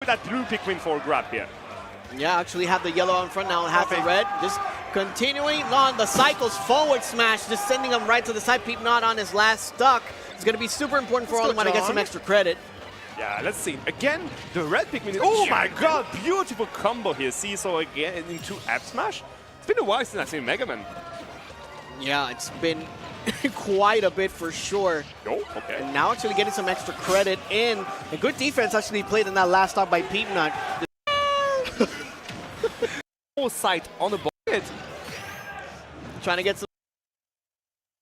that blue Pikmin for grab here. Yeah, actually have the yellow in front now, have the red. Just continuing on the cycles forward smash, just sending him right to the side. Peep not on his last stock. It's going to be super important for Olimar to get some extra credit. Yeah, let's see. Again, the red Pikmin. Oh my god, beautiful combo here. Seesaw again into F smash. It's been a while since I've seen Mega Man. Yeah, it's been quite a bit for sure. Oh, okay. And now actually getting some extra credit in. A good defense actually played in that last stock by Peepnut. Full sight on the bucket. Trying to get some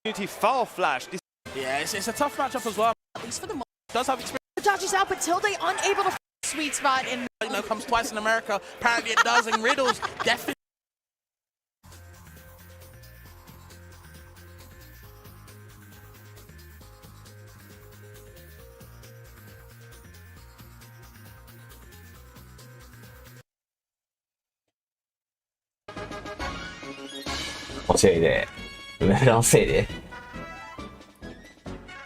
Unity foul flash. Yeah, it's a tough matchup as well. At least for the moment, does have experience. Dodges out, but Tilde unable to sweet spot in. You know, comes twice in America. Apparently it does in riddles. Definitely.せいで、梅村のせいで、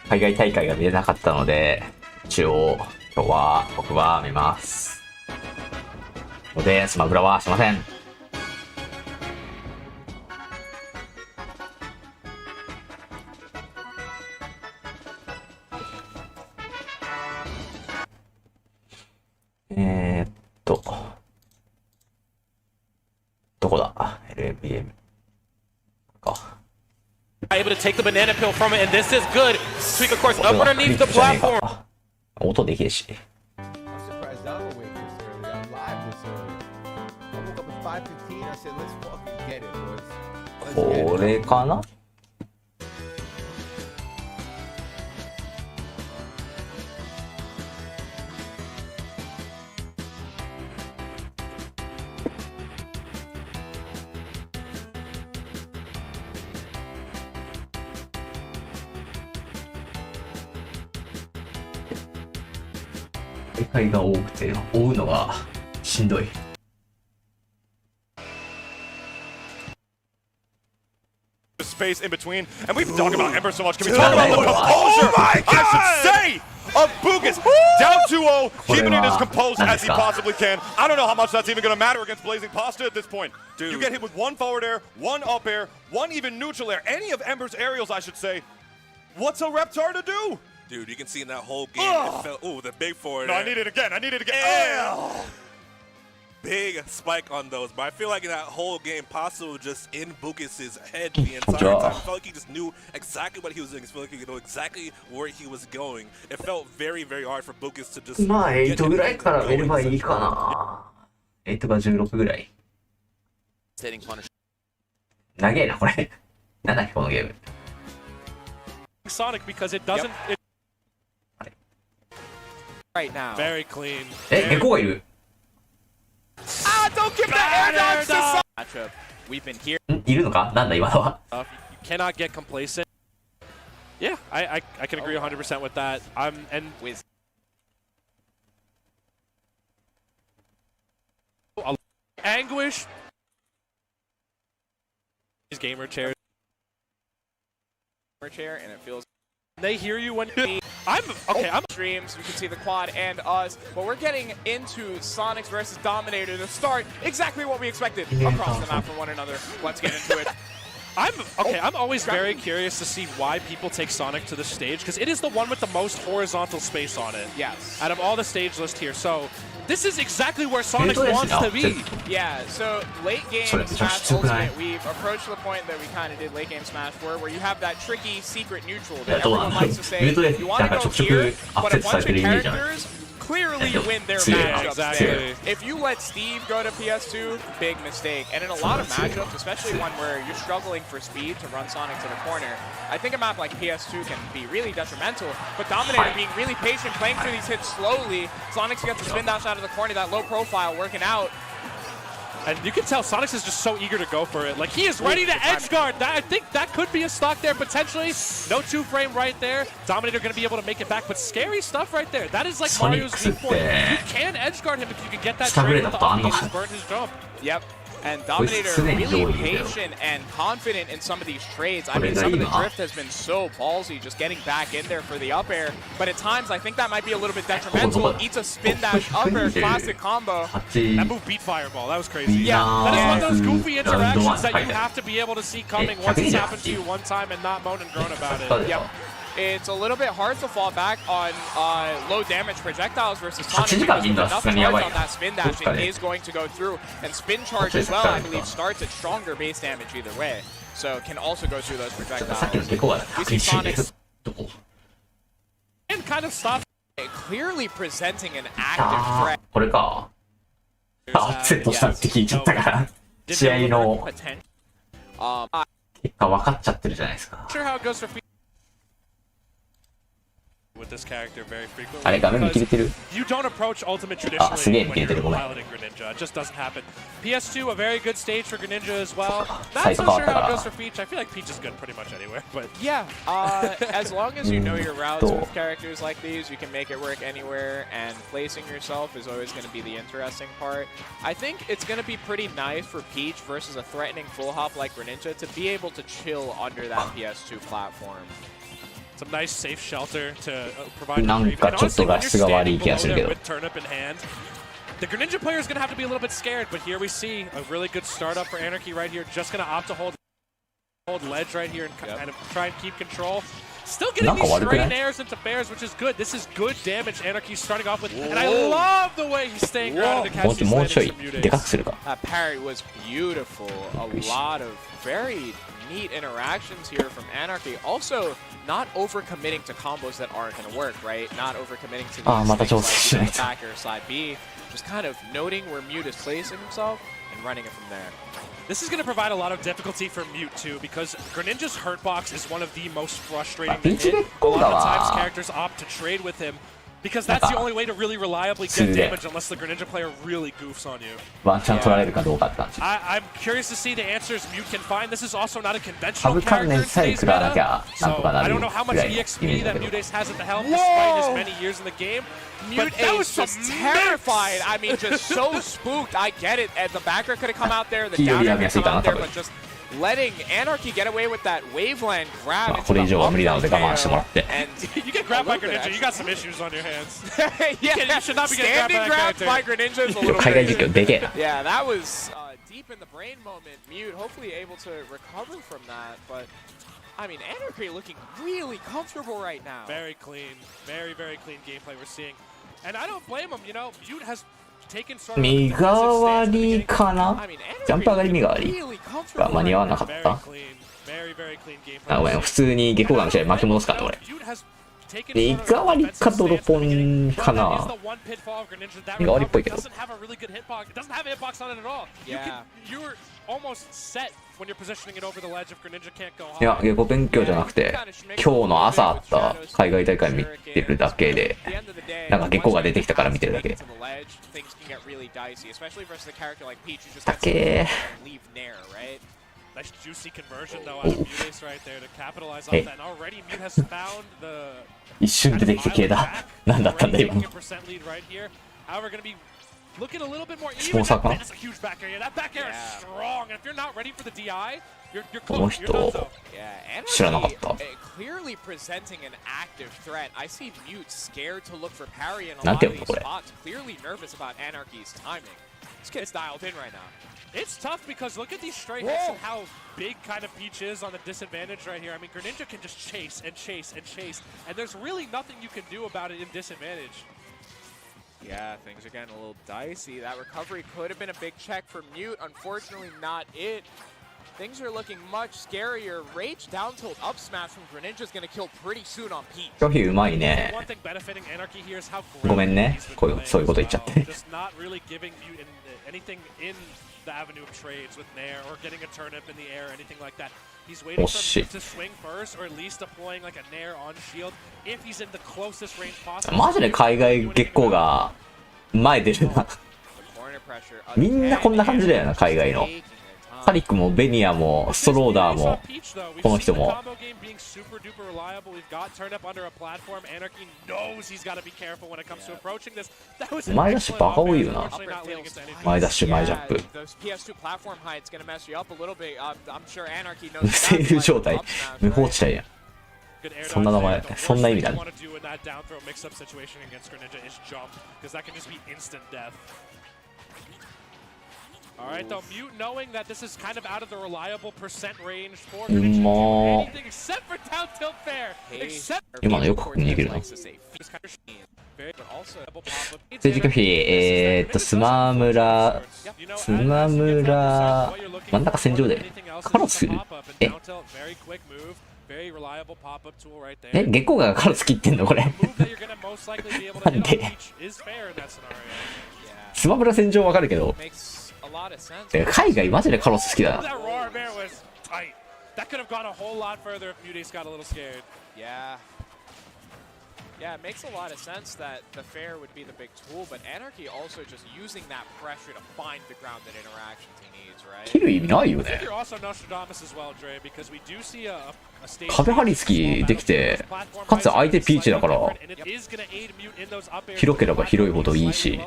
海外大会が見れなかったので、一応、今日は僕は見ます。ので、スマブラはしません。どこだ ?lmbm。Able to take the banana peel from it, and this is good. Tweak, of course, up underneath the platform. 音できるし。これかな？世界が多くて追うのがしんどい。Space in between, and we've been talking about Ember so much. Can we talk about the composure? I should say of Bugus down 2-0, keeping it as composed as he possibly can. I don't know how much that's even going to matter against Blazing Pasta at this point. Dude. You get hit with one forward air, one up air, one even neutral air, any of Ember's aerials, I should say. What's a Reptar to do? Dude, you can see in that whole game, it felt, ooh, the big forward. No, I need it again. I need it again. Oh. Big spike on those, but I feel like in that whole game, Pasta was just in Bugus' head the entire time. I felt like he just knew exactly what he was doing. I felt like he knew exactly where he was going. It felt very, very hard for Bugus to just. まあ、8ぐらいから見ればいいかな。8か16ぐらい。長えな、これ。なんだっけ、このゲーム。Sonic because it doesn't. Right now. Very clean. 猫がいる。Don't give the air dodge to matchup. We've been here. いるのかなんだ今のは。You cannot get complacent. Yeah, I can agree 100% with that. And with anguish. These gamer chairs. Chair, and it feels. They hear you when you. I'm streams. We can see the quad and us, but we're getting into Sonics versus Dominator to start exactly what we expected across the map from one another. Let's get into it. I'm always very curious to see why people take Sonic to the stage, because it is the one with the most horizontal space on it. Yes. Out of all the stage list here, so this is exactly where Sonic wants to be. Yeah, so late game Smash Ultimate, we've approached the point that we kind of did late game Smash 4, where you have that tricky secret neutral that everyone likes to say, you want to go here, but a bunch of characters clearly win their matchups there. If you let Steve go to PS2, big mistake. And in a lot of matchups, especially one where you're struggling for speed to run Sonic to the corner, I think a map like PS2 can be really detrimental. But Dominator being really patient, playing through these hits slowly, Sonics gets the spin dash out of the corner, that low profile working out. And you can tell Sonics is just so eager to go for it. Like, he is ready to edge guard. I think that could be a stock there potentially. No 2-frame right there. Dominator going to be able to make it back, but scary stuff right there. That is like Mario's weak point. You can edge guard him if you can get that trade with the up. He just burned his jump. Yep. And Dominator really patient and confident in some of these trades. I mean, some of the drift has been so ballsy, just getting back in there for the up air. But at times, I think that might be a little bit detrimental. Eats a spin dash up air, classic combo. That move beat Fireball. That was crazy. Yeah. That is one of those goofy interactions that you have to be able to see coming once it's happened to you one time and not moan and groan about it. Yep. It's a little bit hard to fall back on low damage projectiles versus Sonic because with enough charge on that spin dash, it is going to go through. And spin charge as well, I believe, starts at stronger base damage either way. So it can also go through those projectiles. We see Sonic and kind of stops. Clearly presenting an active threat. これか。アップセットしたって聞いちゃったから、試合の結果分かっちゃってるじゃないですか。あれ、画面見切れてる。あ、すげえ見切れてる、ごめん。PS2, a very good stage for Greninja as well. Not サイ so ト変わ sure ったか how it ら。 goes for Peach. I feel like Peach is good pretty much anywhere. But Yeah, as long as you know your routes with characters like these, you can make it work anywhere, and placing yourself is always going to be the interesting part. I think it's going to be pretty nice for Peach versus a threatening full hop like Greninja to be able to chill under that PS2 platform. some nice safe shelter to provide. なんかちょっと画質が悪い気がするけど。 The Greninja player is going to have to be a little bit scared, but here we see a really good startup for Anarchy right here. Just going to opt to hold ledge right here and kind of try and keep control. Still getting these straight airs into bears, which is good. This is good damage Anarchy's starting off with. And I love the way he's staying grounded to catch these landings from Mudace. That parry was beautiful. A lot of very neat interactions here from Anarchy. Also, not overcommitting to combos that aren't going to work, right? Not overcommitting to these things like back air side B. Just kind of noting where Mute is placing himself and running it from there. This is going to provide a lot of difficulty for Mute too, because Greninja's hurtbox is one of the most frustrating to hit. A lot of times characters opt to trade with him, because that's the only way to really reliably get damage unless the Greninja player really goofs on you. I'm curious to see the answers Mute can find. This is also not a conventional character in today's meta, so I don't know how much EXP that Mudace has at the helm despite his many years in the game. Mudace just terrified. I mean, just so spooked. I get it. And the backer could have come out there, the downer could have come out there, but just letting Anarchy get away with that waveland grab into the and you get grabbed by Greninja, you got some issues on your hands. Yeah, you should not be getting grabbed by Greninja is a little bit. Yeah, that was deep in the brain moment. Mute hopefully able to recover from that, but I mean, Anarchy looking really comfortable right now. Very clean, very, very clean gameplay we're seeing. And I don't blame him, you know, Mute has taken sort of 身代わりかなジャンプ上がり身代わりが間に合わなかったあ、ごめん、普通に下校ガンの試合巻き戻すかって俺。身代わりかドロポンかな身代わりっぽいけど。いや、下校勉強じゃなくて、今日の朝あった海外大会見てるだけで、なんか下校が出てきたから見てるだけ。だけ一瞬出てきて消えた。何だったんだ今の。Looking a little bit more even. That is a huge back air. That back air is strong. And if you're not ready for the DI, you're close. You're done though. Yeah, clearly presenting an active threat. I see Mute scared to look for parry in a lot of these spots. Clearly nervous about Anarchy's timing. This kid's dialed in right now. It's tough because look at these straight hits and how big kind of Peach is on the disadvantage right here. I mean, Greninja can just chase and chase and chase, and there's really nothing you can do about it in disadvantage. Yeah, things are getting a little dicey. That recovery could have been a big check for Mute. Unfortunately, not it. Things are looking much scarier. Rage down tilt up smash from Greninja is going to kill pretty soon on Peach. 拒否うまいね。ごめんね、そういうこと言っちゃって。Just not really giving Mute anything in the avenue of trades with Nair or getting a turnip in the air or anything like that. He's waiting for him to swing first or at least deploying like a Nair on shield if he's in the closest range possible. マジで海外月光が前出るな。みんなこんな感じだよな、海外の。カリックもベニアもストローダーもこの人も前ダッシュバカ多いよな。前ダッシュ前ジャンプ無セール状態無法地帯やん。そんな名前そんな意味だね。Alright, though, Mute knowing that this is kind of out of the reliable percent range for うまー anything except for down tilt fair. Except 今のよく逃げるな。very 政治拒否スマムラ真ん中戦場でカロス月光がカロス切ってんのこれなんでスマブラ戦場わかるけど海外マジでカロス好きだな。Yeah, it makes a lot of sense that the fair would be the big tool, but Anarchy also just using that pressure to find the grounded interactions he needs, right? 切る意味ないよね。壁張り付きできて、かつ相手ピーチだから、広ければ広いほどいいし。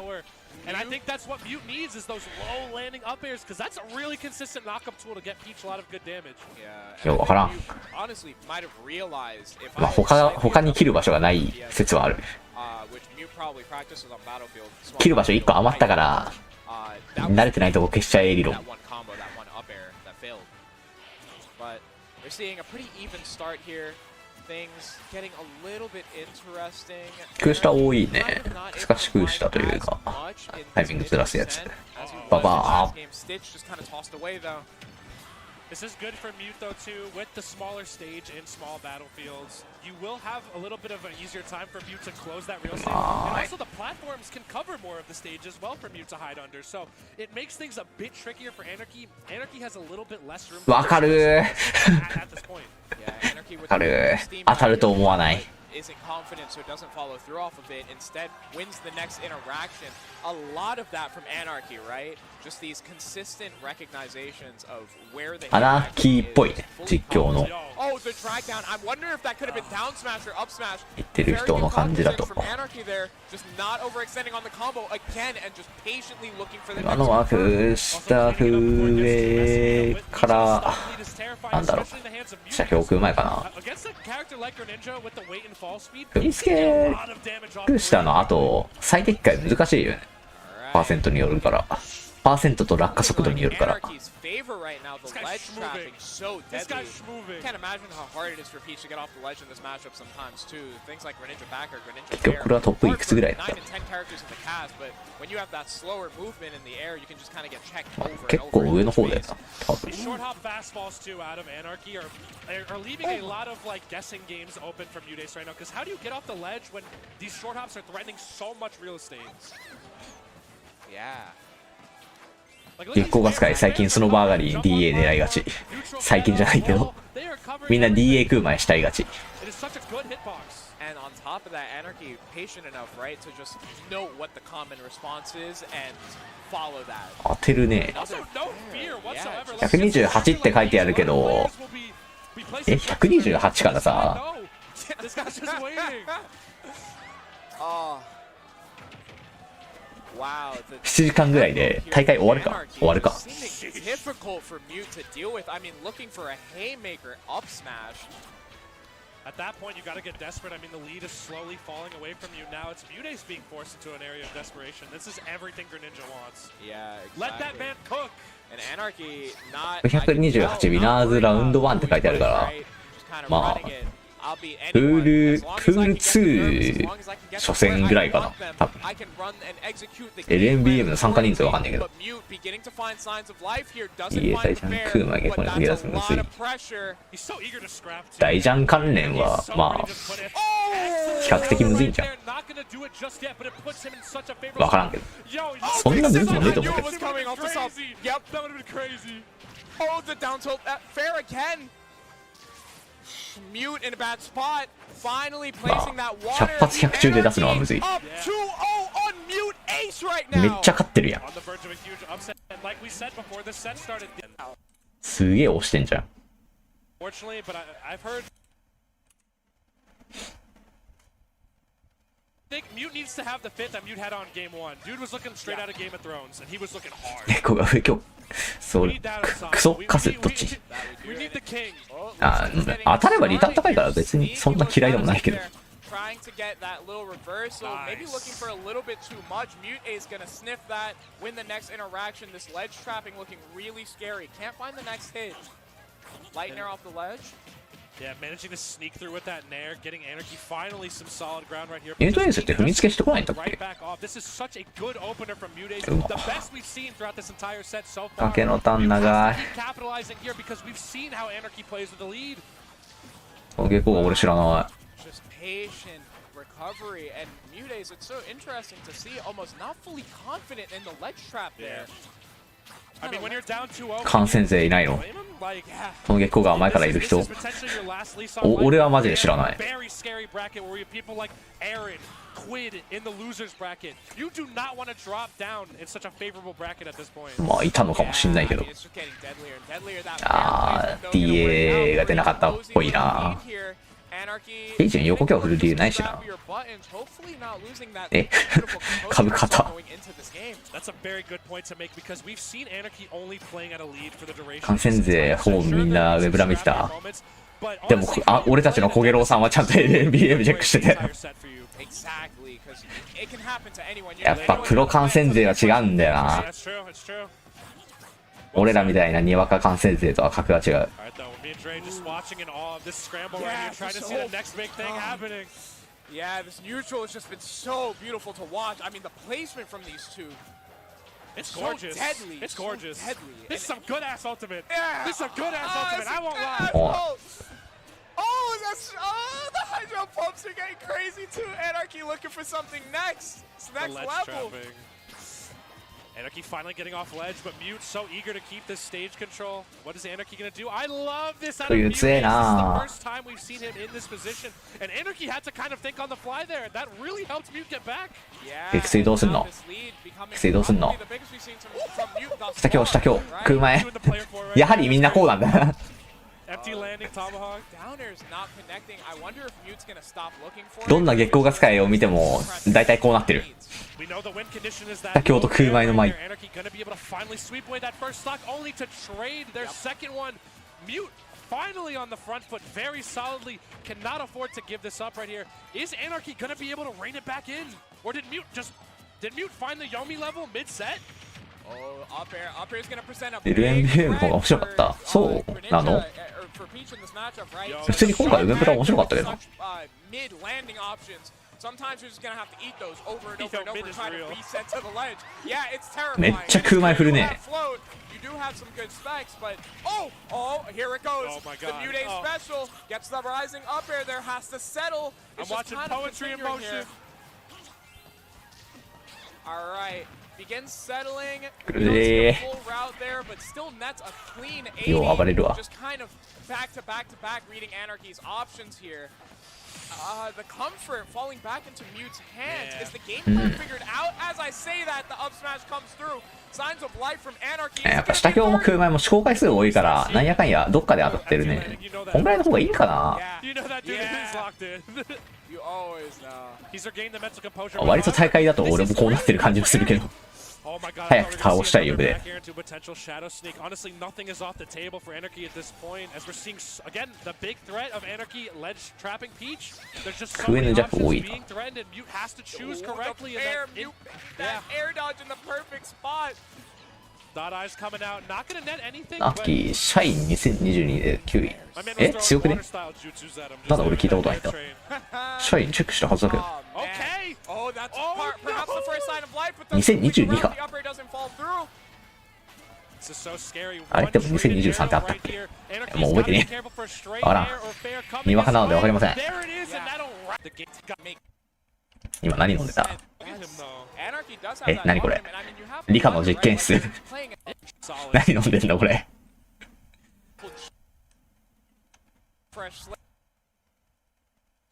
And I think that's what Mute needs is those low landing up airs, because that's a really consistent knockup tool to get Peach a lot of good damage. いや、わからん。まあ、他に切る場所がない説はある。切る場所1個余ったから、慣れてないとこ消しちゃえ理論。空下多いね。少し空下というか、タイミングずらすやつ。ババー。This is good for Mute though too, with the smaller stage in small battlefields. You will have a little bit of an easier time for Mute to close that real stage. And also the platforms can cover more of the stage as well for Mute to hide under. So it makes things a bit trickier for Anarchy. Anarchy has a little bit less room わかる at this point. わかる当たると思わない。Isn't confident, so it doesn't follow through off of it. Instead, wins the next interaction. A lot of that from Anarchy, right? Just these consistent recognizations of where the アナキーっぽいね、実況の Oh, the drag down. I wonder if that could have been down smash or up smash. 言ってる人の感じだと。 From Anarchy there, just not overextending on the combo again and just patiently looking for the 今のは下上からなんだろう下表空前かな。踏みつけ下の後最適解難しいよね。パーセントによるから。パーセントと落下速度によるから。結局これはトップいくつぐらいだった。結構上の方だよな。多分。月光が使い最近その場上がりに DA 狙いがち。最近じゃないけどみんな DA 空前したいがち。当てるね。128って書いてあるけど128からさ7時間ぐらいで大会終わるか終わるか。At that point, you got to get desperate. I mean, the lead is slowly falling away from you. Now it's Mute's being forced into an area of desperation. This is everything Greninja wants. Yeah, exactly. Let that man cook. And Anarchy not 128ウィナーズラウンド1って書いてあるからまあプール2初戦ぐらいかな多分。lmbm の参加人数わかんないけど大ジャン空前結構逃げ出すむずい。大ジャン関連はまあ比較的むずいんじゃん。わからんけどそんなむずくもねえと思うけど。Mute in a bad spot. Finally ま placing that あ water. 100発100中で出すのはむずい。 Up 2-0 on Mute Ace right めっ now. ちゃ勝ってるやん。On the verge of a huge upset. And like we said before, the set started. すげえ押してんじゃん。Fortunately, but I've heard. I think Mute needs to have the fit that Mute had on game 1. Dude was looking straight out of Game of Thrones, and he was looking hard. 結構が今日、そう、クソカスどっち？ We need the king. あ、当たればリターン高いから別にそんな嫌いでもないけど。Trying to get that little reversal, maybe looking for a little bit too much. Mute is gonna sniff that, win the next interaction. This ledge trapping looking really scary. Can't find the next hit. Light Nair off the ledge. Yeah, managing to sneak through with that Nair, getting Anarchy finally some solid ground right here. ユニットエースって踏み付けしてこないんだっ Right け？ back off. This is such a good opener from Mute. The best we've seen throughout this entire set so far. 賭けのターン長い。 Capitalizing here because we've seen how Anarchy plays with the lead. 結構俺知らない。 Just patient recovery and Mutes. It's so interesting to see almost not fully confident in the ledge trap there. I mean, when you're down 2-0, 観戦勢いないの？ like, この月光が前からいる人？ 俺はマジで知らない。 Very scary bracket where you have people like Aaron, Quid in the losers bracket. You do not want to drop down in such a favorable bracket at this point. まあいたのかもしんないけど。あー、DA が出なかったっぽいな。ペイジに横強振る理由ないしな。え株方。観戦勢ほぼみんなウェブラ見てた。でも俺たちのコゲロウさんはちゃんと lmbm チェックしてて。やっぱプロ観戦勢は違うんだよな。俺らみたいなにわか観戦勢とは格が違う。Yeah, this neutral has just been so beautiful to watch. I mean, the placement from these two. It's gorgeous. So deadly. It's gorgeous. So deadly. This is some good ass ultimate. Yeah. This is a good ass ultimate. I won't lie. The hydro pumps are getting crazy too. Anarchy looking for something next. It's next level. Anarchy finally getting off ledge, but Mute so eager to keep this stage control. What is Anarchy gonna do? I love this out of Mute. This is the first time we've seen him in this position, and Anarchy had to kind of think on the fly there. That really helped Mute get back. 撃墜どうすんの？撃墜どうすんの？下強下強食う前。やはりみんなこうなんだな。どんな月光が使いを見ても大体こうなってる。下強と食う前の前。Finally on the front foot, very solidly, cannot afford to give this up right here. Is Anarchy gonna be able to rein it back in? Or did Mute find the Yomi level mid-set? Oh, up air is gonna present a lmbm の方が面白かった。そうなの？普通に今回ウェブラ面白かったけど。Sometimes you're just gonna have to eat those over and over and over, trying to reset to the ledge. Yeah, it's terrifying. めっちゃ食う前振るね。You do have some good specs, but oh, here it goes. The Mute special gets the rising up air. There has to settle. I'm watching poetry in motion. All right, begins settling. Full route there, but still nets a clean 80. Just kind of back to back, reading Anarchy's options here. The comfort falling back into Mute's hands. Is the game plan figured out? As I say that, the up smash comes through. Signs of life from Anarchy. やっぱ下強も食う前も試行回数多いからなんやかんやどっかで当たってるね。こんぐらいの方がいいかな。割と大会だと俺もこうなってる感じもするけど。早く倒したいよで。Honestly, nothing is off the table for Anarchy at this point. As we're seeing again the big threat of Anarchy ledge trapping Peach. There's just so many options being threatened, and Mute has to choose correctly. That air dodge in the perfect spot. Dot Eyes coming out, not gonna net anything. アッキーシャイン2022で9位。え強くね？ただ俺聞いたことないんだ。シャインチェックしたはずだけど。2022か。あれでも2023ってあったっけ？もう覚えてねえ。わからん。にわかなのでわかりません。今何飲んでた？何これ？理科の実験室。何飲んでんだこれ。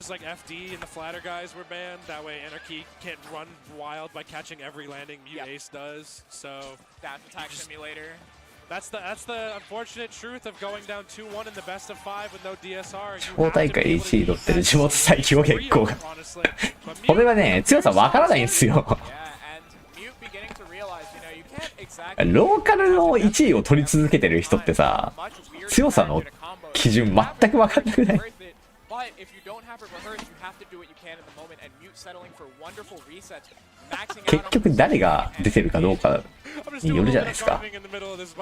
Like FD and the flatter guys were banned. That way Anarchy can't run wild by catching every landing Mute Ace does. So dash attack simulator. That's the unfortunate truth of going down 2-1 in the best of 5 with no DSR. 地方大会で1位取ってる地元最強月光がこれはね強さわからないんですよローカルの1位を取り続けてる人ってさ強さの基準全く分かんなくない結局誰が出てるかどうかによるじゃないですか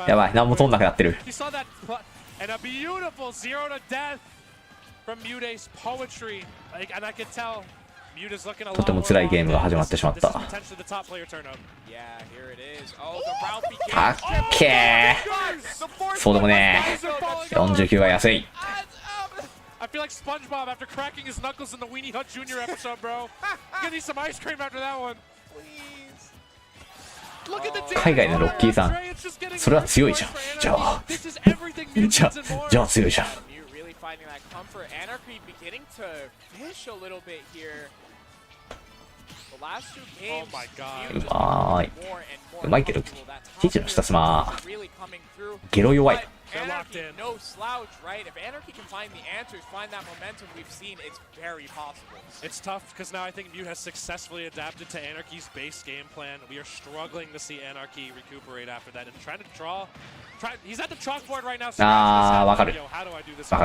やばい何も取んなくなってるとても辛いゲームが始まってしまった。たっけーそうでもねー49は安い。I feel like SpongeBob after cracking his knuckles in the Weenie Hut Jr. episode, bro. Gonna need some ice cream after that one. Look at the 海外のロッキーさん、それは強いじゃん。じゃあ強いじゃん。うまいけど、ティーチの下スマゲロ弱い。Anarchy, no slouch, right? If Anarchy can find the answers, find that momentum we've seen, it's very possible. It's tough because now I think Mute has successfully adapted to Anarchy's base game plan. We are struggling to see Anarchy recuperate after that and trying to draw. He's at the chalkboard right now. わかる。わか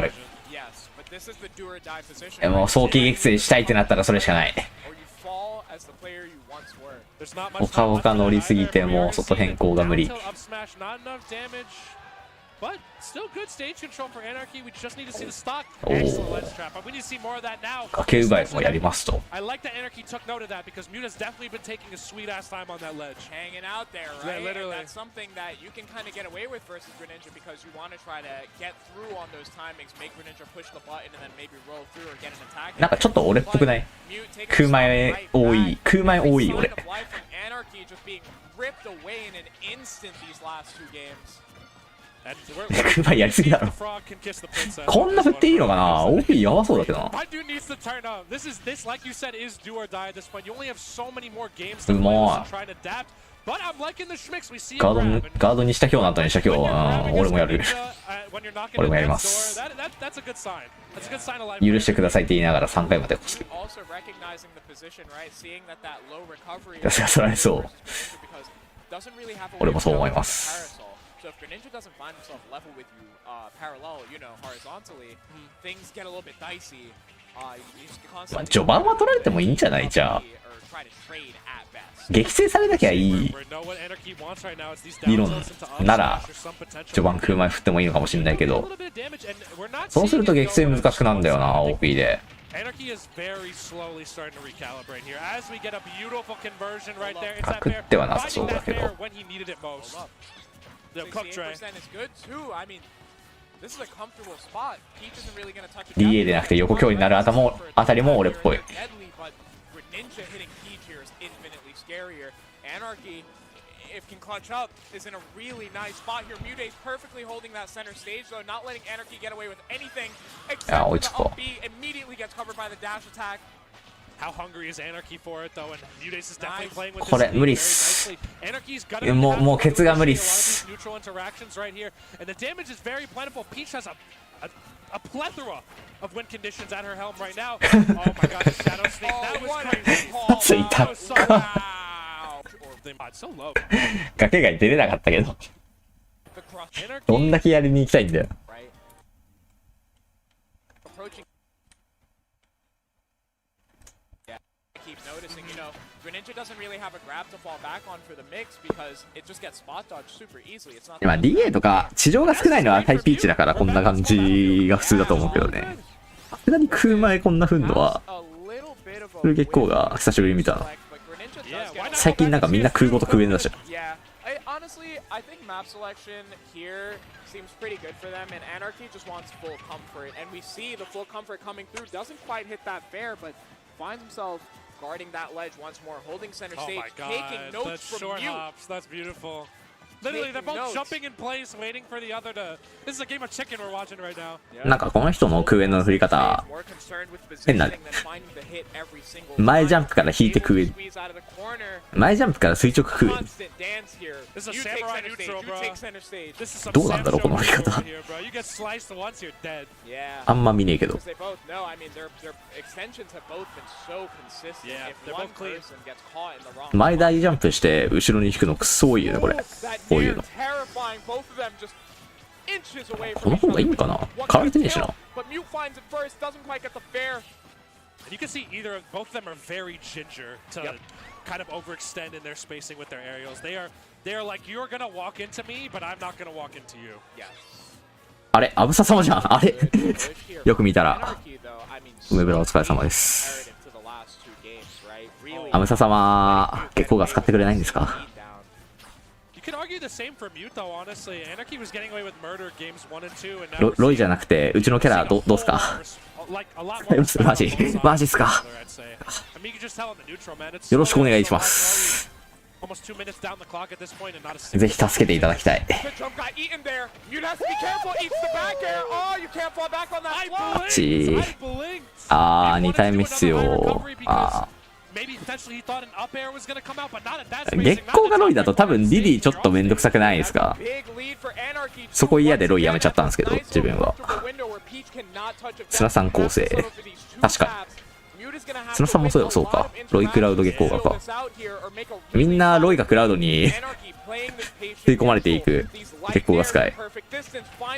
る。Yes, but this is the do or die position. もう早期撃墜したいってなったらそれしかない。他々乗りすぎてもう外変更が無理。But still good stage control for Anarchy. We just need to see the stock. Excellent ledge trap. We need to see more of that now. 崖奪いもやりますと。I like that Anarchy took note of that because Mute has definitely been taking a sweet ass time on that ledge. Hanging out there, right? Yeah, literally. And that's something that you can kind of get away with versus Greninja because you want to try to get through on those timings, make Greninja push the button and then maybe roll through or get an attack. なんかちょっと俺っぽくない？空前多い俺。Anarchy just being ripped away in an instant these last two games. 空前やりすぎだろ。こんな振っていいのかな ?OP やばそうだけどな。うまい。ガードにした今日なんとにした今日、俺もやる。俺もやります。許してくださいって言いながら3回まで越す。それはそう。俺もそう思います。So if Greninja doesn't find himself level with you parallel, you know, horizontally, things get a little bit dicey. 序盤は取られてもいいんじゃないじゃあ。撃墜されなきゃいい理論なら序盤空前振ってもいいのかもしれないけど、そうすると撃墜難しくなるんだよな OP で。パクってはなさそうだけど。DA でなくて横強になるあたりも俺っぽい。If can clutch up is in a really nice spot here. Mute's perfectly holding that center stage though, not letting Anarchy get away with anything except for the up B. Immediately gets covered by the dash attack. How hungry is Anarchy for it though, and Mutes is definitely playing with this これ無理っす。もうケツが無理っす。Neutral interactions right here, and the damage is very plentiful. Peach has a plethora of win conditions at her helm right now. Oh my god, the shadow sneak, that was crazy. たっか。崖が出れなかったけど。どんだけやりに行きたいんだよ。今 DA とか地上が少ないのはタイピーチだからこんな感じが普通だと思うけどね。さすがに空前こんなふんのはそれ結構が久しぶりに見たな。最近なんかみんな空ごと空円だし。Honestly, I think map selection here seems pretty good for them, and Anarchy just wants full comfort, and we see the full comfort coming through. Doesn't quite hit that fair, but finds himself guarding that ledge once more, holding center stage, taking notes from you. That's beautiful. Literally, they're both jumping in place, waiting for the other to. This is a game of chicken we're watching right now. なんかこの人の空円の振り方変だね。前ジャンプから引いて空円、前ジャンプから垂直空円。 This is a samurai neutral, bro. This is some どうなんだろうこの振り方。 here, bro. You get sliced once, you're dead. あんま見ねえけど。 They both know. I mean, their extensions have both been so consistent. Yeah, If they're one both clean. person gets caught in the wrong 前大ジャンプして後ろに引くのクソいいよねこれ。 that こうい near うの。 terrifying. Both of them just inches away こ from の each 方がいい other. んかな。 One 変われ gets てねえしな。 killed, but Mute finds it first. Doesn't quite get the fair. And you can see either both of them are very ginger to kind of overextend in their spacing with their aerials. They are like, you're gonna walk into me, but I'm not gonna walk into you. Yeah. あれ、アブサ様じゃん。あれ Push here. よく見たら、 Anarchy, though, I mean, 梅村お疲れ様です。 comparative to the last two games, right? Really アブサ様、月光が使ってくれないんですか。 lead down. You could argue the same for Mute, though, honestly. Anarchy was getting away with murder games 1 and 2, and now ロイじゃなくて、うちのキャラどうすか。 like a lot more respect マジ on both sides マジっすか。 I'd say. I mean, you can just tell in the neutral, man. It's よろしくお願いします。 almost 2 minutes down the clock at this point, and not a single ぜひ助けていただきたい。 The jump got eaten there. Mute has to be careful. Eats the back air. Oh, you can't fall back on that I swap. blinked. I blinked. あー、 He 2 wanted 体 to 目 do 必 another high 要。 recovery because あ maybe potentially he thought an up air was gonna come out, but not at that ー、 spacing. 月光がロイだと多分リリーちょっとめんどくさくないですか。 Big lead for Anarchy. そこ嫌でロイやめちゃったんですけど、自分は。 砂さん構成。確かに。砂さんもそうよ、そうか。ロイクラウド月光がか。みんなロイがクラウドに吸い込まれていく月光がスカイ。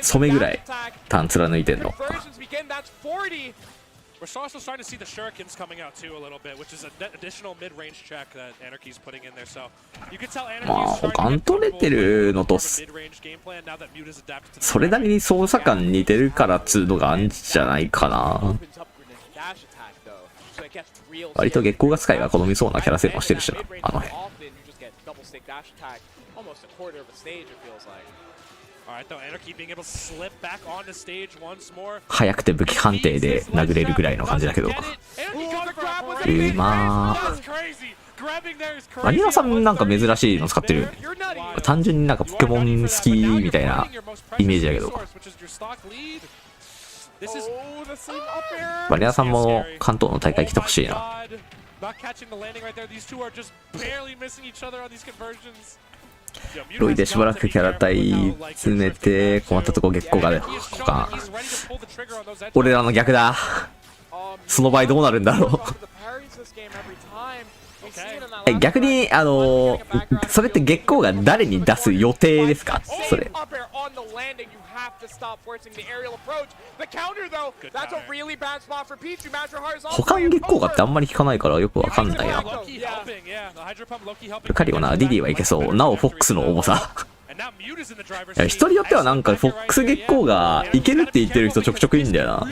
染めぐらいターン貫いてんの。 We're also starting to see the shurikens coming out too a little bit, which is an additional mid-range check that Anarchy's putting in there. So you can tell Anarchy まあ is starting 他 to に get 取れてるのと comfortable with the mid-range game plan now that Mute is adapted to the それなりに操作感似てるからっつうのがあんじゃないかな。割と月光がスカイが好みそうなキャラ性もしてるしな、あの辺。 Alright, though, Anarchy being able to slip back on the stage once more. 早くて武器判定で殴れるぐらいの感じだけど。うまー。 That's crazy. Grabbing there is アニ crazy. ラさんなんか珍しいの使ってる。単純になんかポケモン好きみたいなイメージだけど。バニラさんも関東の大会来てほしいな。 Not catching the landing right there. These two are just barely missing each other on these conversions. ロイでしばらくキャラ対詰めて困ったとこ月光が交換。俺らの逆だ。その場合どうなるんだろう。逆にそれって月光が誰に出す予定ですか。それ他の月光がってあんまり聞かないからよくわかんないな。カリオな、ディディはいけそう。なおフォックスの重さ。人によってはなんかフォックス月光がいけるって言ってる人ちょくちょくいいんだよな。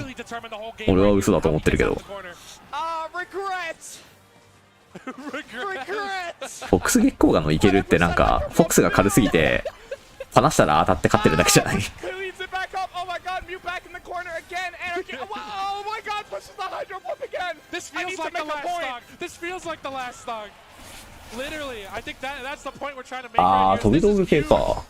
俺は嘘だと思ってるけど。フォックス月光がのいけるってなんかフォックスが軽すぎて離したら当たって勝ってるだけじゃない。ああ、飛び道具系か。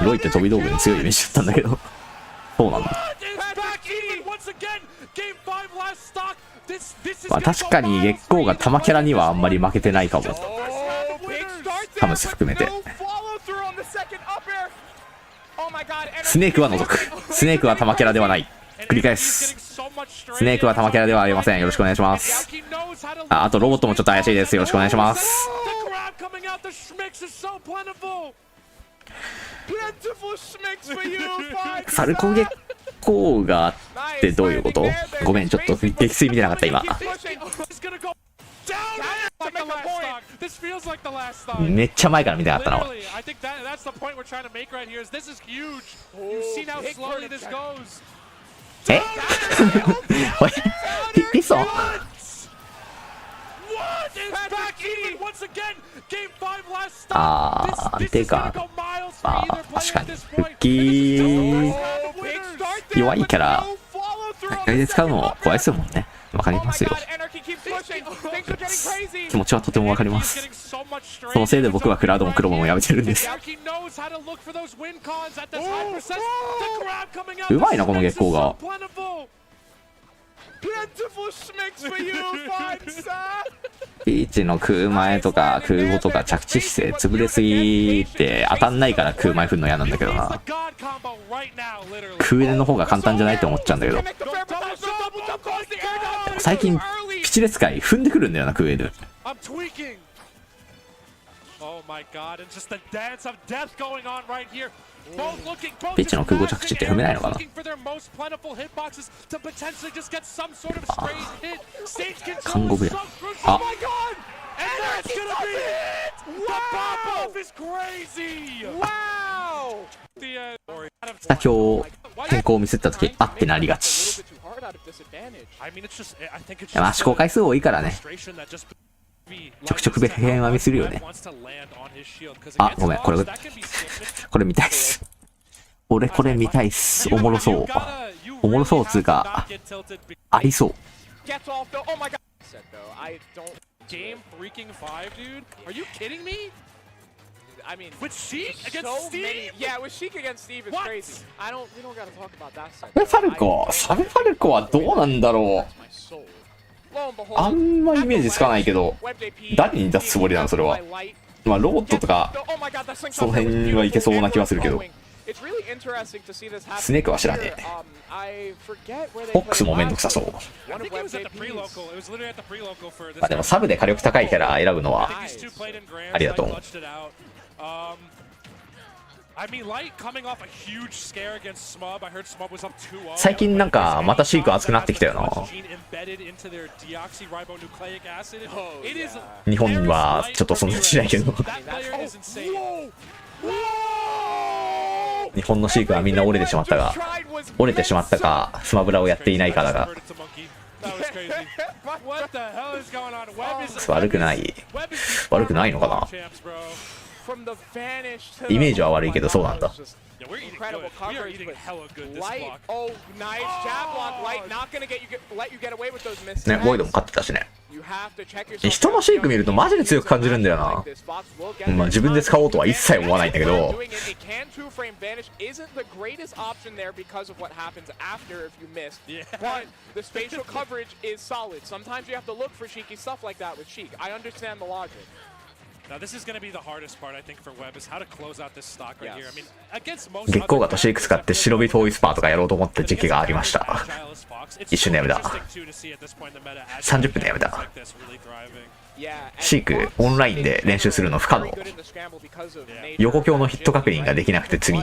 ロイって飛び道具に強いイメージだったんだけど。そうなんだ。まあ確かに月光が玉キャラにはあんまり負けてないかも。ハムス含めて。スネークは除く。スネークは玉キャラではない。繰り返す。スネークは玉キャラではありません。よろしくお願いします。あとロボットもちょっと怪しいです。よろしくお願いします。サルコ月光がってどういうこと？ごめん、ちょっと撃墜見てなかった今。めっちゃ前から見てなかったな。えおい、ピストン？あー、安定感。まあ確かに復帰弱いキャラ外で使うのも怖いですもんね。わかりますよ。気持ちはとてもわかります。そのせいで僕はクラウドもクロモもやめてるんです。うまいなこの月光が。ピーチの空前とか空母とか着地姿勢潰れすぎて当たんないから空前振るの嫌なんだけどな。空腕の方が簡単じゃないって思っちゃうんだけど、最近ピチレ使い踏んでくるんだよな空腕。ピッチの空母着地って踏めないのかな。看護部や。あ、今日変更を見せたときあってなりがち。まあ試行回数多いからね、ちょくちょく別変は見するよね。あ、ごめん、これ見たいっす。俺これ見たいっす。おもろそう。おもろそうつうか、ありそう。サルコはどうなんだろう。あんまイメージつかないけど、誰に出すつもりなのそれは。まあロードとかその辺はいけそうな気はするけど、スネークは知らねえ。フォックスもめんどくさそう。まあでもサブで火力高いキャラ選ぶのはありだと思う。最近なんかまたシーク熱くなってきたよな。日本はちょっとそんなしないけど日本のシークはみんな折れてしまったかスマブラをやっていないからが悪くないのかな。イメージは悪いけどそうなんだ。ね、ボイドも勝ってたしね。人のシーク見るとマジで強く感じるんだよな。まあ自分で使おうとは一切思わないんだけど、月光ガとシーク使って白ビトーイスパーとかやろうと思った時期がありました。一瞬でやめた。30分でやめた。シークオンラインで練習するの不可能。横強のヒット確認ができなくて罪。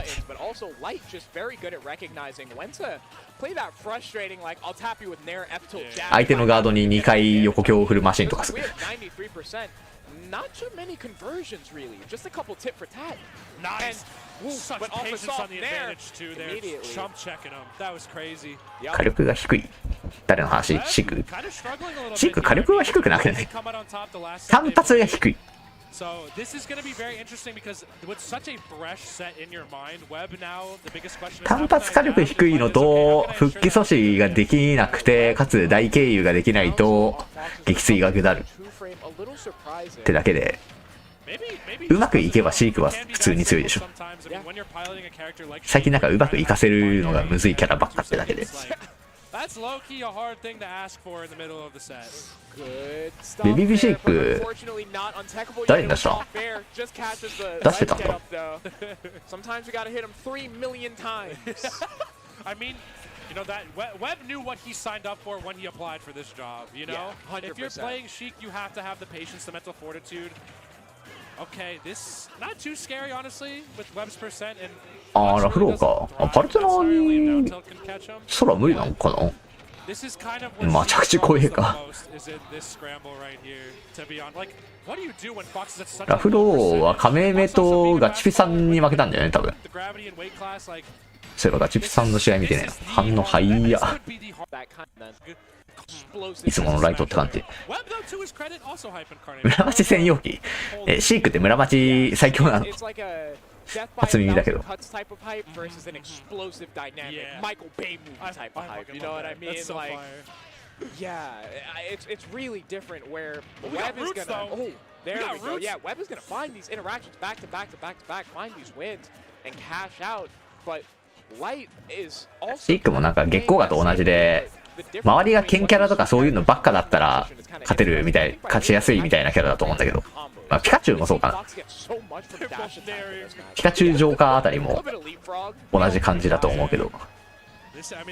相手のガードに2回横強を振るマシンとかする。Not too many conversions, really. Just a couple tit for tat. Nice. Such patience on the advantage too there. Chump checking him. That was crazy. 火力が低い。誰の話？シーク火力は低くなくない？単発が低い。単発火力低いのと復帰阻止ができなくてかつ大経由ができないと撃墜が下るってだけで、うまくいけばシークは普通に強いでしょ。最近なんかうまくいかせるのがむずいキャラばっかってだけで。ベビービシェイク誰に出したの？出してたんだ。You know that Webb knew what he signed up for when he applied for this job. You know, if you're playing Sheik, you have to have the patience, the mental fortitude. Okay, this not too scary, honestly, with Webb's percent and. ああ、ラフローか。パルテナに空無理なのかな。まあ着地怖えか。ラフローはカメメとガチピさんに負けたんだよね、多分。そういえばガチピさんの試合見てね、反応はいいや。いつものライトって感じ。村町専用機。シークって村町最強なの？初耳だけど。cuts type of hype versus an explosive dynamic Michael Bay movie type of hype. You know what I mean? Like, yeah, it's really different where Webb is gonna. Oh, there we go. Yeah, Webb is gonna find these interactions back to back to back to back, find these wins and cash out. But Light is also. シークもなんか月光河と同じで、周りが剣キャラとかそういうのばっかだったら勝てるみたい、勝ちやすいみたいなキャラだと思うんだけど、まあ、ピカチュウもそうかな。ピカチュウジョーカーあたりも同じ感じだと思うけど、ジョ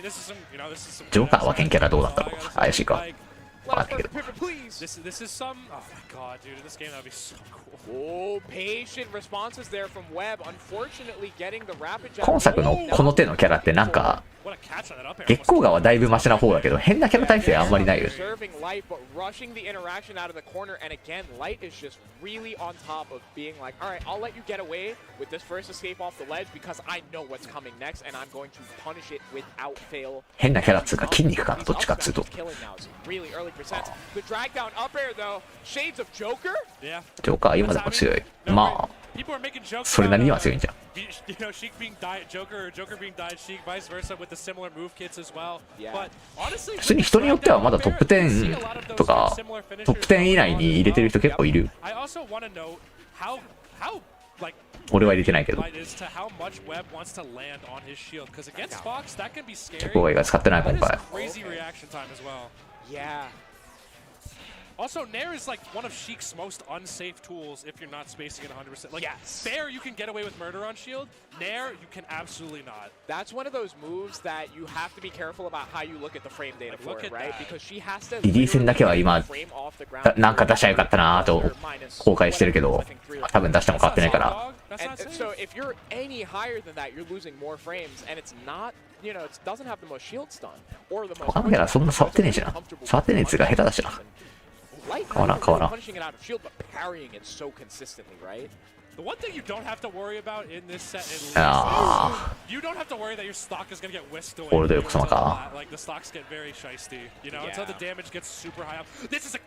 ーカーは剣キャラどうだったのか怪しいか分かんないけど。今作のこの手のキャラってなんか月光河はだいぶマシな方だけど変なキャラ体制あんまりないよね。変なキャラっつうか筋肉かな、どっちかっつうと。ジョーカー今でも強い。まあそれなりには強いんじゃん。普通に人によってはまだトップ10とかトップ10以内に入れてる人結構いる。俺は入れてないけど。ジョコガイが使ってない今回。Also, Nair is like one of Sheik's most unsafe tools if you're not spacing it 100%. Like, Fair, you can get away with murder on shield. Nair, you can absolutely not. That's one of those moves that you have to be careful about how you look at the frame data for it, right? Because she has to リリー戦だけは今なんか出しゃよかったなと後悔してるけど、多分出しても変わってないから。And so if you're any higher than that, you're losing more frames, and it's not, you know, it doesn't have the most shield stun or the most. 他のキャラそんな触ってねえしな。触ってねえやつが下手だしな。変わらん変わらん。The one thing you don't have to worry about in this set, you don't have to worry that your stock is going to get whisked away. Like the stocks get very shisty, you know, until the damage gets super high up. This is a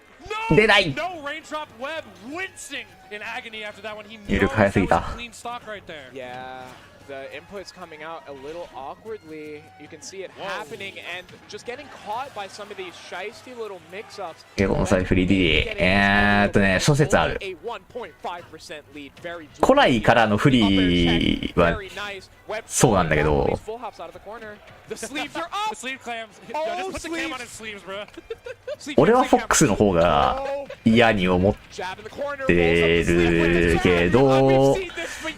no raindrop Web wincing in agony after that one. He knows that was a clean stock right there. Yeah. The input's coming out a little awkwardly. You can see it happening and just getting caught by some of these shisty little mix-ups. この際フリーディリー。諸説ある。古来からのフリーはそうなんだけど、俺はフォックスの方が嫌に思ってるけど、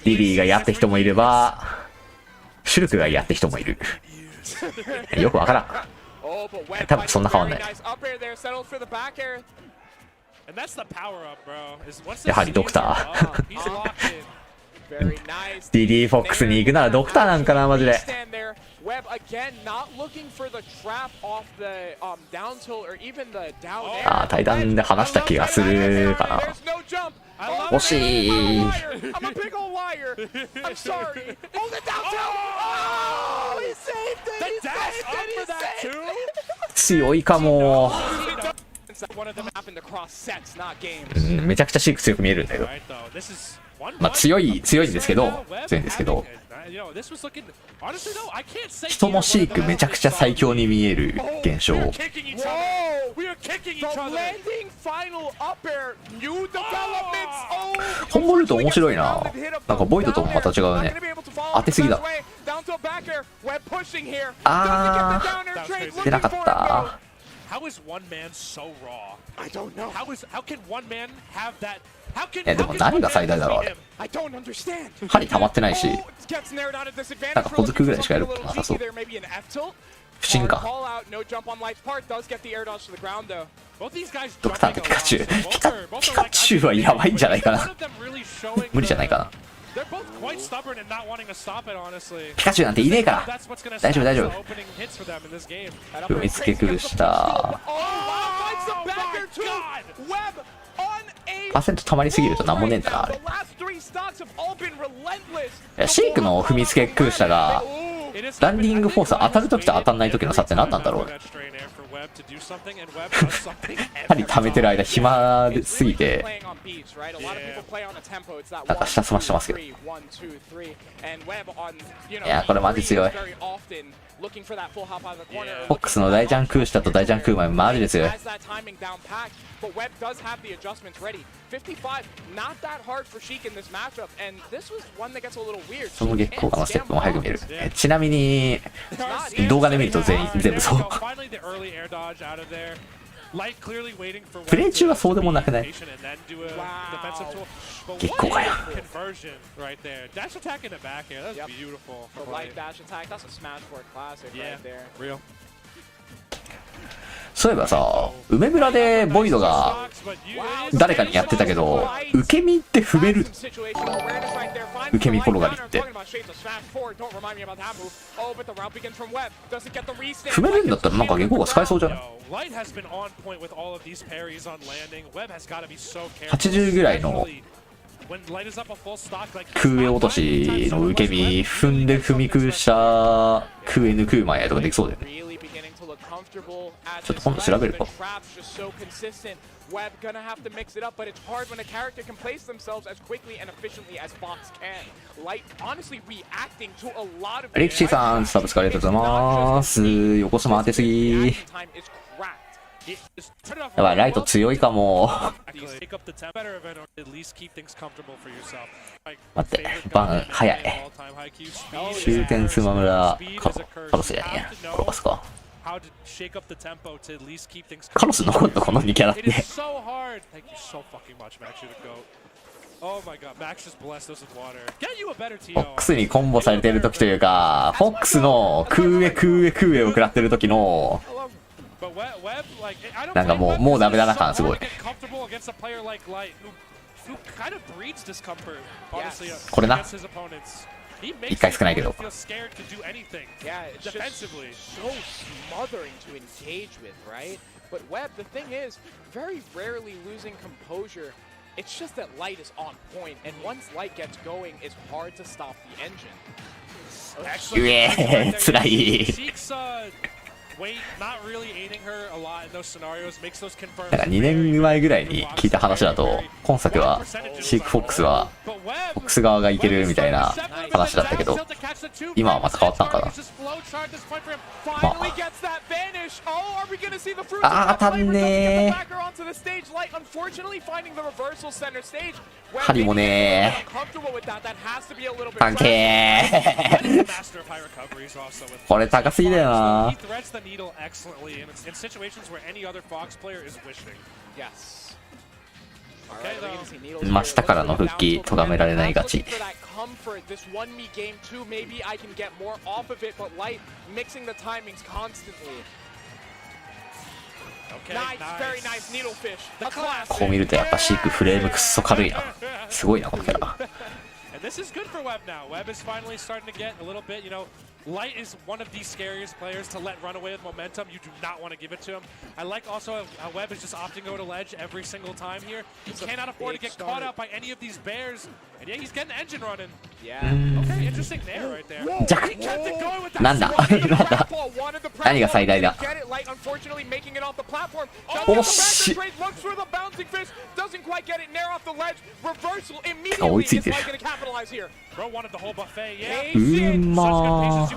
リリーが嫌って人もいればシュルクが嫌って人もいる。よくわからん。多分そんな変わんない。やはりドクター。リリー・フォックスに行くならドクターなんかなマジで。ああ対談で話した気がするかな。惜しい。強いかも。めちゃくちゃシーク強く見えるんだけど、まあ強いんですけど、人のシークめちゃくちゃ最強に見える現象。本ボルト面白いな。なんかボイドともまた違うね。当てすぎだ。あー出なかった。でも何が最大だろうあれ。針溜まってないし、なんか小づくぐらいしかやることなさそう。不審か。ドクターとピカチュウ。ピカチュウはやばいんじゃないかな。無理じゃないかな。ピカチュウなんていねえから大丈夫大丈夫。踏みつけ崩した。パーセント溜まりすぎるとなんもねえんだなあれ。いやシークの踏みつけ崩したがランディングフォース当たるときと当たんないときの差って何なんだろうね。Web to do something, and Web does something. 針溜めてる間暇すぎて playing on beats, right? A lot of people play on a tempo. It's that なんか下済ましてますけど。 1, 2, 3, and Web on, you know, いやこれマジ強い。 very often looking for that full hop out of the corner. フォックスの大ジャンクーしたと大ジャンクー前マジで強い。 Has that timing down packed, but Web does have the adjustments ready. 55, not that hard for Sheik in this matchup, and this was one that gets a little weird. その月光がのステップも早く見える。ちなみに動画で見ると全部そう。 Finally, the early air dodge out of there. Light clearly waiting for プレイ中はそうでもなくない？ and then do a defensive tool. But 月光かよ。 conversion right there. Dash attack in the back air. That's beautiful. The light dash attack, that's a Smash 4 classic Yeah, right there. real. そういえばさ、梅村でボイドが誰かにやってたけど、受け身って踏める？受け身転がりって踏めるんだったらなんか下校が使えそうじゃない？80ぐらいの空上落としの受け身踏んで踏み崩した空上抜く前とかできそうだよね。ちょっと今度調べるか。Web gonna have to mix it up, but it's hard when a character can place themselves as quickly and efficiently as Fox can. Light, honestly, reacting to a lot of. リクシーさん、サブスクありがとうございます。横スマ当てすぎ。やばい、ライト強いかも。待って、バン早い。終点スマムラカロスやねんや。転がすか。カロス残るのこの2キャラって。フォックスにコンボされてる時というか、フォックスの空上を食らってる時のなんかもうダメだな感すごい。これな。1回少ないけど。 Yeah, it's just so smothering to engage with, right? But Web, the thing is, very rarely losing composure. It's just that Light is on point, and once Light gets going, it's hard to stop the engine. うえー、つらい。なんか2年前ぐらいに聞いた話だと、今作はシークフォックスはフォックス側がいけるみたいな話だったけど、今はまた変わったんかな。まあ、当たんねー。針もねー。関係これ高すぎだよな。真下からの復帰咎められないがち。こう見るとやっぱシークフレームくっそ軽いな。すごいなこのキャラ。This is good for Web now. Web is finally starting to get a little bit, you know, Light is one of the scariest players to let run away with momentum. You do not want to give it to him. I like also how Web is just opting to go to ledge every single time here. He cannot afford to get caught out by any of these bears. And yeah, he's getting the engine running. Yeah. Okay, interesting there right there. なんだ何が最大だ。おっし。追いついてる。うまー。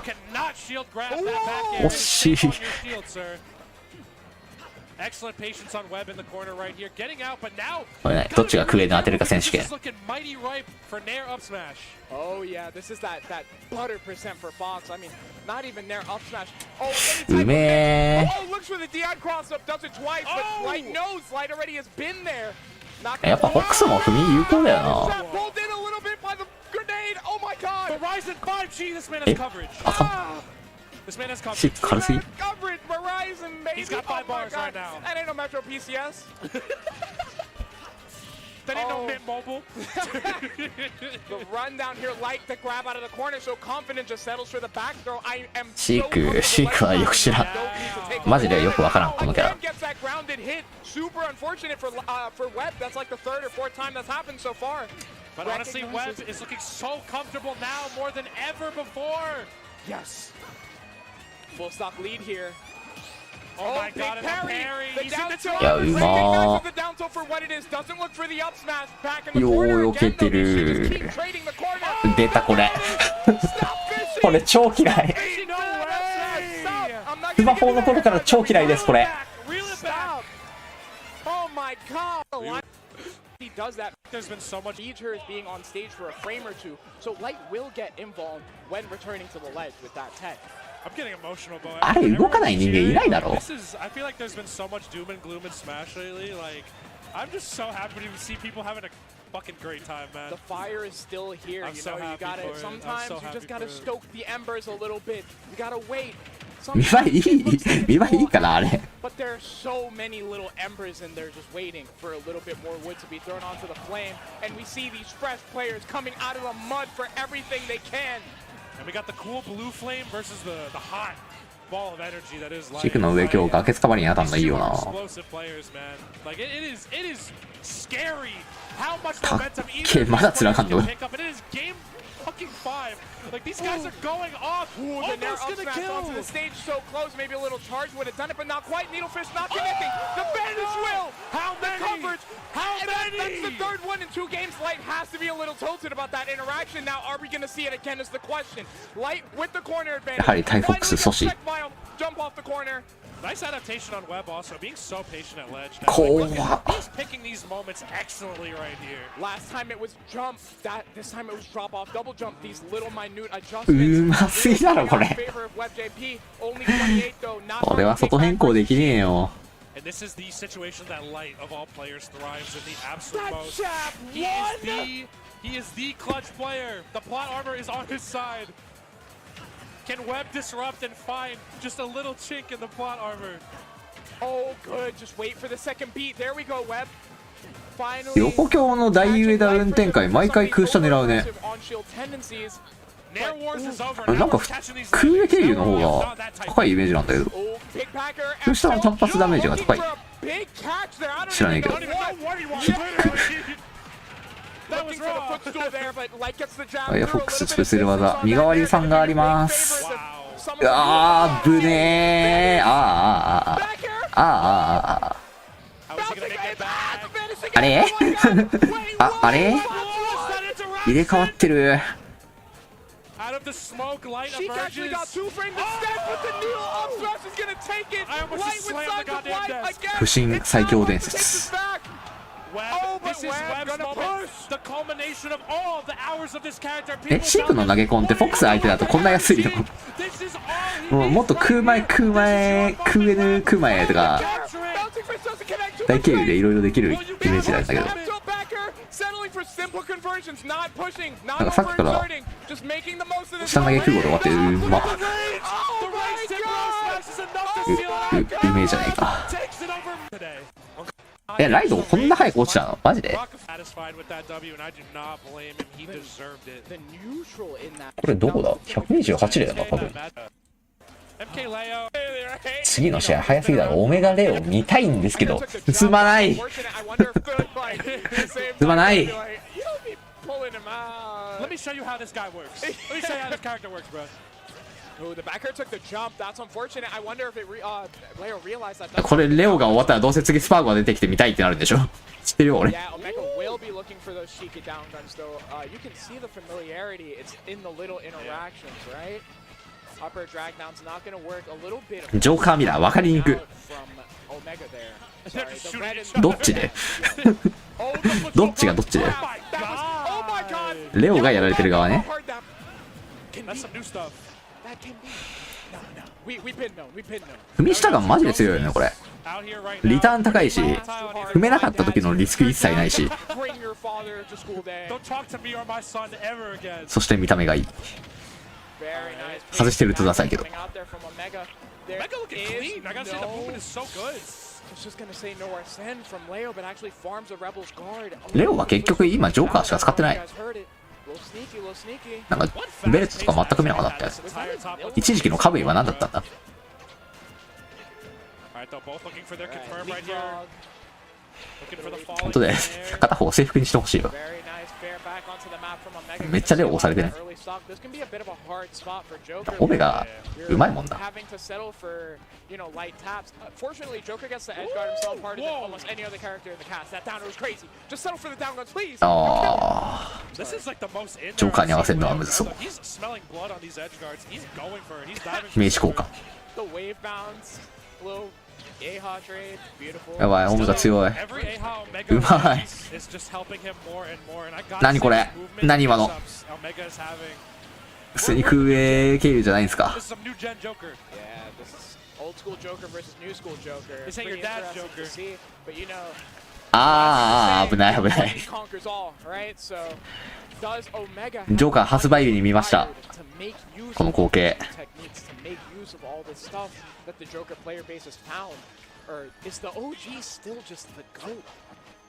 惜しい。これね、どっちがクエで当てるか選手権。うめえ。やっぱフォックスも踏み有効だよな。え、あたシーク軽すぎ。He's got 5 bars right now. That ain't no mint mobile. The run down here, Light the grab out of the corner, so confident just settles for the back throw. I am シークはよく知らん。マジでよくわからんこのキャラ。 Super unfortunate for Web. That's like the 3rd or 4th time that's happened so far. But honestly, Web is looking so comfortable now more than ever before. Yes. Full stock lead here. Oh my god, and the parry. He's in theいや、うまー。the down tilt for what it is. Doesn't look for the up smash. Back in the よう corner 避け again, て though. He should just る keep trading the corner. 出たこれ Stop fishing. これ超嫌い No way! Stop. I'm not スマ gonna ホの頃から超嫌いですこれ Reel it back. stop. Oh my god. He does that. There's been so much. Needs her as being on stage for a frame or two. So Light will get involved when returning to the ledge with that tech. I'm getting emotional, boy. あれ動かない人間いないだろ This is. I feel like there's been so much doom and gloom in Smash lately. Like, I'm just so happy to see people having a fucking great time, man. The fire is still here. I'm you so know, you happy gotta. for it. I'm Sometimes so you happy just gotta for it. stoke the embers a little bit. You gotta wait. 見栄えいい見栄えいいかなあれ But there are so many little embers in there just waiting for a little bit more wood to be thrown onto the flame. And we see these fresh players coming out of the mud for everything they can. And we got the cool blue flame versus the hot ball of energy that is チクの上今日崖つかまりに当たんのいいよな explosive players, man. Like it is scary how much かっ momentum けえまだ繋がんの pick up. It is game fucking 5. Like these guys are going off. Ooh, the nair Almost up gonna smash onto kill. the stage so close. Maybe a little charge would have done it, but not quite. Needlefish not connecting. The banish will. How The many? coverage. How And many? that's the third one in 2 games. Light has to be a little tilted about that interaction. Now, are we going to see it again is the question. Light with the corner advantage. やはりタイフォックス阻止 Jump off the corner. Nice adaptation on Web also, being so patient at ledge. Now. 怖っ He's picking these moments excellently right here. Last time it was jump. This time it was drop off, double jump. These little minute う adjustments. ますぎだろこれ Favor of Web JP. Only 28 though. Not これは外変更できねえよ And this is the situation that Light of all players thrives in the absolute That most. chap He is the clutch player. The plot armor is on his side. Can Web disrupt and find just a little chink in the plot armor? Oh, good. Just wait for the second beat. There we go, Web. Finally. 横強の大上ダウン展開毎回空下狙うね Nair Wars is over. なんか Now we're catching these 空上経由の方 Not が that tight. 高いイメージなんだけど Oh, big packer. 空下の単発ダメージが高い Big catch there. I don't 知らないけど I don't even know what he wants. Literally. That was Looking for the wrong. footstool there, but Light gets the jab ファイア through. フォ A ックス little ス bit ペシャル of 技 distance 身 on 代わ that りさんがあります Favors Wow. some of うわーぶねーあーあーあー Back here. あーあーあ How is he gonna make it back? ーあれああれ Lost that 入れ interaction. 替わってる Out of the smoke, Light She actually got emerges. 2 frames instead, but the needle up smash is gonna take it. I almost Light just with slammed the sides of goddamn light desk. again. 不審 It's 最強 now 伝 Web takes 説 us back. Web, Oh, but this is Web Web's gonna moment. push. The culmination of all the hours of this character. え People シークの tell 投げ込んってフォックス相手だとこんな安いの This is all he もうもっと needs 空前 right 空前 here. 空 N 空前とか Bouncing fish doesn't connect to 大 the 経由で frame. いろいろできるイメージなんだけど Left to backer, settling for simple conversions, not pushing, な not んかさっきから overexerting, just making the most of this 下投げ空母で終わってるうま The range Oh synchro my smash is enough to seal it out. うめえじゃねえか Takes it over today. えライドこんな早く落ちたのマジで Rock satisfied with that W, and I do not blame him. He deserved it. The neutral in that. これどこだ128だよな多分 MK Leo. 次の試合早すぎだろオメガレオ見たいんですけど進まない進まない Let me show you how this guy works. Let me show you how this character works, bro. Oh, the backer took the jump. That's unfortunate. I wonder if Leo realized that. これレオが終わったらどうせ次スパーゴが出てきて見たいってなるんでしょ知ってるよ俺 Yeah, Omega will be looking for those Sheikah down guns, though. You can see the familiarity. It's in the little interactions, right? Upper drag down's not going to work. A little bit of ジョーカーミラー分かりにくい from Omega there. Sorry, the red and どっちで Oh, the どっちがどっちで That was, oh my god! レオがやられてる側ね How hard that can That's be. some new stuff. That can be. No, no. We've been known. We've been known. 踏み下がマジで強いよねこれ Out here right リ now. ターン高いし踏めなかった時のリスク一切ないし Bring your father to school day. Don't talk to me or my son ever again. そして見た目がいい Very nice. 外してるとダサいけど Coming out there from Omega. There Mega looking is clean. I gotta say the no- movement is so good. I was just gonna say no Arsene from Leo, but actually farms a Rebel's guard. レオは結局今ジョーカーしか使ってない You guys heard it. Little sneaky, little sneaky. なんかベレットとか全く見なかったよ Entire top left. 一時期のカブイは何だったんだ Alright, though, both looking for their Alright, confirm right here. leapfrog. Looking for the 本 falling 当で in there. 片方制服にしてほしいよ Very nice fair back onto the map from Omega. めっちゃレオ押されてね。オメガうまいもんだ。ああ、ジョーカーに合わせるのはむずそう。名刺交換。やばい、オメガ強い。うまい。何これ、何今の。普通に空営経由じゃないんですか。ああ、危ない危ない。ジョーカー発売日に見ました、この光景。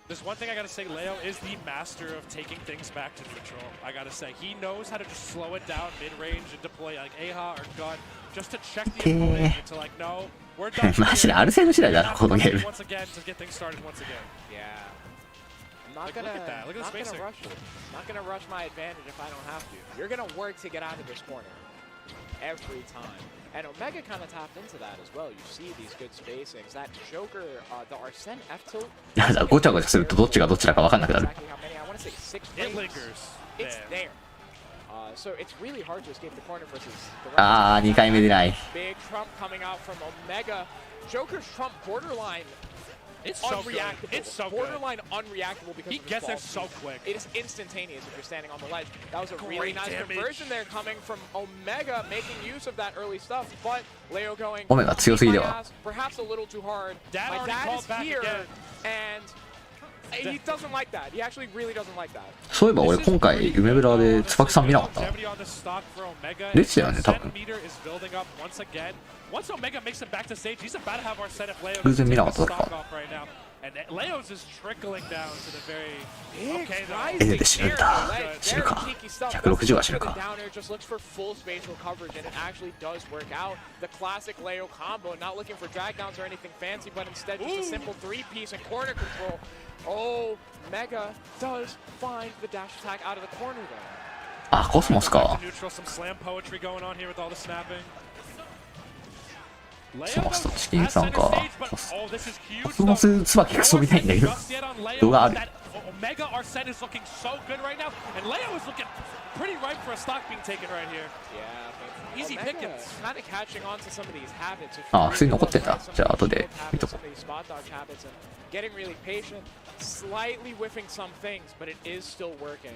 There's one thing I gotta say, Leo is the master of taking things back to neutral. I gotta say, he knows how to just slow it down mid-range and deploy like AHA or gun just to check the opponent into like, no, we're done. マジでアルセーヌ次第だな、このゲーム。 Once again, to get things started once again. Yeah. Like, look at that. Look at the spacing. Not gonna rush my advantage if I don't have to. You're gonna work to get out of this corner every time. And Omega kind of tapped into that as well. You see these good spacings. That Joker, the Arsene F tilt. いや、ごちゃごちゃするとどっちがどちらか分かんなくなる。 Exactly how many? I want to say 6 It frames. lingers. It's Damn. there. So it's really hard to escape the corner versus the ああ、2回目出ない。 big trump coming out from Omega. Joker's trump borderline. It's so good. Unreactable. It's so good. Borderline unreactable because He of his gets there ball so speed. quick. It is instantaneous if you're standing on the ledge. That was a really Great nice damage. conversion there coming from Omega, making use of that early stuff. But Leo going, オメガ強すぎでは。 perhaps a little too hard. Dad My already dad called is back here, again. and he doesn't like that. He actually really doesn't like that. そういえば俺今回夢ブラで椿さん見なかったな。出てたよね、多分。 Once Omega makes him back to stage, he's about to have our set if Leo 偶然見なか takes った the だ stock か。 off right now. And Leo's is trickling down to the very okay え、 though. で死ぬんだ。死ぬか。160は死ぬか。 Down air just looks for full spatial coverage, and it actually does work out. The classic Leo combo, not looking for drag downs or anything fancy, but instead just a simple 3-piece and corner control. Oh, Mega does find the dash attack out of the corner though. あ、コスモスか。 Neutral, some slam poetry going on here with all the snapping. コスモスとチキンさんか。コスモス椿クソ見たいんだけど。動画ある。 Omega Arsene is looking so good right now, and Leo is looking pretty ripe for a stock being taken right here. Yeah, but Easy Omega pickings. kind of catching on to some of these habits. あ、普通に残ってんだ。じゃあ後で見とこう。 Spot dodge habits and getting really patient, slightly whiffing some things, but it is still working.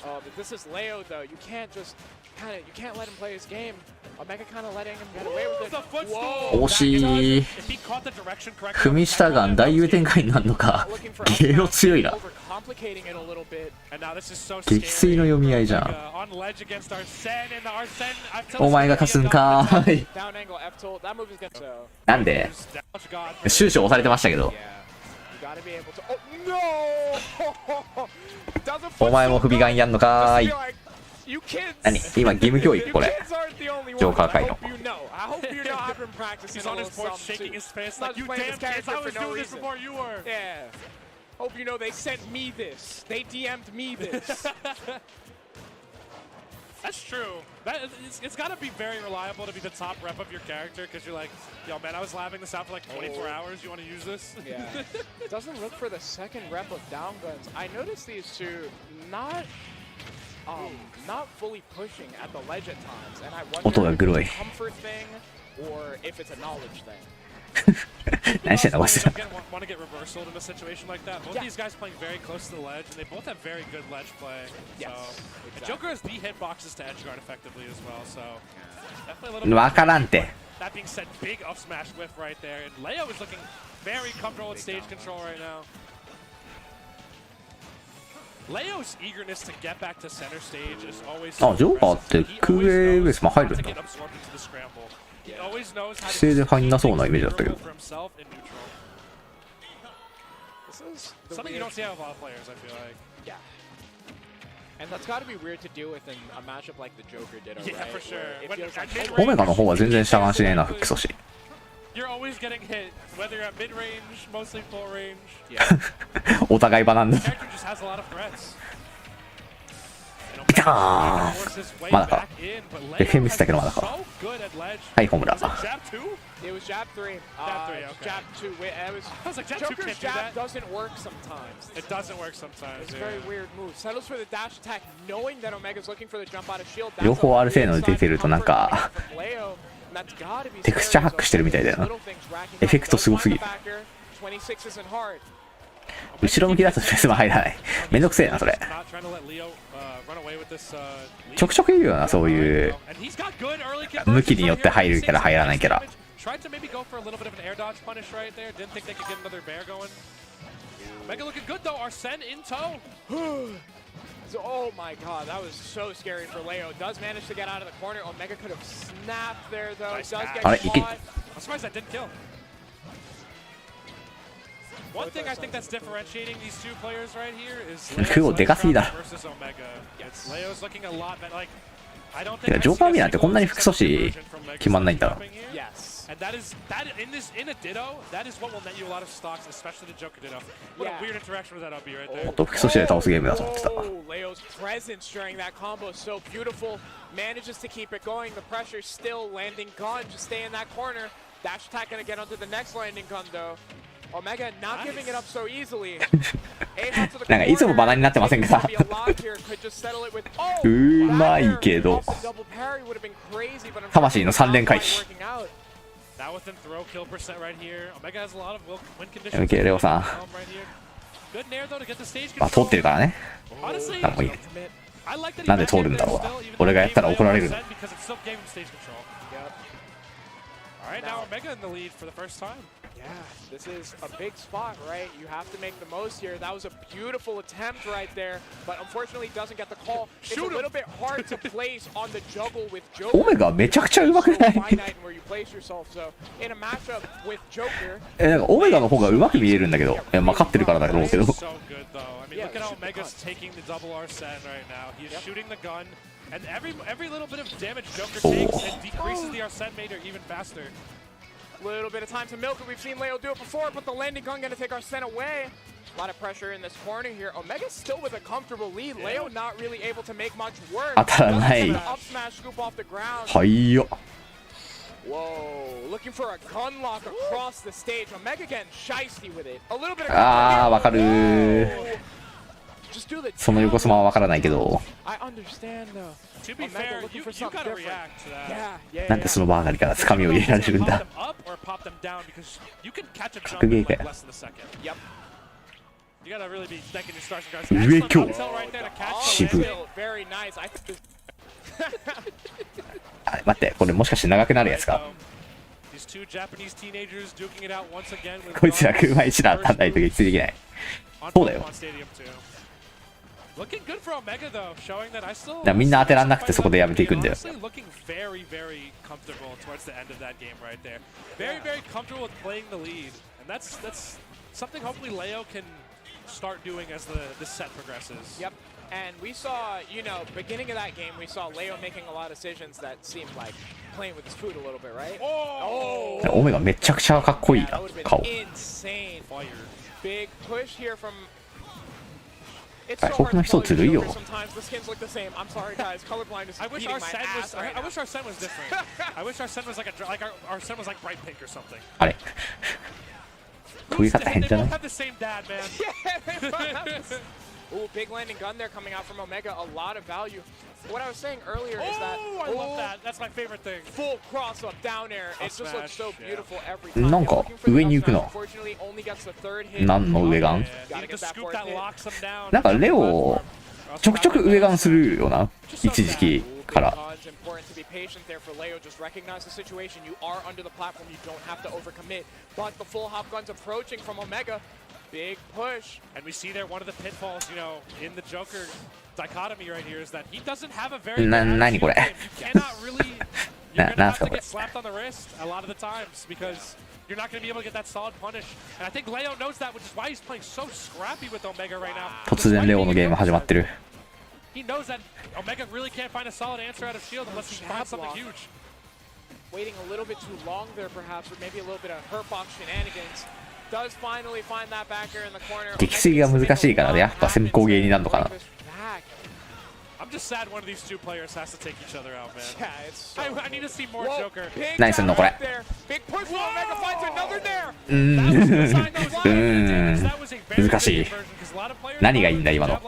But this is Leo though. You can't just you can't let him play his game. Omega kind of letting him get away with it. Whoa! 惜しい。踏み下が大優展開になるのか。ゲロ強いな。激水の読み合いじゃん。お前が勝つんかーい。なんで終始押されてましたけど。お前も不備眼やんのかーい。何今義務教育これ。ジョーカー界の。Hope you know they sent me this. They DM'd me this. That's true. It's got to be very reliable to be the top rep of your character because you're like, yo, man, I was labbing this out for like 24 hours. You want to use this? Yeah. Doesn't look for the second rep of down guns. I noticed these two not fully pushing at the ledge at times, and I wonder if it's a comfort thing or if it's a knowledge thing. Nice shit, want to get reversaled in a situation like that. Both these guys playing very close to the ledge, and they both have very good ledge play. Yes, so exactly. Joker has the hitboxes to edge guard effectively as well. So definitely a little bit. That being said, big up smash whiff right there, and Leo is looking very comfortable with stage control right now. Leo's eagerness to get back to center stage is always so あ、ジョーカーって空営ベースも入るんだ。 He always knows how 規制で入んなそうなイメージだったけど。 Something you don't see out of a lot of players, I feel like. Yeah. And that's got to be weird to deal with in a matchup like the Joker did, right? Yeah, for sure.オメガの方は全然しゃがんしねえな、フック阻止。 You're always getting hit, whether you're at mid range, mostly full range. お互い場なんだ。Character just has a lot of threats. かー。まだか。FM したけどまだか。はい、ホームラン。It was jab 3. Jab 3, okay. Jab 2. Wait, I was like, Joker's jab doesn't work sometimes. It doesn't work sometimes. It's a very weird move. Settles for the dash attack, knowing that Omega's looking for the jump out of shield. 両方ある性能で出てるとなんかテクスチャーハックしてるみたいだよな。エフェクトすごすぎる。後ろ向きだとスペースも入らない。めんどくせえなそれ。ちょくちょくいるよな、そういう向きによって入るキャラ入らないキャラ。Tried to maybe go for a little bit of an air dodge punish right there. Didn't think they could get another bear going. Omega looking good though. Arsene in tow. So, oh my god, that was so scary for Leo. Does manage to get out of the corner. Omega could have snapped there though. Does get caught. I'm surprised that didn't kill. One thing I think that's differentiating these two players right here is versus Omega. Leo's looking a lot better. Like, I don't think ジョーカーミラーってこんなに複素子決まんないんだな。And that in a Ditto, that is what will net you a lot of stocks, especially the Joker Ditto. What a weird interaction with that up B right there. もっと複素子で倒すゲームだと思ってた。Leo's presence during that combo is so beautiful. Manages to keep it going. The pressure still landing gun. Just stay in that corner. Dash attack gonna get onto the next landing gun though. Omega not giving it up so easily. なんかいつもバナになってませんか。うまいけど。魂の3連回避。OK、レオさん。まあ通ってるからね。なんもいい。なんで通るんだろうな。俺がやったら怒られる。Yeah, this is a big spot, right? You have to make the most here. That was a beautiful attempt right there, but unfortunately doesn't get the call. It's a little bit hard to place on the juggle with Joker. オメガめちゃくちゃ上手くない？ So in a matchup with Joker, なんかオメガの方が上手く見えるんだけど、まあ勝ってるからだろうけど。So good though. I mean, look at how Omega's taking the double Arsene right now. He's shooting the gun, and every little bit of damage Joker takes and decreases the Arsene meter even faster. Little bit of time to milk it. We've seen Leo do it before, but the landing gun gonna take Arsene away. A lot of pressure in this corner here. Omega still with a comfortable lead. Leo not really able to make much work. 当たらない。 Up smash scoop off the ground. はいよ。 Whoa, looking for a gun lock across the stage. Omega getting shysty with it. A little bit of あー、わかるー。その横スマはわからないけど。なんでその場上がりからつかみを入れられるんだ。格ゲーかよ。上今日渋い。あ、待って、これもしかして長くなるやつか。こいつら車一段当たんないと撃墜できない。そうだよ。みんな当てらんなくてそこでやめていくんだよ。And we saw, you know, beginning of that game, we saw Leo making a lot of decisions that seemed like playing with his food a little bit, right? Oh! オメガめちゃくちゃかっこいいな、顔。Big push here from 他の人ずるいよ。あれ飛び方変じゃない？ Ooh, big landing gun there coming out from Omega. A lot of value. What I was saying earlier is that I love that. That's my favorite thing. Full cross up down air. It just looks so beautiful every time. なんか上に行くの。何の上ガン？なんかレオちょくちょく上ガンするよな。一時期から。Big push, and we see there one of the pitfalls, you know, in the Joker dichotomy right here is that he doesn't have a very何これ？ You cannot really, you're gonna have to get slapped on the wrist a lot of the times because you're not gonna be able to get that solid punish. And I think Leo knows that, which is why he's playing so scrappy with Omega right now. 突然レオのゲーム始まってる。 He knows that Omega really can't find a solid answer out of shield unless he finds something huge. Waiting a little bit too long there, perhaps, or maybe a little bit of hurtbox shenanigans. Does finally find that backer in the corner. 撃墜が難しいからね、やっぱ先行ゲーになるのかな。just sad one of these two players has to take each other out, man. Yeah, it's so I need to see more Joker. 何すんのこれ。 Big push from Omega finds another there. 難しい。何がいいんだ今の。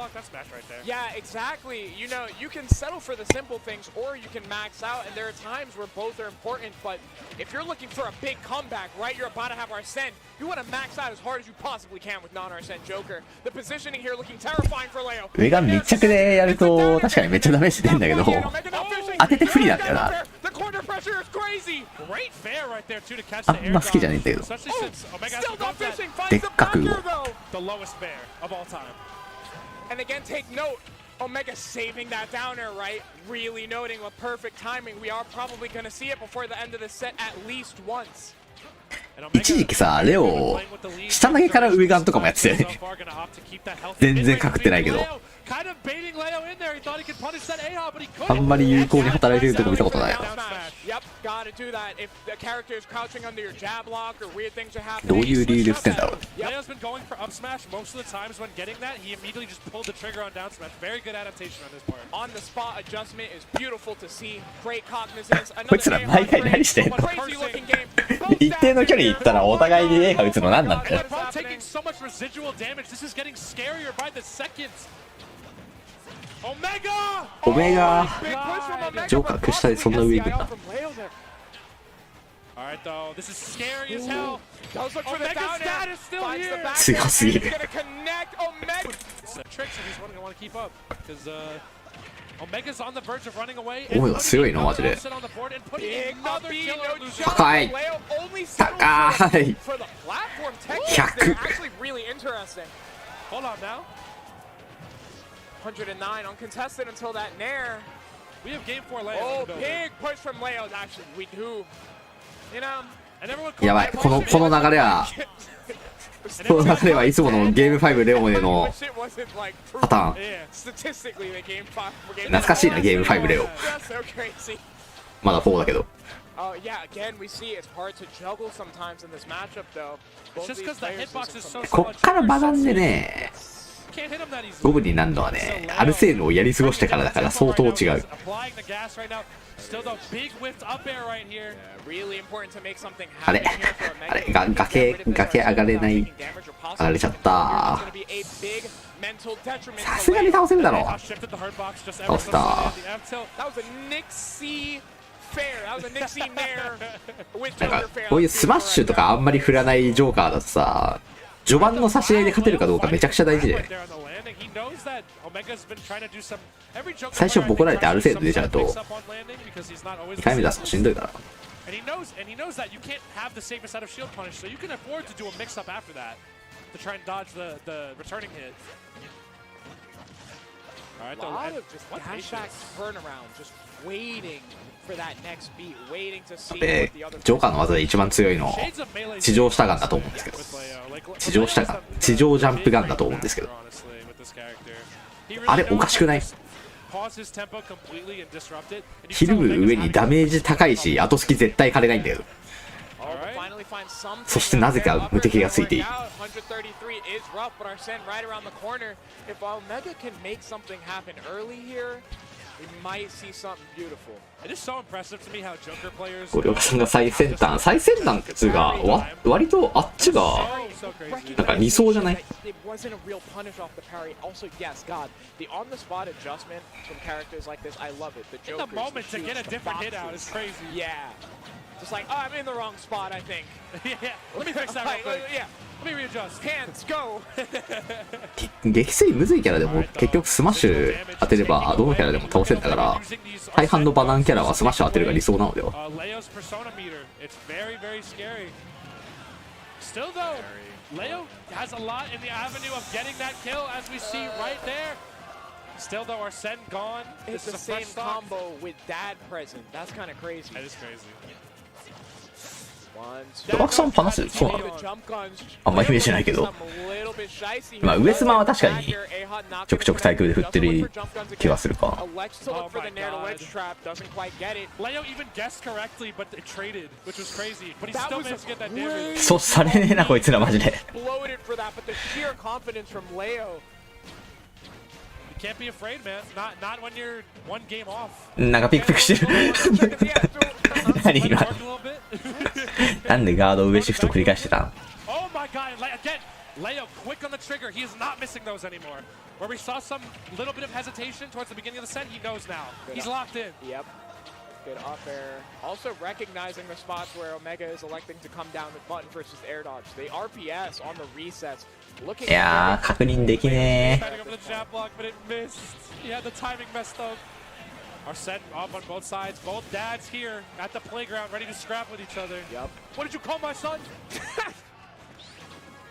Yeah, exactly. You know, you can settle for the simple things or you can max out, and there are times where both are important, but if you're looking for a big comeback, right, you're about to have Arsene, you want to max out as hard as you possibly can with non-Arsene Joker. The positioning here looking terrifying for Leo. 上が密着でやると確かにめっちゃダメージ出るんだけど、当てて不利なんだよな。 The corner pressure is crazy. Great fair right there too to catch あ the ん air ま好きじゃねえんだけど。 Especially since Omega Still not has fishing. で Finds っ the かく back air though. the lowest bear of all time. And again, take note. Omega saving that downer, right? Really noting with perfect timing. We are probably going to see it before the end of the set at least once. 一時期さ、レオ、下投げから上ガンとかもやってたよね。全然かかってないけど。あんまり有効に働いてるとこ見たことないな。どういう理由で振ってんだろう。こいつら毎回何してんの。一定の距離行ったらお互いに A が打つの何なんだよ。オメガジョーカー屈下でそんな上行くんだ。強すぎる。オメガ強いのマジで。高い高い100。 109 uncontested until that nair. We have game 4 Leo. Oh, big push from Leo. Actually, we do. You know, やばい、この流れは、この流れはいつものゲーム5レオでのパターン。懐かしいな、ゲーム5レオ。まだ4だけど。こっからバガンでね、5分になるのはね、アルセーヌをやり過ごしてからだから相当違う。あれ崖上がれない。上がれちゃった。さすがに倒せるだろう。倒した。なんかこういうスマッシュとかあんまり振らないジョーカーだとさ、序盤の差し合いで勝てるかどうかめちゃくちゃ大事で、最初ボコられてアルセーヌ出ちゃうと2回目出すのしんどいから。でジョーカーの技で一番強いの地上下ガンだと思うんですけど、地上下ガン、地上ジャンプガンだと思うんですけど、あれおかしくない？ひるむ上にダメージ高いし後付き絶対枯れないんだけど、そしてなぜか無敵がついている。ゴリオカさんが最先端っつうが割とあっちがなんか理想じゃない？Just like, oh, I'm in the wrong spot, I think. Yeah, let me fix that real quick. Yeah, let me readjust. Hands, go. 撃墜むずいキャラでも結局スマッシュ当てればどのキャラでも倒せるんだから、大半のバナンキャラはスマッシュ当てるが理想なのでは。Still though, Leo has a lot in the avenue of getting that kill, as we see right there. Still though, Arsene gone. It's the same combo with Dad present. That's kind of crazy. That is crazy. ドラクさん話す？そうなの？あんまイメージないけど、まあ上スマは確かにちょくちょく対空で振ってる気がするか。そうされねえなこいつらマジで。can't be afraid, man. Not when you're one game off. なんかピクピクしてる。何今。なんでガード上シフト繰り返してたん？ Oh my god, again, Leo quick on the trigger. He is not missing those anymore. Where we saw some little bit of hesitation towards the beginning of the set, he knows now. He's locked in. Yep. Good up air. Also recognizing the spots where Omega is electing to come down with button versus air dodge. The RPS on the resets. Looking いやー、確認できね Setting up the jab block, but it missed. He had the timing messed up. Arsene up on both sides. Both dads here at the playground, ready to scrap with each other. Yep. What did you call my son?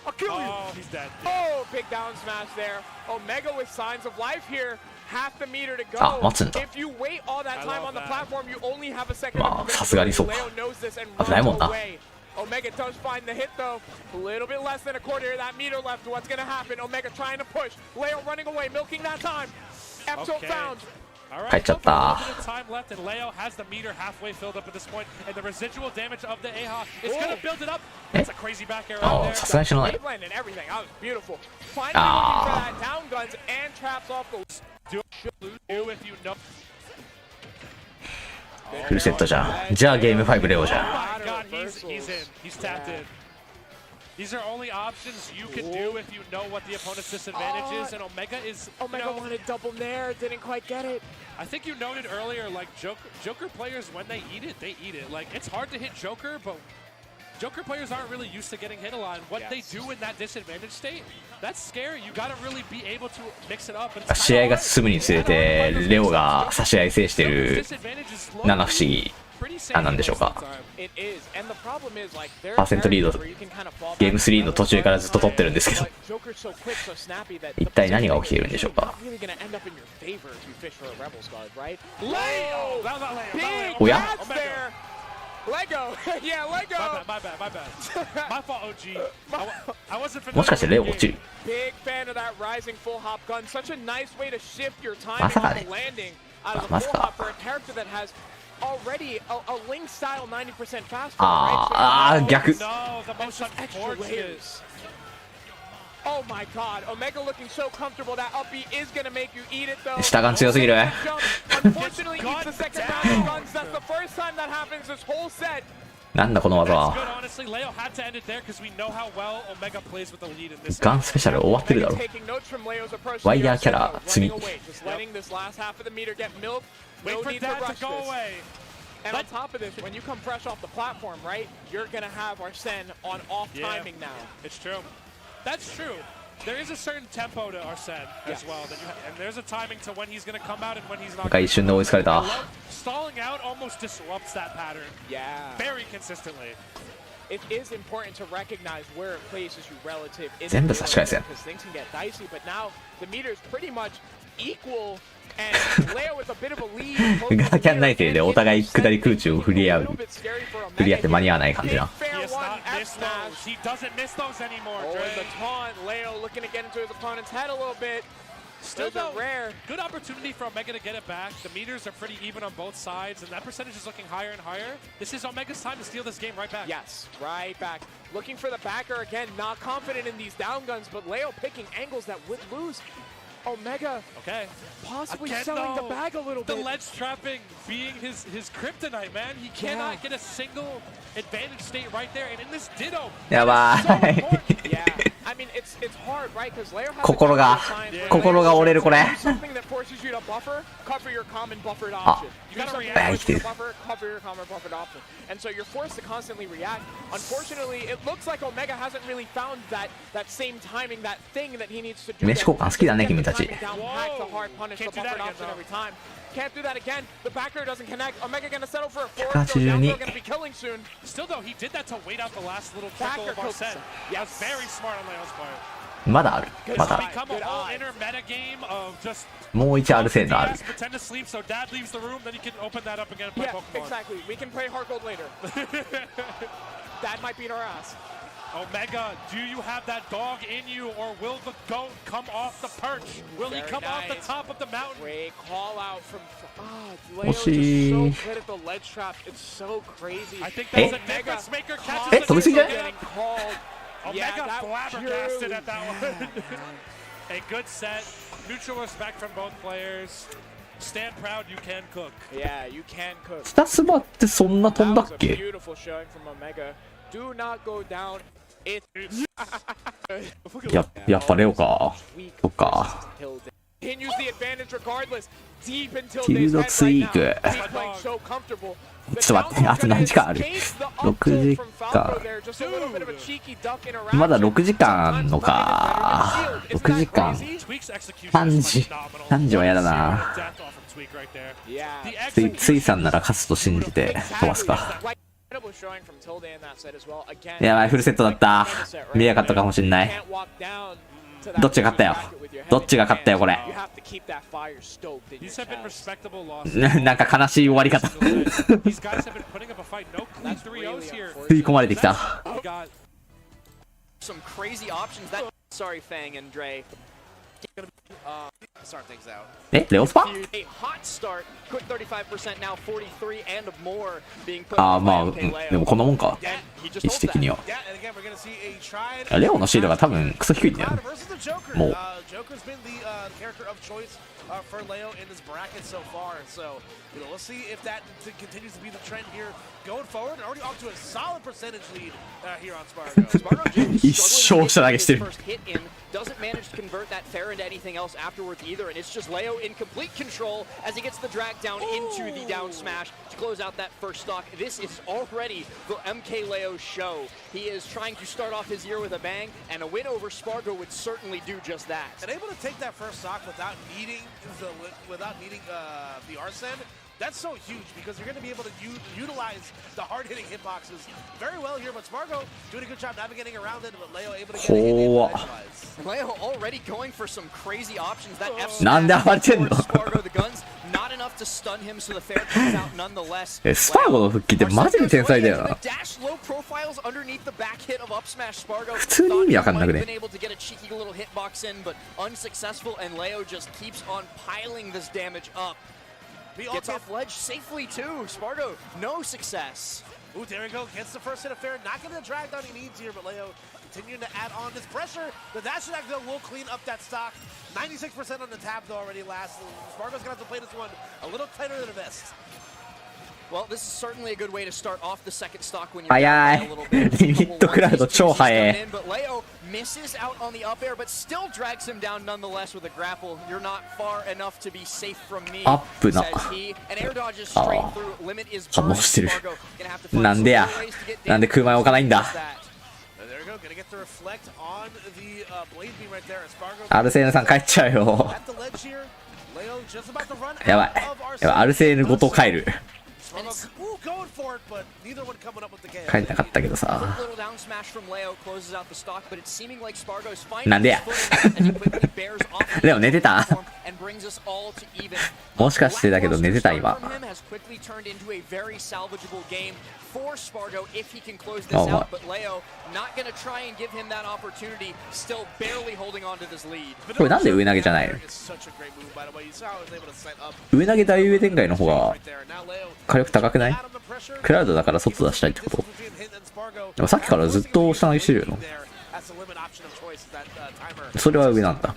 I'll kill you. Oh, he's dead. Oh, big down smash there. Omega with signs of life here. Half the meter to go. あ、待つんだ。 If you wait all that time on the platform, you only have a second. まあ、さすがにそうか。 Leo knows this and 危ないもん runs な。 away. Omega does find the hit though. A little bit less than a quarter of that meter left. What's gonna happen? Omega trying to push. Leo running away, milking that time. F-tilt Okay. found. All right, 帰っちゃった。 a little bit of time left, and Leo has the meter halfway filled up at this point, and the residual damage of the AHA is going to build it up. That's a crazy back air out あ there. さすがにしない。 Wave land and everything. That was beautiful. Finally looking for that down guns and traps off the. Do if you know. フルセットじゃん。じゃあゲーム5レオじゃん。 Oh my god, he's in. He's tapped in. These are only options you can do if you know what the opponent's disadvantage is, and Omega is. Omega wanted double nair, didn't quite get it. I think you noted earlier, like Joker players, when they eat it. Like it's hard to hit Joker, but Joker players aren't really used to getting hit a lot. And what they do in that disadvantage state, that's scary. You gotta really be able to mix it up. And 試合が進むにつれて、レオが差し合い制してる七不思議。何なんでしょうか。パーセントリード、ゲーム3の途中からずっと取ってるんですけど、一体何が起きているんでしょうか。おや？ Lego! Yeah, Lego! My bad. My fault, OG. I wasn't familiar. もしかしてレオ落ちる？ Big fan of that rising full hop gun. Such a nice way to shift your timing まさか on ね。 the landing out of ま the さ full か。 hop for a character that has already a Link style 90% fast. あー、逆。 No, the most unfortunate. Oh my god, Omega looking so comfortable. That up B is gonna make you eat it though. 下が強すぎる。 Unfortunately, eats the second round of guns. That's the first time that happens this whole set. なんだこの技 That's は。 good, honestly. Leo had to end it there because we know how well Omega plays with the lead in this. ガンスペシャル終わってるだろ。 Taking notes from Leo's approach. ワイヤーキャラ積み。 Running away, just letting this last half of the meter get milked. Wait No for need to that rush to go this. away. And on top of this, when you come fresh off the platform, right, you're gonna have Arsene on off timing now. It's true. That's true. There is a certain tempo to Arsene as well, that and there's a timing to when he's going to come out and when he's なん not. か一瞬で追いつかれた。 Stalling out almost disrupts that pattern. Yeah. Very consistently. It is important to recognize where it places you relative in 全部差し返せ。 because things can get dicey, but now the meter is pretty much equal. And Leo with a bit of a lead. ガーキャン内定でお互い下り空中を振り合う。振り合って間に合わない感じな。 He has not missed those. He doesn't miss those anymore. Oh, and the taunt. Leo looking to get into his opponent's head a little bit. Still Those are though, rare. good opportunity for Omega to get it back. The meters are pretty even on both sides, and that percentage is looking higher and higher. This is Omega's time to steal this game right back. Yes, right back. Looking for the backer again. Not confident in these down guns, but Leo picking angles that would lose. Omega Okay. possibly Again, selling though, the bag a little the bit. ledge trapping being his kryptonite, man. He cannot get a single advantage state right there. And in this Ditto, やばい。 Yeah, I mean it's hard, right? Because Leo has 心が、心が折れるこれ。 something that forces you to buffer, cover your common buffered Ah. option. You gotta something react. that forces you to buffer, cover your common buffered option. And so you're forced to constantly react. Unfortunately, it looks like Omega hasn't really found that same timing, that thing that he needs to do. 名刺交換好きだね、君たち。 Down, hard punish the Can't do buffered that again, option though. every time. Can't do that again. The backer doesn't connect. Omega gonna settle for a forward throw. Down throw gonna be killing soon. still though, he did that to wait out the last little Backer trickle of cooks. Arsene. That's very smart on Leo's part. まだある。まだある。 Become a whole inner meta game of just もう1アルセンのある。 pretend to sleep so dad leaves the room, then he can open that up again and play Yeah, Pokemon. exactly. We can play Heart Gold later. Dad might beat our ass. Omega, do you have that dog in you, or will the goat come off the perch? Will he Very come off the nice. top of the mountain? Great call out from Leo's just 惜しい。 so good at the ledge trap. It's so crazy. I think that's a Omega difference maker. caught Catches the飛びすぎじゃない getting called. Omega Yeah, that flabbergasted purely- at that one. A good set. Mutual respect from both players. Stand proud, you can cook. Yeah, you can cook. スタスバってそんな飛んだっ That was a け？ beautiful showing from Omega. Do not go down. It やっぱレオか。そっか。 continues the advantage regardless. Deep into ティル his ド head ツ right イ now. ーク。 He's playing so comfortable. ちょっと待って、あと何時間ある ?6 時間。まだ6時間あんのか。6時間。3時はやだな。ついさんなら勝つと信じて飛ばすか。やばい、フルセットだった。見えなかったかもしんない。どっちが勝ったよ。どっちが勝ったよ、これ。なんか悲しい終わり方。吸い込まれてきた。え、レオスパ？ああ、まあ、でもこんなもんか。位置的には。レオのシードが多分クソ低いんだよね。もう。for Leo in this bracket so far. So, we'll see if that continues to be the trend here going forward. And already off to a solid percentage lead here on Spargo. 一生下投げしてる。 Doesn't manage to convert that fair into anything else afterwards either, and it's just Leo in complete control as he gets the drag down into the down smash to close out that first stock. This is already the MK Leo show. He is trying to start off his year with a bang, and a win over Spargo would certainly do just that. And able to take that first stock without needing the Arsene. That's so huge because you're going to be able to utilize the hard-hitting hitboxes very well here. But Spargo doing a good job navigating around it, but Leo able to get it. Leo already going for some crazy options. That F Spargo the guns, not enough to stun him, so the fair comes out nonetheless. スパーゴの復帰ってマジで天才だよな。 Dash low profiles underneath the back hit of up smash Spargo. 普通に意味わかんなくね。 Been able to get a cheeky little hitbox in, but unsuccessful, and Leo just keeps on piling this damage up. Gets off ledge safely too. Spargo, no success. Ooh, there we go. Gets the first hit of fair. Not getting the drag down he needs here, but Leo continuing to add on this pressure. The dash attack though will clean up that stock. 96% on the tab though already last. Spargo's gonna have to play this one a little tighter than the best. Well, this is certainly a good way to start off the second stock when you're 早い。リミットクラウド超早い。 But Leo misses out on the up air, but still drags him down nonetheless with a grapple. You're not far enough to be safe from me, says he. And air dodges straight through. Limit is burned. Spargo gonna have to find some ways to get なんで空前置かないんだ。 There we go. Gonna get the reflect on the blade beam right there. Spargo. アルセーヌさん帰っちゃうよ。At the ledge here. Leo just about to run やばい。やばい、アルセーヌごと帰る。 Ooh, going for it, but neither one coming up with the KO. 帰りたかったけどさ。 Little down smash from Leo closes out the stock, but it's seeming like Spargo's なんでや。レオ寝てた？ and brings us all to even. もしかしてだけど寝てた今。 Has quickly turned into a very salvageable game for Spargo if he can close this out, but Leo not going to try and give him that opportunity, still barely holding on to this lead. これなんで上投げじゃないの？上投げ大上展開の方が火力高くない？クラウドだから外出したいってこと？でもさっきからずっと下投げしてるよな。それは上なんだ。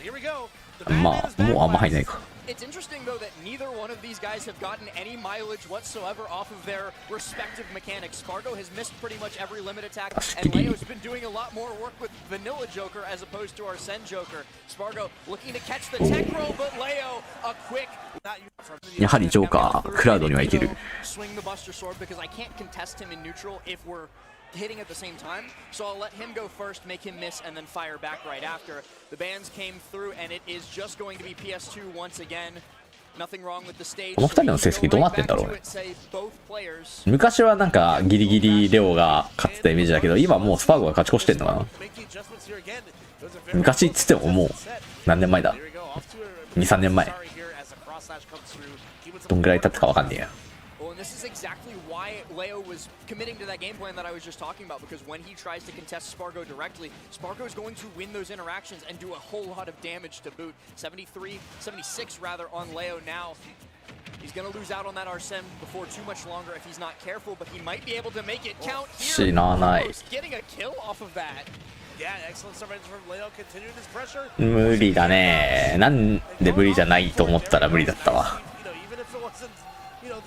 まあもうあんま入んないか。 It's interesting though that neither one of these guys have gotten any mileage whatsoever off of their respective mechanics. Spargo has missed pretty much every limit attack, and Leo's been doing a lot more work with Vanilla Joker as opposed to Arsene Joker. Spargo looking to catch the tech roll, but Leo a quick. やはりジョーカークラウドにはいける。 Swing the Buster Sword because I can't contest him in neutral if we're hitting at the same time, so I'll let him go first, make him miss, and then fire back right after. The bans came through, and it is just going to be PS2 once again. Nothing wrong with the stage. この2人の成績どうなってんだろうね。昔はなんかギリギリレオが勝ってたイメージだけど、今もうスパーゴが勝ち越してんのかな。昔っつってももう何年前だ。2、3年前。どんぐらい経ったかわかんねえや。 And this is exactly why Leo was committing to that game plan that I was just talking about, because when he tries to contest Spargo directly, Spargo is going to win those interactions and do a whole lot of damage to boot. 76 rather on Leo now. He's going to lose out on that Arsene before too much longer if he's not careful, but he might be able to make it count here. Getting a kill off of that. 無理だね。なんで無理じゃないと思ったら無理だったわ。やっ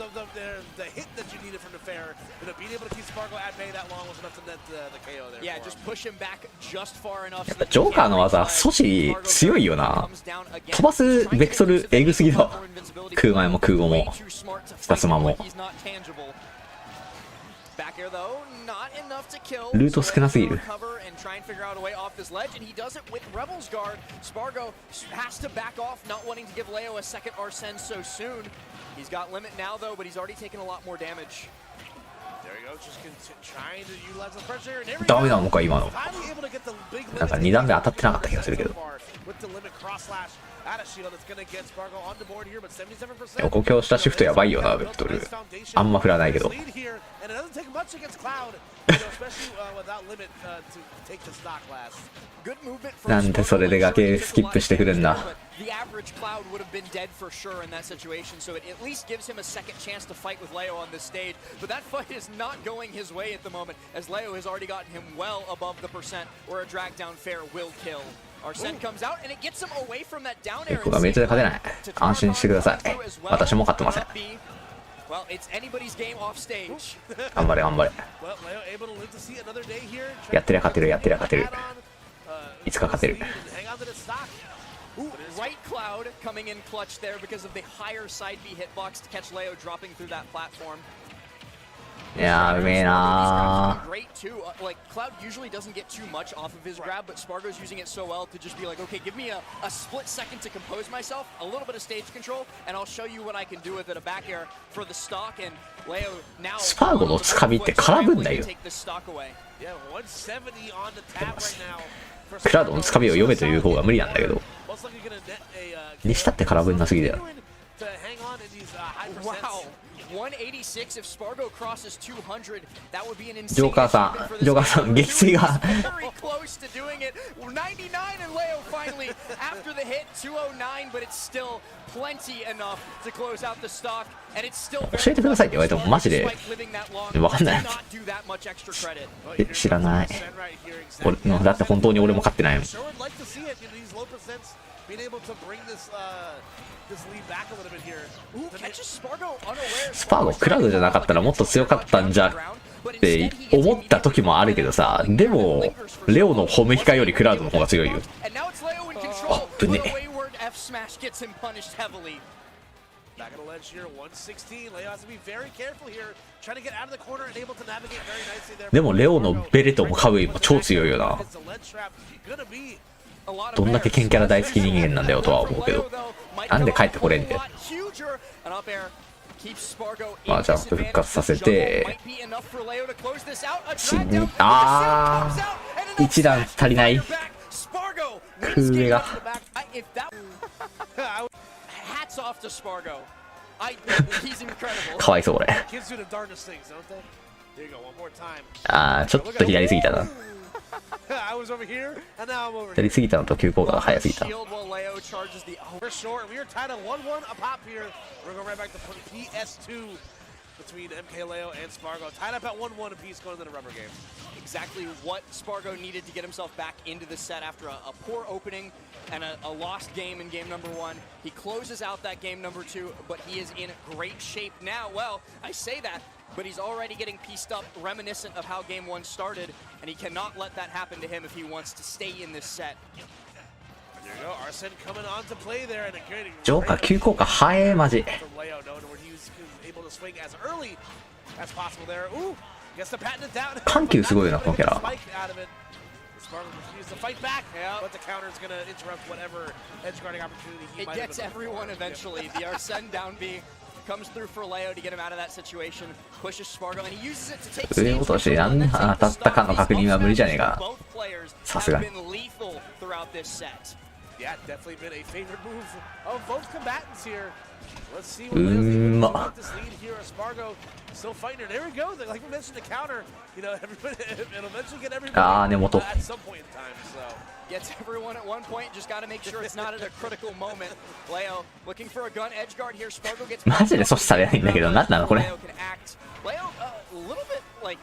ぱジョーカーの技阻止強いよな。飛ばすベクトルエグすぎだわ。空前も空後もスタスマもルート少なすぎる。ダメなのか今の。なんか2段目当たってなかった気がするけど。横強したシフトやばいよなベクトル。あんま振らないけど。なんでそれで崖スキップしてくるんだ。The average Cloud would have been dead for sure in that situation, so it at least gives him a second chance to fight with Leo on this stage. But that fight is not going his way at the moment, as Leo has already gotten him well above the percent where a drag down fair will kill. Arsene comes out and it gets him away from that down air. ここがめっちゃ勝てない。安心してください。私も勝ってません。Well, it's anybody's game off stage. 頑張れ頑張れ。やってりゃ勝てるやってりゃ勝てる。いつか勝てる。Right Cloud coming in clutch there because of the higher side B hitbox to catch Leo dropping through that platform. いやーうめえなー。 Great too. Like Cloud usually doesn't get too much off of his grab, but Spargo's using it so well to just be like, okay, give me a split second to compose myself, a little bit of stage control, and I'll show you what I can do with it. A back air for the stock, and Leo now. スパーゴのつかみって空振んないよ。クラウドのつかみを読めという方が無理なんだけど。にしたって空振んなすぎだよ。ジョーカーさん、ジョーカーさん、撃墜が。教えてくださいって言われてもマジで分かんない。知らない。俺だって本当に俺も勝ってないもん。スパーゴクラウドじゃなかったらもっと強かったんじゃって思った時もあるけどさ、でもレオのホムヒカよりクラウドの方が強いよ。あぶねえ。でもレオのベレトもカウイも超強いよな。どんだけ剣キャラ大好き人間なんだよとは思うけど、なんで帰ってこれんだよ。まあジャンプ復活させて、1段足りない。空上がかわいそうこれ。ちょっと左すぎたな。左すぎたのと急降下が早すぎた。Between MK Leo and Spargo, tied up at 1-1 apiece going into the rubber game. Exactly what Spargo needed to get himself back into the set after a poor opening and a lost game in game number 1. He closes out that game number 2, but he is in great shape now. Well, I say that, but he's already getting pieced up, reminiscent of how game 1 started, and he cannot let that happen to him if he wants to stay in this set. There you go, Arsene coming on to play there, and a great ジョーカー急降下早えマジ。緩急すごいなこのキャラ。It gets everyone eventually. The Arsene down B comes through for Leo to get him out of that situation. Pushes Spargo and he uses it to take stage. 上落として当たったかの確認は無理じゃねえか。さすがに。Yeah, definitely been a favorite move of both combatants here. Let's see what this lead here. Spargo still fighting it. There we go. Like we mentioned, the counter. You know, everybody. It'll eventually get everybody at some point in time. So gets everyone at one point. Just got to make sure it's not at a critical moment. Leo looking for a gun edge guard here. Spargo gets. マジで阻止されないんだけど、なんなのこれ。Leo a little bit like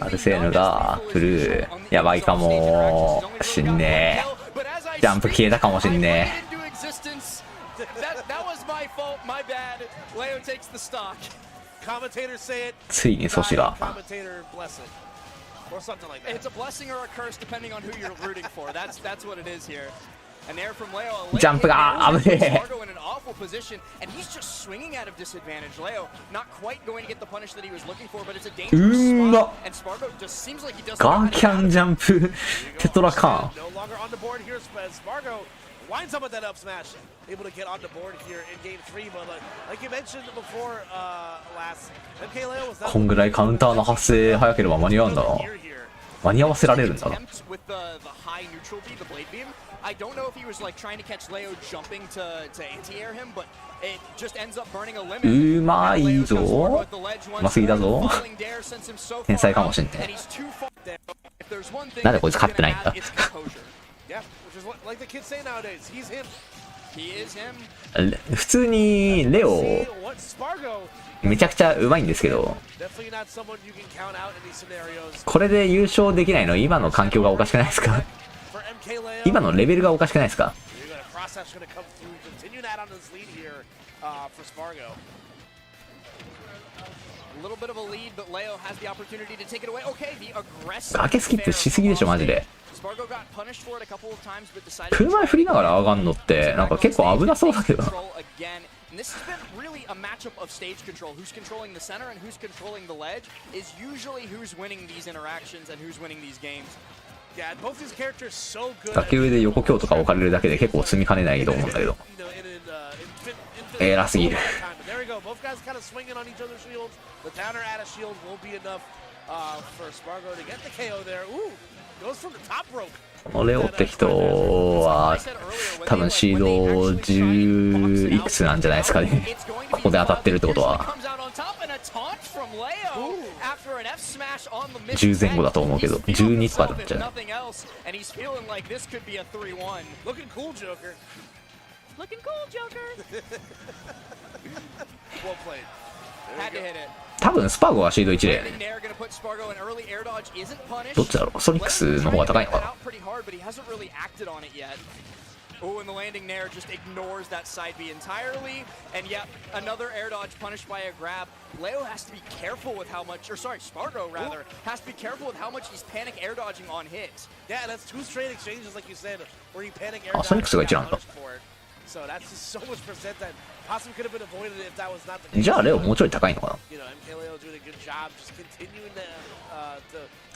アルセーヌが来る。やばいかもしんねえ。ジャンプ消えたかもしんねえ。ついに阻止が。ジャンプが危ねえ。うんま。ガーキャンジャンプテトラカーン。winds up with that up smash, able to get on the board here in game 3, but like you mentioned before, last MK Leo was こんぐらいカウンターの発生早ければ間に合うんだな。間に合わせられるんだな。I don't know if he was like trying to catch Leo jumping to anti-air him, but it just ends up burning a limit. うまいぞ。うますぎだぞ。天才かもしんねえ。なんでこいつ勝ってないんだ。普通にレオめちゃくちゃうまいんですけど、これで優勝できないの今の環境がおかしくないですか。今のレベルがおかしくないですか。崖スキップしすぎでしょマジで。車振りながら上がんのってなんか結構危なそうだけど。This has been really a matchup of stage control. Who's controlling the center and who's controlling the ledge is usually who's winning these interactions and who's winning these games. Yeah, both these characters so good. 崖上で横強とか置かれるだけで結構積みかねないと思うんだけど。偉すぎる。There we go. Both guys kind of swinging on each other's shields. The downer at a shield will be enough for Spargo to get the KO there. Ooh, goes from the top rope. このレオって人は多分シード10いくつなんじゃないですかね。ここで当たってるってことは10前後だと思うけど、12とかだっちゃう。多分スパーゴはシード1で、どっちだろう。ソニックスの方が高いのかな。Oh, and the landing nair just ignores that side B entirely, and yet another air dodge punished by a grab. Leo has to be careful with how much, or sorry, Spargo rather, has to be careful with how much he's panic air dodging on hits. Yeah, that's two straight exchanges, like you said, where he panic air dodged. ソニックスが1なんだ。 So that's just so much percent that possibly could have been avoided if that was not the case. じゃあレオもうちょい高いのかな。You know, MK Leo doing a good job just continuing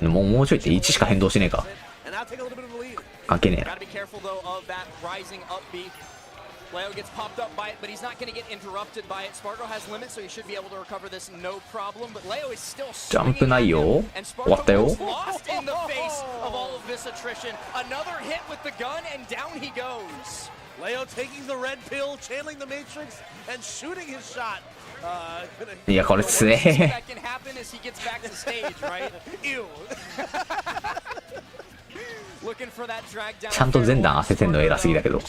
to もうちょいって1しか変動しねえか。 and now take a little bit of a lead. 関係ねえな。 Gotta be careful though of that rising up B. Leo gets popped up by it, but he's not going to get interrupted by it. Spargo has limits, so he should be able to recover this no problem. But Leo is still ジャンプないよ。終わったよ。 lost in the face of all of this attrition. Another hit with the gun, and down he goes. Leo taking the red pill, channeling the Matrix, and shooting his shot. いやこれつえ。 That can happen as he gets back to stage, right? Ew. ちゃんと前段当ててんの偉すぎだけど。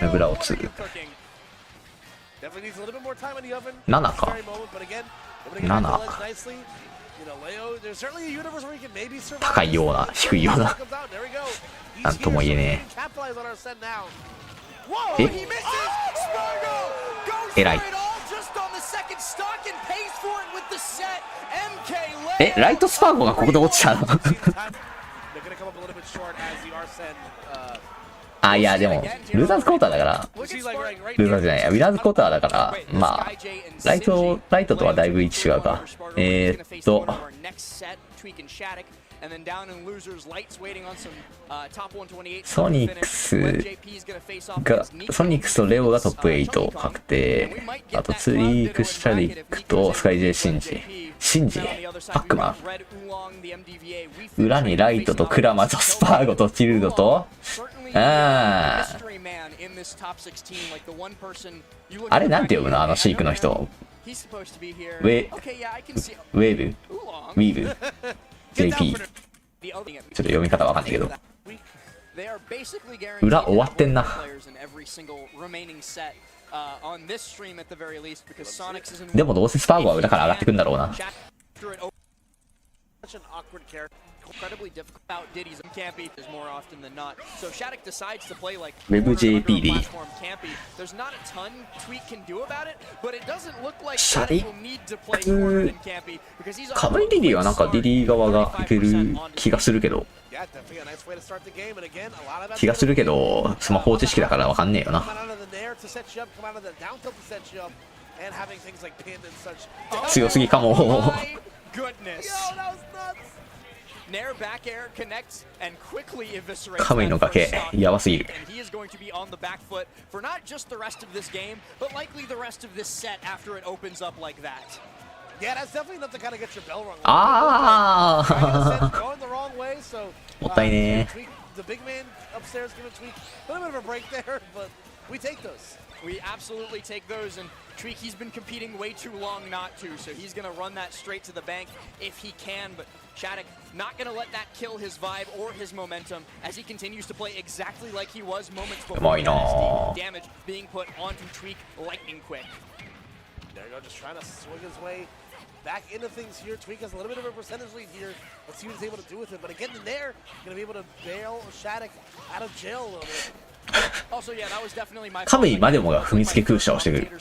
メブラをつぐ。7か。7。高いような低いような。なんとも言えねえ。えらい。え、ライトスパーゴがここで落ちたの。あ、いやでもルーザーズクォーターだから、ルーザーズじゃないや、ウィナーズクォーターだから、まあライトとはだいぶ位置違うか。ソニックスとレオがトップ8確定。あとツリークシャリックとスカイジェイシンジパックマン、裏にライトとクラマとスパーゴとティルドと、あれなんて呼ぶのあのシークの人。ウェーブ JP ちょっと読み方わかんないけど、裏終わってんな。でもどうせスパーゴは裏から上がってくんだろうな。Such an awkward character. Incredibly difficult out Diddy's campy is more often than not. So Shattuck decides to play like WebJP でいい。 platform campy. There's not a ton Tweak can do about it, but it doesn't look like Shattuck will need to play cornered and campy because he's カムイディディはなんかディディ側がいける気がするけど、 Yeah, definitely a nice way to start the game. And again, a lot of 気がするけど、スマホ知識だからわかんねえよな。 come out of the nair to set you up, come out of the down tilt to set you up, and having things like pin and such. 強すぎかも。 My goodness. Yo, that was nuts. Nair back air connects and quickly eviscerates カムイの崖 that first やばすぎる。 stock. And he is going to be on the back foot for not just the rest of this game, but likely the rest of this set after it opens up like that. Yeah, that's definitely enough to kind of get your bell rung. あ Going the wrong way, so もったいね Tweak, the big man upstairs giving Tweak a little bit of a break there, but we take those. We absolutely take those, and Tweak, he's been competing way too long not to, so he's going to run that straight to the bank if he can, but Shattuck not going to let that kill his vibe or his momentum as he continues to play exactly like he was moments before. うまいな Damage being put onto Tweak lightning quick. There you go, just trying to swing his way back into things here. Tweak has a little bit of a percentage lead here. Let's see what he's able to do with it. But again, in there, going to be able to bail Shattuck out of jail a little bit. Also, yeah, that was definitely my カムイまでもが踏みつけ空射をしてくる。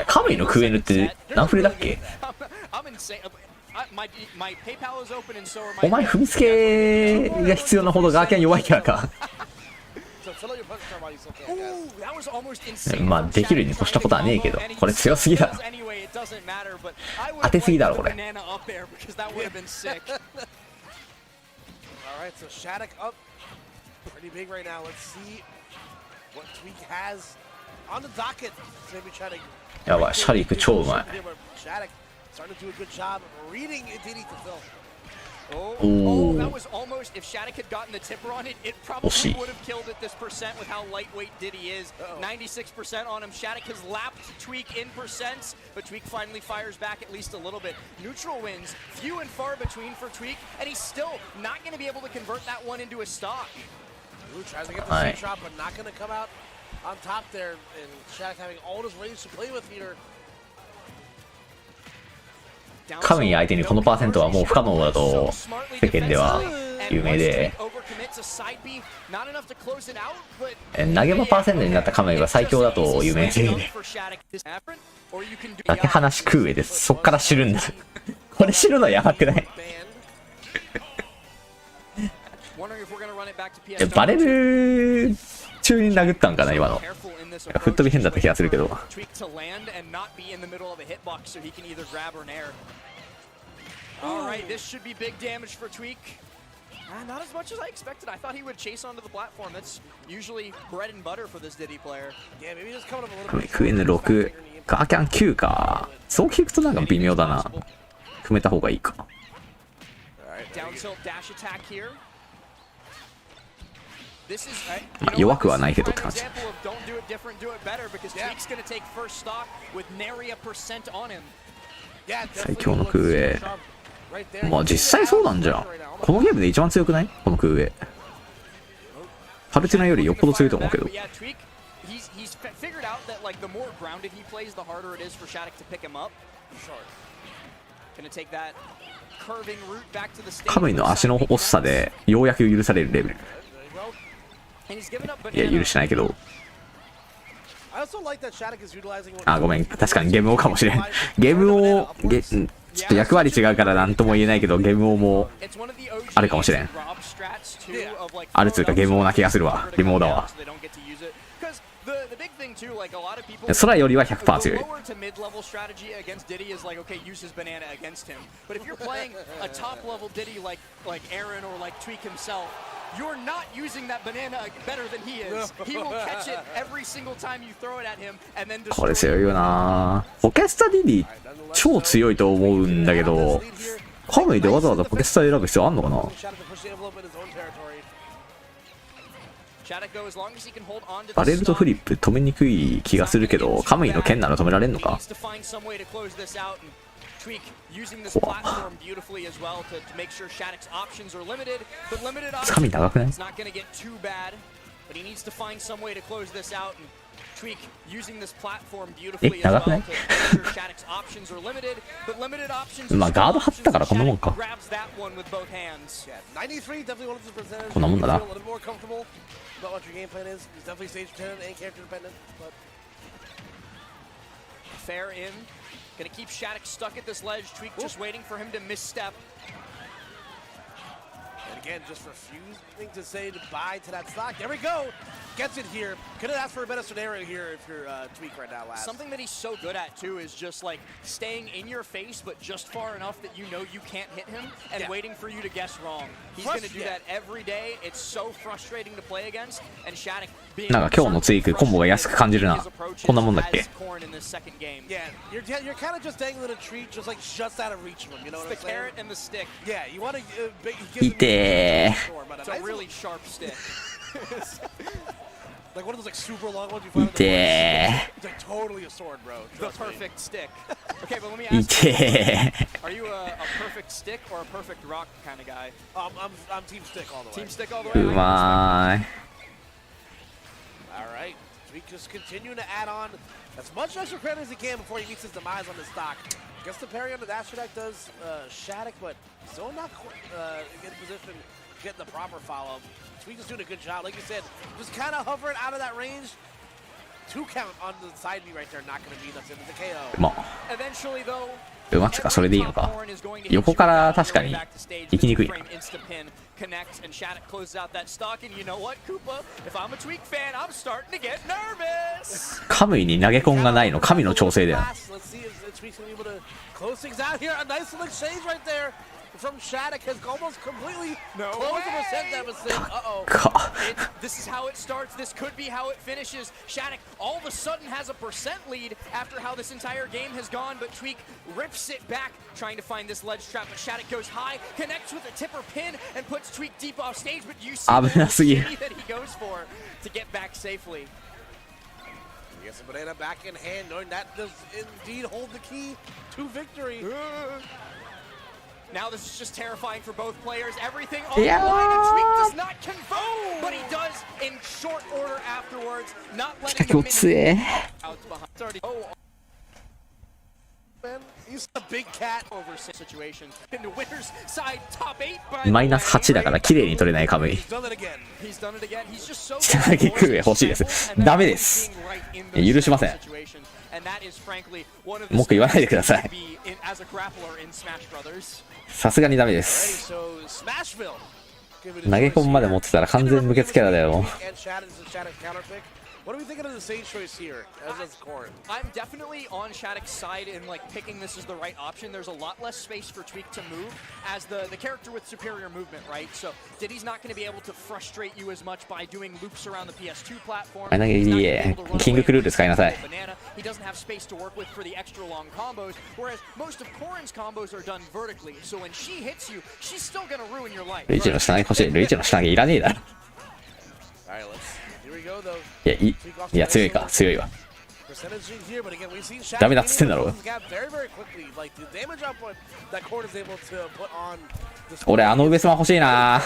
カムイのクエヌって何フレだっけ？ I'm insane. My PayPal is open and so are お前踏みつけが必要なほどガーキャン弱いキャラか。 So fill out your punch card while you still can, guys. Ooh, that was almost insane. まあできるに越したことはねえけど、これ強すぎだろ。 Anyway, it doesn't matter, but I would 当てすぎだろこれ。 banana up air because that would have been sick. All right, so Shattuck up pretty big right now. Let's see what Tweak has on the docket. So maybe try to やばい、シャリーク超うまい。 Shattuck starting to do a good job reading Diddy to Phil. Oh, that was almost, if Shattuck had gotten the tipper on it, it probably Oshi. would have killed it this percent with how lightweight Diddy is. 96% on him. Shattuck has lapped Tweak in percents, but Tweak finally fires back at least a little bit. Neutral wins, few and far between for Tweak, and he's still not going to be able to convert that one into a stock. Ooh, tries to get the Alright. C drop, but not going to come out on top there. And Shattuck having all his range to play with here. カムイ相手にこのパーセントはもう不可能だと世間では有名で、投げ場パーセントになったカムイは最強だと有名で、だけ話食う上でそっから知るんだ。これ知るのやばくない？バレル中に殴ったんかな今の。吹っ飛び変だった気がするけど。Alright, this should be big damage for Tweak. Not as much as I expected. I thought he would chase onto the platform. That's usually bread and butter for this Diddy player. Yeah, maybe just coming up a little bit. クエヌ6、ガーキャン9か。そう聞くとなんか微妙だな。踏めた方がいいか。Down tilt dash attack here. This is 弱くはないけどって感じ。 Don't do it different, do it better because Tweak's going to take first stock with nary a percent on him. 最強のクエ。まあ実際そうなんじゃん。このゲームで一番強くない？このクエ。パルティナよりよっぽど強いと思うけど。He's figured out that like the more grounded he plays, the harder it is for Shattuck to pick him up. Gonna take that curving route back to the stage. カムイの足の遅さでようやく許されるレベル。いや許してないけど。あ、ごめん。確かにゲーム王かもしれん。ゲーム王、ちょっと役割違うから何とも言えないけど、ゲーム王もあるかもしれん。あるつうかゲーム王な気がするわ。ゲーム王だわ。空よりは 100% 強い。You're not using that banana better than he is. He will catch it every single time you throw it at him and then destroy it. これ強いよな。ポケスタディディ超強いと思うんだけど、カムイでわざわざポケスタ選ぶ必要あんのかな？バレルとフリップ止めにくい気がするけど、カムイの剣なら止められんのか？Tweak using this platform beautifully as well to make sure Shattuck's options are limited, but limited options. It's not going to get too bad, but he needs to find some way to close this out. And Tweak using this platform beautifully as well to make sure Shattuck's options are limited, but limited options. まあガード張ったからこんなもんか。 grabs that one with both hands. Yeah, 93 definitely one of the percentages. こんなもんだな。 A little more comfortable about what your game plan is. It's definitely stage dependent and character dependent, but Fair in. Gonna keep Shattuck stuck at this ledge. Tweak just waiting for him to misstep. and again, just refusing to say goodbye to that stock. There we go. Gets it here. Could have asked for a better scenario here if you're Tweak right now, last. Something that he's so good at too is just like staying in your face, but just far enough that you know you can't hit him, and waiting for you to guess wrong. He's gonna do that every day. It's so frustrating to play against, and Shattuck being なんか今日のツイークコンボが安く感じるな。こんなもんだっけ？ Yeah, you're kind of just dangling a treat, just out of reach of him. You know what I'm the saying? carrot and the stick. Yeah, you want to. いて It's a really sharp stick. Like one of those like super long ones you find. いて It's like totally a sword, bro. The Trust me. perfect stick. Okay, but let me い ask you, て are you a perfect stick or a perfect rock kind of guy? I'm team stick all the way. Team stick all the う way? まーい。 All right, Tweak just continuing to add on as much extra credit as he can before he meets his demise on the stock. Gets the parry on the dash attack, does Shattuck, but still not in position to get the proper follow. Tweak is doing a good job, like you said, just kind of hovering out of that range. 2 count on the side B right there, not going to be enough to the KO. まあ Eventually, though, うまくかそれでいいのか。横から確かに行きにくいな。 connects and Shattuck closes out that stock, and you know what, Koopa? If I'm a Tweak fan, I'm starting to get nervous. カムイに投げ込んがないの神の調整だよ。 Let's see if Tweak's going to be able to close things out here. A nice little exchange right there from Shattuck has almost completely closed the percent deficit. Uh-oh. This is how it starts. This could be how it finishes. Shattuck all of a sudden has a percent lead after how this entire game has gone, but Tweak rips it back, trying to find this ledge trap, but Shattuck goes high, connects with a tipper pin, and puts Tweak deep off stage, but you see the shimmy that he goes for to get back safely. He gets a banana back in hand, knowing that does indeed hold the key to victory. Now this is just terrifying for both players. Everything on the line, and Tweak does not convert, but he does in short order afterwards, not letting him out behind. Man, he's a big cat over situation. In the winner's side, top 8 by マイナス8だから綺麗に取れないカムイ。 He's done it again. He's done it again. He's just so 下投げクエ欲しいです。ダメです。許しません。 And that is frankly one of 文句言わないでください。 as a grappler in Smash Brothers. さすがにダメです。 So Smashville. 投げ込むまで持ってたら完全無欠キャラだよ。 And Shattuck's counter pick. What are we thinking of the sage choice here as Corrin? I'm definitely on Shattuck's side in like picking this as the right option. There's a lot less space for Tweak to move as the character with superior movement, right? So Diddy's not going to be able to frustrate you as much by doing loops around the PS2 platform. 投げいい。キングクルール使いなさい。 He doesn't have space to work with for the extra long combos, whereas most of Corrin's combos are done vertically. So when she hits you, she's still going to ruin your life. ルイチの下投げ欲しい。ルイチの下投げいらねえだろ。All right, here we go though. いや強いか強いわ。 Percentage here, but again, we've seen Shattuck ダメだっつってんだろ。 very, very quickly. Like the damage output that Corrin is able to put on. 俺あの上様欲しいな。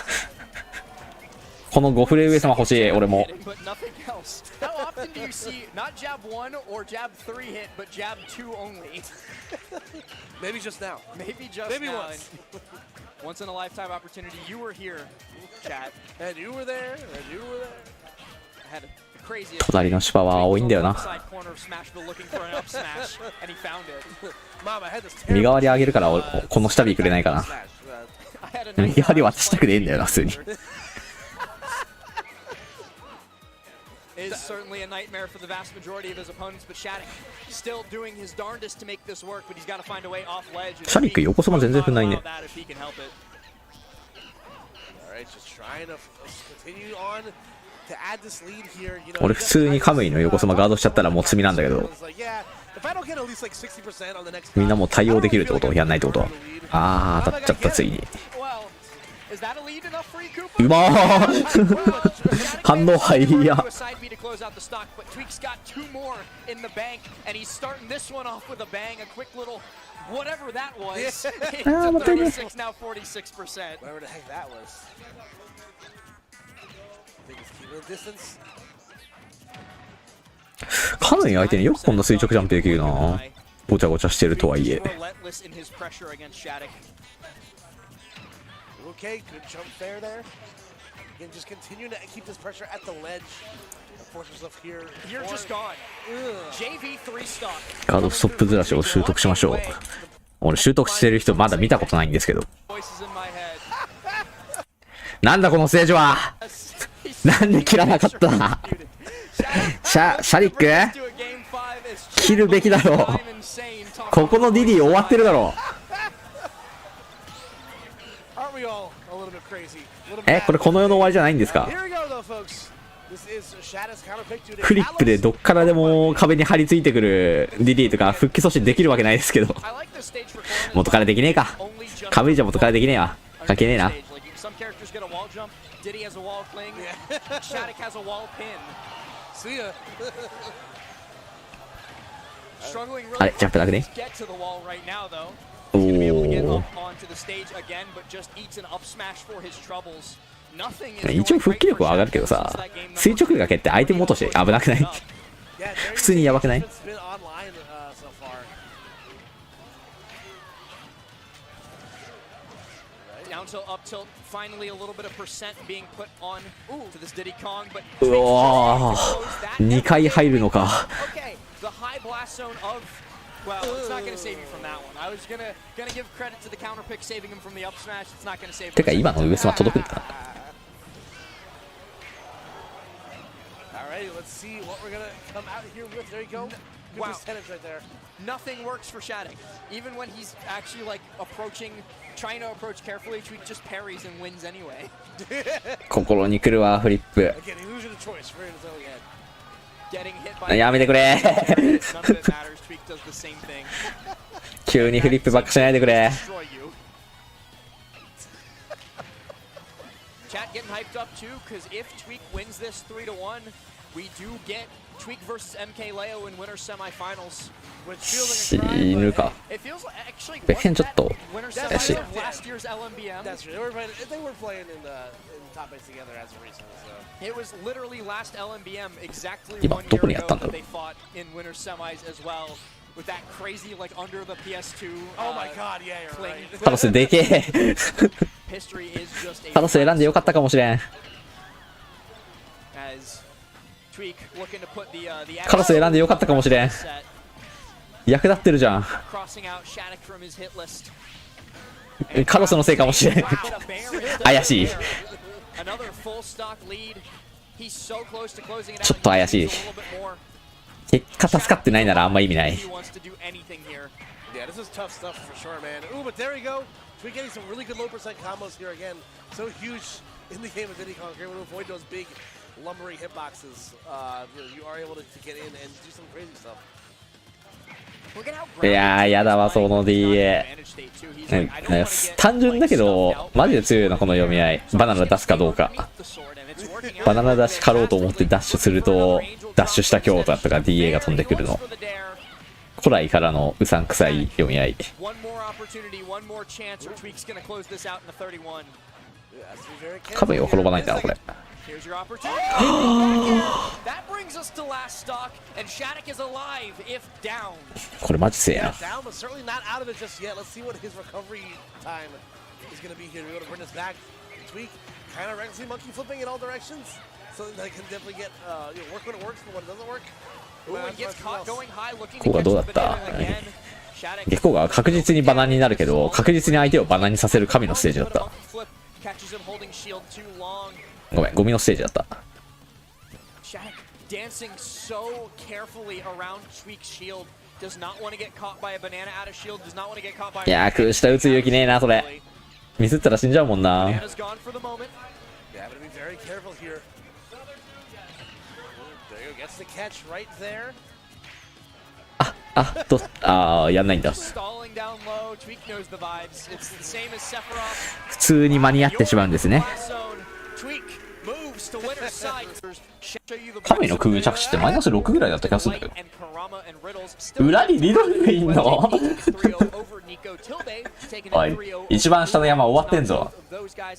この5フレ上様欲しい俺も。 But nothing else. How often do you see not jab 1 or jab 3 hit, but jab 2 only? Maybe just now. Maybe just Maybe now. once. Once in a lifetime opportunity. You were here, chat. And you were there. And you were there. I had a crazy. 隣の芝は多いんだよな。 Side corner of Smashville looking for an up smash, and he found it. Mom, I had this 身代わりあげるから俺この下火くれないかな。 I had a 身代わり渡したくねえんだよな普通に。 is certainly a nightmare for the vast majority of his opponents, but Shattuck still doing his darndest to make this work, but he's got to find a way off ledge. シャリック横そば全然踏んないね。 All right, just trying to continue on to add this lead here. 俺普通にカムイの横そばガードしちゃったらもう罪なんだけど。みんなもう対応できるってことやんないってこと。あー当たっちゃったついに。うまー反応はいいや。 Whatever that was. Ah, but then- 36, now 46%. Whatever the heck that was. I think it's keeping the distance. カノン相手によくこんな垂直ジャンプできるな。ごちゃごちゃしてるとはいえ。Okay, good jump fair there. Again, just continue to keep this pressure at the ledge. Force yourself here. You're just gone. JV3 stock. ガードストップずらしを習得しましょう。俺習得してる人まだ見たことないんですけど。なんだこのステージは。なんで切らなかった。シャリック切るべきだろう。ここのディディ終わってるだろう。これこの世の終わりじゃないんですか。フリップでどっからでも壁に張り付いてくるディディとか復帰阻止できるわけないですけど。元からできねえか。壁じゃ元からできねえわ。関係ねえな。あれジャンプなくね。おお。一応復帰力は上がるけどさ、垂直がけってアイテム落として危なくない？普通にやばくない？うわー、2回入るのか。Well, it's not going to save you from that one. I was gonna give credit to the counter pick saving him from the up smash. It's not going to save him. てか今の上スマ届くんだ。Alright, let's see what we're gonna come out here with. There you go. Wow. Right there. Nothing works for Shattuck. Even when he's actually like trying to approach carefully, Tweak just parries and wins anyway. 心に来るわフリップ。やめてくれ。急にフリップばっかしないでくれ。Chat getting hyped up too, because if Tweak wins this 3-1, we do get Tweak versus MK Leo in winter semifinals. 死ぬか。別編ちょっと怪しい。Last year's LMBM. That's true. They were playing in top eight together as a reason. So it was literally last LMBM exactly 今 1どこ year にやったんだ ago ろ that they fought in winter semis as well. With that crazy like under the PS2. Oh my God, yeah, you're right. カロスでけえ。カロス選んでよかったかもしれん。カロス選んでよかったかもしれん。役立ってるじゃん。カロスのせいかもしれん。怪しい。ちょっと怪しい。結果助かってないならあんま意味ない。Yeah, this is tough stuff for sure, man. Ooh, but there you go. We're getting some really good low percent combos here again. So huge in the game of Diddy Kong. You're able to avoid those big lumbering hitboxes. You are able to get in and do some crazy stuff. いやー、やだわ、その DA。単純だけど、マジで強いな、この読み合い。バナナ出すかどうか。バナナ出し狩ろうと思ってダッシュすると、ダッシュした強打とか DA が飛んでくるの。古来からのうさんくさい読み合い。壁は転ばないんだな、これ。これマジせえな。ここがどうだった？ゲコが確実にバナになるけど、確実に相手をバナにさせる神のステージだった。ごめん、ゴミのステージだった。いやー、空下打つ勇気ねえな、それ。ミスったら死んじゃうもんな。やんないんだ。普通に間に合ってしまうんですね。神の空着地ってマイナス6ぐらいだった気がするんだけど。裏にリドルがいんのおい、一番下の山終わってんぞ。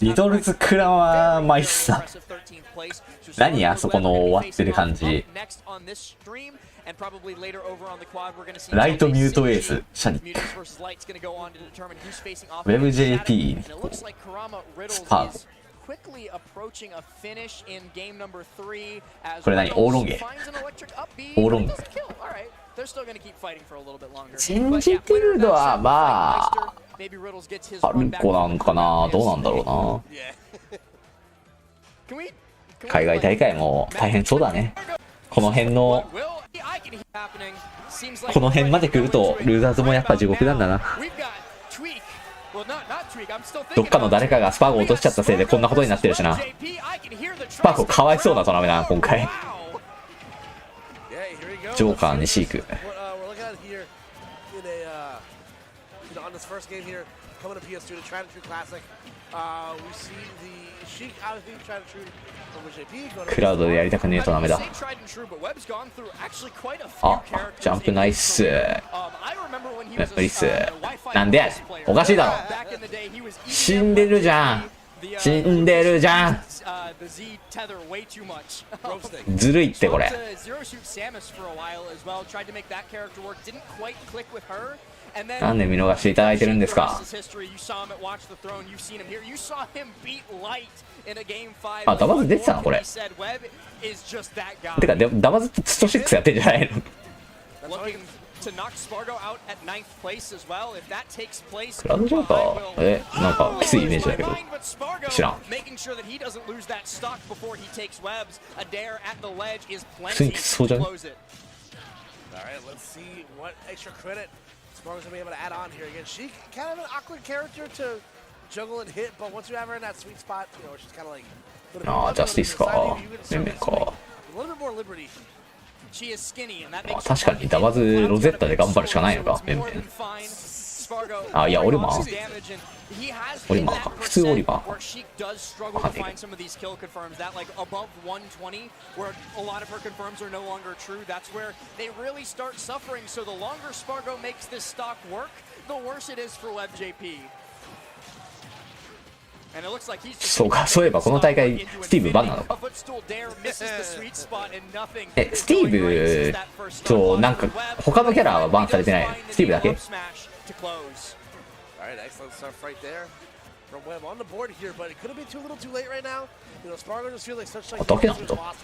リドルズクラマーマイスター。何あそこの終わってる感じ。ライトミュートエース、シャニック。WebJP、スパー。これ何オーロンゲオーロンゲ信じてるのはまあパルコなんかな。どうなんだろうな。海外大会も大変そうだね。この辺まで来るとルーザーズもやっぱ地獄なんだな。どっかの誰かがスパーゴ落としちゃったせいでこんなことになってるしな。スパーゴかわいそうなトラメだ今回。ジョーカーにシーク。クラウドでやりたくねえトラメだ。あ、ジャンプナイス。ナイス。なんでやねん、おかしいだろ。死んでるじゃん。死んでるじゃん。ずるいってこれ。なんで見逃していただいてるんですか。あ、ダバズ出てたのこれ。てかダバズってスト6やってんじゃないの。クラウドジャンパーなんかきついイメージだけど知らん。普通にきつそうじゃね。Spargo's gonna be able to add on here again. She kind of an awkward character to juggle and hit, but once you have her in that sweet spot, you know, she's kind of like. ああ、ジャスティスか。面々か。確かにダバズロゼッタで頑張るしかないのか。面々。あ、いやオリマーか。普通オリマーわかんないけど。そうか、そういえばこの大会スティーブバンなのか。スティーブとなんか他のキャラはバンされてない。スティーブだけ。だけなんだ。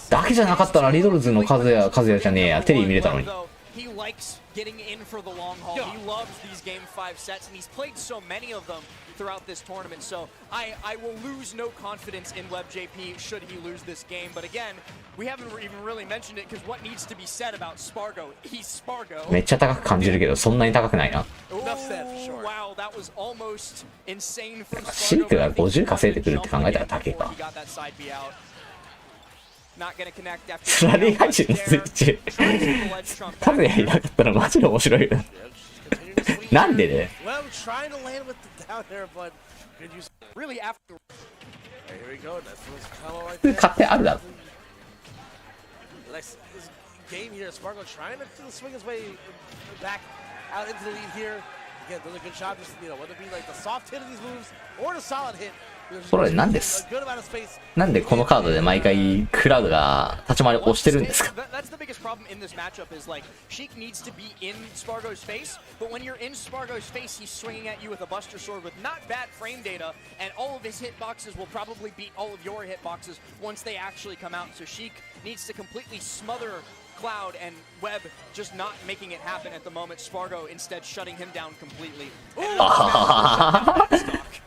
だけじゃなかったらリドルズのカズヤじゃねえや。テリー見れたのに。He likes getting in for the long haul. He loves these game 5 sets, and he's played so many of them throughout this tournament. So I will lose no confidence in WebJP should he lose this game. But again, we haven't even really mentioned it because what needs to be said about Spargo? He's Spargo. めっちゃ高く感じるけどそんなに高くないな。Wow, that was almost insane from Spargo. シークが50稼いでくるって考えたら高いか。スラリー配信のスイッチタブやりなかったらマジで面白いよ。なんでね。買ってあるだろ。それなんです。なんでこのカードで毎回クラウドが立ち回り押してるんですか。Cloud and Web just not making it happen at the moment. Spargo instead shutting him down completely.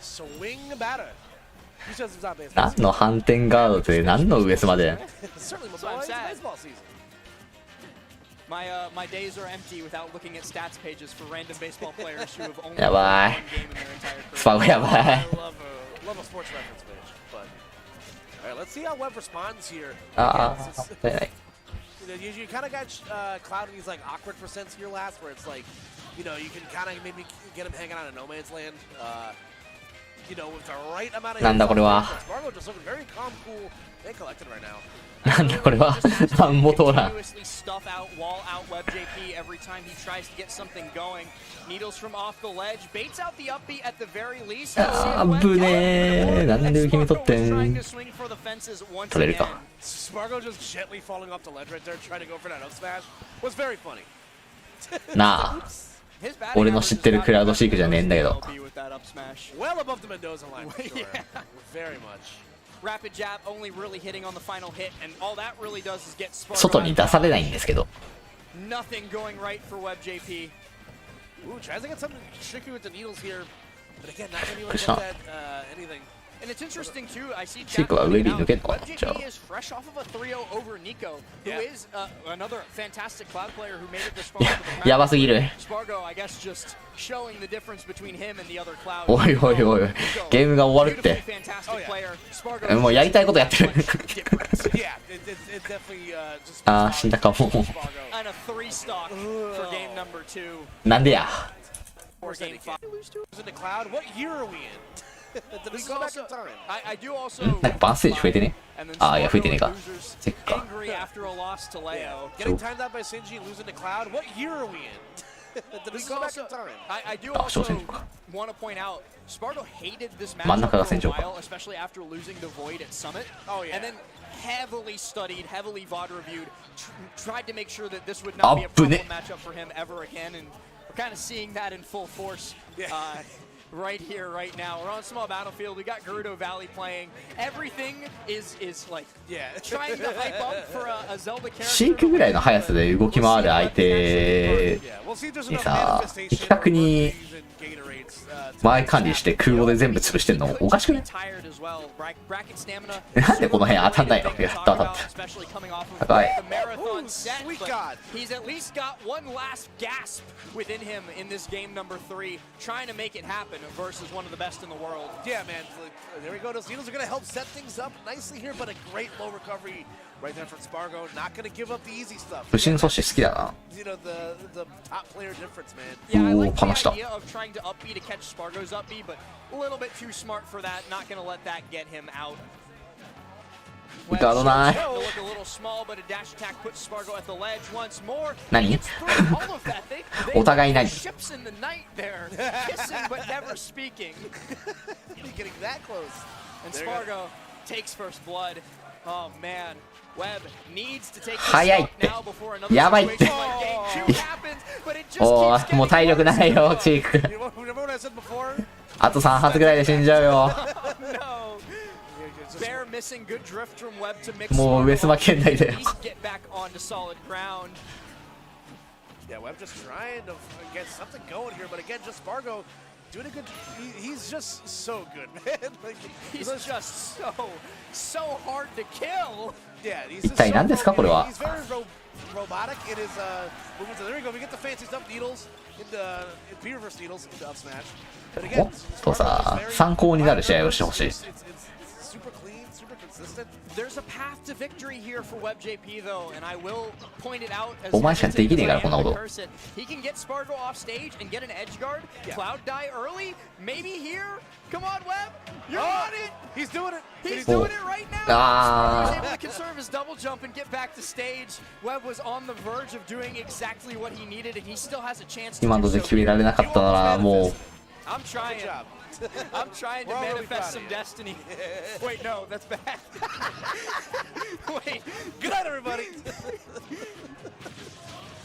Swing batter. 何の反転ガードで何の上スまで。My days are empty without looking at stats pages for random baseball players who have only やばい。スパゴやばい。Love a sports reference page, but all right, let's see how Web responds here. You kind of got Cloud in these like awkward percents here last, where it's like, you know, you can kind of maybe get him hanging out in no man's land. you know, with the right amount of なんだこれは。 Spargo just looking very calm, cool, and collected right now. なんだこれは。なんも通らん。 Continuously stuff out, wall out WebJP every time he tries to get something going. Needles from off the ledge, baits out the upbeat at the very least. あーぶねー。なんで君取ってん。 Trying to swing for the fences once 取れる again. か。 Spargo just gently falling off the ledge right there, trying to go for that up smash was very funny. なあ。 His batting 俺の知ってるクラウドシークじゃねえんだけど。 with that up smash. Well above the Mendoza line, for sure. Yeah. Very much. Rapid jab only really hitting on the final hit, and all that really does is get Spargo 外に出されないんですけど。 Nothing going right for WebJP. Ooh, tries to get something tricky with the needles here, but again, not gonna be able to get that anything. And it's interesting too. I see シークは上に抜けんのかな。じゃあ。 WebJP is fresh off of a 3-0 over Nico, who is another fantastic cloud player who made it this far. やばすぎる。 Spargo, I guess, just showing the difference between him and the other cloud. おいおいおい。ゲームが終わるって。 Fantastic player. Spargo もうやりたいことやってる。 Yeah, it definitely just. あー、死んだかも。 and a 3 stock for game number 2. なんでや。 For game 5. In the cloud. What year are we in? Did we go back in time? I do also. なんかバーステージ増えてね。あー、いや、増えてねえか。チェックか。 Angry after a loss to Leo. Getting timed out by Shinji, losing the cloud. What year are we in? Did we go back in time? I do also want to point out, Spargo hated this match 真ん中が for a 戦場か。 while, especially after losing the Void at Summit. Oh, yeah. And then heavily studied, heavily VOD reviewed, tried to make sure that this would not be a problem matchup for him ever again. And we're kind of seeing that in full force. Right here, right now. We're on a small battlefield. We got Gerudo Valley playing. Everything is like trying to hype up for a Zelda character. シークぐらいの速さで動き回る相手にさ、的確に前管理して空母で全部潰してんのおかしくない？なんでこの辺当たんないの？やっと当たった。高い。He's at least got one last gasp within him in this game number 3, trying to make it happen versus one of the best in the world. Yeah, man. There we go. Those needles are going to help set things up nicely here, but a great low recovery right there from Spargo. Not going to give up the easy stuff. 不審阻止好きだな。 You know, the top player difference, man. Yeah, I like the 離した。 idea of trying to up B to catch Spargo's up B, but a little bit too smart for that. Not going to let that get him out. ガードない。 To look a little small, but a dash attack puts Spargo at the ledge once more. 何？ All of that. They お互い何？ ships in the night there, kissing but never speaking. Getting that close. And Spargo takes first blood. Oh man, Webb needs to take this 早いって。 now before another やばいって。 situation like game 2 happens, but it just お keeps ー、もう体力ないよ、チーク。 Remember what I said before? あと3発ぐらいで死んじゃうよ。 No. Bear missing good drift from Webb to mix. もう上島圏内だよ。 At least get back onto solid ground. Yeah, Webb just trying to get something going here, but again, just Spargo doing a good. He's just so good, man. Like, He's just so hard to kill. Yeah, he's 一体何ですかこれは。 He's very robotic in his movements. There we go. We get the fancy stuff needles into P reverse needles into up smash. But も again, っとさ、参考になる試合をしてほしい。 it's super clean, super consistent. There's a path to victory here for WebJP though, and I will point it out as お前しかできねえからこんなこと。 He can get Spargo off stage and get an edge guard. Cloud die early, maybe here. Come on, Webb, you're on it. He's doing it. He's doing it right now. Ah. Spargo's able to conserve his double jump and get back to stage. Webb was on the verge of doing exactly what he needed, and he still has a chance to 今 do ので so. 決められなかったならもう I'm trying. I'm trying to We're all really manifest proud some of you. destiny. Wait, no, that's bad. Wait. Good night, everybody.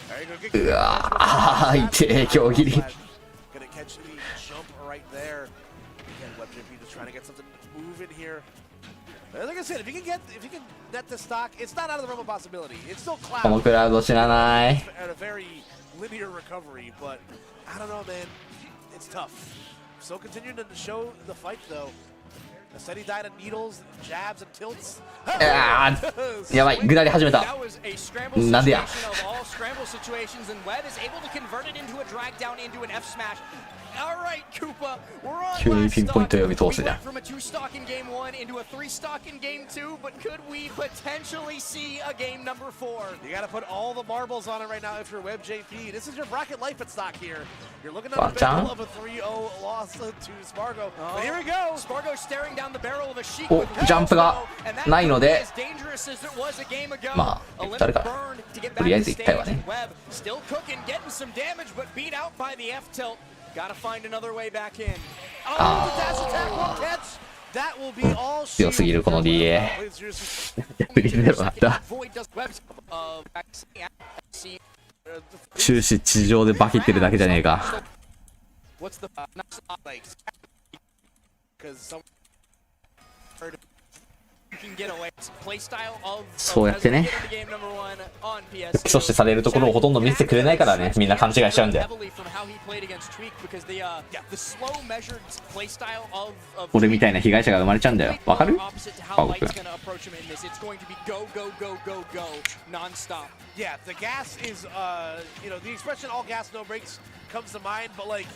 There you go. Good うわー、痛え、強切り。 Gonna catch the jump right there. Again, WebJP just trying to get something moving here. Like I said, if you can net the stock, it's not out of the realm of possibility. It's still この cloud クラウド知らない。 at a very linear recovery, but I don't know, man. It's tough. Still continuing to show the fight, though. A steady diet of needles, jabs, and tilts. やばい、下り始めた。 That was a scramble なんでや。 situation of all scramble situations, and Webb is able to convert it into a drag down into an F smash. All right, Koopa, we're on 急に last ピンポイント stock. 読み通 We すじゃん went from a 2 stock in game 1 into a 3 stock in game 2, but could we potentially see a game number 4? You got to put all the marbles on it right now if you're Web JP. This is your bracket life at stock here. You're looking at the middle of a 3-0 loss to Spargo. But here we go. Spargo staring down the barrel of a Sheik お with ジャンプが and that ないの could be で as dangerous as it was a game ago. まあ A limit 誰か burn to get と back りあえ to ず1回は stage. ね Webb still cooking, getting some damage, but beat out by the F tilt. Gotta find another way back in. Oh, the dash attack will catch. That will be all 強すぎるこの DA 逆に出なかった Void does Webb's see 終始地上でバキってるだけじゃねえか what's the like because some you can get away. Play style of そうやってね game number 1 on PS. 基礎してされるところをほとんど見せてくれないからねみんな勘違いしちゃうんだよ Heavily from how he played against Tweak because the slow measured play style of 俺みたいな被害者が生まれちゃうんだよわかる opposite to パ how ゴ Light's 君 going to approach him in this. It's going to be go go go go go non-stop. yeah, the gas is you know, the expression all gas no brakes comes to mind, but like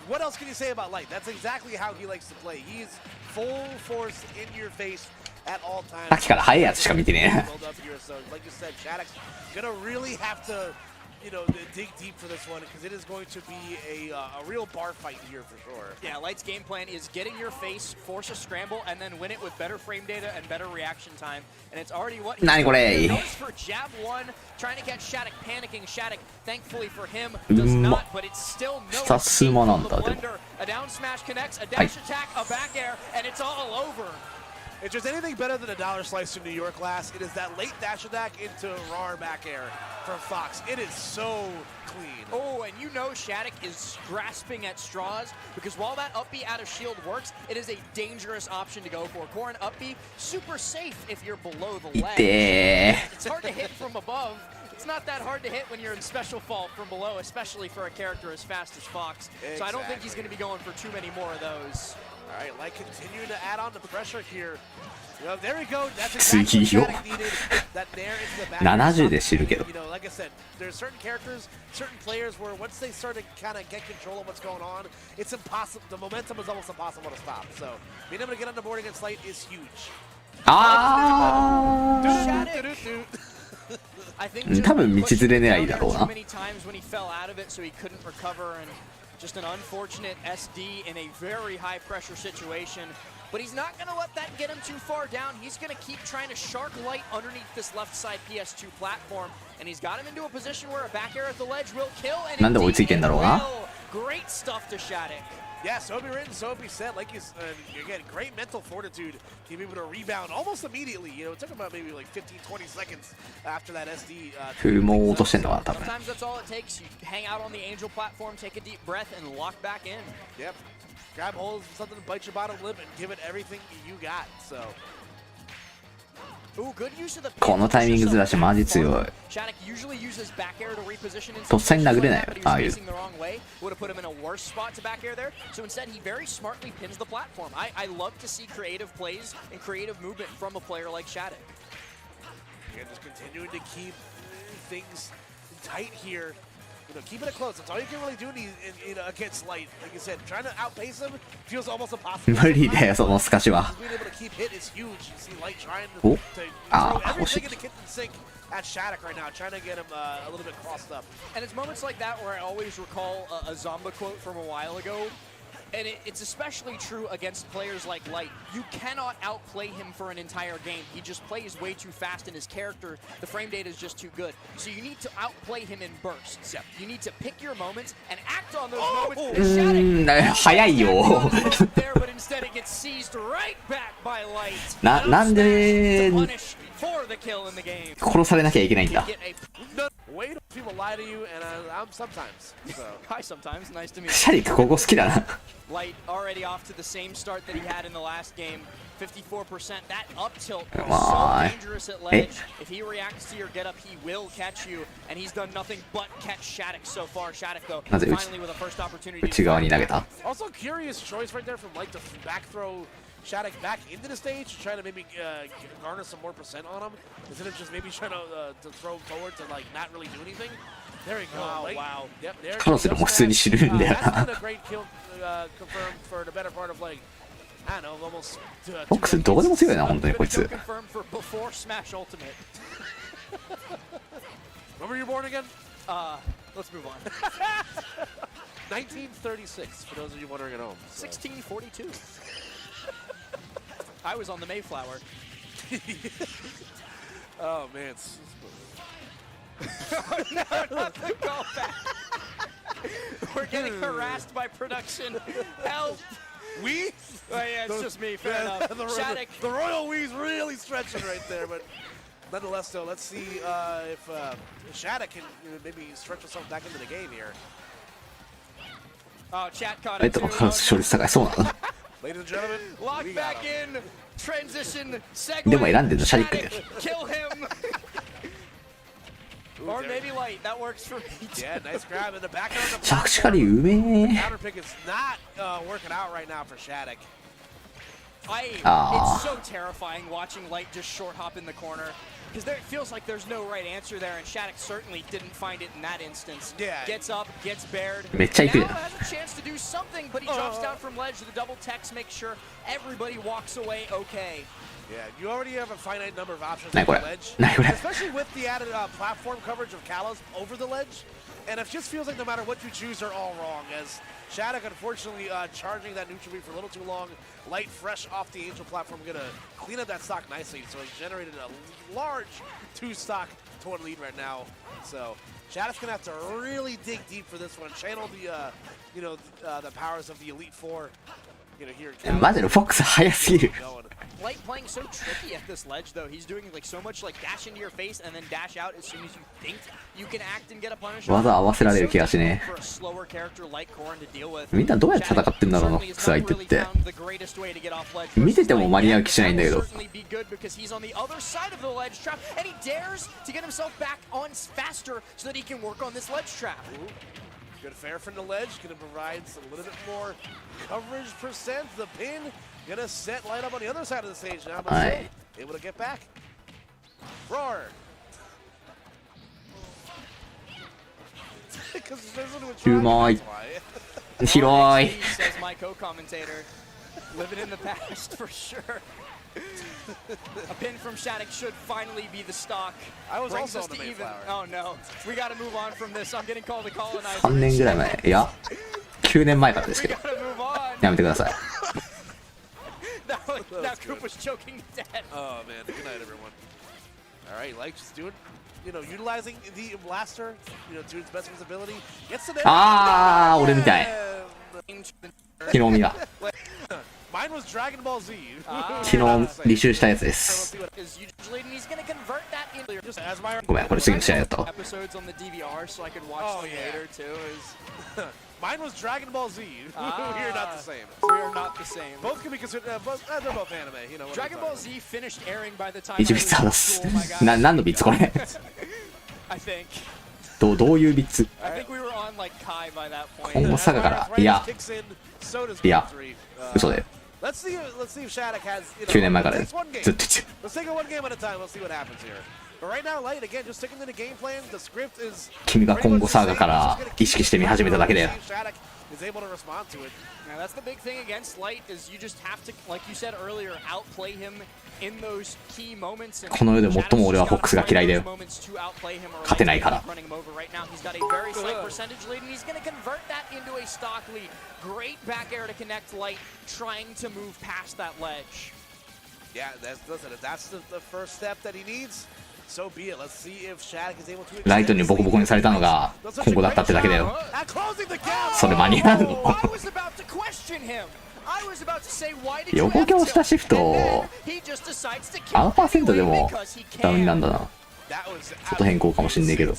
what else can you say about Light? That's exactly how he likes to play. He's full force in your face at all times. さっきから速いやつしか見てね Build up here, so like you said, Shattuck's gonna really have to, you know, dig deep for this one because it is going to be a real bar fight here for sure. Yeah, Light's game plan is get in your face, force a scramble, and then win it with better frame data and better reaction time. And it's already what he's 何これ Notice for jab 1, trying to get Shattuck panicking. Shattuck, thankfully for him, does not, but it's still no さすまなんだ from the でも blender. A down smash connects, a dash attack, a back air, and it's all over. If there's anything better than a dollar slice from New York last, it is that late dash attack into RAR back air from Fox. It is so clean. Oh, and you know Shattuck is grasping at straws because while that up B out of shield works, it is a dangerous option to go for. Corrin up B, super safe if you're below the ledge. で It's hard to hit from above. It's not that hard to hit when you're in special fault from below, especially for a character as fast as Fox. So I don't think he's going to be going for too many more of those. All right, Light continuing to add on the pressure here. Well, there we go. That's exactly what Shattuck needed. That nair into the back. 70で知るけど You know, like I said, there's certain characters, certain players where once they start to kind of get control of what's going on, it's impossible. The momentum is almost impossible to stop. So being able to get on the board against Light is huge. あ I think ー多分道連れ狙いだろう too な many times when he fell out of it, so he couldn't recover, and just an unfortunate SD in a very high pressure situation. But he's not going to let that get him too far down. He's going to keep trying to shark Light underneath this left side PS2 platform, and he's got him into a position where a back air at the ledge will kill, and なんで追いついてんだろうな Great stuff to Shattuck. Yeah, so be written, so be said. Like you again, great mental fortitude to be able to rebound almost immediately. You know, it took about maybe like 15, 20 seconds after that SD. フルモン落としてんのかな多分 Sometimes that's all it takes. You hang out on the Angel platform, take a deep breath, and lock back in. Yep. Grab hold of something to bite your bottom lip and give it everything you got. So. Ooh, good use of the このタイミングずらしマジ強い Shattuck usually uses back air to reposition in とっさに殴れないよ but he ああ was いう facing the wrong way. Would have put him in a worse spot to back air there. So instead, he very smartly pins the platform. I love to see creative plays and creative movement from a player like Shattuck. Again, just continuing to keep things tight here. You know, keeping it close. That's all you can really do against Light. Like you said, trying to outpace him feels almost impossible. 無理だよその透かしは Being able to keep hit is huge. You see Light trying to, Oh. to Ah, throw oh, shit. everything in the kitchen sink at Shattuck right now, trying to get him a little bit crossed up. And it's moments like that where I always recall a Zomba quote from a while ago. And it's especially true against players like Light. You cannot outplay him for an entire game. He just plays way too fast, and his character, the frame data is just too good. So you need to outplay him in bursts. You need to pick your moments and act on those moments. うーん早いよ there, but instead it gets seized right back by Light. なんで Punish for the kill in the game. 殺されなきゃいけないんだ Get a Way to people lie to you, and I'm sometimes. So. hi sometimes. Nice to meet you. シャリクここ好きだな Light already off to the same start that he had in the last game. 54%. That up tilt is Come so on. dangerous at ledge. If he reacts to your get up, he will catch you. And he's done nothing but catch Shattuck so far. Shattuck, though, なぜ finally with a first opportunity. 内側に投げた Also curious choice right there from Light to back throw Shattuck back into the stage to try to maybe garner some more percent on him instead of just maybe trying to throw forward to like not really do anything. There we go. Wow. Yep, there. カノスでも普通に死ぬんだよ That's な been a great kill confirmed for the better part of like I don't know almost. フォックスどこでも強いな本当にこいつ Confirmed for before Smash Ultimate. When were you born again? Let's move on. 1936 for those of you wondering at home. So. 1642. I was on the Mayflower. Oh man. No, not the callback. We're getting harassed by production. Help! We? Oh yeah, it's just me. Fair enough. Shattuck. The royal we's really stretching right there, but nonetheless, though, let's see if Shattuck can maybe stretch himself back into the game here. Oh, chat caught え it っと too. カノス勝率高いそうなの Ladies and gentlemen, Lock we back got him. in. Transition. Segue. でも選んでるのシャリック Shattuck, kill him. Or maybe light. That works for me. Yeah, nice grab in the back of the 着地狩りうめえ counter pick is not working out right now for Shattuck. It's so terrifying watching Light just short hop in the corner. Because it feels like there's no right answer there, and Shattuck certainly didn't find it in that instance. Yeah. Gets up, gets bared. めっちゃ行く Now じゃん has a chance to do something, but he drops down from ledge. The double text makes sure everybody walks away okay. Yeah, you already have a finite number of options 何 on これ the ledge. 何これ Especially with the added platform coverage of Kalos over the ledge. And it just feels like no matter what you choose, they're all wrong. As Shattuck, unfortunately, charging that neutral beat for a little too long. Light, fresh off the Angel platform, going to clean up that stock nicely. So he's generated a large 2-stock toward lead right now. So Shattuck's going to have to really dig deep for this one. Channel the, the powers of the Elite Four. Here in マジでフォックス早すぎる going. Light playing so tricky at this ledge, though. He's doing like so much like dash into your face and then dash out as soon as you think you can act and get a punish. 技合わせられる気がしね For a slower character like Corrin to deal with. みんなどうやって戦ってんだろうなフォックス相手って見てても間に合う気しないんだけど Certainly be good because he's on the other side of the ledge trap and he dares to get himself back on faster so that he can work on this ledge trap. Good fair from the ledge, gonna provide a little bit more coverage percent. The pin gonna set Light up on the other side of the stage now, but still able to get back. Roar! Because there's a little Too much. 広い Says my co-commentator. Living in the past for sure. A pin from Shattuck should finally be the stock. I was Brings also us on the to even. Mayflower. Oh no, we gotta move on from this. I'm getting called a colonizer. 3年ぐらい前いや9年前からですけ We ど gotta move on. やめてください Now Coop was choking to death. Oh man, good night everyone. Alright, Light just doing, utilizing the blaster, to its best of his ability. Gets to the あー俺みたい昨日見た Mine was Dragon Ball Z. 昨日履修したやつです Is usually and he's gonna convert that in. Just as my ごめんこれ次の試合だったわ Episodes on the DVR so I could watch Oh, them yeah. later too. Is Mine was Dragon Ball Z. We're not the same. we are not the same. Both can be considered. They're both anime. What Dragon I'm Ball talking Z finished airing by the time 1 I ビッ was ツ in 離す school. My God. 何のビッツこれ I think. どういうビッツ I think we were on like Kai by that 今 point. 後佐賀からいや kicks in, so does いや victory. 嘘だよ Let's see if Shattuck has. 9年前から It's one game. ずっと言ってる Let's take it one game at a time. Let's see what happens here. But right now, Light again just sticking to the game plan. The script is. 君が今後サーガから意識して見始めただけだよ Shattuck is able to respond to it. Now that's the big thing against Light is you just have to, like you said earlier, outplay him in those key moments. この世で最も俺はフォックスが嫌いだよ勝てないから Running him over right now. He's got a very slight percentage lead, and he's going to convert that into a stock lead. Great back air to connect Light, trying to move past that ledge. Yeah, that's the first step that he needs. So be it. Let's see if Shattuck is able to. ライトにボコボコにされたのが今後だったってだけだよ At closing the gap. それ間に合う I の was about to question him. I was about to say, why did you 横 have 強 to? したシフト And then he just decides to kill アーパーセントで anyway も because he ダウンなん can. だな That was 外変更かもしんねえけど the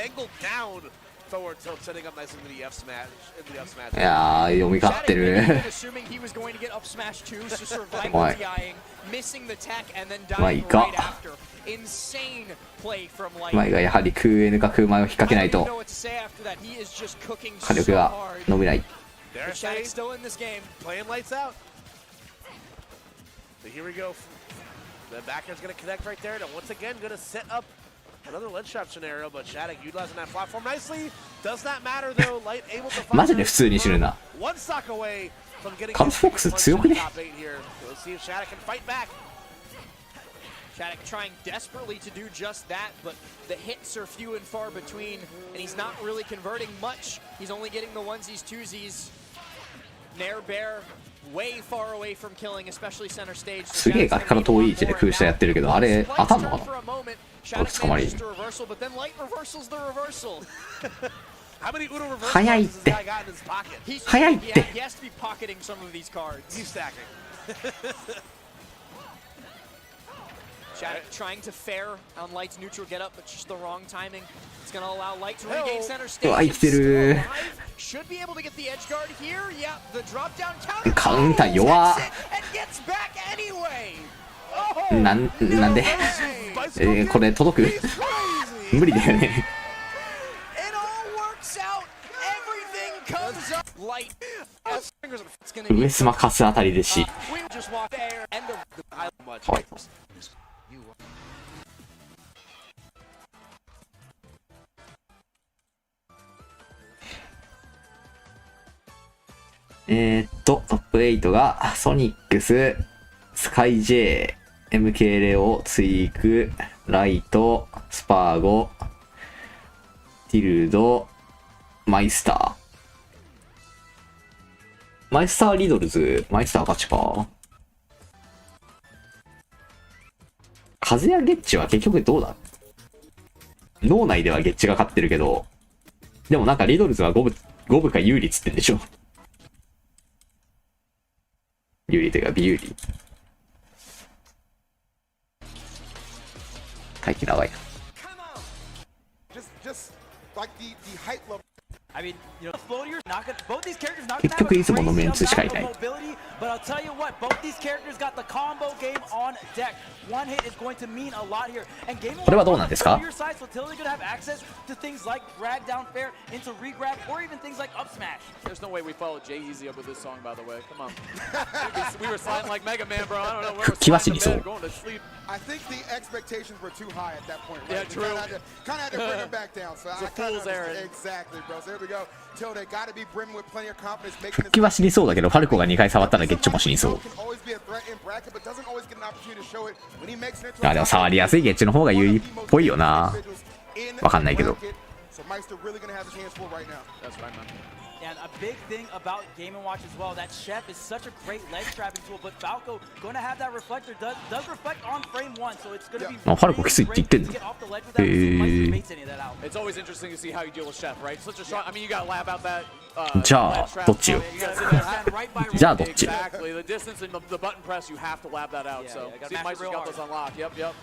angle down forward tilt setting up nice into the F smash. Into the F smash. いやー読み勝ってる Assuming he was going to get up smash 2, so surviving Why? DIing, missing the tech, and then My dying God. right after. Insane play from Light. 前がやはり空 N か空前を引っ掛けない I don't と know what to say after that. He is just cooking 火 so 力が hard. 伸びない There, Shattuck's Shane, still in this game. playing lights out. So here we go. The back air's going to connect right there. And once again, going to set up another ledge trap scenario, but Shattuck utilizing that platform nicely. Does not matter though. Light able to マジで普通に死ぬな。 one stock away from getting カンフォックス強くね？ top 8 here. Let's see if Shattuck can fight back. Shattuck trying desperately to do just that, but the hits are few and far between, and he's not really converting much. He's only getting the onesies, twosies. Nair Bear way far away from killing, especially center stage. すげえ崖から遠い位置で空射やってるけど、あれ当たんのかな？捕まり。 How many Uno reversals 早いっ has this て。 guy got in his pocket? 早いって。 He has to be pocketing some of these cards. He's stacking. Shattuck trying to fair on Light's neutral get up, but just the wrong timing. It's going to allow Light to regain center stage. うわ生きてる。 Should be able to get the edge guard here. Yeah, the drop down counter. カウンター弱。 And gets back anyway. なんで、これ届く？無理だよね。 It all works out. Everything comes up. Light. 上スマカスあたりでし。 We just walk there and the はい。トップ8がソニックス、スカイ J、MK レオ、ツイーク、ライト、スパーゴ、ティルド、マイスター。マイスターリドルズ、マイスター勝ちか。風やゲッチは結局どうだ？脳内ではゲッチが勝ってるけど、でもなんかリドルズは5部か有利っつってんでしょ。有利というか微有利。回帰長いな。結局いつものメンツしかいない。But I'll tell you what, both these characters got the combo game on deck. One hit is going to mean a lot here. And game これはどうなんですか？ your side, so Tilly gonna have access to things like drag down fair into regrab or even things like up smash. There's no way we followed Jay Easy up with this song, by the way. Come on. We were sliding like Mega Man, bro. I don't know where we're sliding the bed, going to sleep. I think the expectations were too high at that point. Yeah, Right? true. Kind of had to bring it back down. So It's I a kind of fool's errand. Exactly, bro. So here we go. Till they got to be brimming with plenty of confidence, making 復帰は死にそうだけど、ファルコが2回触ったらゲッチョも死にそう。 あ、でも触りやすいゲッチの方が有利っぽいよな。わかんないけど。 And a big thing about Game & Watch as well, that Chef is such a great ledge trapping tool, but Falco going to have that reflector, does reflect on frame 1, so it's going to be あ、ファルコきついって言ってんの？ get off the ledge with that, so Meister baits any of that out. It's always interesting to see how you deal with Chef, right? Such a strong. I mean, you got to lab out that. じゃあどっちよ。じゃあどっち？ Exactly. The distance and the button press, you have to lab that out. So see, Meister's got those unlocked. Yep, yep.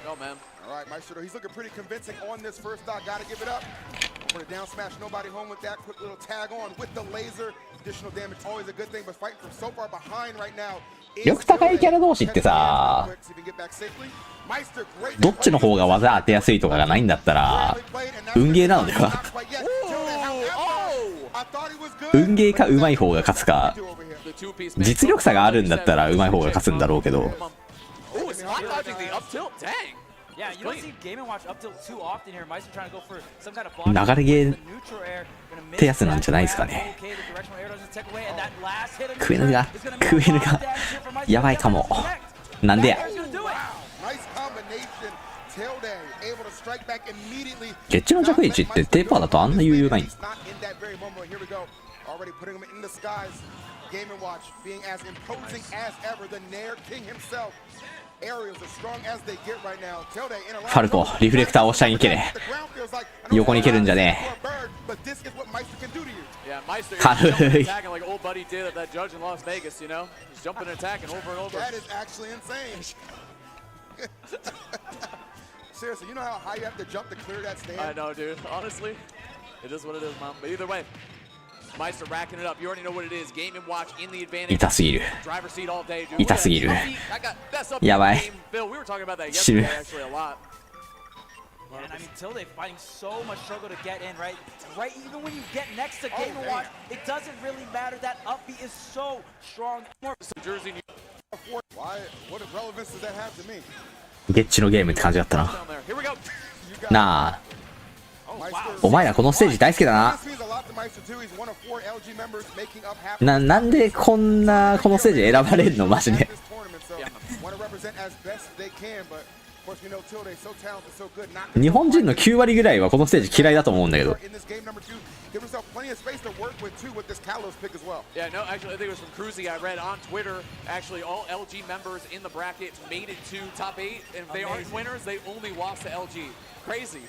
Go, man. All right, Meister, he's looking pretty convincing on this first stock. Got to give it up. For the down smash, nobody home with that. Quick little tag on with the laser. Additional damage, always a good thing, but fighting from so far behind right now. よく高いキャラ同士ってさ、どっちの方が技当てやすいとかがないんだったら、運ゲーなのでは？運ゲーか上手い方が勝つか、実力差があるんだったら上手い方が勝つんだろうけど。 Yeah, you don't see Game & Watch up tilt too often here. Meister trying to go for some kind of block. 流れゲーってやつなんじゃないですかね。クエヌがやばいかも。なんでや。ゲッチの着位置ってテーパーだとあんな余裕ないん？ ファルコ、リフレクターを下に蹴れ。横に蹴るんじゃねえ。軽い。Seriously, you know how high you have to jump to clear that stand? I know, dude. Honestly, it is what it is, mom. But either way, Meister racking it up. You already know what it is. Game & Watch in the advantage. 痛すぎる。 Driver seat all day, dude. 痛すぎる。 That's up やばい。 Bill, we were talking about that 死ぬ。 yesterday actually a lot. And I mean, Tilde fighting so much struggle to get in, right? Right, even when you get next to Game & Watch, it doesn't really matter. That up B is so strong. Jersey. ゲッチのゲームって感じだったな。なあ、お前らこのステージ大好きだな。なんでこんなこのステージ選ばれるのマジで。日本人の9割ぐらいはこのステージ嫌いだと思うんだけど。Yeah, no, actually, I think it was from Cruzy. I read on Twitter, actually, all LG members in the bracket made it to top 8, and if they aren't winners, they only lost to LG. Crazy.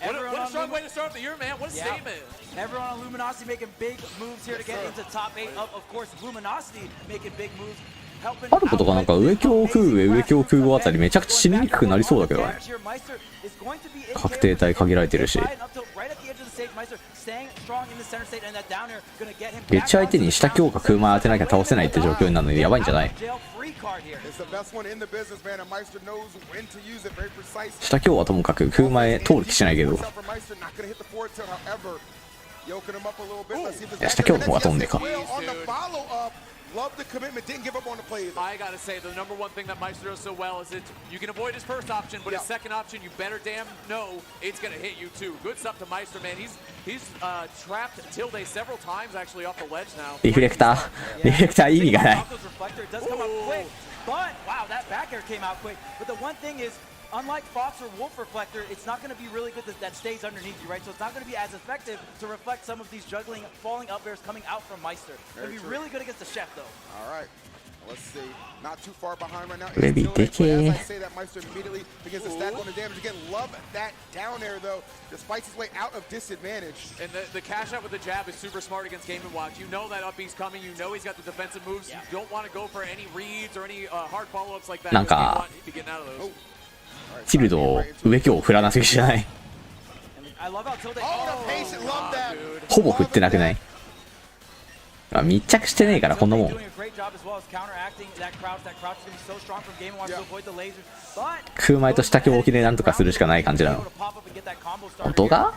What a strong way to start the year, man. What a statement. Everyone on Luminosity making big moves here to get into top 8. Of course, Luminosity making big moves. あることかなんか上京空上京空後あたりめちゃくちゃ死ににくくなりそうだけどね。確定体限られてるし。ゲッチ相手に下強化空前当てなきゃ倒せないって状況になるのでやばいんじゃない？下強はともかく空前通る気しないけど。いや下強の方が飛んでか。Love the commitment, didn't give up on the plays. I gotta say, the number one thing that Meister does so well is that you can avoid his first option, but his second option, you better damn know it's gonna hit you too. Good stuff to Meister, man. He's trapped Tilde several times actually off the ledge now. リフレクター意味がない。But wow, that back air came out quick. But the one thing is, unlike Fox or Wolf Reflector, it's not going to be really good that stays underneath you, right? So it's not going to be as effective to reflect some of these juggling, falling up airs coming out from Meister. It'll be really good against the chef, though. All right. Let's see. Not too far behind right now. Maybe as I say that, Meister immediately begins to stack on the damage again. Love that down air, though. Just fights his way out of disadvantage. And the cash out with the jab is super smart against Game & Watch. You know that up B's coming. You know he's got the defensive moves. You don't want to go for any reads or any hard follow-ups like that. なんかgetting out of those. チルド上京振らなすぎじゃない？ほぼ振ってなくない？密着してねえからこんなもん。空前と下強置きでなんとかするしかない感じなの。本当か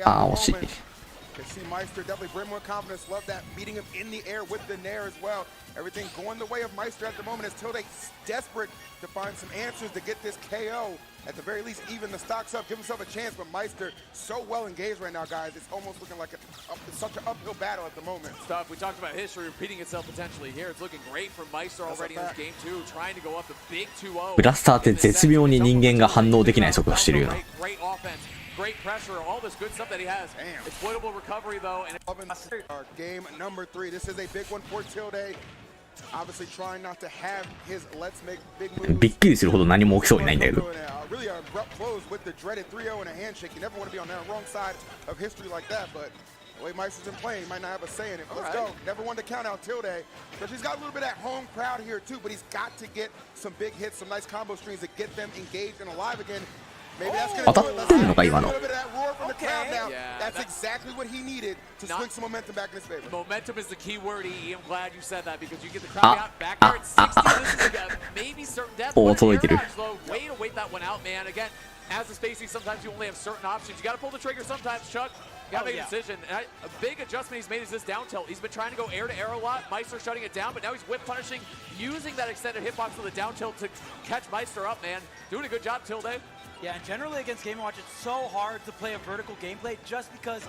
ああ惜しい。You can see Meister definitely bring more confidence. Love that, beating him in the air with the nair as well. Everything going the way of Meister at the moment as Tilde desperate to find some answers to get this KO. At the very least, even the stocks up, give himself a chance. But Meister so well engaged right now, guys. It's almost looking like it's such an uphill battle at the moment. Stuff. We talked about history repeating itself potentially here. It's looking great for Meister already in this game too, trying to go up the big 2-0. ブラスターって絶妙に人間が反応できない速度してるよな。Great offense. Great pressure, all this good stuff that he has. Exploitable recovery though, and game number 3. This is a big one for Tilde. Obviously trying not to have his let's make big moves. びっくりするほど何も起きそうにないんだけど。Really a abrupt close with the dreaded 3-0 and a handshake. You never want to be on the wrong side of history like that, but the way Meister's been playing, he might not have a say in it. Let's go. Never wanted to count out Tilde because he's got a little bit of that home crowd here too, but he's got to get some big hits, some nice combo strings to get them engaged and alive again. 当たってんのか今の。That's exactly what he needed to swing some momentum back in his favor. Momentum is the key word, E. I'm glad you said that because you get the crowd out back there at 60. This is maybe certain death. Way to wait that one out, man. Again, as a Spacey, sometimes you only have certain options. You got to pull the trigger sometimes, Chuck. You gotta make a decision. And a big adjustment he's made is this down tilt. He's been trying to go air to air a lot. Meister shutting it down, but now he's whip punishing, using that extended hitbox with the down tilt to catch Meister up, man. Doing a good job, Tilde. Yeah, and generally against Game & Watch, it's so hard to play a vertical gameplay just because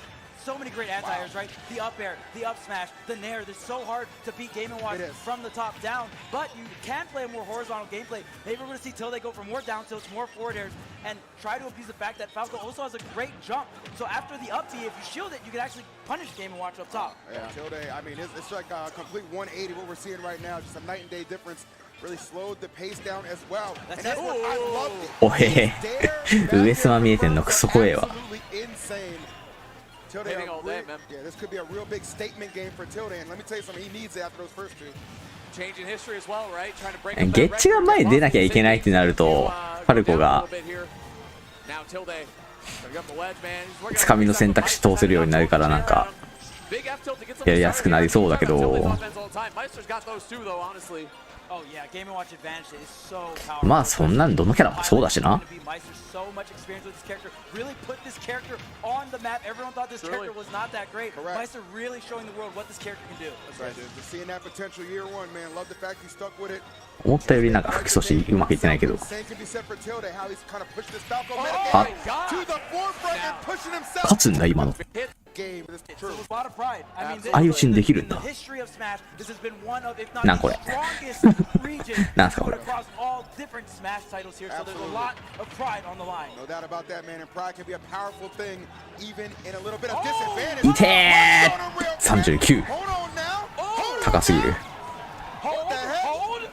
so many great anti-airs, right? The up air, the up smash, the nair. It's so hard to beat Game & Watch from the top down, but you can play a more horizontal gameplay. Maybe we're going to see Tilde go for more down tilts, more forward airs, and try to abuse the fact that Falco also has a great jump. So after the up B, if you shield it, you can actually punish Game & Watch up top. Yeah, Tilde, I mean, it's like a complete 180 what we're seeing right now, just a night and day difference. Really slowed the pace down as well. And that's what I loved it. おへへ。上様見えてんのクソ怖えわ。Tilde, yeah, this could be a real big statement game for Tilde, and let me tell you something, he needs it after those first two. Changing history as well, right? Trying to break. ゲッチが前に出なきゃいけないってなると、ファルコがつかみの選択肢通せるようになるからなんかやりやすくなりそうだけど。Oh yeah, Game & Watch advantage is so powerful. まあそんなんどのキャラもそうだしな。 So much experience with this character. Really put this character on the map. Everyone thought this character was not that great. Meister really showing the world what this character can do. That's right, dude. Just seeing that potential year one, man. Love the fact he stuck with it. 思ったよりなんか吹き阻止うまくいってないけど。Same can be said for Tilde, how he's kind of pushed this Falco あ、 to the forefront and pushing himself. 勝つんだ今の。 Game. This is It's true. a lot of pride. I mean, 相打ちにできるん the だ。 history of Smash, this has been one of, if not なんこれ。 the strongest region なんすかこれ。 across all different Smash titles here. So there's a lot of pride on the line. No doubt about that, man. And pride can be a powerful thing, even in a little bit of disadvantage. いてー。39。 Hold on now. 高すぎる。 Hold!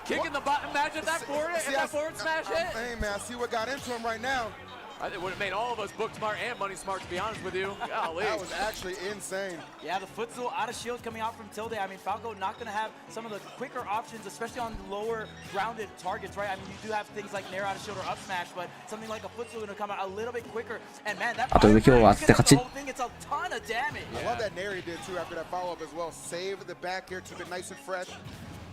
Kicking the button. Imagine that forward, if that forward smash hit. Hey, man, I see what got into him right now. I think it would have made all of us book smart and money smart, to be honest with you. Golly. That was actually insane. Yeah, the footstool out of shield coming out from Tilde. I mean, Falco not going to have some of the quicker options, especially on lower grounded targets, right? I mean, you do have things like Nair out of shield or up smash, but something like a footstool going to come out a little bit quicker. And man, that fire the whole thing, it's a ton of damage. I love that Nair he did too after that follow-up as well. Saved the back here, took it nice and fresh.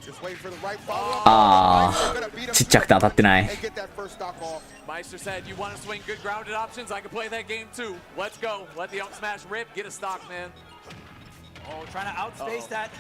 Just waiting for the right follow-up. ああ、ちっちゃくて当たってない。 And get that first stock off. Meister said, you want to swing good grounded options? I can play that game too. Let's go. Let the up smash rip. Get a stock, man. Oh, trying to outspace that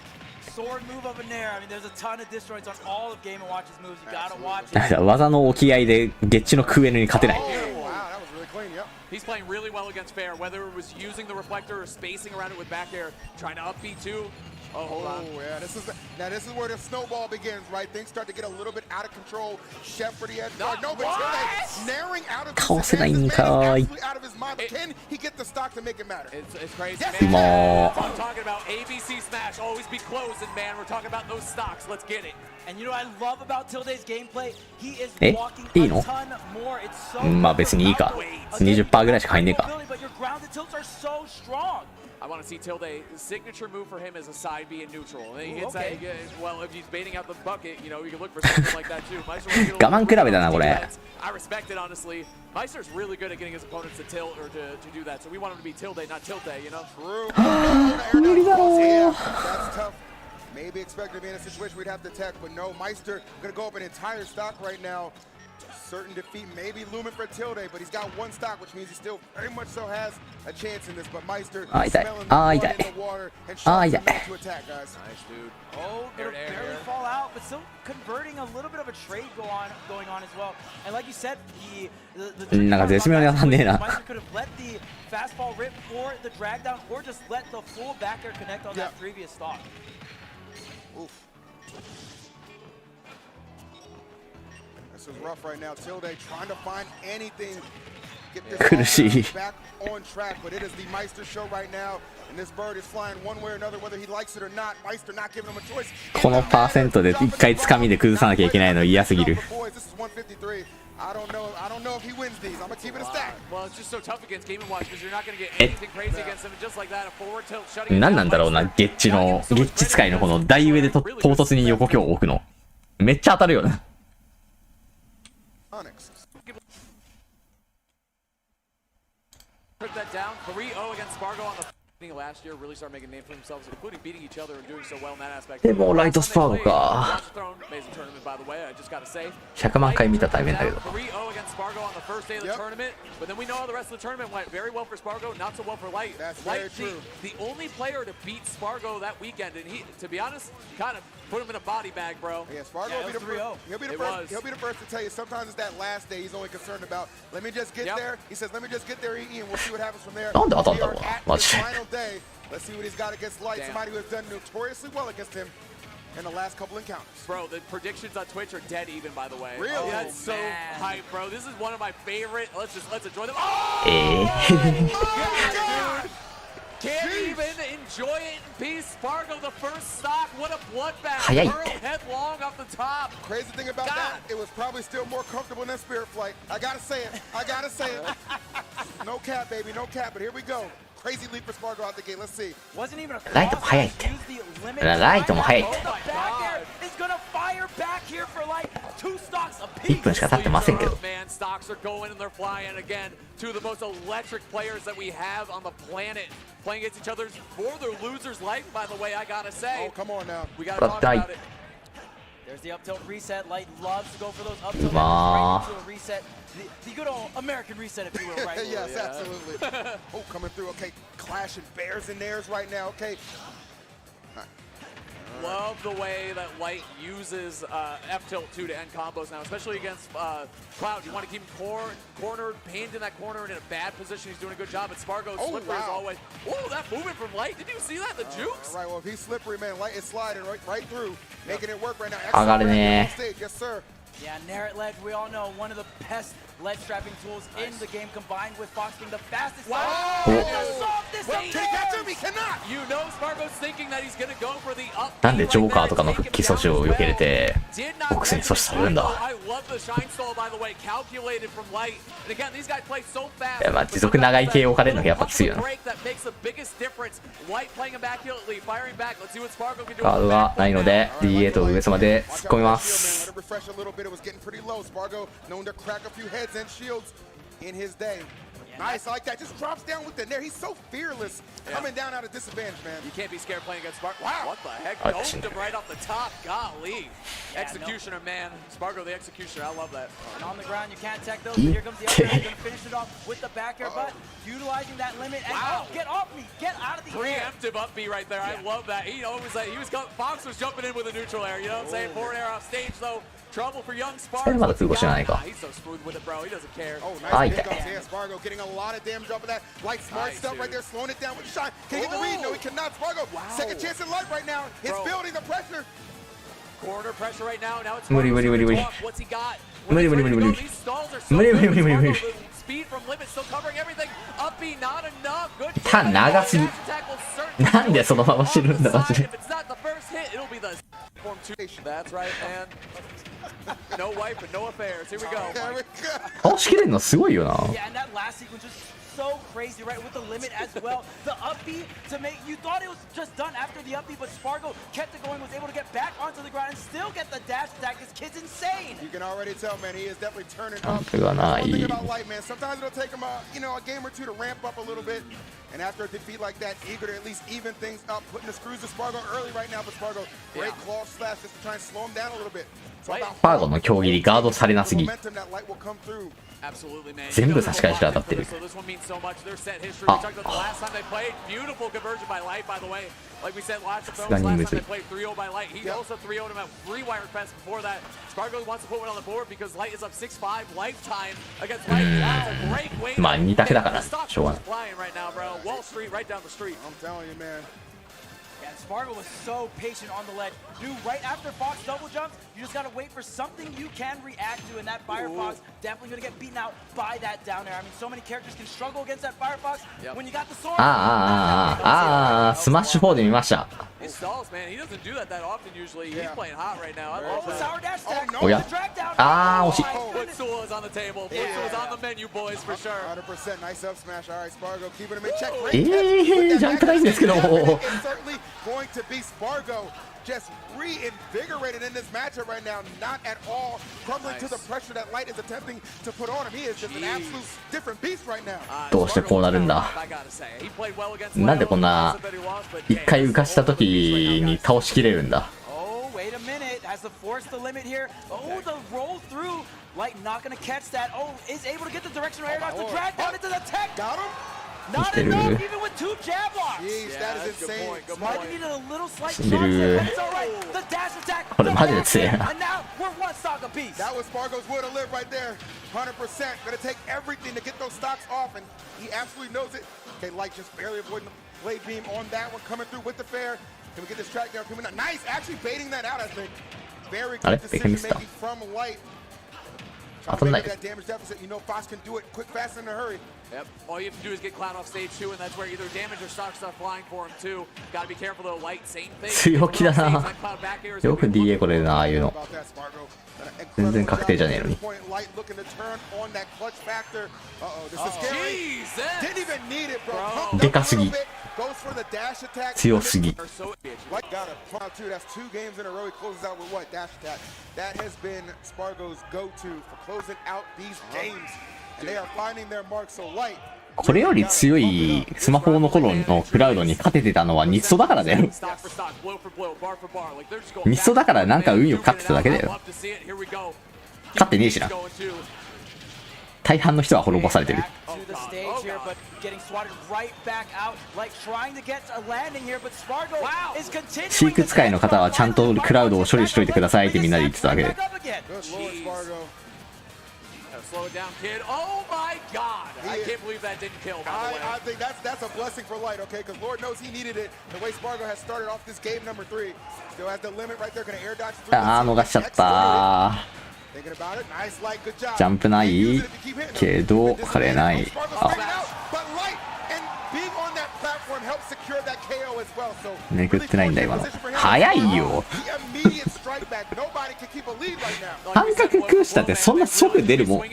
sword move of a Nair. I mean, there's a ton of disjoints on all of Game & Watch's moves. You gotta watch it. 技の置き合いでゲッチのクエルに勝てない。 Oh, wow, that was really clean, yep. He's playing really well against Fair, whether it was using the reflector or spacing around it with back air, trying to up B2. Oh, hold on. Yeah, this is where the snowball begins, right? Things start to get a little bit out of control. Chef for the edge guard. No, but Tilde naring out of his hands. This man is absolutely out of his mind. But can he get the stock to make it matter? It's crazy, Yes, man. Mo. That's what I'm talking about. ABC Smash, always be closing, man. We're talking about those stocks. Let's get it. And you know what I love about Tilde's gameplay? He is え、 walking いい a の？ ton more. It's so まあ別にいいか。20% ぐらいしか入んねえか。 But your grounded tilts are so strong. I want to see Tilde. Signature move for him is a side B in neutral. And he hits okay. that, well, if he's baiting out the bucket, you know, you can look for something like that too. Meister 我慢比べだなこれ。 I respect it, honestly. Meister's really good at getting his opponents to tilt or to do that. So we want him to be Tilde, not Tilde, you know? True. Yeah, that's tough. Maybe expected to be in a situation we'd have to attack, but no, Meister gonna go up an entire stock right now. Certain defeat, maybe looming for Tilde, but he's got one stock, which means he still very much so has a chance in this. But Meister smelling the blood in the water and showing him to attack, guys. Nice, dude. Oh, gonna barely fall out, but still converting a little bit of a trade going on as well. And like you said, theなんか絶妙に当たんねえな。 Meister could have let the fastball rip for the drag down, or just let the full back air connect on that previous stock. Oof. This is rough right now. Tilde trying to find anything. Get this back on track, but it is the Meister show right now. And this bird is flying one way or another, whether he likes it or not. Meister not giving him a choice. このパーセントで一回つかみで崩さなきゃいけないの嫌すぎる。 This is 153. I don't know if he wins these. I'm gonna keep it a stack. Well, it's just so tough against Game & Watch because you're not gonna get anything crazy against him. Just like that, a forward tilt shutting. 何なんだろうな、ゲッチ使いのこの台上で唐突に横強を置くの。めっちゃ当たるよな。 Put that down. 3-0 against Spargo on the last year. Really started making a name for themselves, including beating each other and doing so well in that aspect. でもライトスパーゴか。 Amazing tournament, by the way. I just gotta say. 100万回見た対面だけど。 3-0 against Spargo on the first day of the tournament, but then we know how the rest of the tournament went. Very well for Spargo, not so well for Light. That's Light, very true. The only player to beat Spargo that weekend, and he, to be honest, kind of put him in a body bag, bro. Yeah, Spargo will be the first. He'll be the first to tell you. Sometimes it's that last day he's only concerned about. Let me just get there. He says, let me just get there, EE, and we'll see what happens from there. なんで当たっ We た are の at マ his ジで。 final day. Let's see what he's got against Light. Somebody who has done notoriously well against him in the last couple encounters. Bro, the predictions on Twitch are dead even, by the way. Really? Oh, that's so hype, bro. This is one of my favorite. Let's enjoy them. え Dude. Can't even enjoy it in peace. Spargo, the first stock. What a bloodbath. Pearl headlong off the top. Crazy thing about that, it was probably still more comfortable than Spirit Flight. I gotta say it. No cap, baby, no cap. But here we go. Crazy leap for Spargo out the gate. Let's see. Wasn't even a ライトも速いって。ライトも速いって。 1分しか経ってませんけど。 Man, stocks are going and they're flying again. Two of the most electric players that we have on the planet playing against each other for their loser's life, by the way, I gotta say. Oh, come on now. We gotta talk about it. There's the up tilt reset. Light loves to go for those up tilt Wow. right into a reset. The good old American reset, if you will, right? Yes, absolutely. Oh, coming through. Okay, clashing bears and theirs right now. Okay. Love the way that Light uses F tilt 2 to end combos now, especially against Cloud. You want to keep him cornered, pinned in that corner, and in a bad position. He's doing a good job. And Spargo slippery as always. Oh, that movement from Light. Did you see that? The jukes? All right, well, if he's slippery, man, Light is sliding right through, making it work right now. Yes, sir. Yeah, Nair ledge, we all know, one of the best ledge trapping tools in the game, combined with Fox being the fastest. Wow! Take that to me, cannot! You know Spargo's thinking that he's gonna go for the up. なんでジョーカーとかの復帰措置を避けれてボックスに阻止されるんだ。いやまあ持続長い系を置かれるのがやっぱきついよな。カードがないので DA と上様で突っ込みます。Nice, I like that. Just drops down with the nair. He's so fearless coming down out of disadvantage, man. You can't be scared playing against Spargo. Wow. What the heck? Domed him right off the top. Golly. Executioner, man. Spargo the executioner. I love that. And on the ground, you can't tech those, but here comes the other guy. He's going to finish it off with the back air, but utilizing that limit. And get off me. Get out of the air. Preemptive up B right there. I love that. He always Fox was jumping in with a neutral air. You know what I'm saying? Forward air off stage, though. Trouble for young Spargo. He's so smooth with it, bro. He doesn't care. Oh, nice pickups. Yeah, Spargo getting a lot of damage off of that. Like smart stuff right there, slowing it down with the shot. Can he get the read? No, he cannot. Spargo, second chance in life right now. He's building the pressure. Corner pressure right now. Now it's What's he got? These stalls are so speed from limit, still covering everything. Up B, not enough. Good. 長すぎ。なんでそのまま死ぬんだマジで。 That's right, man. No wife and no affairs. Here we go. 倒しきれるのすごいよな。 Yeah, and that last sequence was so crazy, right? With the limit as well. The up B to make, you thought it was just done after the up B, but Spargo kept it going, was able to get back onto the ground and still get the dash attack. This kid's insane. You can already tell, man, he is definitely turning up. なんてがな One thing い。 about Light, man, sometimes it'll take him a game or two to ramp up a little bit. And after a defeat like that, eager to at least even things up, putting the screws to Spargo early right now, but Spargo, great claw slash just to try and slow him down a little bit. スパーゴの強切りガードされなすぎ。 全部差し返しで当たってる。あ、Like we said, lots of films last time they played 3-0 by Light. He also 3-0'd him at 3-wire fence before that. Spargo wants to put one on the board because Light is up 6-5 lifetime against Light. That's a great way to まあ2択だからしょうがない。 flying right now, bro. Wall Street right down the street. I'm telling you, man. Yeah, Spargo was so patient on the ledge. Knew right after Fox double jumps, you just gotta wait for something you can react to, and that Firefox definitely gonna get beaten out by that down air. I mean, so many characters can struggle against that Firefox when you got the sword. スマッシュ4で見ました。 He stalls, man. He doesn't do that often usually. He's playing hot right now. I Oh, love that. sour dash attack. Oh, yeah. The drag down. 惜しい。 Footstool is on the table. Footstool is on the menu, boys, for sure. 100% nice up smash. All right, Spargo keeping him in check. ジャンプないんですけど。 It's certainly going to be Spargo. Just reinvigorated in this matchup right now, not at all crumbling to the pressure that Light is attempting to put on him. He is just an absolute different beast right now. どうしてこうなるんだ。なんでこんな一回浮かした時に倒しきれるんだ。 Oh, wait a minute. Has to force the limit here. Oh, the roll through. Light not gonna catch that. Oh, is able to get the directional air off the drag down into the tech. Got him? Not enough, even with 2 jab blocks. Jeez, that is insane. Might have needed a little slight It's chance there, but it's all right. The dash attack. Oh, the magic is there. And now we're one stock apiece. That was Spargo's will to live right there. 100%. Gonna take everything to get those stocks off, and he absolutely knows it. Okay, Light just barely avoiding the blade beam on that one, coming through with the fair. Can we get this track down? Nice, actually baiting that out, I think. Very good decision making from Light. Trying to make that damage deficit. You know Fox can do it quick, fast, in a hurry. Yep. All you have to do is get Cloud off stage 2, and that's where either damage or stock stuff flying for him too. Gotta be careful though. Light, same thing. 強気だな。よく DA これるな、ああいうの。全然確定じゃねえのに。でかすぎ。強すぎ。 That has been Spargo's go-to for closing out these games. And they are finding their mark so Light. これより強いスマホの頃のクラウドに勝ててたのはニッソだからだよ。ニッソだからなんか運よく勝ってただけだよ。勝ってねえしな。大半の人は滅ぼされてる。飼育使いの方はちゃんとクラウドを処理しといてくださいってみんなで言ってたわけで。Slow it down, kid. Oh my God! I can't believe that didn't kill. I think that's a blessing for Light, okay? Because Lord knows he needed it. The way Spargo has started off this game number 3, still has the limit right there. Going to air dodge through. ああ、逃しちゃった。 Thinking about it. Nice Light, good job. ジャンプないけど枯れない。あ、めくってないんだ今の。早いよ。感覚空したってそんな即出るもん。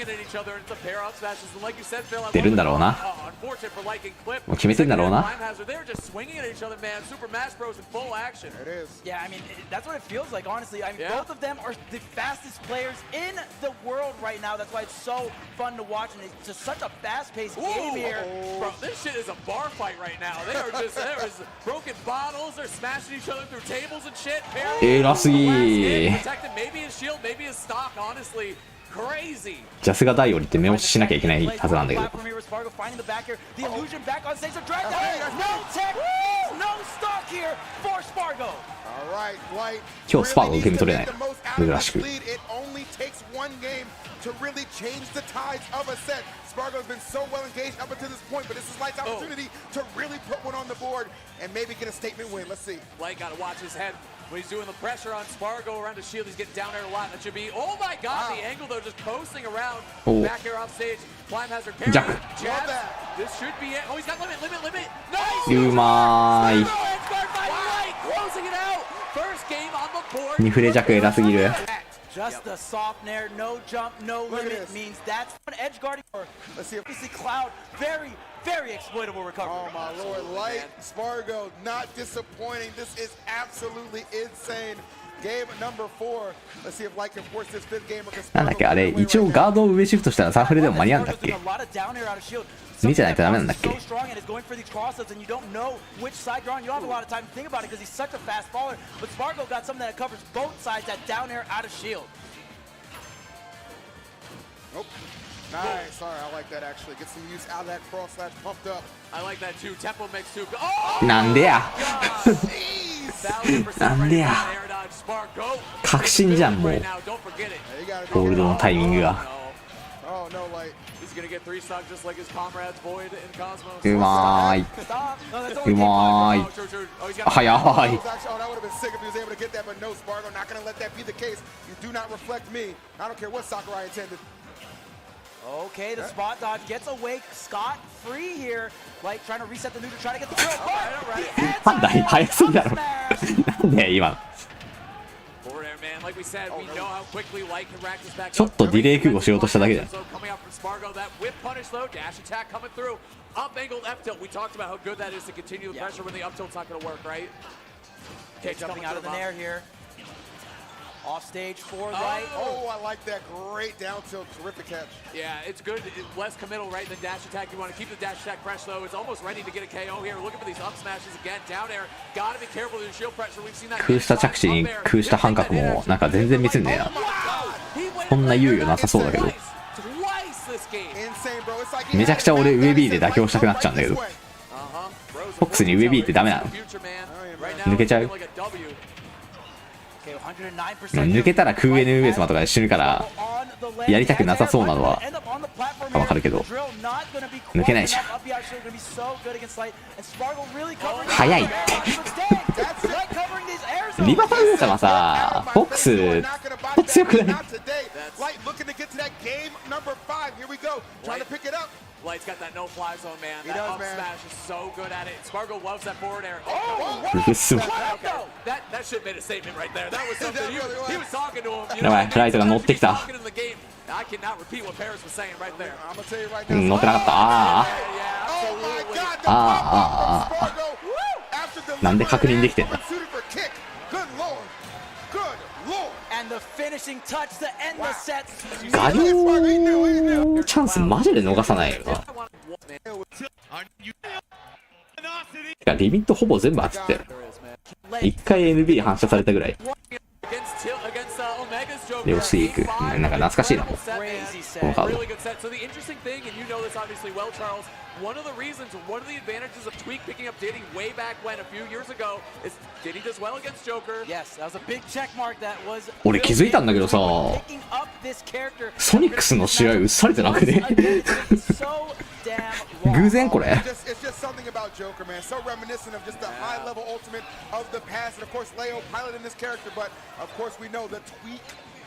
出るんだろうな。もう決めてんだろうな。Yeah, I mean, that's what it feels like, honestly. I mean, both of them are the fastest players in the world right now. That's why it's so fun to watch, and it's just such a fast-paced game here. Bro, this shit is a bar fight right now. They are just, there's broken bottles, they're smashing each other through tables and shit. 偉すぎ。 Maybe his shield, maybe his stock, honestly. Crazy. ジャスが台降りて目押ししなきゃいけないはずなんだけど。今日スパーゴ受け身取れない。珍しく。To really change the tides of a set. Spargo's been so well engaged up until this point, but this is Light's opportunity to really put one on the board and maybe get a statement win. Let's see. Light got to watch his head when he's doing the pressure on Spargo around his shield. He's getting down there a lot. That should be, oh my God, the angle though, just coasting around. Back air off stage. Climb has her carry. Jab. This should be it. Oh, he's got limit. Nice. うまーい。Closing it out. First game on the board. 2フレ弱偉すぎる。 Just the soft nair, no jump, no limit means that's an edge guarding. Let's see if we see Cloud. Very, very exploitable recovery. Oh my Lord, Light, Spargo, not disappointing. This is absolutely insane. Game number 4. Let's see if Light can force this 5th game. なんだっけあれ、一応ガードを上シフトしたらサーフレでも間に合うんだっけ？見てないとダメなんだっけ？ Nice. All right, I like that actually. Get some use out of that cross slash pumped up. I like that too. Tempo mix too. Oh! なんでや。なんでや。確信じゃんもう。ホールドのタイミングが。うまーい。うまーい。早い。 Okay, the spot dodge gets away scot-free here. Like trying to reset the neutral, trying to get the throw. But なんだ早すぎだろ。なんで今の。ちょっとディレイ空母しようとしただけじゃん。 jumping out of the nair here. Off stage for Light. Oh, I like that. Great down tilt. Terrific catch. Yeah, it's good. It's less committal, right, than dash attack. You want to keep the dash attack fresh, though. It's almost ready to get a KO here. Looking for these up smashes again. Down air. Gotta be careful with your shield pressure. We've seen that. 空した着地に空した半角もなんか全然見せんねえな。こんな猶予なさそうだけど。めちゃくちゃ俺上 B で妥協したくなっちゃうんだけど。フォックスに上 B ってダメなの？抜けちゃう？ 抜けたら空 N 上様とかで死ぬからやりたくなさそうなのはわかるけど抜けないじゃん。早いってリバタル上様さフォックス強くない？ Light's got that no-fly zone, man. That up smash is so good at it. Spargo loves that forward air. That should have made a statement right there. That was something he was talking to him. You know, ライトが乗ってきた。 I cannot repeat what Paris was saying right there. 乗ってなかった。ああ。なんで確認できてんだ。 ガリオチャンスマジで逃さないよな。リミットほぼ全部当てて1回 NB 反射されたぐらい。レオスイーク、なんか懐かしいなもうこのカード。One of the reasons, one of the advantages of Tweak picking up Diddy way back when a few years ago is Diddy does well against Joker. Yes, that was a big check mark that was. 俺気づいたんだけどさ、ソニックスの試合映されてなくね偶然これ。 It's just something about Joker, man. So reminiscent of just the high level ultimate of the past. And of course, Leo piloting this character, but of course we know the Tweak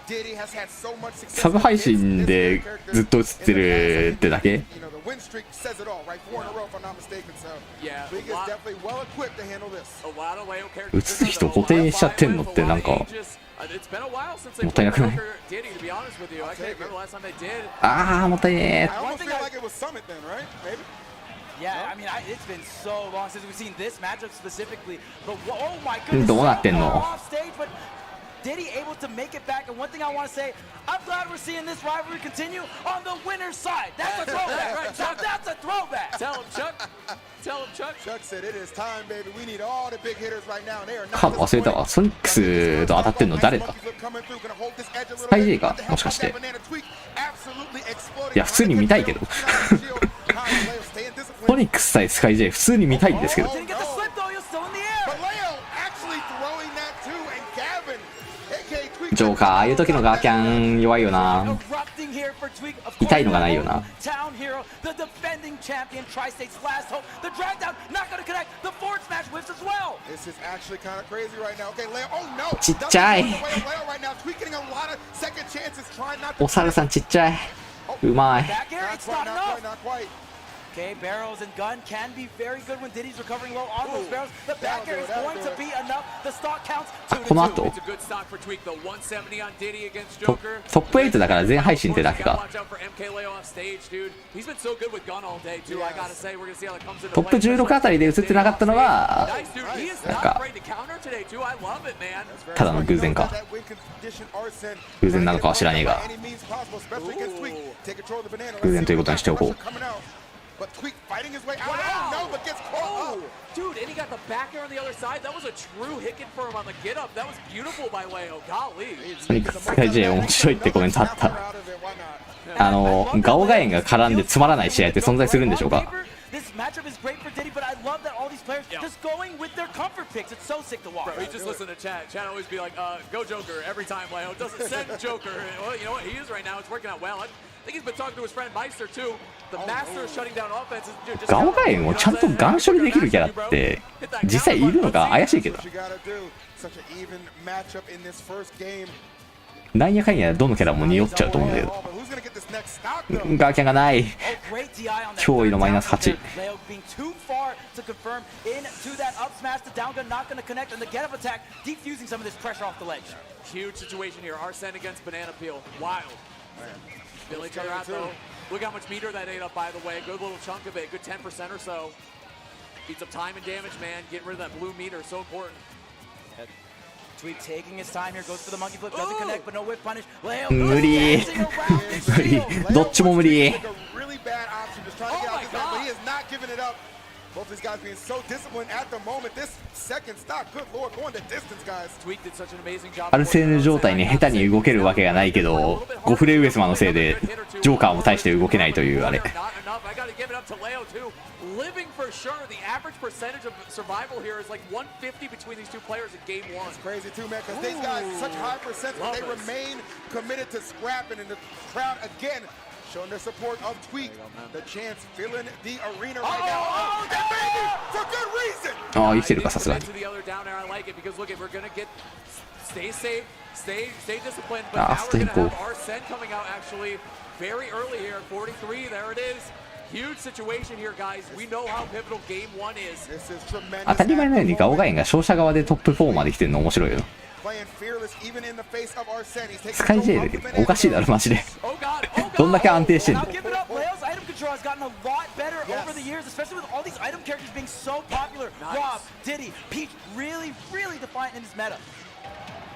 Diddy has had so much success. サブ配信でずっと映ってるってだけ。 You know, the win streak says it all, right? 4 in a row, if I'm not mistaken. So Tweak is definitely well equipped to handle this. 映す人固定しちゃってんのってなんかもったいなくない？ああもったいね I almost feel like it was Summit then, right? Maybe. Yeah, I mean, it's been so long since we've seen this matchup specifically. But oh my goodness, どうなってんの？ off stage, but Diddy able to make it back. And one thing I want to say, I'm glad we're seeing this rivalry continue on the winner's side. That's a throwback, right? Chuck, that's a throwback. Tell him, Chuck. Tell him, Chuck. Chuck said it is time, baby. We need all the big hitters right now. They are カード忘れたわ。ソニックスと当たってんの誰だ？スカイ J かもしかして。いや普通に見たいけどソニックス対スカイ J 普通に見たいんですけど。 ジョーカーああいう時のガーキャン弱いよな。痛いのがないよな。ちっちゃい。お猿さんちっちゃい。うまい。 Okay, barrels and gun can be very good when Diddy's recovering low on those barrels. The back air is going to be enough. The stock counts この後トップ8だから全配信ってだけか。トップ16あたりで映ってなかったのはなんかただの偶然か。偶然なのかは知らねえが偶然ということにしておこう。 But Tweak fighting his way out. Oh no, but gets caught up. Dude, and he got the back air on the other side. That was a true hit confirm on the get up. That was beautiful by Leo. Golly. ソニックスカイ J 面白いってコメントあった。ガオガエンが絡んでつまらない試合って存在するんでしょうか。 This matchup is great for Diddy, but I love that all these players just going with their comfort picks. It's so sick to watch. Bro, you just listen to Chat. Chat always be like, go Joker every time, Leo. Doesn't send Joker. Well, you know what? He is right now. It's working out well. I think he's been talking to his friend Meister too. The master of shutting down offenses. ガオガエンをちゃんとガン処理できるキャラって実際いるのか怪しいけど。なんやかんやどのキャラも匂っちゃうと思うんだけど。ガーキャンがない。驚異のマイナス8。 Huge situation here. Arsene against Banana Peel. Wild. Fill each other out though. Look how much meter that ate up, by the way. Good little chunk of it. Good 10% or so. Eats up time and damage, man. Getting rid of that blue meter. So important. Tweak taking his time here. Goes for the monkey flip. Doesn't connect, but no whip punish. 無理。無理。どっちも無理。 Both these guys being so disciplined at the moment. This second stock, good lord, going the distance, guys. Tweak did such an amazing job. アルセーヌ状態に下手に動けるわけがないけど、ゴフレウエスマのせいでジョーカーも大して動けないというあれ。 Living for sure. The average percentage of survival here is like 150 between these two players in game one. It's crazy too, man, because these guys such high percent, but they remain committed to scrapping, and the crowd again showing their support of Tweak. The chance filling the arena right now. And maybe for good reason. ああ生きてるかさすがに。 Stay safe, stay disciplined. But now we're gonna have Arsene coming out actually very early here at 43. There it is. Huge situation here, guys. We know how pivotal game one is. 当たり前のようにガオガエンが勝者側でトップ4まで来てるの面白いよ。 スカイ J だけどおかしいだろマジで。どんだけ安定してんの。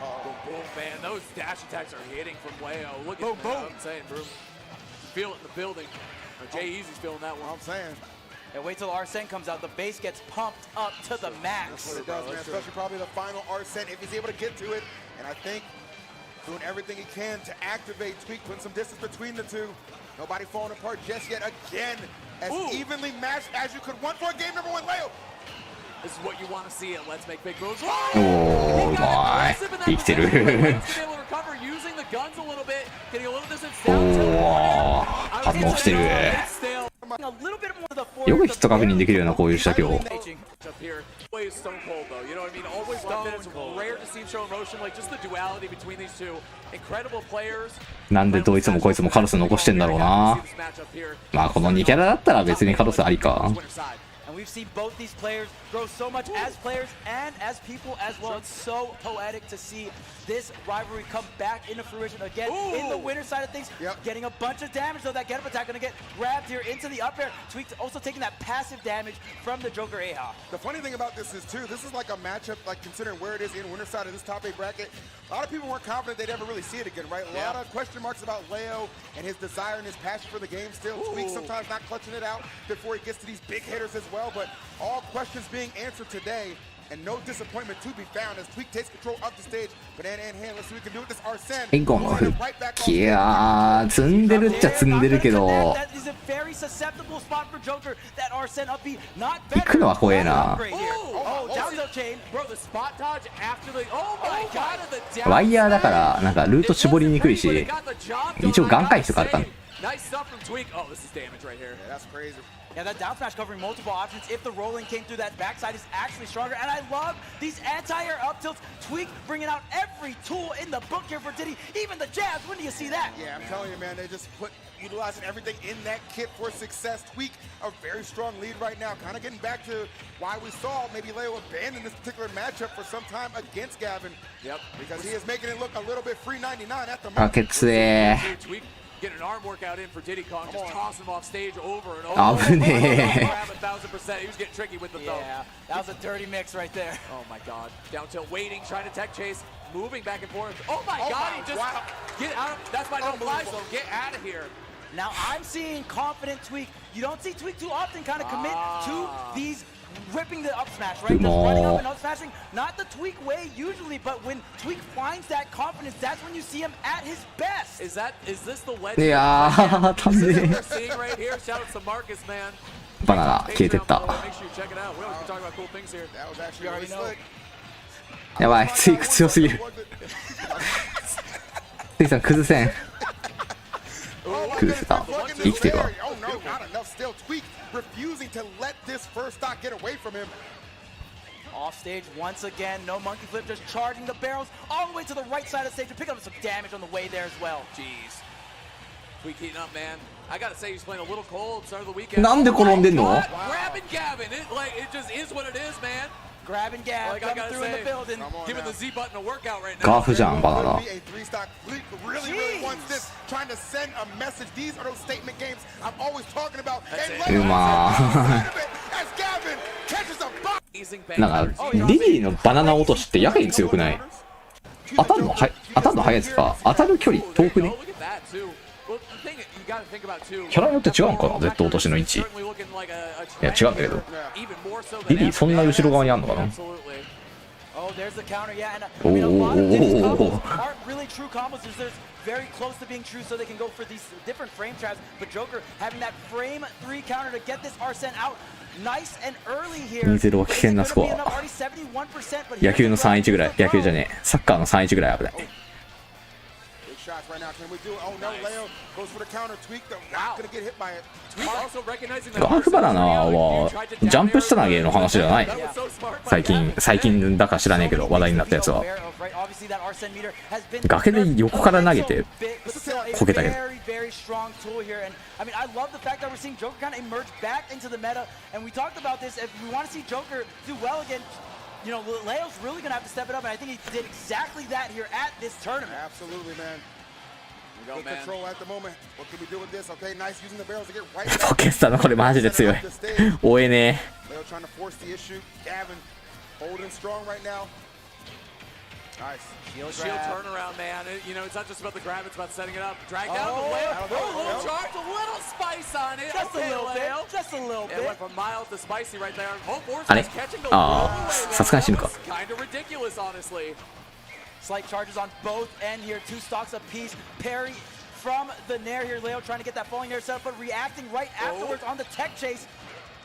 Boom, man. Those dash attacks are hitting from Leo. Look at that. I'm saying, bro. Feel it in the building. Jay Easy's feeling that one. I'm saying. And wait till Arsene comes out. The base gets pumped up to the max. That's what it does, man. Especially probably the final Arsene if he's able to get to it. And I think doing everything he can to activate Tweak, putting some distance between the two. Nobody falling apart just yet. Again, as evenly matched as you could want for game number 1, Leo. This is what you want to see it. Let's make big moves. おー、うまい。生きてる。おー、反応してる。よくヒット確認できるようなこういう下今日。なんでどいつもこいつもカロス残してんだろうな。まあこの2キャラだったら別にカロスありか。And we've seen both these players grow so much as players and as people as well. It's so poetic to see this rivalry come back into fruition again in the winner side of things. Getting a bunch of damage though. That get-up attack gonna get grabbed here into the up air. Tweak also taking that passive damage from the Joker Aha. The funny thing about this is too, this is like a matchup, like considering where it is in winner side of this top 8 bracket. A lot of people weren't confident they'd ever really see it again, right? A lot of question marks about Leo and his desire and his passion for the game still. Tweak sometimes not clutching it out before he gets to these big hitters as well, but all questions being answered today and no disappointment to be found as Tweak takes control of the stage. Banana in hand, let's see what we can do with this Arsene. エゴの復帰や積んでるっちゃ積んでるけど行くのは怖えな。ワイヤーだからなんかルート絞りにくいし、一応眼科医とかあったの。Yeah, that down smash covering multiple options. If the rolling came through that backside is actually stronger. And I love these anti-air up tilts. Tweak bringing out every tool in the book here for Diddy. Even the jabs. When do you see that? Yeah, I'm telling you, man. They just utilizing everything in that kit for success. Tweak a very strong lead right now. Kind of getting back to why we saw maybe Leo abandon this particular matchup for some time against Gavin. Yep. Because he is making it look a little bit free 99 at the moment. バケツへ。Get an arm workout in for Diddy Kong, just toss him off stage over and over. 危ねえ。 He was getting tricky with the thumb. Yeah, that was a dirty mix right there. Oh my god. Down tilt, waiting, trying to tech chase, moving back and forth. Oh my god, he just get out of, that's my no fly zone. Get out of here. Now I'm seeing confident Tweak. You don't see Tweak too often kind of commit to these ripping the up smash, right? Just running up and up smashing. Not the Tweak way usually, but when Tweak finds that confidence, that's when you see him at his best. Is this the legend? いやー、足んねえ。 We're seeing right here. Shout out to Marcus, man. バナナ消えてった。 Make sure you check it out. We always talk about cool things here. That was actually really slick. やばい、ツイク強すぎる。ツイさん崩せん。崩せた。生きてるわ。 Oh no, not enough still. Tweak refusing to let this first stock get away from him. Off stage once again, no monkey flip, just charging the barrels all the way to the right side of the stage to pick up some damage on the way there as well. Jeez. Tweak heating up, man. I gotta say, he's playing a little cold. Start of the weekend. なんで転んでんの？ Grabbing Gavin. It just is what it is, man. Grab and gab, coming through in the building. Giving the Z button a workout right now. ガーフじゃん、バナナ。 Really wants this, trying to send a message. These are those statement games I'm always talking about. うまー。 As Gavin catches a box. なんかリリーのバナナ落としってやけに強くない？当たるの早いですか？当たる距離遠くね？キャラによって違うんかな、Z落としの位置。いや違うんだけど。リリーそんな後ろ側にあんのかな？ Oh, there's the counter, yeah, and I mean, a lot of Diddy's combos aren't really true combos. There's very close to being true, so they can go for these different frame traps. But Joker having that frame 3 counter to get this Arsene out nice and early here. 2-0は危険なスコア。野球の3-1ぐらい、野球じゃねえ、サッカーの3-1ぐらい危ない。 Shots right now. Can we do it? Oh no, Leo goes for the counter. Tweak though, not gonna get hit by it. Tweak also recognizing the ガーフバナナはジャンプした投げの話じゃない。最近だか知らねえけど話題になったやつは崖で横から投げてこけたけど。 I mean, I love the fact that we're seeing Joker kind of emerge back into the meta, and we talked about this. If we want to see Joker do well again, you know, Leo's really going to have to step it up, and I think he did exactly that here at this tournament. Absolutely, man. Good control at the moment. What can we do with this? Okay, nice using the barrels to get right ポケッサのこれマジで強い。追えねえ。 Leo trying to force the issue. Gavin holding strong right now. Shield turnaround, man. You know, it's not just about the grab, it's about setting it up. Drag down the layup. A little charge, a little spice on it. Just a little bit. Just a little bit. It went from mild to spicy right there. Hope Force あれ is catching the ああ、さすがに死ぬか。 kind of ridiculous, honestly. Slight charges on both end here. 2 stocks apiece. Parry from the Nair here. Leo trying to get that falling Nair set up, but reacting right afterwards on the tech chase.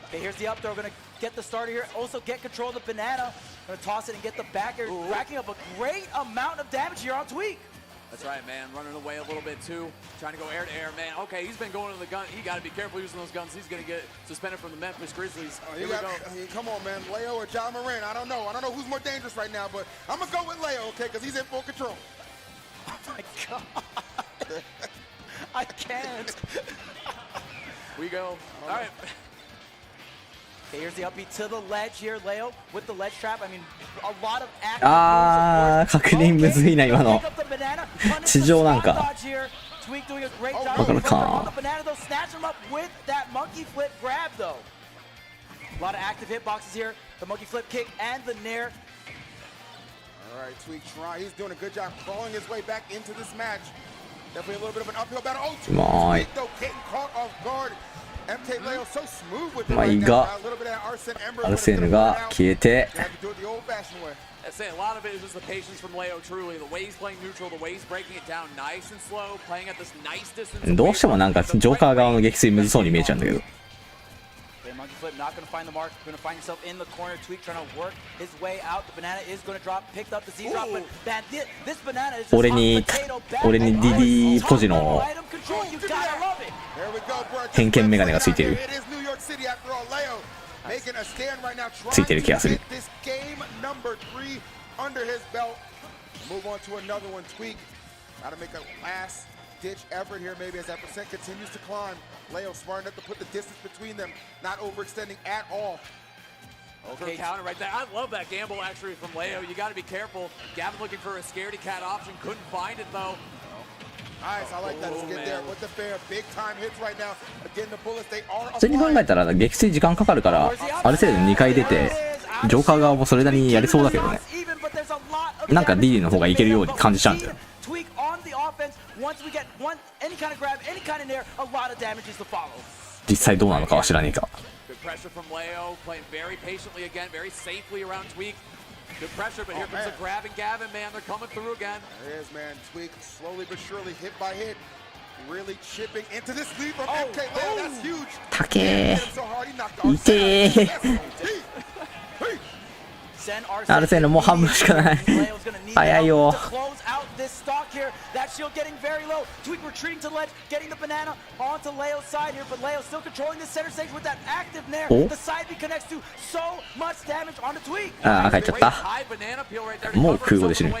Okay, here's the up throw. Gonna get the starter here. Also get control of the banana. Gonna toss it and get the back air. Racking up a great amount of damage here on Tweak. That's right, man. Running away a little bit too. Trying to go air to air, man. Okay, he's been going to the gun. He got to be careful using those guns. He's going to get suspended from the Memphis Grizzlies. Here we go. Come on, man. Leo or John Moran. I don't know. I don't know who's more dangerous right now, but I'm going to go with Leo, okay, because he's in full control. Oh, my God. I can't. We go. All right. Okay, here's the upbeat to the ledge here, Leo, with the ledge trap. I mean, a lot of active あー、確認むずいな、今の。地上なんか。わかるか。 A lot of active hitboxes here. The monkey flip kick and the nair. All right, Tweak trying. He's doing a good job crawling his way back into this match. Definitely a little bit of an uphill battle. Oh, Tweak though getting caught off guard. MK Leo so smooth with it right now. A little bit of Arsene Ember. アルセーヌが消えて。 I say a lot of it is just the patience from Leo. Truly, the way he's playing neutral, the way he's breaking it down nice and slow, playing at this nice distance. どうしてもなんかジョーカー側の撃墜むずそうに見えちゃうんだけど。 Monkey flip, not going to find the mark. Going to find yourself in the corner. Tweak trying to work his way out. The banana is going to drop. Picked up the Z drop, but this banana is just 俺に DD ポジの偏見メガネがついてる。ついてる気がする。 Move on to another one. Tweak. Got to make a last-ditch effort here, maybe as that percent continues to climb. Leo smart enough to put the distance between them, not overextending at all. Okay, counter right there. I love that gamble actually from Leo. You got to be careful. Gavin looking for a scaredy cat option, couldn't find it though. Nice, I like that skid there with the fair. Big time hits right now. Again, the bullets, they are 普通に考えたら撃墜時間かかるから、ある程度2回出て、ジョーカー側もそれなりにやりそうだけどね。なんか DD の方がいけるように感じちゃうんだよ。 実際どうなのかは知らねえか。 Good pressure from Leo, playing very patiently again, very safely around Tweak. Good pressure, but here comes a grab and Gavin, man. They're coming through again. There it is, man. Tweak slowly but surely, hit by hit, really chipping into this lead from MK Leo. That's huge. たけー。痛え。アルセーヌもう半分しかない。早いよ。 That shield getting very low. Tweak retreating to the ledge, getting the banana onto Leo's side here, but Leo still controlling the center stage with that active nair. The side B connects to so much damage onto Tweak. ああ、帰っちゃった。もう空母で死ぬ。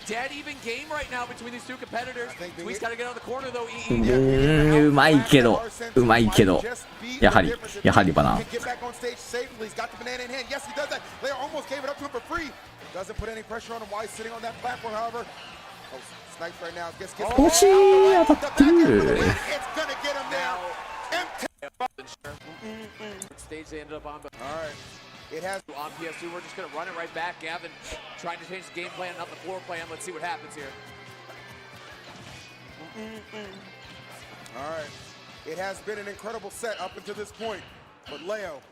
Dead even game right now between these two competitors. Tweak's got to get on the corner though. うまいけど、うまいけど、やはりバナ。 Doesn't put any pressure on him while he's sitting on that platform, however. Oh, snipes right now. Gets 惜しい、当たってる。 It's gonna get him now. Stage they ended up on, but all right. It has on PS2. We're just gonna run it right back. Gavin trying to change the game plan, not the floor plan. Let's see what happens here. All right. It has been an incredible set up until this point, but Leo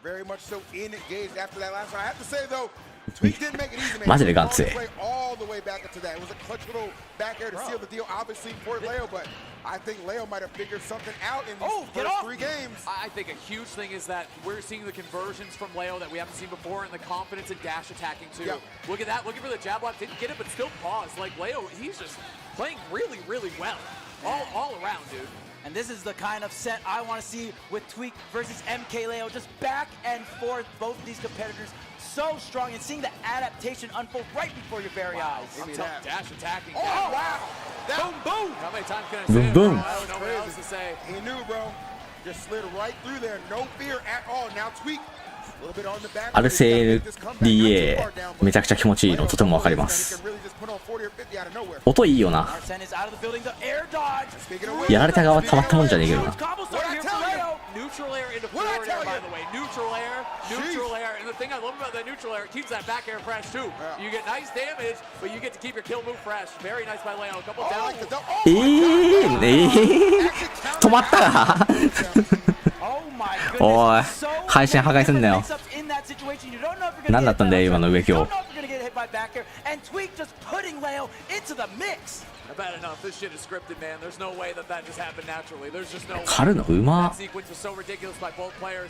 very much so engaged after that last round. I have to say though. Tweak didn't make it easy, man. マジでガンツ。 All the way back into that. It was a clutch little back air to seal the deal, obviously for Leo, but I think Leo might have figured something out in these first 3 games. I think a huge thing is that we're seeing the conversions from Leo that we haven't seen before, and the confidence in dash attacking too. Yeah. Look at that, looking for the jab block, didn't get it, but still paused. Like Leo, he's just playing really, really well, all around, dude. And this is the kind of set I want to see with Tweak versus MK Leo, just back and forth, both of these competitors. So strong, and seeing the adaptation unfold right before your very eyes. Dash attacking. Oh, wow. Boom, boom. How many times can I say Boom, it? boom. I don't know what else to say. He knew, bro. Just slid right through there. No fear at all. Now Tweak. アルセール DA めちゃくちゃ気持ちいいのとてもわかります。音いいよな。やられた側たまったもんじゃねえけどな。 Neutral air into forward air, by the way. Neutral air. And the thing thing I love about that neutral air, it keeps that back air fresh too. You get nice damage, but you get to keep your kill move fresh. Very nice by Leo. A couple down. 止まったかおい配信破壊すんなよ。何だったんだよ今の植木を。狩るのうま。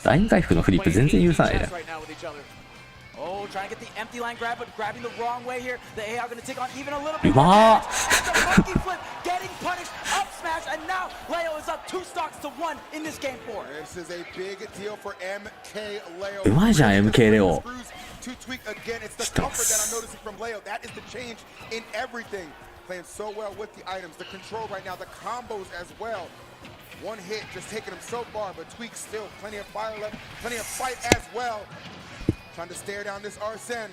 ライン回復のフリップ全然許さないね。Oh, trying to get the empty line grab, but grabbing the wrong way here. The AI going to take on even a little bit うまー。 monkey flip, getting punished, up smash, and now Leo is up 2 stocks to 1 in this game 4. This is a big deal for MK Leo. うまいじゃん MK レオ。 To tweak again, it's the comfort that I'm noticing from Leo. That is the change in everything. Playing so well with the items, the control right now, the combos as well. One hit just taking him so far, but Tweak still plenty of fire left, plenty of fight as well. Trying to stare down this Arsene.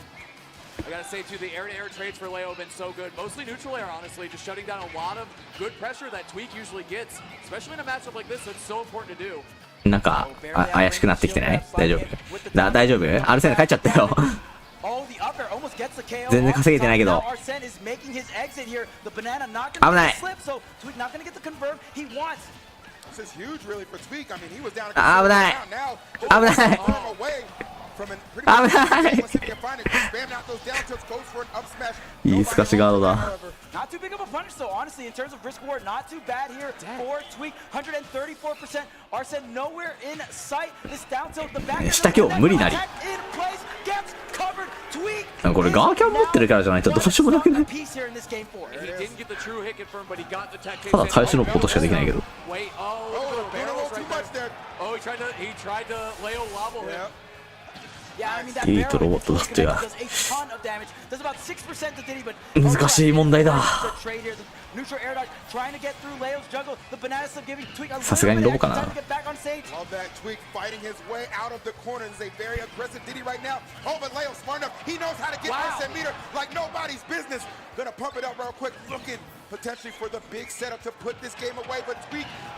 I gotta say too, the air-to-air trades for Leo have been so good. Mostly neutral air, honestly, just shutting down a lot of good pressure that Tweak usually gets, especially in a matchup like this. That's so important to do. なんか怪しくなってきてない大丈夫大丈夫アルセン帰っちゃったよ全然稼げてないけど危ない危ない危ない危ないいい透かしガードだNot too big of a punish, though, honestly, in terms of risk reward, not too bad here for Tweak. 134%. Arsene nowhere in sight. This down tilt, the back. 下今日無理なりこれガーキャン持ってるからじゃないとどうしようもなくないただ返しのことしかできないけどエリートロボットだってや難しい問題ださすがにロボかな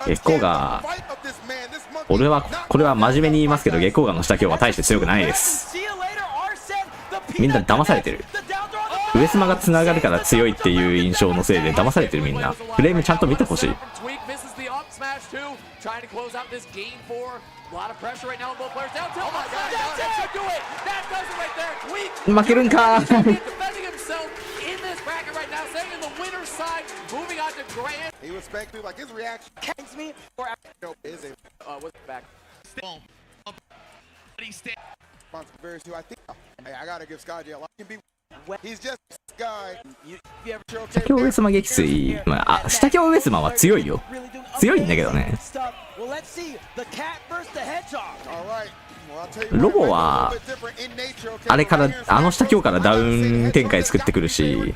月光が俺はこれは真面目に言いますけど月光がの下強は大して強くないですみんな騙されてる上スマがつながるから強いっていう印象のせいで騙されてるみんなフレームちゃんと見てほしい負けるんか下京上妻撃墜下京上妻は強いよ強いんだけどねロボはあれからあの下京からダウン展開作ってくるし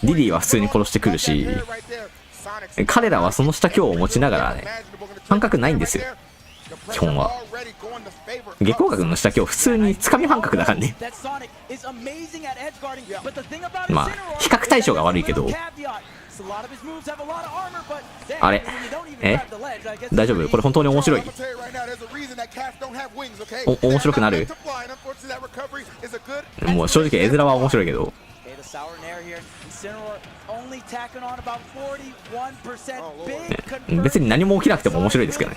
リリーは普通に殺してくるし彼らはその下京を持ちながらね感覚ないんですよ基本は月光学の下京普通につかみ感覚だからねまあ比較対象が悪いけどあれ大丈夫これ本当に面白い面白くなるもう正直絵面は面白いけど別に何も起きなくても面白いですけどね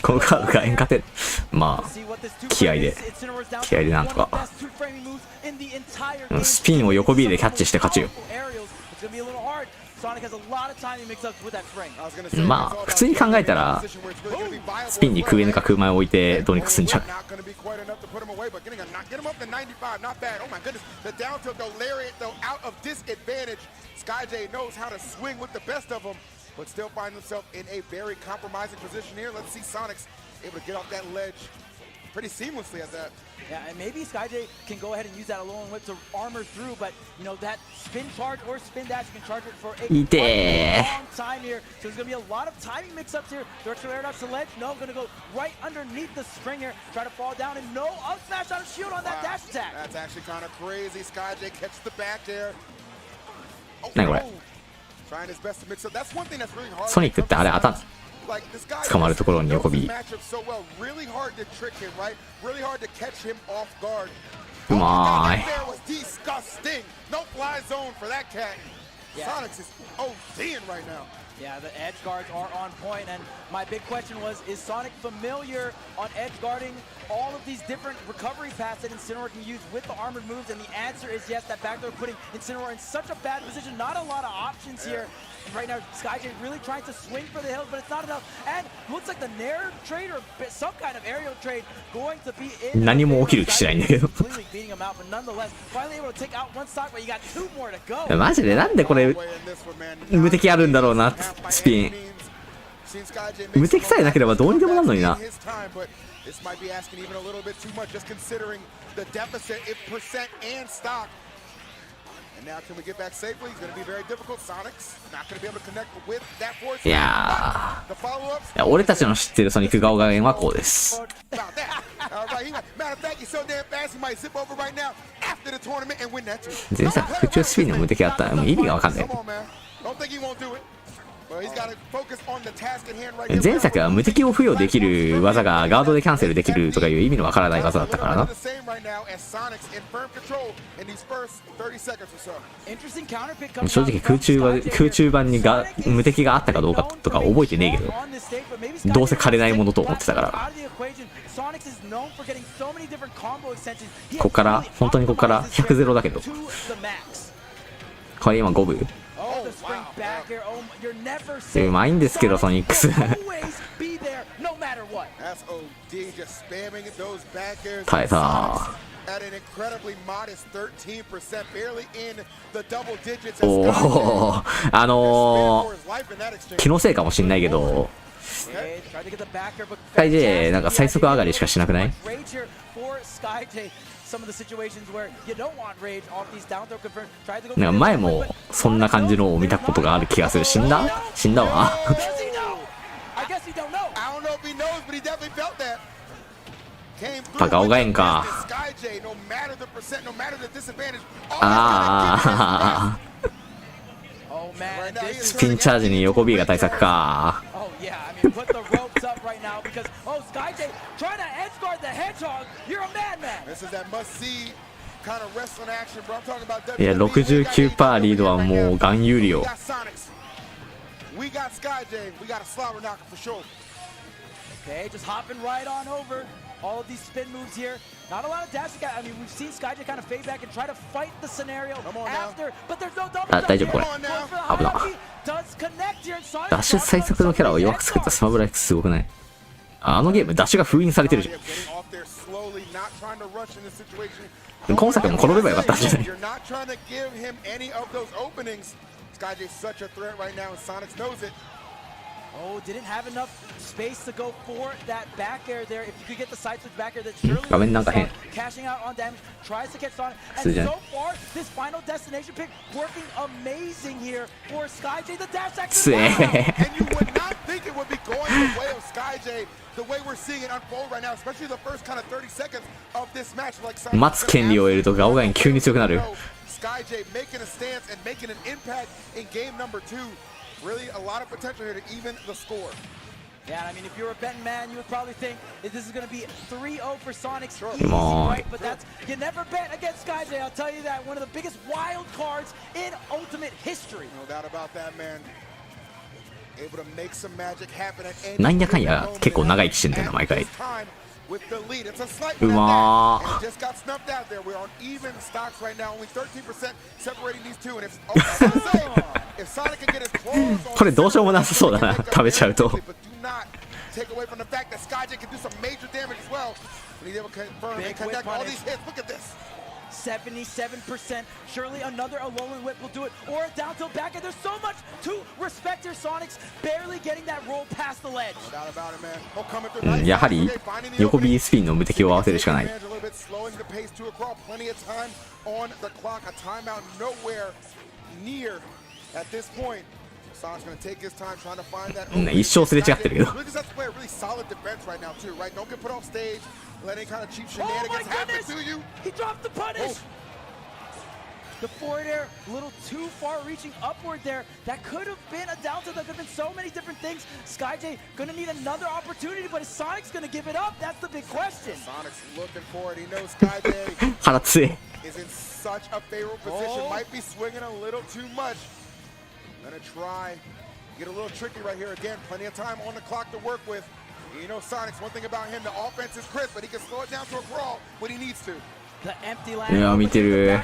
このカードが勝てるまあ気合でなんとかスピンを横 B でキャッチして勝ちよまあ普通に考えたらスピンに食えぬか食う前を置いてどうにかすんじゃんBut still find himself in a very compromising position here. Let's see Sonic's able to get off that ledge pretty seamlessly at that. Yeah, and maybe SkyJ can go ahead and use that alone whip to armor through, but you know that spin charge or spin dash, you can charge it for a long time here. So there's gonna be a lot of timing mix-ups here. Directional air dodge to ledge, no, gonna go right underneath the string here, try to fall down, and no up smash on a shield on that dash attack. That's actually kind of crazy. SkyJ catches the back there. Oh, ソニックってあれ当たん捕まるところに横 B。 うまーい。Yeah, the edge guards are on point, and my big question was, is Sonic familiar on edge guarding all of these different recovery paths that Incineroar can use with the armored moves? And the answer is yes, that backdoor putting Incineroar in such a bad position, not a lot of options here. And right now, SkyJ really trying to swing for the hills, but it's not enough. And looks like the Nair trade or some kind of aerial trade going to be in. 何も起きる気しないんだけど。 Completely beating him out, but nonetheless, finally able to take out one stock, but you got 2 more to go. マジでなんでこれ無敵あるんだろうな、スピン。無敵さえなければどうにでもなるのにな。This might be asking even a little bit too much, just considering the deficit in percent and stock. And now, can we get back safely? It's going to be very difficult. Sonic's not going to be able to connect with that force. いやー、俺たちの知ってるソニック顔画面はこうです。Matter of fact, he's so damn fast, he might zip over right now after the tournament and win that too. 前作空中スピンの無敵あったらもう意味がわかんない。 Don't think he won't do it. 前作は無敵を付与できる技がガードでキャンセルできるとかいう意味のわからない技だったからな。正直空中版に無敵があったかどうかとか覚えてねえけど、どうせ枯れないものと思ってたから。こっから本当にこっから100-0だけど、これ今5分うまいんですけどソニックス耐えた。おお、気のせいかもしんないけどSkyJなんか最速上がりしかしなくない？なんか前もそんな感じのを見たことがある気がする。死んだわ顔がえんか。ああスピンチャージに横 B が対策か。いや 69% リードはもう含有量。All of these spin moves here. Not a lot of dash. I mean, we've seen SkyJ kind of fade back and try to fight the scenario after, but there's no double. あ、大丈夫これ。危な。ダッシュ最速のキャラを弱く作ったスマブラ X すごくない？あのゲームダッシュが封印されてるじゃん。今作も転べばよかったんじゃない？ Oh, didn't have enough space to go for that back air there. If you could get the side switch back air, that's surely cashing out on damage. Tries to catch Sonic. And so far, this final destination pick working amazing here for SkyJ. The dash action. And you would not think it would be going the way of SkyJ, the way we're seeing it unfold right now, especially the first kind of 30 seconds of this match. Like 待つ権利を得るとガオガイン急に強くなる。 SkyJ making a stance and making an impact in game number 2. Really a lot of potential here to even the score. Yeah, I mean, if you're a betting man, you would probably think that this is going to be 3-0 for Sonic's easy, Come on. right? But that's, you never bet against SkyJ, I'll tell you that. One of the biggest wild cards in Ultimate history. No doubt about that, man. Able to make some magic happen at any なんやかんや結構長生きしてんだよな毎回。うまー。これどうしようもなさそうだな食べちゃうと。 77%. Surely another Alolan Whip will do it, or a down tilt back, and there's so much to respect here. Sonic's barely getting that roll past the ledge. やはり横 B スピンの無敵を合わせるしかない。一生すれ違ってるけど。 Let any kind of cheap shenanigans happen to you. He dropped the punish. The forward air, a little too far reaching upward there. That could have been a down tilt. That could have been so many different things. SkyJ gonna need another opportunity, but is Sonic's gonna give it up? That's the big question. Sonic's looking for it. He knows SkyJ 腹強い。 is in such a favorable position. Might be swinging a little too much. Gonna try, get a little tricky right here again. Plenty of time on the clock to work with. You know Sonic's one thing about him, the offense is crisp, but he can slow it down to a crawl when he needs to. The empty land. Yeah, me too.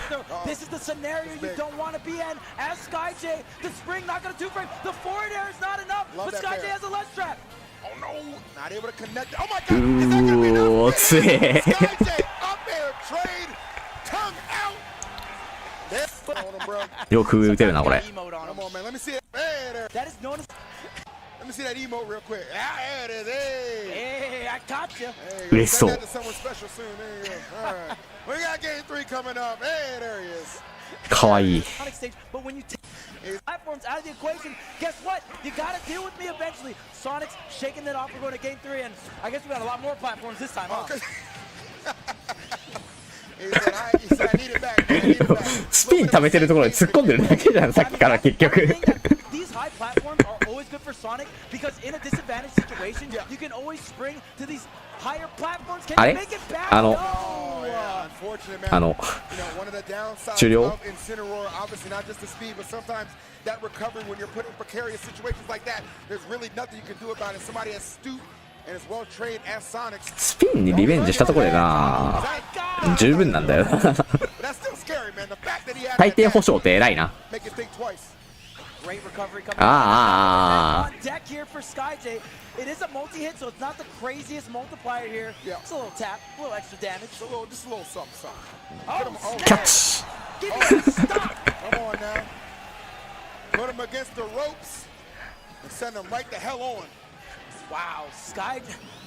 This is the scenario you don't want to be in. As SkyJ, the spring not gonna two-frame. The forward air is not enough, but SkyJ has a ledge trap. Oh no, not able to connect. Oh my god, is that gonna be enough? おー、強い。 SkyJ up there, trade, tongue out. Hold him, bro. よく打てるなこれ。 Come on, man. Let me see it. Hey, there. That is known as. Let me see that emote real quick. Ah, there it is. Hey. Hey, I caught you. Hey,嬉しそう。 send that to someone special soon. There you go. All right. We got game 3 coming up. Hey, there he is. かわいい。 Sonic stage, but when you take platforms out of the equation, guess what? You gotta deal with me eventually. Sonic's shaking it off. We're going to game 3, and I guess we got a lot more platforms this time, huh? He said, I need it back. I need it back. スピン貯めてるところに突っ込んでるだけじゃんさっきから結局。 These high platforms are always good for Sonic because in a disadvantaged situation, you can always spring to these higher platforms. Can you make it back? あの Oh, yeah. Unfortunate, man. あの You know, one of the downsides 終了 of Incineroar, obviously not just the speed, but sometimes that recovery when you're put in precarious situations like that, there's really nothing you can do about it. Somebody as astute and as well trained as Sonic. スピンにリベンジしたところでな十分なんだよな。 But that's still scary, man. The fact that he had 大抵保証って偉いな。 make it think twice. Great recovery coming Ah. on deck here for SkyJ. It is a multi-hit, so it's not the craziest multiplier here. Yeah. It's a little tap, a little extra damage. Just a little something, something. Oh, Get him, キャッチ。 Give me a stop. Come on now. Put him against the ropes and send him right the hell on. Wow, SkyJ.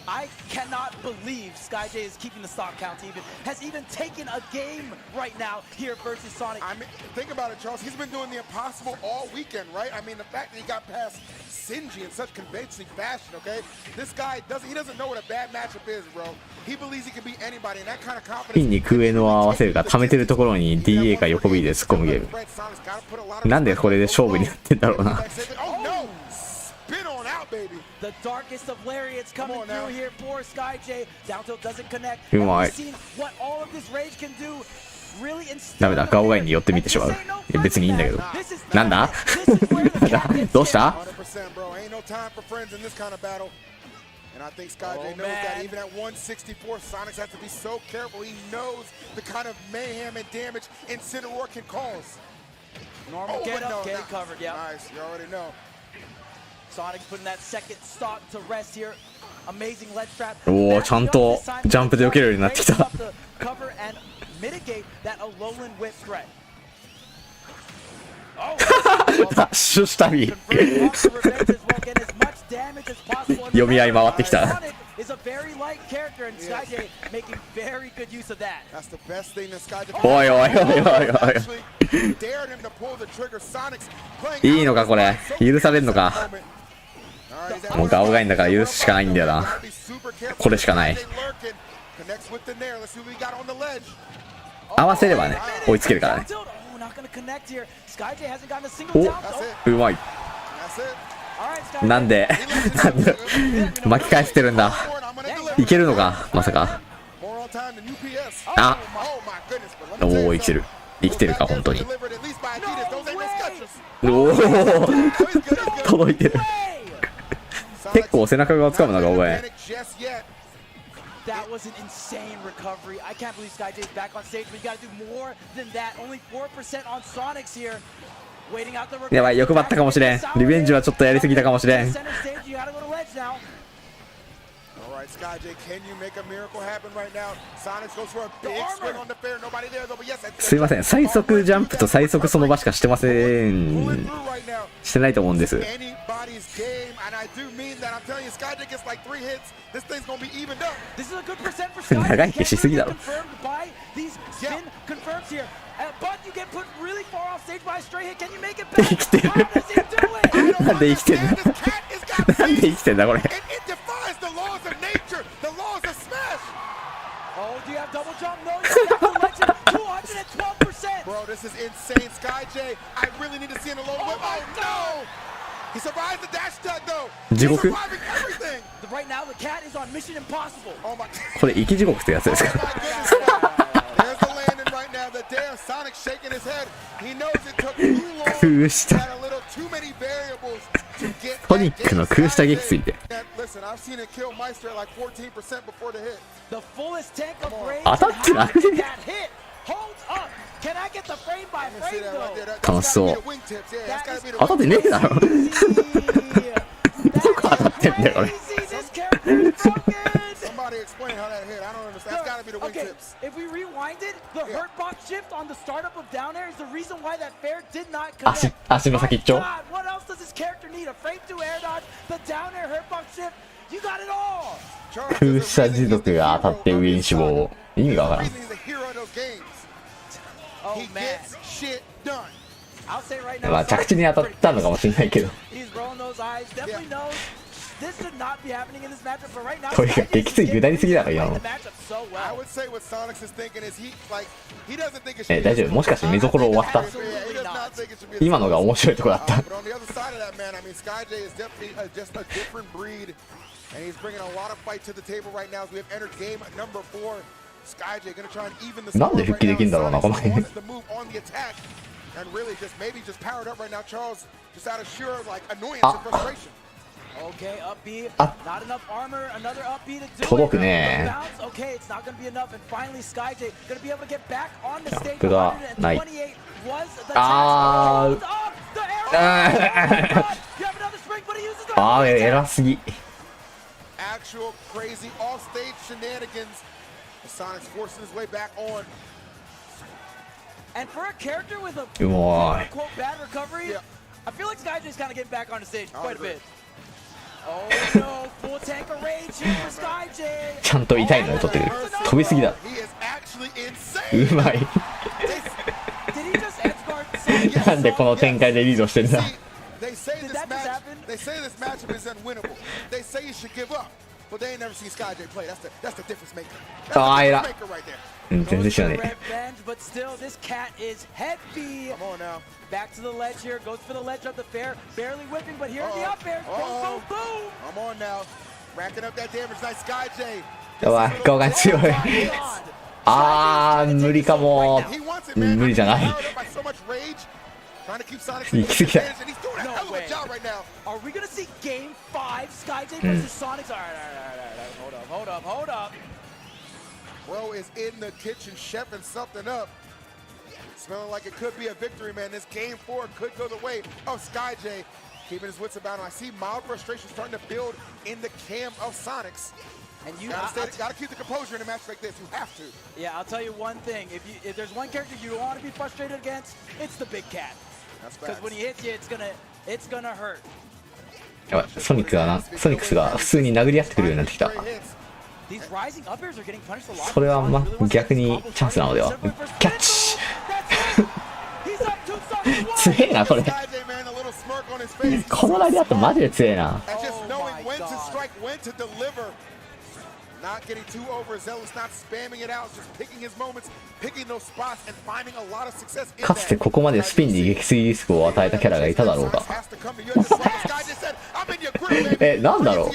I cannot believe SkyJ is keeping the stock count even. Has even taken a game right now here versus Sonic. I mean, think about it, Charles. He's been doing the impossible all weekend, right? I mean, the fact that he got past Sinji in such convincing fashion, okay? This guy doesn't know what a bad matchup is, bro. He believes he can beat anybody, and that kind of ピ confidence. ンに空へのを合わせるか貯めてるところに DA か横 B で突っ込むゲーム。なんでこれで勝負になってんだろうな。 Oh no! Spin on out, baby. The darkest of lariats coming through here for SkyJ. Down tilt doesn't connect. うまい。 We've seen what all of this rage can do. Really ダメだ、ガオガイに寄ってみてしまう。いや別にいいんだけど。なんだどうした 100%, bro. Ain't no time for friends in this kind of battle. And I think SkyJ knows that even at 164, Sonic has to be so careful. He knows the kind of mayhem and damage Incineroar can cause. Normal get up, get it covered, yeah. Nice, you already know. Sonic's putting that second stock to rest here. Amazing ledge trap. おお、ちゃんとジャンプで避けるようになってきた。 Cover and mitigate that Alolan whip threat. ダッシュしたり。読み合い回ってきた。 Is a very light character and SkyJ making very good use of that. That's the best thing that SkyJ. おいおいおいおいおい。 Dared him to pull the trigger. Sonic's playing. いいのかこれ。許されんのか。もうガオガインだから許すしかないんだよな。これしかない。合わせればね、追いつけるからね。お、うまい。なんで巻き返してるんだ。いけるのかまさか。あ、おお生きてる。生きてるか本当に。おお届いてる。結構背中が掴むなガオガイン。That was an insane recovery. I can't believe SkyJ's back on stage, but you gotta do more than that. Only 4% on Sonics here. Waiting out the recovery. やばい、欲張ったかもしれん。リベンジはちょっとやりすぎたかもしれん。Center stage, you gotta go to ledge now. Alright, SkyJ, can you make a miracle happen right now? Sonic goes for a big swing on the fair. Nobody there though, but yes, すいません、最速ジャンプと最速その場しかしてません。してないと思うんです。 anybody's game, and I do mean that. I'm telling you, SkyJ gets like 3 hits. This thing's gonna be evened up. This is a good percent for Sky. 長生きしすぎだろ。 Confirmed by these spin confirms here. But you get put really far off stage by a straight hit. Can you make it back? 生きてる。なんで生きてんだ。なんで生きてんだこれ。 It defies the laws of nature, the laws of smash. Oh, do you have double jump. No, he's got the legend. 212%. Bro, this is insane. SkyJ, I really need to see in a low whip. Oh, no! He survived the dash tag, though. He's 地獄 surviving everything. Right now, the cat is on Mission Impossible. Oh, my. これ生き地獄ってやつです Oh, か my goodness. There's the landing right now. The dare. Sonic shaking his head. He knows it took too long. 空した Had a little too many variables to get ソニックの空下撃墜で Listen, I've seen it kill Meister at like 14% before the hit. The fullest tank of rage. 当たってない That hit holds up. Can I get the frame by Let me see frame that right there. though? That's gotta be Console. the wingtips. Yeah, that's gotta be the 当たってねえだろどこ当たってんだよこれ This character is broken. Somebody explain how that hit. I don't understand. That's gotta be the Okay, wingtips. if we rewind it, the hurt box shift on the startup of down air is the reason why that fair did not 足 connect. 足の先っちょ God, what else does this character need? A frame 2 air dodge, the down air hurt box shift. You got it all. Charles 空 is 下 the 持 reason 続 he's が the 当たって hero 上 of に this 死亡意味がわからん The reason he's the hero of those games. Oh He man. gets shit done. I'll say right now. まあ着地に当たったのかもしれないけど He's rolling those eyes. Definitely knows this should not be happening in this matchup. But right now, とにかく撃墜ぐだりすぎだろ今 playing の the matchup so I well. would say what Sonics is thinking is he doesn't think it should え be 大丈夫もしかして見どころ終わった Yeah, he does not think it should be 今のが面白いとこだった But on the other side of that, man, I mean, SkyJ is definitely just a different breed, and he's bringing a lot of fight to the table right now as we have entered game number 4. SkyJ gonna try and even the score なんで復帰できんだろうなこの辺 on the move on the attack, and really just maybe just powered up right now. Charles just out of sheer like annoyance and frustration. Okay, up B. Ah. Not enough armor. Another up B to do 届く it. ね The bounce. Okay, it's not going to be enough. And finally, SkyJ going to be able to get back on the stage. ジャンプがない 128 was theあー chance. Oh, the arrow. Oh, you have another spring, but he uses the あー偉すぎ Actual crazy off-stage shenanigans. Sonic's forcing his way back on. And for a character with a うまい quote bad recovery, Yeah. I feel like SkyJ's kind of getting back on the stage quite a agree. bit. Oh no, full tank of rage here for SkyJ. ちゃんと痛いので取ってくる飛びすぎだ He is actually insane. うまい Did he just edge guard Sonic? なんでこの展開でリードしてんだ See, they say Did this that just match. happen? They say this matchup is unwinnable. They say you should give up, but they ain't never seen SkyJ play. That's the difference maker. That's Ah, the yeah. difference maker right there. うん全然知らね Revenge, but still, this cat is heavy. Come on now. Back to the ledge here, goes for the ledge up the fair, barely whipping, but here in the up air, boom, boom, boom. I'm on now. Racking up that damage. Nice SkyJ. えやばい顔が強い God. あー無理かも He wants it, man. 無理じゃない Powered up by so much rage. Trying to keep Sonic 行き過ぎだ and he's doing a hell of a job right now. Are we gonna see game 5, SkyJ versus Sonic? All right, hold up. Bro is in the kitchen chefing something up. Smelling like it could be a victory, man. This game 4 could go the way of SkyJ. Keeping his wits about him. I see mild frustration starting to build in the camp of Sonics. And you Gotta keep the composure in a match like this. You have to. Yeah, I'll tell you one thing. If there's one character you don't want to be frustrated against, it's the big cat. That's Because when he hits you, it's gonna hurt. やばいソニックがなソニックスが普通に殴り合ってくるようになってきた These rising up airs are getting punished a lot. それはま逆にチャンスなのではキャッチ He's up two stocks. 強えなこれ SkyJ, man, a little smirk on his face. このラリアットマジで強えな And just Oh knowing my when to God. strike, when to deliver. Not getting too overzealous, not spamming it out, just picking his moments, picking those spots, and finding a lot of success in かつてここまでスピンに撃墜リスクを与えたキャラがいただろうがえなんだろう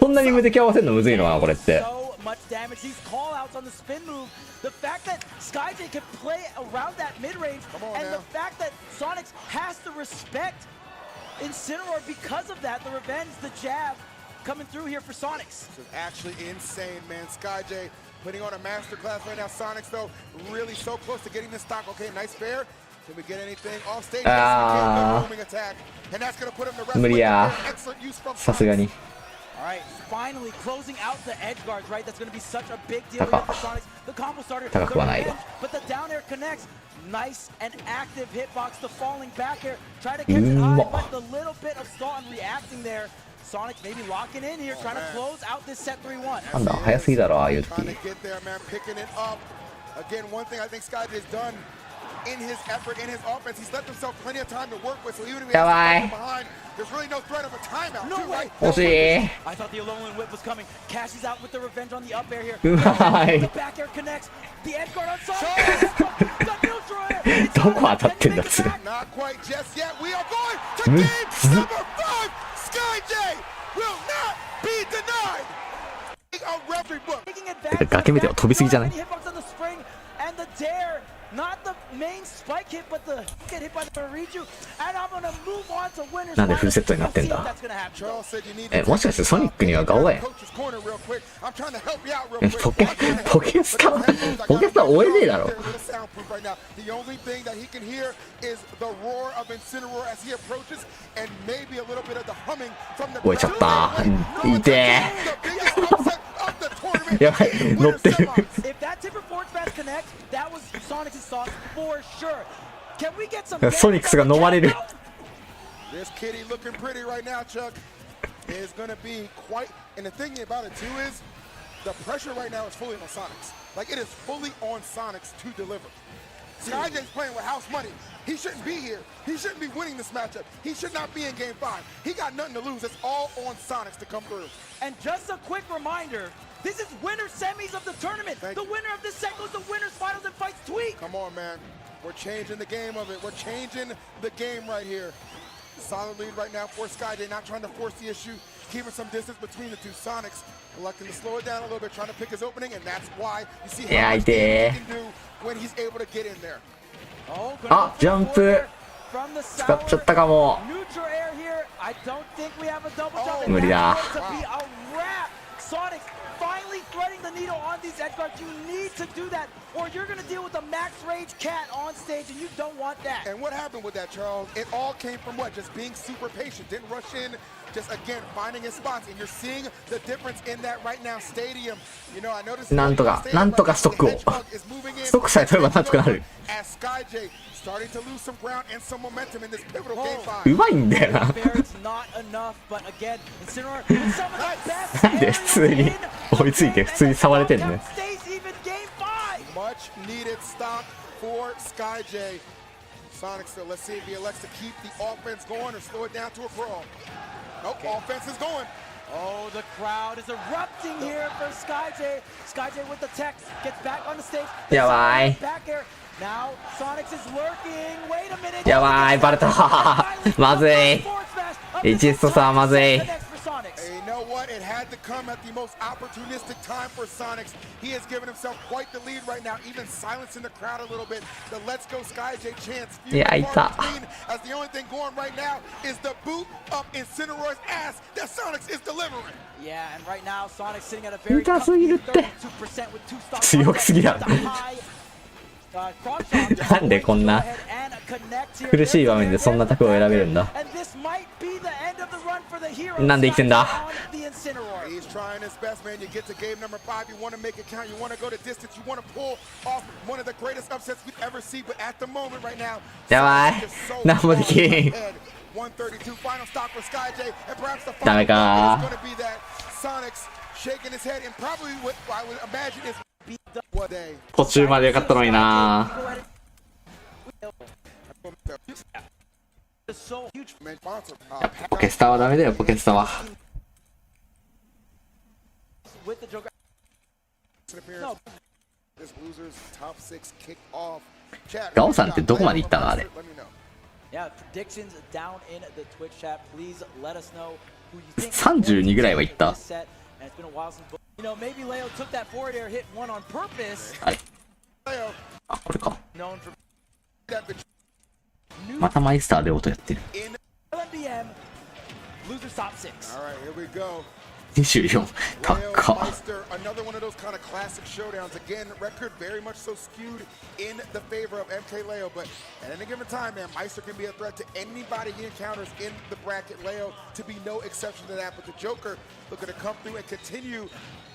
そんなに無敵合わせるのむずいのかなこれって So much damage. These call outs on the spin move. The fact that SkyJ can play around that mid range, and the fact that Sonics has to respect Incineroar because of that. The revenge, the jab, coming through here for Sonics. This is actually insane, man. SkyJ putting on a masterclass right now. Sonics, though, really so close to getting this stock. Okay, nice fair. Can we get anything off stage? Roaming attack. And that's going to put him to rest. 無理や Excellent use from さすがに All right, finally closing out the edge guards, right? That's going to be such a big deal here for Sonics. The combo starter, the 高くはないわ revenge, but the down air connects. Nice and active hitbox, the falling back air. Try to catch it high, but the little bit of stall and reacting there. Sonics maybe locking in here, trying to close out this set 3-1. なんだ早すぎだろああいう時 Trying to get there, man, picking it up. Again, one thing I think SkyJ has done in his effort, in his offense. He's left himself plenty of time to work with, so even if he や has ばい to behind, there's really no threat of a timeout. No too, way. right? 惜しい I thought the Alolan Whip was coming. Cashes out with the revenge on the up air here. うまい The back air connects. The edge guard on Sonic. The neutral air. どこ当たってんだつ Not quite just yet. We are going to game number 5. Sky J will not be denied. A referee book. Taking て advantage か崖見てよ飛びすぎじゃない of the hitbox on the spring and the dare. Not the main spike hit, but the get hit by the Mariju. And I'm gonna move on to winners. なんでフルセットになってんだ That's gonna happen. Charles said you need え、もしかしてソニックには顔がやん coach's corner real quick. I'm trying to help you out real え quick. ポケスタ追えねえだろ The only thing that he can hear is the roar of Incineroar as he approaches, and maybe a little bit of the humming from the 追えちゃった痛え the biggest upset of the tournament. やばい乗ってる If that Tipper Force Fast connects, that was Sonic's sauce for sure. Can we get some ソニックスが飲まれる This kitty looking pretty right now, Chuck, is going to be quite. And the thing about it too is the pressure right now is fully on Sonics. Like it is fully on Sonics to deliver. SkyJ's playing with house money. He shouldn't be here. He shouldn't be winning this matchup. He should not be in Game 5. He got nothing to lose. It's all on Sonics to come through. And just a quick reminder, this is winner semis of the tournament. Thank the you. winner of this set goes to winners finals and fights Tweet. Come on, man. We're changing the game of it. We're changing the game right here. Solid lead right now for SkyJ, not trying to force the issue, keeping some distance between the two Sonics, electing to slow it down a little bit, trying to pick his opening, and that's why you see how much damage he can do when he's able to get in there. Oh, あジャンプ from the 使っちゃったかも neutral air here. I don't think we have a double jump. 無理だ To be a wrap. Sonic finally threading the needle on these edge guards. You need to do that, or you're going to deal with a max rage cat on stage, and you don't want that. And what happened with that, Charles? It all came from what? Just being super patient, didn't rush in, just again finding his spots, and you're seeing the difference in that right now. Stadium, you know, I noticed なんとかストックをストックさえ取ればなんとかなる as SkyJ starting to lose some ground and some momentum in this pivotal game 5. うまいんだよな It's not enough, but again, Incineroar with some of the best なんで普通に追いついて普通に触れてんね stays even game 5. Much needed stop for SkyJ. Sonic still, let's see if he elects to keep the offense going or slow it down to a crawl. Nope, offense is going. Oh, the crowd is erupting here for SkyJ. SkyJ with the tech gets back on the stage. やばい Back air. Now Sonics is lurking. Wait a minute. やばいバレたまずい1ストさまずい And you know what? It had to come at the most opportunistic time for Sonics. He has given himself quite the lead right now, even silencing the crowd a little bit. The Let's Go SkyJ chants. Yeah, I thought. As the only thing going right now is the boot up Incineroar's ass that Sonics is delivering. Yeah, and right now Sonics sitting at a very 痛すぎるって 32% with two stocks. 強すぎだなんでこんな苦しい場面でそんなタクを選べるんだなんで生きてんだ He's trying his best, man. You get to game number 5. You want to make it count. You want to go to distance. You want to pull off one of the greatest upsets we've ever seen. But at the moment right now, やばい何もできん132 final stop for SkyJ, and perhaps the ダメ final か is going to be that Sonics shaking his head, and probably what I would imagine is what day. 途中までよかったのになポケスタはダメだよポケスタはガオさんってどこまで行ったのあれ Yeah, predictions down in the Twitch chat. Please let us know who you think 32ぐらいは行った this set. And it's been a while since, you know, maybe Leo took that forward air, hit one on purpose. あれあこれか Known for またマイスターで音やってる lmbm loser top 6. All right, here we go. 24高っ Meister, another one of those kind of classic showdowns. Again, record very much so skewed in the favor of MK Leo, but at any given time, man, Meister can be a threat to anybody he encounters in the bracket. Leo to be no exception to that, but the Joker looking to come through and continue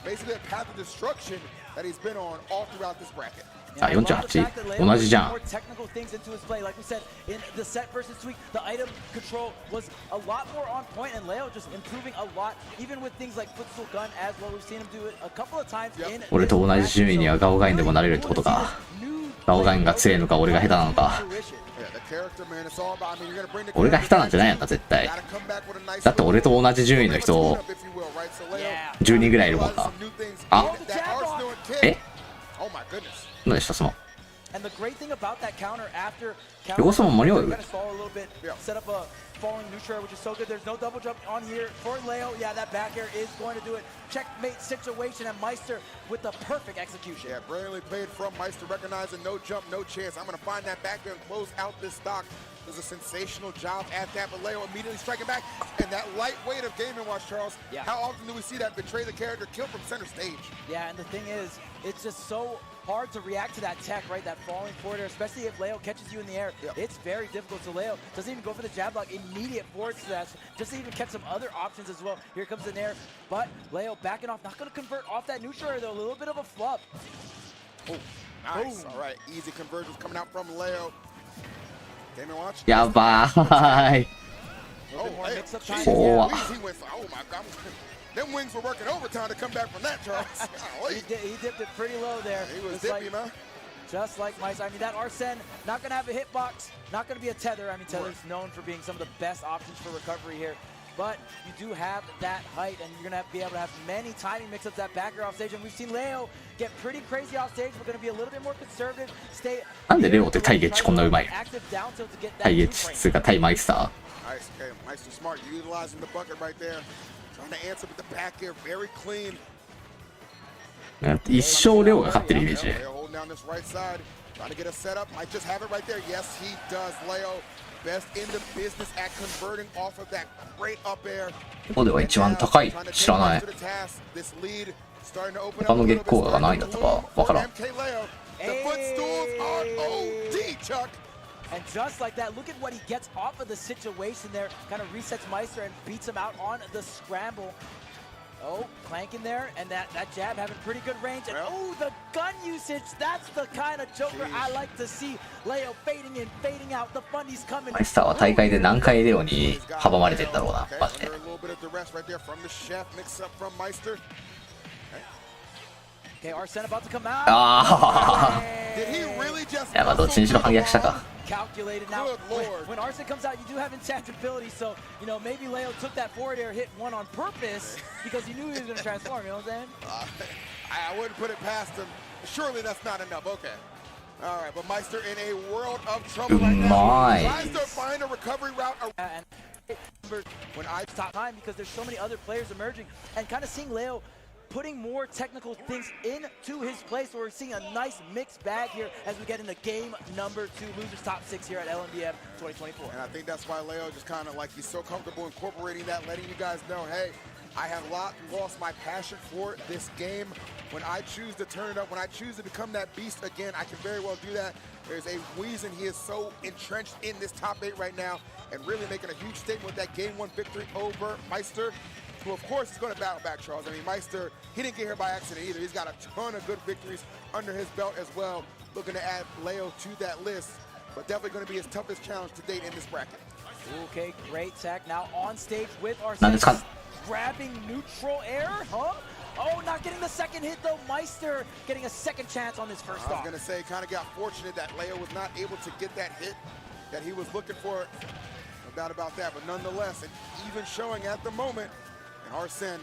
basically a path of destruction that he's been on all throughout this bracket. あ48同じじゃん More technical things into his play. Like we said, in the set versus tweak, the item control was a lot more on point, and Leo just improving a lot, even with things like footstool gun as well. We've seen him do it a couple of times in 俺と同じ順位にはガオガインでもなれるってことかダオガンが強いのか俺が下手なのか。俺が下手なんじゃないんだ絶対。だって俺と同じ順位の人10人ぐらいいるもんな。あ、え、何でしたその。横そも間に合う。Falling neutral, which is so good. There's no double jump on here for Leo. Yeah, that back air is going to do it. Checkmate situation, and Meister with the perfect execution. Yeah, brilliantly played from Meister, recognizing no jump, no chance. I'm going to find that back air and close out this stock. Does a sensational job at that, but Leo immediately striking back. And that lightweight of Game & Watch, Charles. Yeah. How often do we see that betray the character, kill from center stage? Yeah, and the thing is, it's just so hard to react to that tech, right? That falling forward air, especially if Leo catches you in the air. Yep. It's very difficult. So Leo doesn't even go for the jab block, immediate forward slash, just to even catch some other options as well. Here comes the nair, but Leo backing off, not going to convert off that neutral air though, a little bit of a flub. Oh, nice. All right, easy conversions coming out from Leo. Game & Watch. やばーい。Oh, hey, oh my God. Them wings were working overtime to come back from that, Charles. he dipped it pretty low there. He was dippy, man. Just like Meister. I mean, that Arsene, not going to have a hitbox, not going to be a tether. I mean, tether's known for being some of the best options for recovery here. But you do have that height, and you're going to be able to have many timing mix-ups that back air off stage. And we've seen Leo get pretty crazy off stage. We're going to be a little bit more conservative. Stay. なんでレオって対ゲッチこんなうまい。対ゲッチつうか対マイスター。Nice, okay. Meister smart, utilizing the bucket right there. Trying to answer with the back air, very clean. 一生レオが勝ってるイメージ。Holding down this right side, trying to get a setup. Might just have it right there. Yes, he does. Leo, best in the business at converting off of that great up air. ここでは一番高い知らない。他の月光が何位だったかわからん。And just like that, look at what he gets off of the situation there. Kind of resets Meister and beats him out on the scramble. Oh, clanking there, and that jab having pretty good range. And oh, the gun usage, that's the kind of Joker I like to see. Leo fading in, fading out, the funny's coming. マイスターは大会で何回レオに阻まれてんだろうな、マジで。Okay, Arsene about to come out. ああ。いや、まあどっちにしろ反逆したか。Calculated now. When Arsene comes out, you do have intangibility, so you know maybe Leo took that forward air hit one on purpose because he knew he was going to transform. You know what I'm saying? I wouldn't put it past him. Surely that's not enough. Okay. All right, but Meister in a world of trouble right now. Tries to find a recovery route. And when I stop time because there's so many other players emerging and kind of seeing Leo putting more technical things into his play, so we're seeing a nice mixed bag here as we get into game number 2, losers top 6 here at LMBM 2024. And I think that's why Leo just kind of like he's so comfortable incorporating that, letting you guys know, hey, I have lost my passion for this game. When I choose to turn it up, when I choose to become that beast again, I can very well do that. There's a reason he is so entrenched in this top 8 right now and really making a huge statement with that game 1 victory over Meister, who of course is going to battle back, Charles. I mean, Meister, he didn't get here by accident either. He's got a ton of good victories under his belt as well. Looking to add Leo to that list, but definitely going to be his toughest challenge to date in this bracket. Okay, great tech. Now on stage with Arsene, grabbing neutral air, huh? Oh, not getting the second hit though. Meister getting a second chance on this first stock. I was going to say, kind of got fortunate that Leo was not able to get that hit that he was looking for. No doubt about that, but nonetheless, and even showing at the moment, and Arsene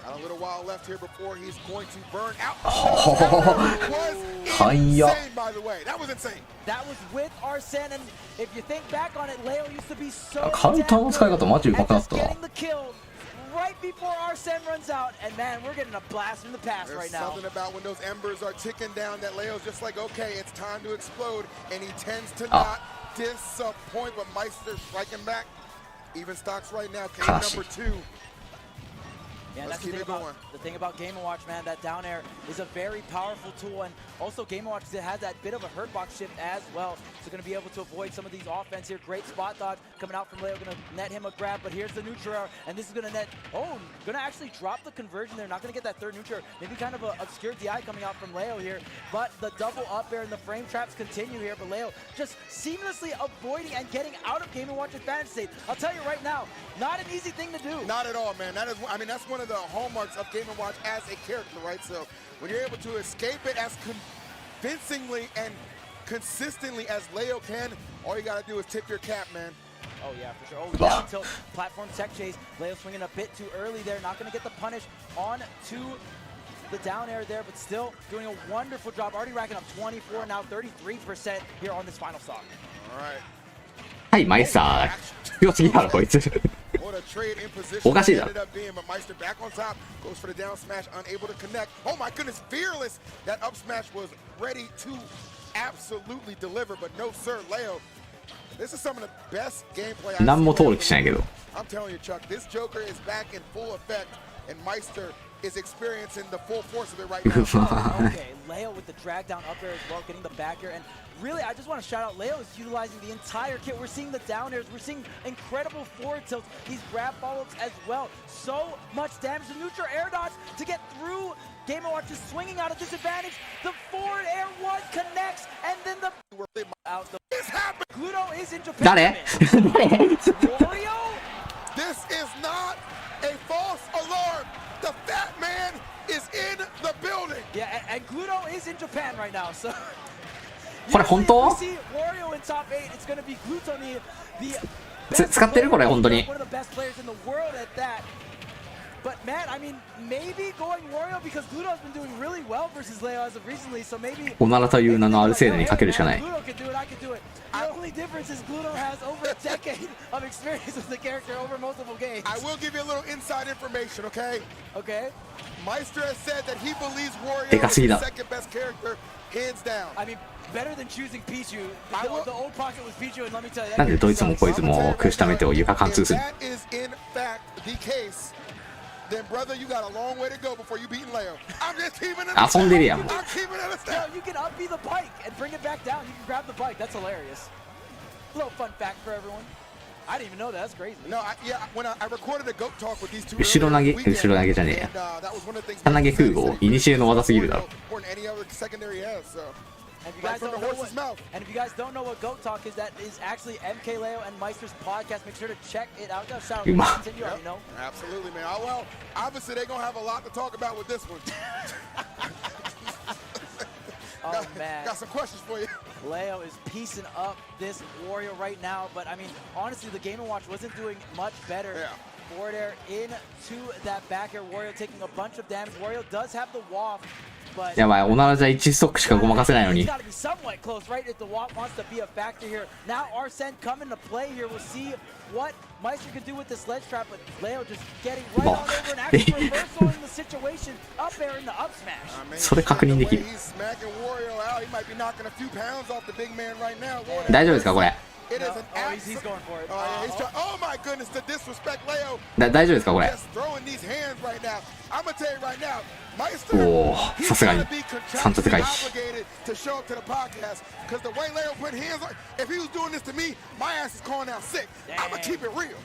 got a little while left here before he's going to burn out. That was insane, by the way. That was insane. That was with Arsene, and if you think back on it, Leo used to be so getting the kill right before Arsene runs out, and man, we're getting a blast from the past right now. There's something about when those embers are ticking down that Leo's just like, okay, it's time to explode, and he tends to not disappoint, but Meister striking back. Even stocks right now, game number 2. Yeah, that's the thing about Game & Watch, man. That down air is a very powerful tool, and also Game & Watch has that bit of a hurt box shift as well. So going to be able to avoid some of these offense here. Great spot dodge coming out from Leo, going to net him a grab, but here's the neutral air, and this is going to net, going to actually drop the conversion there. Not going to get that third neutral air. Maybe kind of a obscure DI coming out from Leo here, but the double up air and the frame traps continue here, but Leo just seamlessly avoiding and getting out of Game & Watch advantage state. I'll tell you right now, not an easy thing to do. Not at all, man. That is, I mean, that's one of the hallmarks of Game & Watch as a character, right? So when you're able to escape it as convincingly and consistently as Leo can, all you gotta do is tip your cap, man. Oh yeah, for sure. Oh yeah, until platform tech chase. Leo swinging a bit too early there. Not going to get the punish on to the down air there, but still doing a wonderful job. Already racking up 24, now 33% here on this final stock. All right. はい、マイスター。強すぎやろ、こいつ。What a trade in position ended up being, but Meister back on top, goes for the down smash, unable to connect. Oh my goodness, fearless! That up smash was ready to absolutely deliver, but no sir, Leo. This is some of the best gameplay I've seen. 何も登録しないけど。I'm telling you, Chuck, this Joker is back in full effect, and Meister is experiencing the full force of it right now. Okay, Leo with the drag down up air as well, getting the back air, and really, I just want to shout out, Leo is utilizing the entire kit. We're seeing the down airs, we're seeing incredible forward tilts, these grab follow-ups as well. So much damage, the neutral air dodge to get through. Game & Watch is swinging out of disadvantage. The forward air one connects, and then the out. Gluto is in Japan. 誰？ Wario? This is not a false alarm. The fat man is in the building. Yeah, and Gluto is in Japan right now, so. これ本当？ See Wario in top 8. It's going to be Gluto, the 使ってるこれ本当に。 one of the best players in the world at that. But man, I mean, maybe going Wario because Gluto's been doing really well versus Leo as of recently, so maybe. おならという名のアルセーヌにかけるしかない。 Gluto can do it, I can do it. The only difference is Gluto has over a decade of experience with the character over multiple games. I will give you a little inside information, okay? Okay. Meister has said that he believes Wario でか is すぎ the だ。 second best character, hands down. I mean, better than choosing Pichu. The old pocket was Pichu, and let me tell you. なんでどいつもこいつも屈しためてを床貫通する。 That is in fact the case. Then brother, you got a long way to go before you beat Leo. I'm just keeping it. 遊んでるやん。 I'm keeping it a Yo, step. you can up B the bike and bring it back down. You can grab the bike. That's hilarious. Little fun fact for everyone. I didn't even know that. That's crazy. No, yeah, when I recorded a goat talk with these two 後ろ投げ、 earlier 後ろ投げじゃねえ and, や。 that was one of the things 下投げ空母、イニシエの技すぎるだろ。 more than any other secondary has, so. And if you Right guys from don't the know horse's what, mouth. and if you guys don't know what Goat Talk is, that is actually MK Leo and Meister's podcast. Make sure to check it out. Yo, shout out to Vincent, you already know. Absolutely, man. Oh, well, obviously they're gonna have a lot to talk about with this one. Oh man, got some questions for you. Leo is piecing up this Wario right now, but I mean, honestly, the Game & Watch wasn't doing much better. Yeah. Forward air into that back air. Wario taking a bunch of damage. Wario does have the waft. やばい、おならじゃ1ストックしかごまかせないのに。 It's got to be somewhat close, right? If the waft wants to be a factor here. Now Arsene coming to play here. We'll see what Meister can do with this ledge trap, but Leo just getting right on over and actually reversaling the situation. Up air in the up smash. それ確認できる。 He's smacking Wario out. He might be knocking a few pounds off the big man right now. 大丈夫ですかこれ。 It is an he's going for it. Oh, yeah, he's trying. Oh my goodness, to disrespect Leo. 大丈夫ですかこれ。 Just throwing these hands right now. I'm gonna tell you right now, Meister. おお、さすがに He's サンタ高い。 obligated to show up to the podcast because the way Leo put hands on. If he was doing this to me, my ass is calling out sick. I'm gonna keep it real.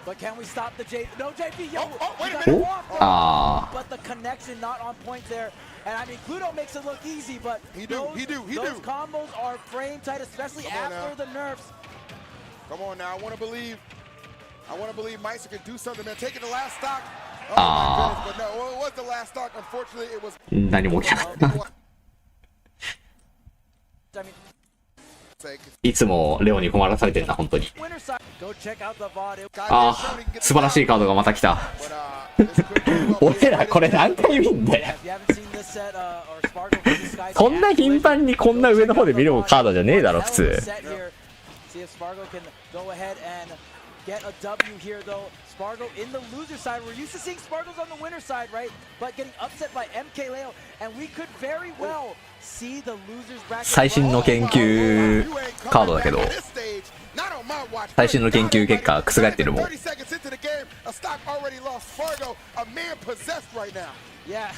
But can we stop the J? No, JP, yo. Wait a you got minute. walked off, Ah. But the connection not on point there. And I mean, Gluto makes it look easy, but those combos are frame tight, especially after the nerfs. Come on now, I want to believe Meister can do something, man. Taking the last stock. Oh Ah. my goodness, but no, it was the last stock. Unfortunately, it was. 何も起きなかった。 I mean, いつもレオに困らされてるな本当に。 winner side. Go check out the VOD. ああ、素晴らしいカードがまた来た。俺らこれ何回見んだよ。 If you haven't seen this set, or Sparkle versus Sky, こんな頻繁にこんな上の方で見るカードじゃねえだろ普通。 See if Spargo can go ahead and get a W here, though. Spargo in the loser side. We're used to seeing Spargos on the winner side, right? But getting upset by MK Leo, and we could very well see the losers bracket. 最新の研究カードだけど、最新の研究結果覆ってるもん。 Yeah.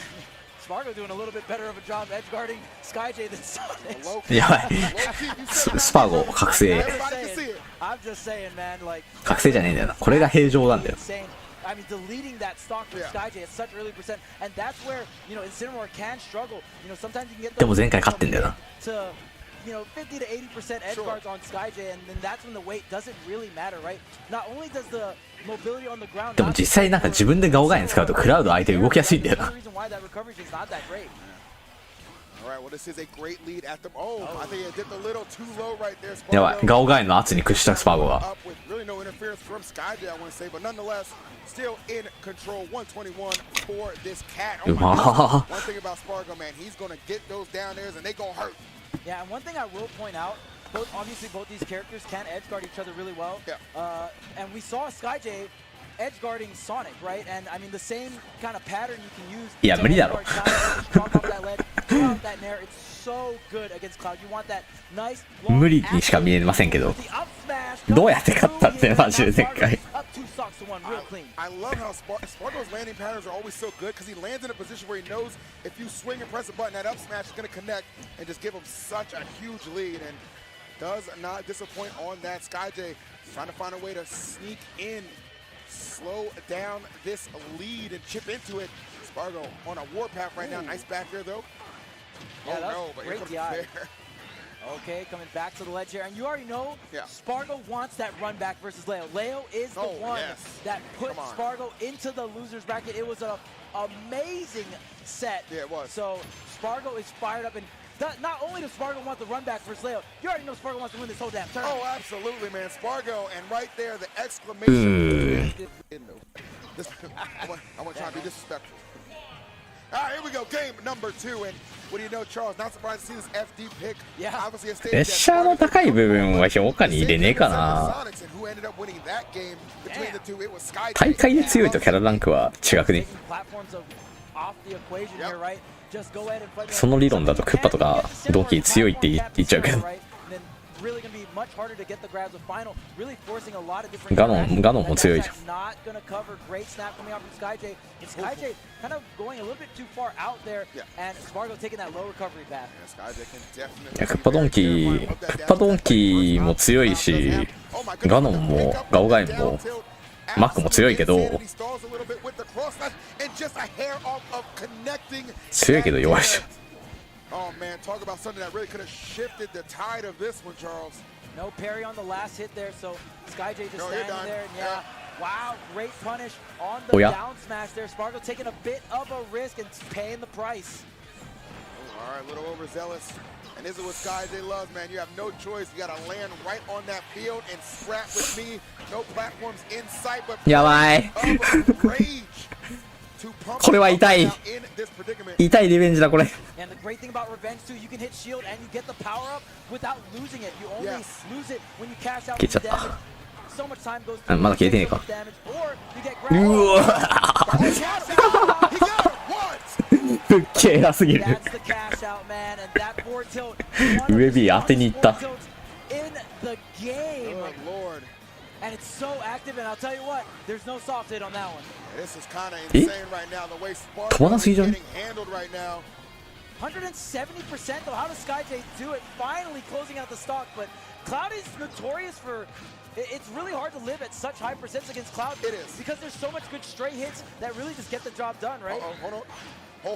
Spargo doing a little bit better of a job edge guarding SkyJ than Sonic. やばい。スパーゴ覚醒。 I'm just saying, man, like 覚醒じゃねえんだよな。これが平常なんだよ。 I mean, deleting that stock from SkyJ at such early percent, and that's where, you know, Incineroar can struggle. You know, sometimes you can get でも前回勝ってんだよな。 to, you know, 50 to 80% edge guards on SkyJ, and then that's when the weight doesn't really matter, right? Not only does the mobility on the ground. でも実際なんか自分でガオガイに使うとクラウド相手動きやすいんだよな。やばい、ガオガエの圧に屈したスパーゴが。うまー。Yeah, and one thing I will point out, obviously both these characters can edge guard each other really well. And we saw SkyJ edge guarding Sonic, right? And I mean the same kind of pattern you can use. いや無理だろ。So good against Cloud. You want that nice 無理にしか見えませんけど、どうやって勝ったってマジで前回。I love how Spargo's landing patterns are always so good because he lands in a position where he knows if you swing and press a button, that up smash is going to connect and just give him such a huge lead, and does not disappoint on that. SkyJ trying to find a way to sneak in, slow down this lead and chip into it. Spargo on a warpath right now. Nice back there though. Yeah, oh no, but here comes the fair. Okay, coming back to the ledge here, and you already know Spargo wants that run back versus Leo. Leo is the one that put Spargo into the loser's bracket. It was an amazing set. Yeah, it was. So Spargo is fired up, and not only does Spargo want the run back versus Leo, you already know Spargo wants to win this whole damn tournament. Oh, absolutely, man. Spargo, and right there, the exclamation. I want to try to be disrespectful. All right, here we go. Game number 2, and what do you know, Charles? Not surprised to see this FD pick. Yeah. Obviously a stage プレッシャーの高い部分は評価に入れねえかな。大会で強いとキャラランクは違くね。その理論だとクッパとかドンキー強いって言っちゃうけど。ガノンも強いじゃん。クッパドンキーも強いし、ガノンもガオガエンもマックも強いけど、強いけど弱いじゃん。Oh man, talk about something that really could have shifted the tide of this one, Charles. No parry on the last hit there, so SkyJ just standing there, and wow, great punish on the down smash there. Spargo taking a bit of a risk and paying the price. All right, a little overzealous. And this is what SkyJ loves, man. You have no choice. You got to land right on that field and scrap with me. No platforms in sight, but rage. これは痛い。痛いリベンジだこれ。消えちゃった。まだ消えてねえか。うわふっけえらすぎる。ウェビー当てにいった。And it's so active, and I'll tell you what, there's no soft hit on that one. This is kind of insane right now, the way Spargo is getting handled right now. 170% though, how does SkyJ do it? Finally closing out the stock, but Cloud is notorious for, it's really hard to live at such high percents against Cloud. It is. Because there's so much good straight hits that really just get the job done, right? Hold on. I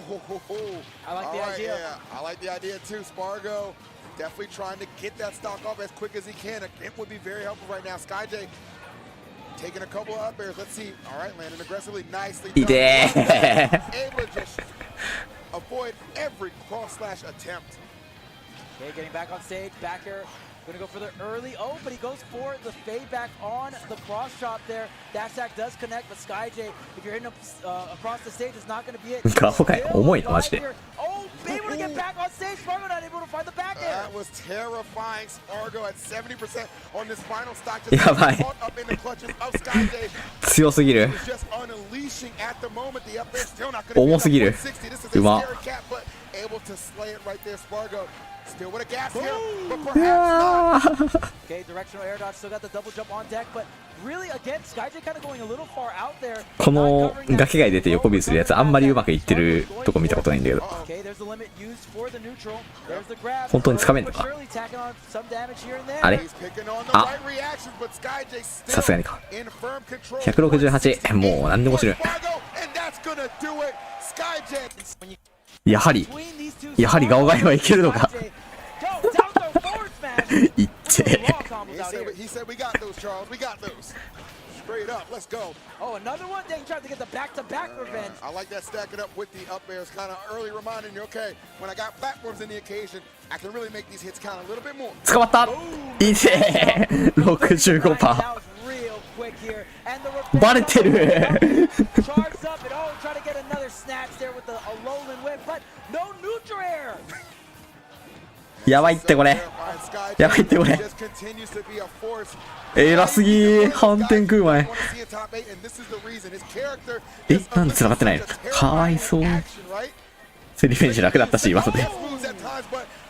like the idea. Yeah, I like the idea too, Spargo. Definitely trying to get that stock off as quick as he can. It would be very helpful right now. SkyJ taking a couple of up airs. Let's see. All right, landing aggressively, nicely done. Able to just avoid every cross-slash attempt. Okay, getting back on stage, back air. Gonna go for the early, but he goes for the fade back on the cross chop there. Dash attack does connect, but SkyJ, if you're hitting across the stage, it's not gonna be it. 重いなマジで。Able to get back on stage. Spargo not able to find the back air. That was terrifying. Spargo at 70% on this final stock. やばい。 Up in the clutches of SkyJ. 強すぎる。Just unleashing at the moment. The up air still not gonna be 重すぎる。うま。 Able to slay it right there, Spargo. Still with a gas here, but perhaps not. Okay, directional air dodge, still got the double jump on deck, but really again, SkyJ kind of going a little far out there. この崖が出て横ビーするやつあんまりうまくいってるとこ見たことないんだけど。本当に掴めんのか。あれ？あ、さすがにか。168、もう何でも知る。やはりガオガイはいけるのか。いって。straight up. Let's go. Oh, another one? Dang, trying to get the back-to-back revenge. I like that stacking up with the up airs, kind of early reminding you, okay, when I got platforms in the occasion, I can really make these hits count a little bit more. 捕まった。いいぜ。65%。That was real quick here. And the revenge バレてる。 charged up and oh, try to get another snatch there with a Alolan whip, but no neutral air. やばいってこれ。やばいってこれ。偉すぎ。反転食う前。え、なんで繋がってないの？かわいそう。セリフェンジ楽だったし、今ので。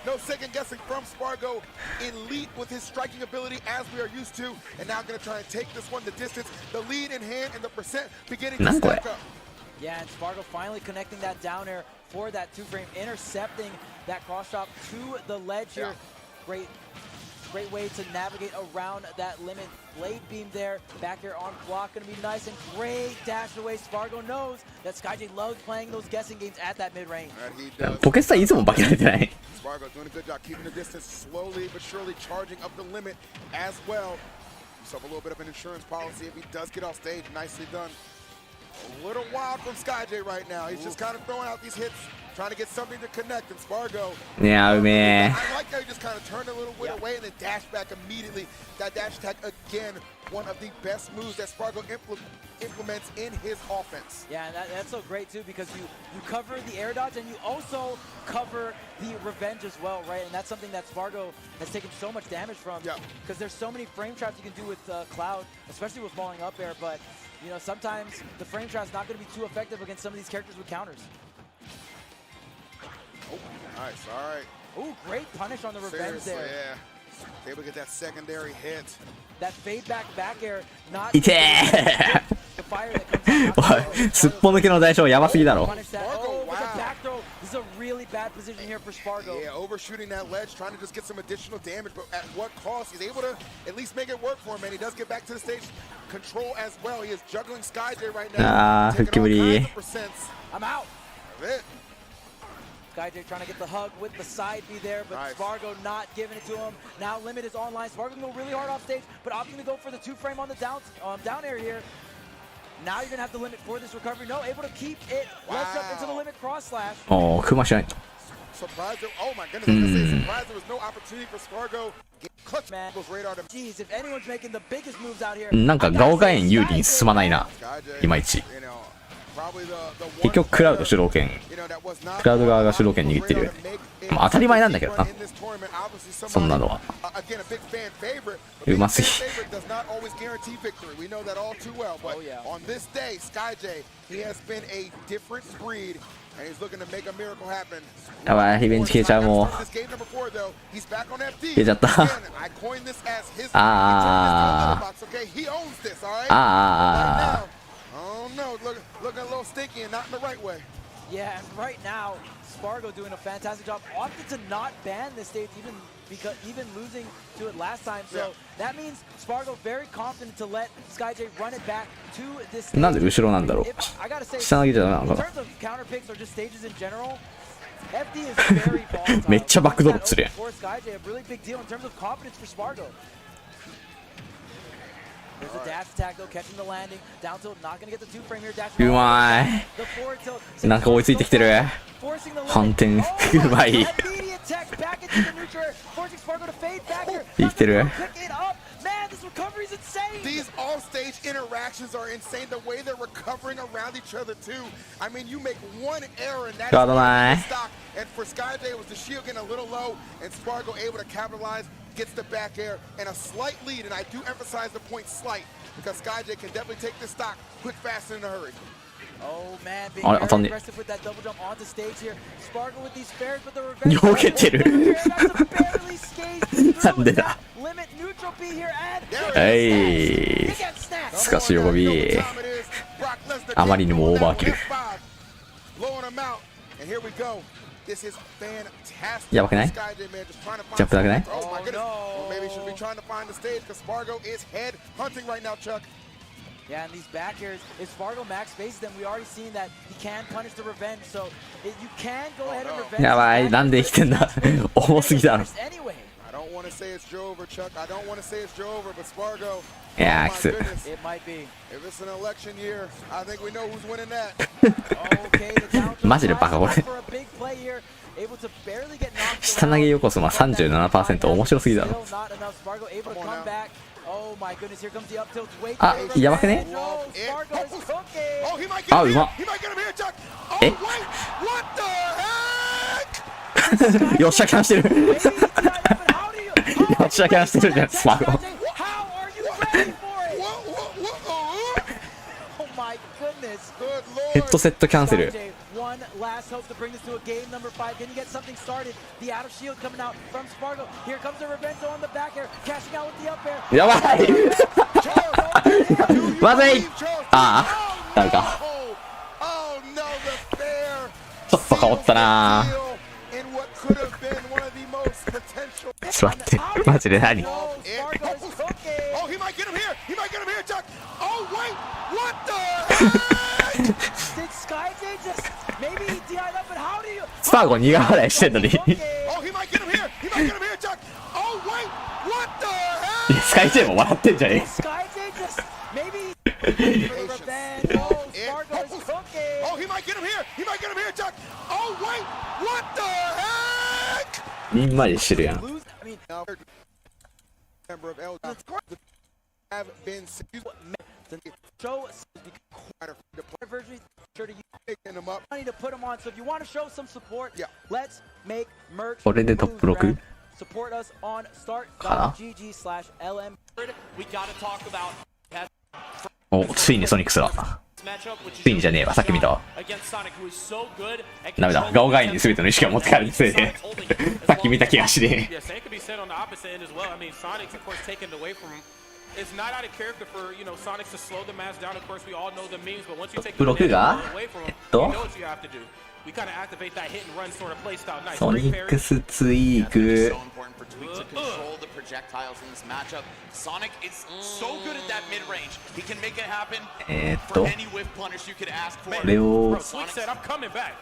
No second guessing from Spargo, elite with his striking ability as we are used to, and now going to try and take this one the distance. The lead in hand and the percent beginning to stack up. Yeah, and Spargo finally connecting that down air for that two-frame, intercepting that cross drop to the ledge here. Great way to navigate around that limit. Blade beam there, back here on block, gonna be nice and great dash away. Spargo knows that SkyJ loves playing those guessing games at that mid-range. ポケッサいつも化けられてない。 Spargo doing a good job keeping the distance, slowly but surely charging up the limit as well. So a little bit of an insurance policy if he does get off stage. Nicely done. A little wild from SkyJ right now. He's just kind of throwing out these hits, trying to get something to connect. And Spargo, いやうめえ。 I like how he just kind of turned a little bit away and then dashed back immediately. That dash attack again, one of the best moves that Spargo implements in his offense. Yeah, and that's so great too because you cover the air dodge and you also cover the revenge as well, right? And that's something that Spargo has taken so much damage from. Yeah. Because there's so many frame traps you can do with Cloud, especially with falling up air. But you know, sometimes the frame trap's not going to be too effective against some of these characters with counters. Oh, nice. All right. Oh, great punish on the revenge there. Yeah. Able to get that secondary hit. That fade back air, not いてー。 the fire that comes out. おい、すっぽ抜けの大将やばすぎだろ。 Punish that. Oh, with a back throw. This is a really bad position here for Spargo. Yeah, overshooting that ledge, trying to just get some additional damage, but at what cost? He's able to at least make it work for him, and he does get back to the stage control as well. He is juggling SkyJ right now. あー、吹きぶり。 I'm out. That's it. SkyJ trying to get the hug with the side B there, but nice. Spargo not giving it to him. Now limit is online. Spargo can go really hard off stage, but opting to go for the two-frame on the down air here. Now you're going to have the limit for this recovery. No, able to keep it ledged up into the limit cross slash. おー、クマしない。 Surprised. Oh my goodness, I was gonna say, surprised there was no opportunity for Spargo. Clutch man was radar to. Jeez, if anyone's making the biggest moves out here. なんかガオガエン有利に進まないな。いまいち。結局クラウド主導権。クラウド側が主導権握ってるよね。まあ当たり前なんだけどな。そんなのは。うますぎ。やばい、リベンジ消えちゃうもう。消えちゃった。Oh no, looking a little stinky and not in the right way. Yeah, and right now, Spargo doing a fantastic job. Opted to not ban this stage even losing to it last time. So that means Spargo very confident to let SkyJ run it back to this stage. なんで後ろなんだろう。下投げじゃダメなのかな。 In terms of counter picks or just stages in general, FD is very volatile. めっちゃバックドロップするやん。 For SkyJ, a really big deal in terms of confidence for Spargo. There's a dash attack though, catching the landing. Down tilt, not gonna get the two frame here. Dash. うまい。なんか追いついてきてる。反転うまい。生きてる。 Man, this recovery is insane! These off-stage interactions are insane. The way they're recovering around each other too. I mean, you make one error and that's stock. And for SkyJ, it was the shield getting a little low, and Spargo able to capitalize, gets the back air, and a slight lead. And I do emphasize the point slight because SkyJ can definitely take this stock quick, fast, and in a hurry. Oh man, being very aggressive with that double jump onto stage here. Spargo with these spares, but the revenge. 避けてる。 なんでだ。 Limit neutral B here and はい。すかし横 B。あまりにもオーバーキル。やばくない？ジャンプだけない？ Yeah, and these back airs, if Spargo max faces them, we already seen that he can punish the revenge, so you can go ahead and revenge. やばい、なんで生きてんだ。重すぎだろ。say it's Joe over, Chuck. I don't want to say it's Joe over, but Spargo. いやー my きつ goodness. It might be. If it's an election year, I think we know who's winning that. Okay, the down to マジでバカこれ for a big play here. Able to barely get knocked 下投げ横スマ 37% 面白すぎだろ Still not enough. Spargo able to come back. Oh my goodness, here comes the up tilt. Wait, あやばくね No, Spargo is cooking. Oh, he might get あ him うま here. He might get him here, Chuck. Oh, え wait. What the heck? よっしゃキャンしてる Maybe he's tied up, but how do you? よっしゃキャンしてるじゃんスパーゴ How are you ready for it? Oh my goodness. Good ヘ lord. ッドセットキャンセル One last hope to bring this to a game number 5. Can you get something started? The out of shield coming out from Spargo. Here comes the Revenzo on the back air, cashing out with the up air. やばいまずいああダメか Oh no, the fair. ちょっと変わったな In what could have been one of the most potential. ちょっと待ってマジで何 Oh, Spargo is cooking. Oh, he might get him here. He might get him here, Chuck. Oh, wait. What the heck? Did SkyJ just maybe he tied up, but how do you? スパーゴ苦笑いしてんのに Oh, he might get him here. He might get him here, Chuck. Oh, wait. What the い heck? やスカイチェーンも笑ってんじゃね SkyJ just maybe for the revenge. Oh, Spargo is cooking. Oh, he might get him here. He might get him here, Chuck. Oh, wait. What the heck? えにんまりしてるやん Lose. I mean, Member of L. Have been show quite a the play version. Sure to use picking him up. money to put them on. So if you want to show some support, Yeah. let's make merch. これでトップ6 Support us on Huh? start.gg/lm. We gotta talk about おついにソニックスだ matchup, which is ついにじゃねえわさっき見たわ against Sonic, who is so good at ダメだガオガインに全ての意識を持って帰るせいでさっき見た気がしね Yeah, same could be said on the opposite end as well. I mean, Sonic's, of course, taken away from him. It's not out of character for, you know, Sonic to slow the match down. Of course, we all know the memes, but once you take the Blockが away from him, えっと you know what you have to do. We kind of activate that hit and run sort of play style. Nice. ソニックスツイーク So important for Tweak to control the projectiles in this matchup. Sonic is so good at that mid-range. He can make it happen っ for と any whiff punish you could ask for. これを Tweak said, I'm coming back.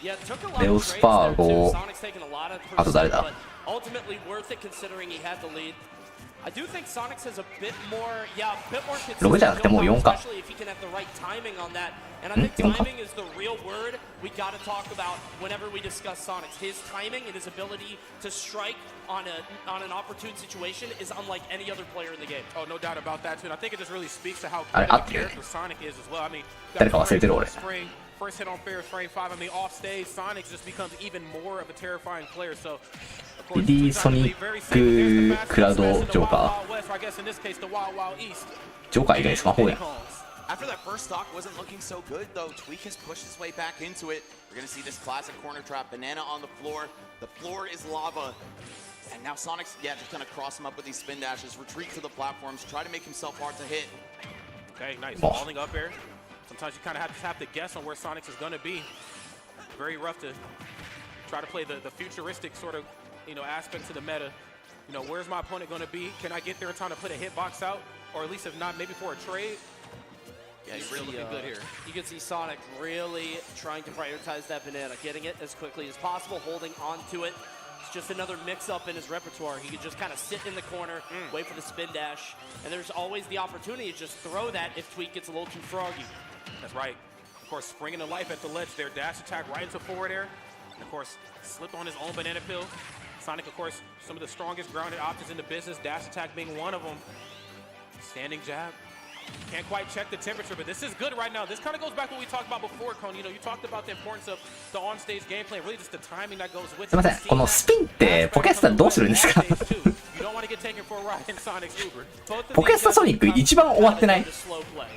Yeah, it took a lot Leo of trades Spargo. there too. Sonic's taken a lot of あと誰だ but ultimately worth it considering he had the lead. I do think Sonic's has a bit more, yeah, a bit more 6じゃなくてもう4か especially if he can have the right timing on that. And I think 4か timing is the real word we got to talk about whenever we discuss Sonic's. His timing and his ability to strike on an opportune situation is unlike any other player in the game. Oh, no doubt about that, too. And I think it just really speaks to how I- good of I'll a do it. character Sonic is as well. I mean, 誰か忘れてる俺 spring, first hit on fair is frame 5. I mean, off stage, Sonic just becomes even more of a terrifying player. So, of course, リリーソニッククラウドジョーカ West, or I guess in this case, the Wild Wild East. ージョーカー以外スマホやん After that first stock wasn't looking so good, though, Tweak has pushed his way back into it. We're going to see this classic corner trap, banana on the floor. The floor is lava. And now Sonic's, yeah, just kind of cross him up with these spin dashes, retreat to the platforms, try to make himself hard to hit. Okay, nice. Oh. Falling up air. Sometimes you kind of have to guess on where Sonic's is going to be. Very rough to try to play the futuristic sort of, you know, aspect to the meta. You know, where's my opponent going to be? Can I get there in time to put a hitbox out? Or at least if not, maybe for a trade? Yeah, he's really looking good here. You can see Sonic really trying to prioritize that banana, getting it as quickly as possible, holding onto it. It's just another mix-up in his repertoire. He could just kind of sit in the corner, wait for the spin dash, and there's always the opportunity to just throw that if Tweak gets a little too froggy. That's right. Of course, springing to life at the ledge there. Dash attack right into forward air. And of course, slipped on his own banana peel. Sonic, of course, some of the strongest grounded options in the business. Dash attack being one of them. Standing jab. Can't quite check the temperature, but this is good right now. This kind of goes back to what we talked about before, Cone. You know, you talked about the importance of the on-stage gameplay, really just the timing that goes with it. すいませんこのスピンってポケスタどうするんですか You don't want to get taken for a ride in Sonic's Uber. Both of ポケスタソニック一番終わってない The slow play.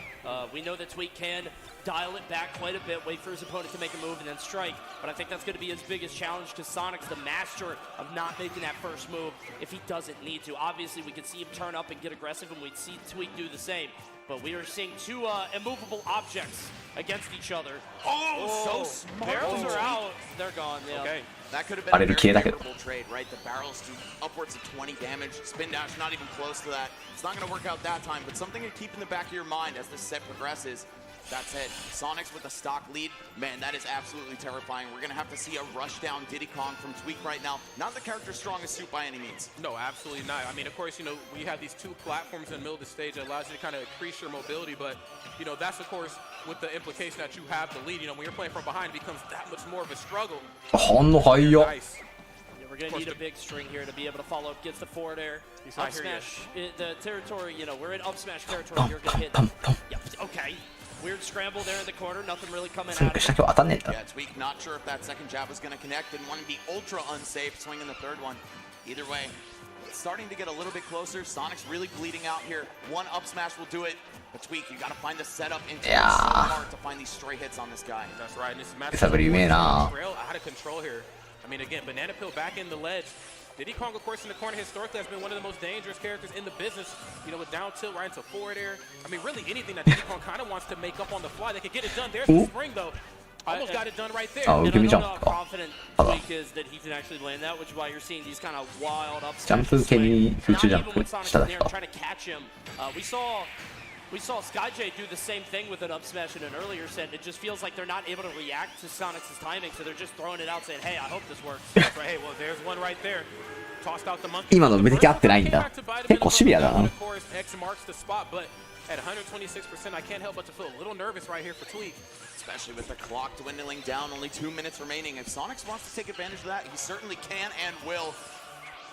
We know that Tweak can dial it back quite a bit, wait for his opponent to make a move and then strike. But I think that's going to be his biggest challenge because Sonic's the master of not making that first move if he doesn't need to. Obviously, we could see him turn up and get aggressive, and we'd see Tweak do the same. But we are seeing two immovable objects against each other. Oh, so smart. Barrels are out. They're gone. Yeah. Okay. That could have been あれ a る very 消えたけど favorable trade, right? The barrels do upwards of 20 damage. Spin dash not even close to that. It's not going to work out that time, but something to keep in the back of your mind as this set progresses. That's it. Sonics with a stock lead. Man, that is absolutely terrifying. We're going to have to see a rush down Diddy Kong from Tweak right now. Not the character's strongest suit by any means. No, absolutely not. I mean, of course, you know, we have these two platforms in the middle of the stage that allows you to kind of increase your mobility, but, you know, that's, of course, with the implication that you have the lead. You know, when you're playing from behind, it becomes that much more of a struggle. Nice. We're going to need a big string here to be able to follow up. Gets the forward air. Up smash. The territory, you know, we're in up smash territory. You're going to hit. Yep, okay. Weird scramble there in the corner. Nothing really coming out of it. Yeah, Tweak not sure if that second jab was going to connect and wanted to be ultra unsafe, swinging the third one. Either way, it's starting to get a little bit closer. Sonic's really bleeding out here. One up smash will do it. But Tweak, you got to find the setup into it. It's so hard to find these stray hits on this guy. That's right. And this match out of control here. I mean, again, Banana Peel back in the ledge. Diddy Kong, of course, in the corner historically has been one of the most dangerous characters in the business. You know, with down tilt right into forward air. I mean, really anything that Diddy Kong kind of wants to make up on the fly, they can get it done. There's the spring, though. Almost got it done right there. Oh, give me jump. How confident Tweak is that he can actually land that, which is why you're seeing these kind of wild ups. Jump系に空中ジャンプしただけか。 Trying to catch him. We saw SkyJ do the same thing with an up smash in an earlier set. It just feels like they're not able to react to Sonic's timing, so they're just throwing it out saying, hey, I hope this works. That's right. Hey, well, there's one right there. Tossed out the monkey. 今の無敵合ってないんだ。結構シビアだな。 X marks the spot, but at 126%, I can't help but to feel a little nervous right here for Tweak. Especially with the clock dwindling down, only 2 minutes remaining. If Sonics wants to take advantage of that, he certainly can and will.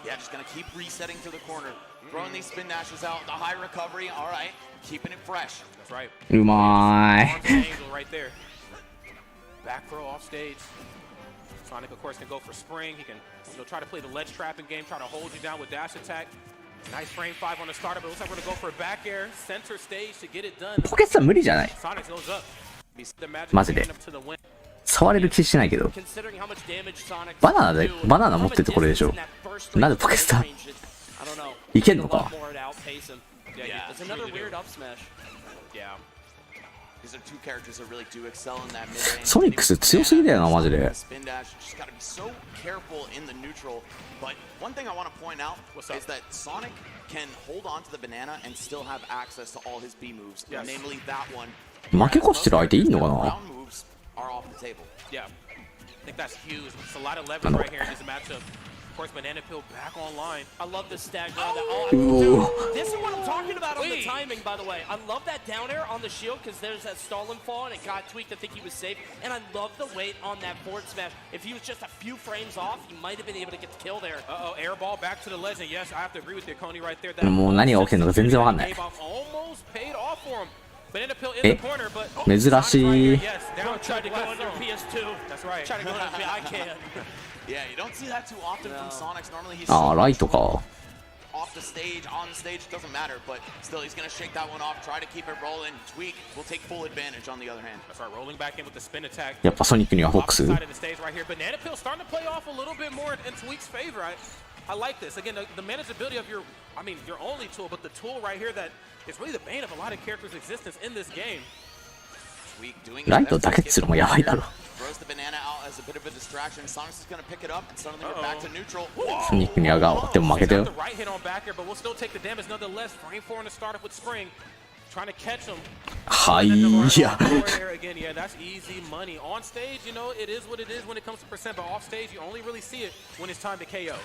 Yeah, just gonna keep resetting to the corner. Throwing these spin dashes out, the high recovery, all right. Keeping it fresh. That's right. うまい。 Angle right there. Back throw off stage. Sonic, of course, can go for spring. He can, you know, try to play the ledge trapping game, try to hold you down with dash attack. Nice frame 5 on the starter, but it looks like we're gonna go for a back air, center stage to get it done. ポケツは無理じゃない。 Sonic goes up. マジで。触れる気しないけど。バナナ持っててこれでしょ。なんでポケツだ。いけんのか。 Yeah, it's another weird up smash. Yeah. These are two characters that really do excel in that mid-range. ソニックス強すぎだよなマジで。 Spin dash, just gotta be so careful in the neutral. But one thing I want to point out is that Sonic can hold on to the banana and still have access to all his B moves, namely that one. 負け越してる相手いいのかな。 Round moves are off the table. Yeah, I think that's huge. It's a lot of leverage right here in this matchup. Of course, Banana Peel back online. I love this stagger on that. Oh, this is what I'm talking about on the timing, by the way. I love that down air on the shield because there's that stolen fall and it got Tweak to think he was safe. And I love the weight on that forward smash. If he was just a few frames off, he might have been able to get the kill there. Uh-oh, air ball back to the legend. Yes, I have to agree with you, Coney, right there. もう何が起きてるのか全然わかんない。 Almost paid off for him. Banana Peel in the corner, but 珍しい。 yes, down tried to go under PS2. That's right. Try to go under I can't. Yeah, you don't see that too often from Sonics. Normally he's ああライトか。 off the stage, on stage, doesn't matter, but still he's gonna shake that one off, try to keep it rolling. Tweak will take full advantage on the other hand. That's right, rolling back in with the spin attack. やっぱソニックにはフォックス。 Side of the stage right here. Banana Peel starting to play off a little bit more in Tweak's favor. I like this. Again, the manageability of your only tool, but the tool right here that is really the bane of a lot of characters' existence in this game. Tweak doing ライトだけっつうのもやばいだろ。 throws the banana out as a bit of a distraction. Sonics is gonna pick it up and suddenly we're back to neutral. ソニックにはがでも負けたよ。 Right hit on back here, but we'll still take the damage nonetheless. Frame 4 in the startup with spring. Trying to catch him. はいや。 Again, yeah, that's easy money. On stage, you know, it is what it is when it comes to percent, but off stage, you only really see it when it's time to KO.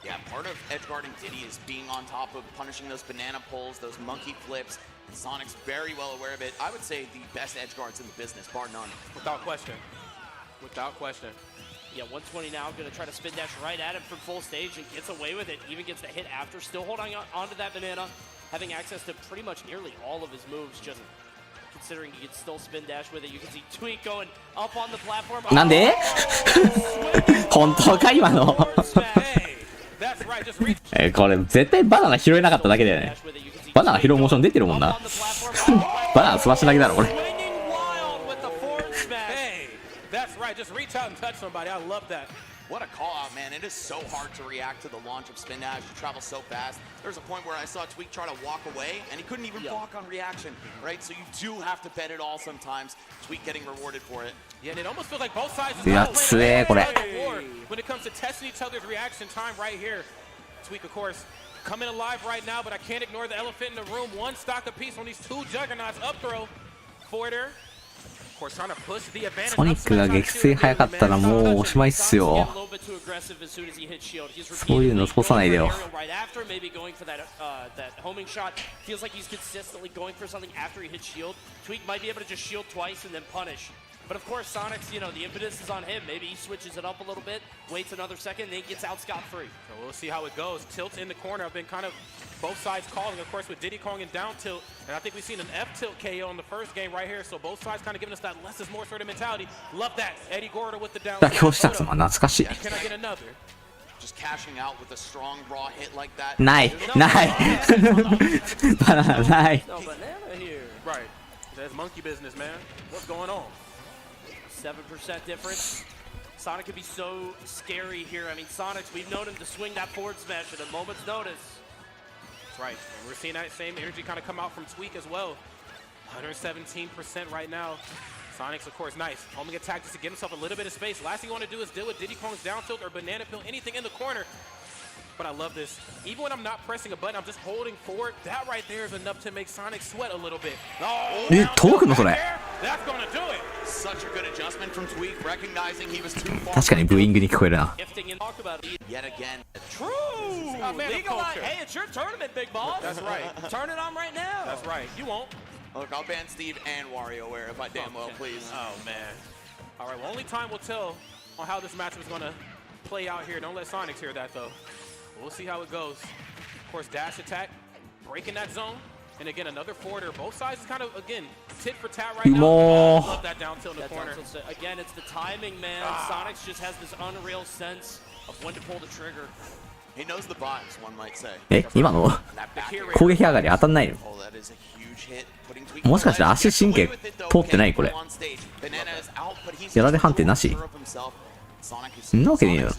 Yeah, part of edgeguarding Diddy is being on top of punishing those banana pulls, those monkey flips. And Sonic's very well aware of it. I would say the best edgeguards in the business, bar none. Without question. Without question. Yeah, 120 now, gonna try to spin dash right at him from full stage and gets away with it. Even gets the hit after, still holding onto that banana, having access to pretty much nearly all of his moves, just considering he can still spin dash with it. You can see Tweak going up on the platform. なんで？本当か今の？これ絶対バナナ拾えなかっただけだよね。バナナ拾うモーション出てるもんな。バナナスマッシュだけだろこれ。 That's right, just reach out and touch somebody. I love that. What a call out, man. It is so hard to react to the launch of spin dash. You travel so fast. There's a point where I saw Tweak try to walk away, and he couldn't even walk on reaction, right? So you do have to bet it all sometimes. Tweak getting rewarded for it. Yeah, and it almost feels like both sides is when it comes to testing each other's reaction time right here. Tweak, of course, coming alive right now, but I can't ignore the elephant in the room. One stock apiece on these two juggernauts. Up throw. ソニックが撃墜早かったらもうおしまいっすよ。そういうの通さないでよ。But of course, Sonic's, the impetus is on him. Maybe he switches it up a little bit, waits another second, and then gets out scot-free. So we'll see how it goes. Tilts in the corner. I've been kind of both sides calling, of course, with Diddy Kong and down tilt. And I think we've seen an F-tilt KO in the first game right here. So both sides kind of giving us that less is more sort of mentality. Love that. Eddie Gordo with the down. 妥協したつも懐かしい。 Can I get another? Just cashing out with a strong raw hit like that. ないないバナナない。 No banana here. Right. That's monkey business, man. What's going on? 7% difference. Sonic could be so scary here. I mean, Sonic's, we've known him to swing that forward smash at a moment's notice. That's right. And we're seeing that same energy kind of come out from Tweak as well. 117% right now. Sonic's, of course, nice. Homing attack just to get himself a little bit of space. Last thing you want to do is deal with Diddy Kong's down tilt or banana peel, anything in the corner. But I love this. Even when I'm not pressing a button, I'm just holding forward. That right there is enough to make Sonic sweat a little bit. Oh, 届くのそれ。 That's gonna do it. Such a good adjustment from Tweak, recognizing he was too far. 確かにブーイングに聞こえるな。 Yet again. True. Legalize. Hey, it's your tournament, big boss. That's right. Turn it on right now. That's right. You won't. Look, I'll ban Steve and WarioWare if I damn well please. Oh man. All right. Well, only time will tell on how this matchup is gonna play out here. Don't let Sonics hear that though. We'll see how it goes. Of course, dash attack, breaking that zone. And again, another forwarder. Both sides is kind of, again, tit for tat right now. Oh, love that down tilt in the corner. Again, it's the timing, man. Sonics just has this unreal sense of when to pull the trigger. He knows the buttons, one might say. 今の攻撃上がり当たんないの？ Oh, that is a huge hit. もしかして足神経通ってないこれ？やられ判定なし？そんなわけねえよ。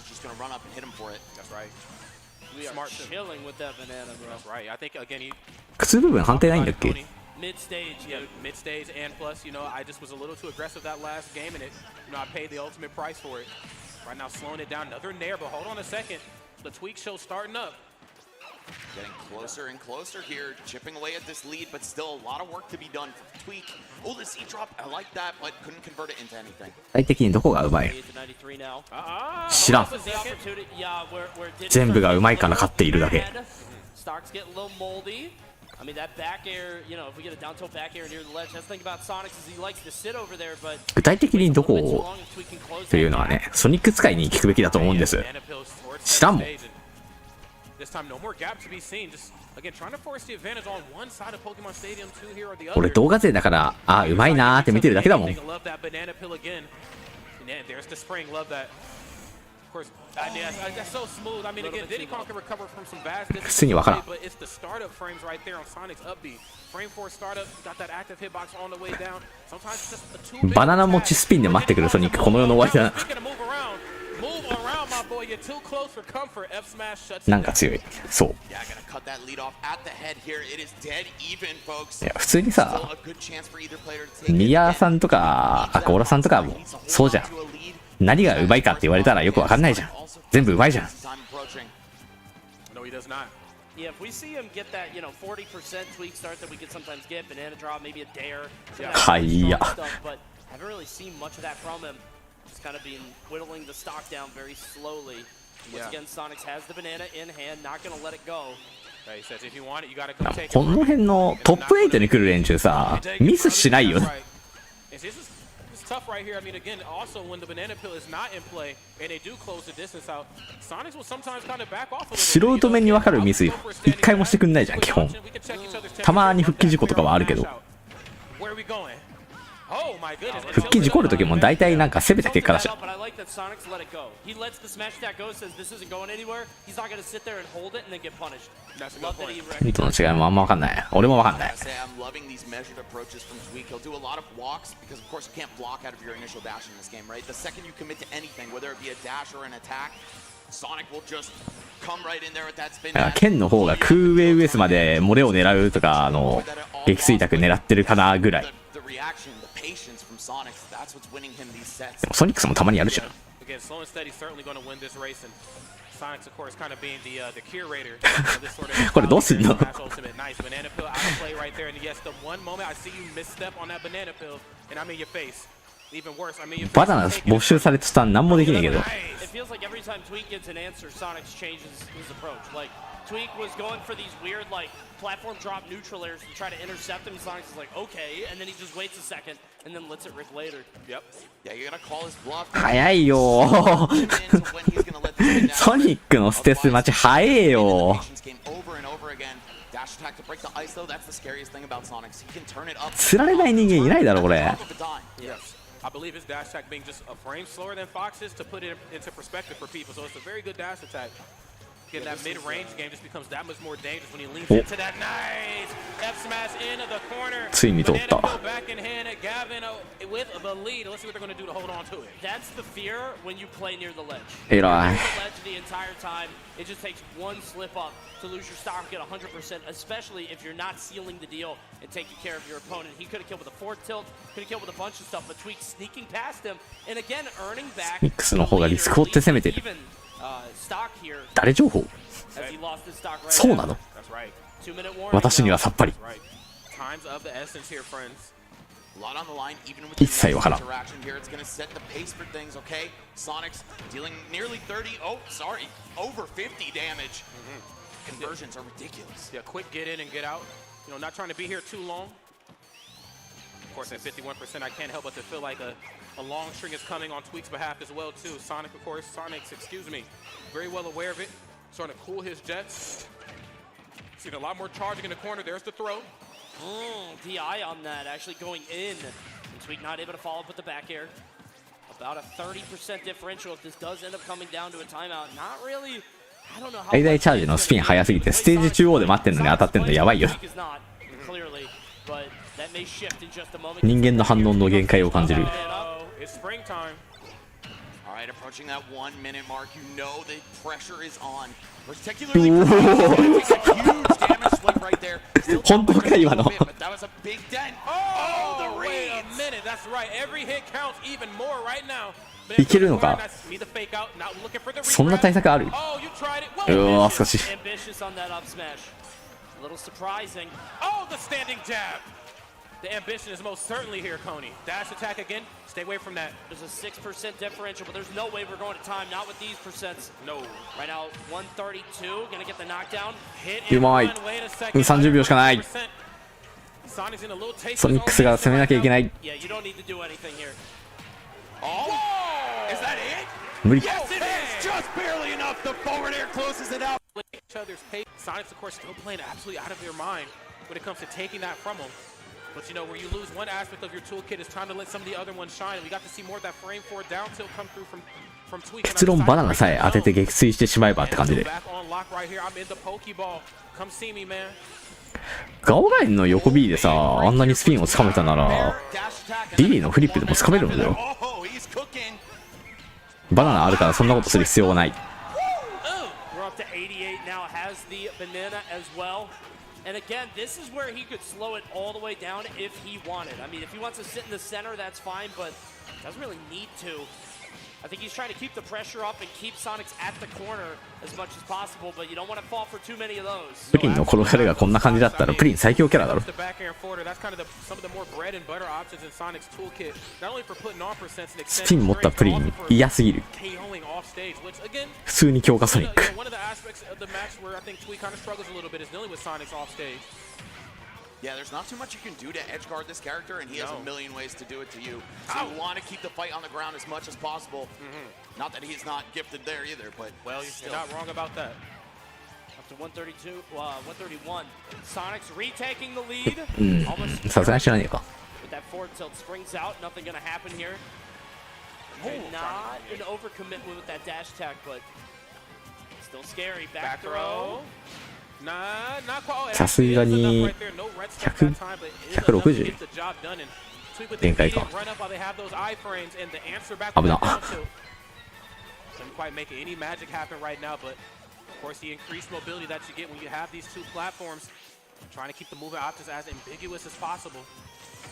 Chilling with that banana, bro. That's right. I think again he 靴部分判定ないんだっけ？ mid stage, yeah, mid stage, and plus, I just was a little too aggressive that last game, and I paid the ultimate price for it. Right now, slowing it down, another nair, but hold on a second. The Tweak show starting up. Getting closer and closer here, chipping away at this lead, but still a lot of work to be done for Tweak. Oh, the C drop, I like that, but couldn't convert it into anything. 具体的にどこがうまい？知らん。全部がうまいから勝っているだけ。 I mean, that back air, if we get a down tilt back air near the ledge, that's the thing about Sonic is he likes to sit over there, but 具体的にどこをというのはね、ソニック使いに聞くべきだと思うんです。知らんもん。 This time, no more gap to be seen. Just again, trying to force the advantage on one side of Pokemon Stadium 2 here or the other. 俺動画勢だから、あ、うまいなーって見てるだけだもん。 Love that banana pill again. And there's the spring. Love that. Of course, that's so smooth. I mean, again, Diddy Kong can recover from some vast distance, but it's the startup frames right there on Sonic's up B. Frame 4 startup, got that active hitbox on the way down. Sometimes it's just a too big. バナナ持ちスピンで待ってくるソニック、この世の終わりだな。 なんか強い。そう。いや、普通にさ、ミヤさんとか、アオラさんとかもそうじゃん。何がうまいかって言われたらよくわかんないじゃん。全部うまいじゃん。Yeah, if we see him get that, 40% tweak start that we could sometimes get, banana drop, maybe a dare. But haven't really seen much of that from him. Just kind of been whittling the stock down very slowly. Once again, Sonics has the banana in hand, not going to let it go. この辺のトップ8に来る連中さ、ミスしないよね。 Tough right here. I mean, again, also when the banana pill is not in play and they do close the distance out, Sonics will sometimes kind of back off a little. 素人目に分かるミス一回もしてくんないじゃん基本。たまに復帰事故とかはあるけど。復帰事故る時も大体なんか攻めた結果だし。ヒントの違いもあんま分かんない。俺も分かんない。剣の方が空上ウエスまで漏れを狙うとか撃墜卓狙ってるかなぐらい。でもソニックスもたまにやるじゃん。Sonic's of course kind of being the curator of this sort of これどうすんの Smash Ultimate. Nice banana peel out of play right there. And yes, the one moment I see you misstep on that banana peel, and I'm in your face. Even worse, I'm in your face. バナナ没収されてたら何もできねえけど。 It feels like every time Tweak gets an answer, Sonic changes his approach. Like Tweak was going for these weird like platform drop neutral airs to try to intercept him. Sonic's is like okay, and then he just waits a second and then lets it rip later. Yep. Yeah, you're gonna call his bluff. 早いよソニックのステス待ち早えよ Dash attack to break the ice though, that's the scariest thing about Sonic. He can turn it up. 釣られない人間いないだろこれ Yes. I believe his dash attack being just a frame slower than Fox's to put it into perspective for people. So it's a very good dash attack. Getting that mid-range game just becomes that much more dangerous when he leans into that nice F smash into the corner. ついに通った Back in hand at Gavin with the lead. Let's see what they're going to do to hold on to it. That's the fear when you play near the ledge. 偉い Near the ledge the entire time. It just takes one slip up to lose your stock at 100%, especially if you're not sealing the deal and taking care of your opponent. He could have killed with a forward tilt, could have killed with a bunch of stuff, but Tweak sneaking past him and again earning back. ミックスの方がリスクを負って攻めてる 誰情報そうなの私にはさっぱり一切わからん It's going to set the pace for things, okay? Sonic's dealing nearly 30, oh, sorry, over 50 damage. Conversions are ridiculous. Yeah, quick get in and get out. You know, not trying to be here too long. Of course, at 51%, I can't help but to feel like a long string is coming on Tweak's behalf as well, too. Sonic, of course, Sonic's, excuse me, very well aware of it. Starting to cool his jets. Seen a lot more charging in the corner. There's the throw. DI on that, actually going in. And Tweak not able to follow up with the back air. About a 30% differential if this does end up coming down to a timeout. Not really, I don't know how. 最大チャージのスピン速すぎてステージ中央で待ってんのに当たってんのやばいよ人間の反応の限界を感じる Alright, approaching that 1 minute mark, you know the pressure is on. Particularly huge damage swing right there. 本当か今の But that was a big dent. Oh, the wait a minute, that's right. Every hit counts even more right now. いけるのかそんな対策あるうわ少し little surprising. Oh, the standing jab. The ambition is most certainly here, Coney. Dash attack again. Stay away from that. There's a 6% differential, but there's no way we're going to time. Not with these percents. No. Right now, 132. Gonna get the knockdown. Hit うまい30秒しかないソニックスが攻めなきゃいけない Yeah, you don't need to do anything here. Oh, is that it? 無理 Yes, it is. Just barely enough. The forward air closes it out. Each other's pace. Sonic's, of course, still playing absolutely out of their mind when it comes to taking that from them. But you know, where you lose one aspect of your toolkit, it's time to let some of the other ones shine. And we got to see more of that frame forward down tilt come through from Tweak. 結論バナナさえ当てて撃墜してしまえばって感じで Back on lock right here. I'm in the Pokeball. Come see me, man. ガオラインの横 B でさあんなにスピンをつかめたならリリーのフリップでもつかめるんだよバナナあるからそんなことする必要はない We're up to 88 now. Has the banana as well. And again, this is where he could slow it all the way down if he wanted. I mean, if he wants to sit in the center, that's fine, but doesn't really need to. I think he's trying to keep the pressure up and keep Sonic's at the corner as much as possible, but you don't want to fall for too many of those. プリンの殺されがこんな感じだったらプリン最強キャラだろ スピン持ったプリン嫌すぎる普通に強化ソニック Yeah, there's not too much you can do to edge guard this character, and he has a million ways to do it to you. So you want to keep the fight on the ground as much as possible. Not that he's not gifted there either, but well, you're not wrong about that. Up to 132, 131. Sonic's retaking the lead. さすがに知らねえか With that forward tilt springs out, nothing gonna happen here. And not an overcommitment with that dash attack, but still scary. Back throw. さすがに160限界か危な Doesn't quite make any magic happen right now, but of course the increased mobility that you get when you have these two platforms, trying to keep the movement options as ambiguous as possible.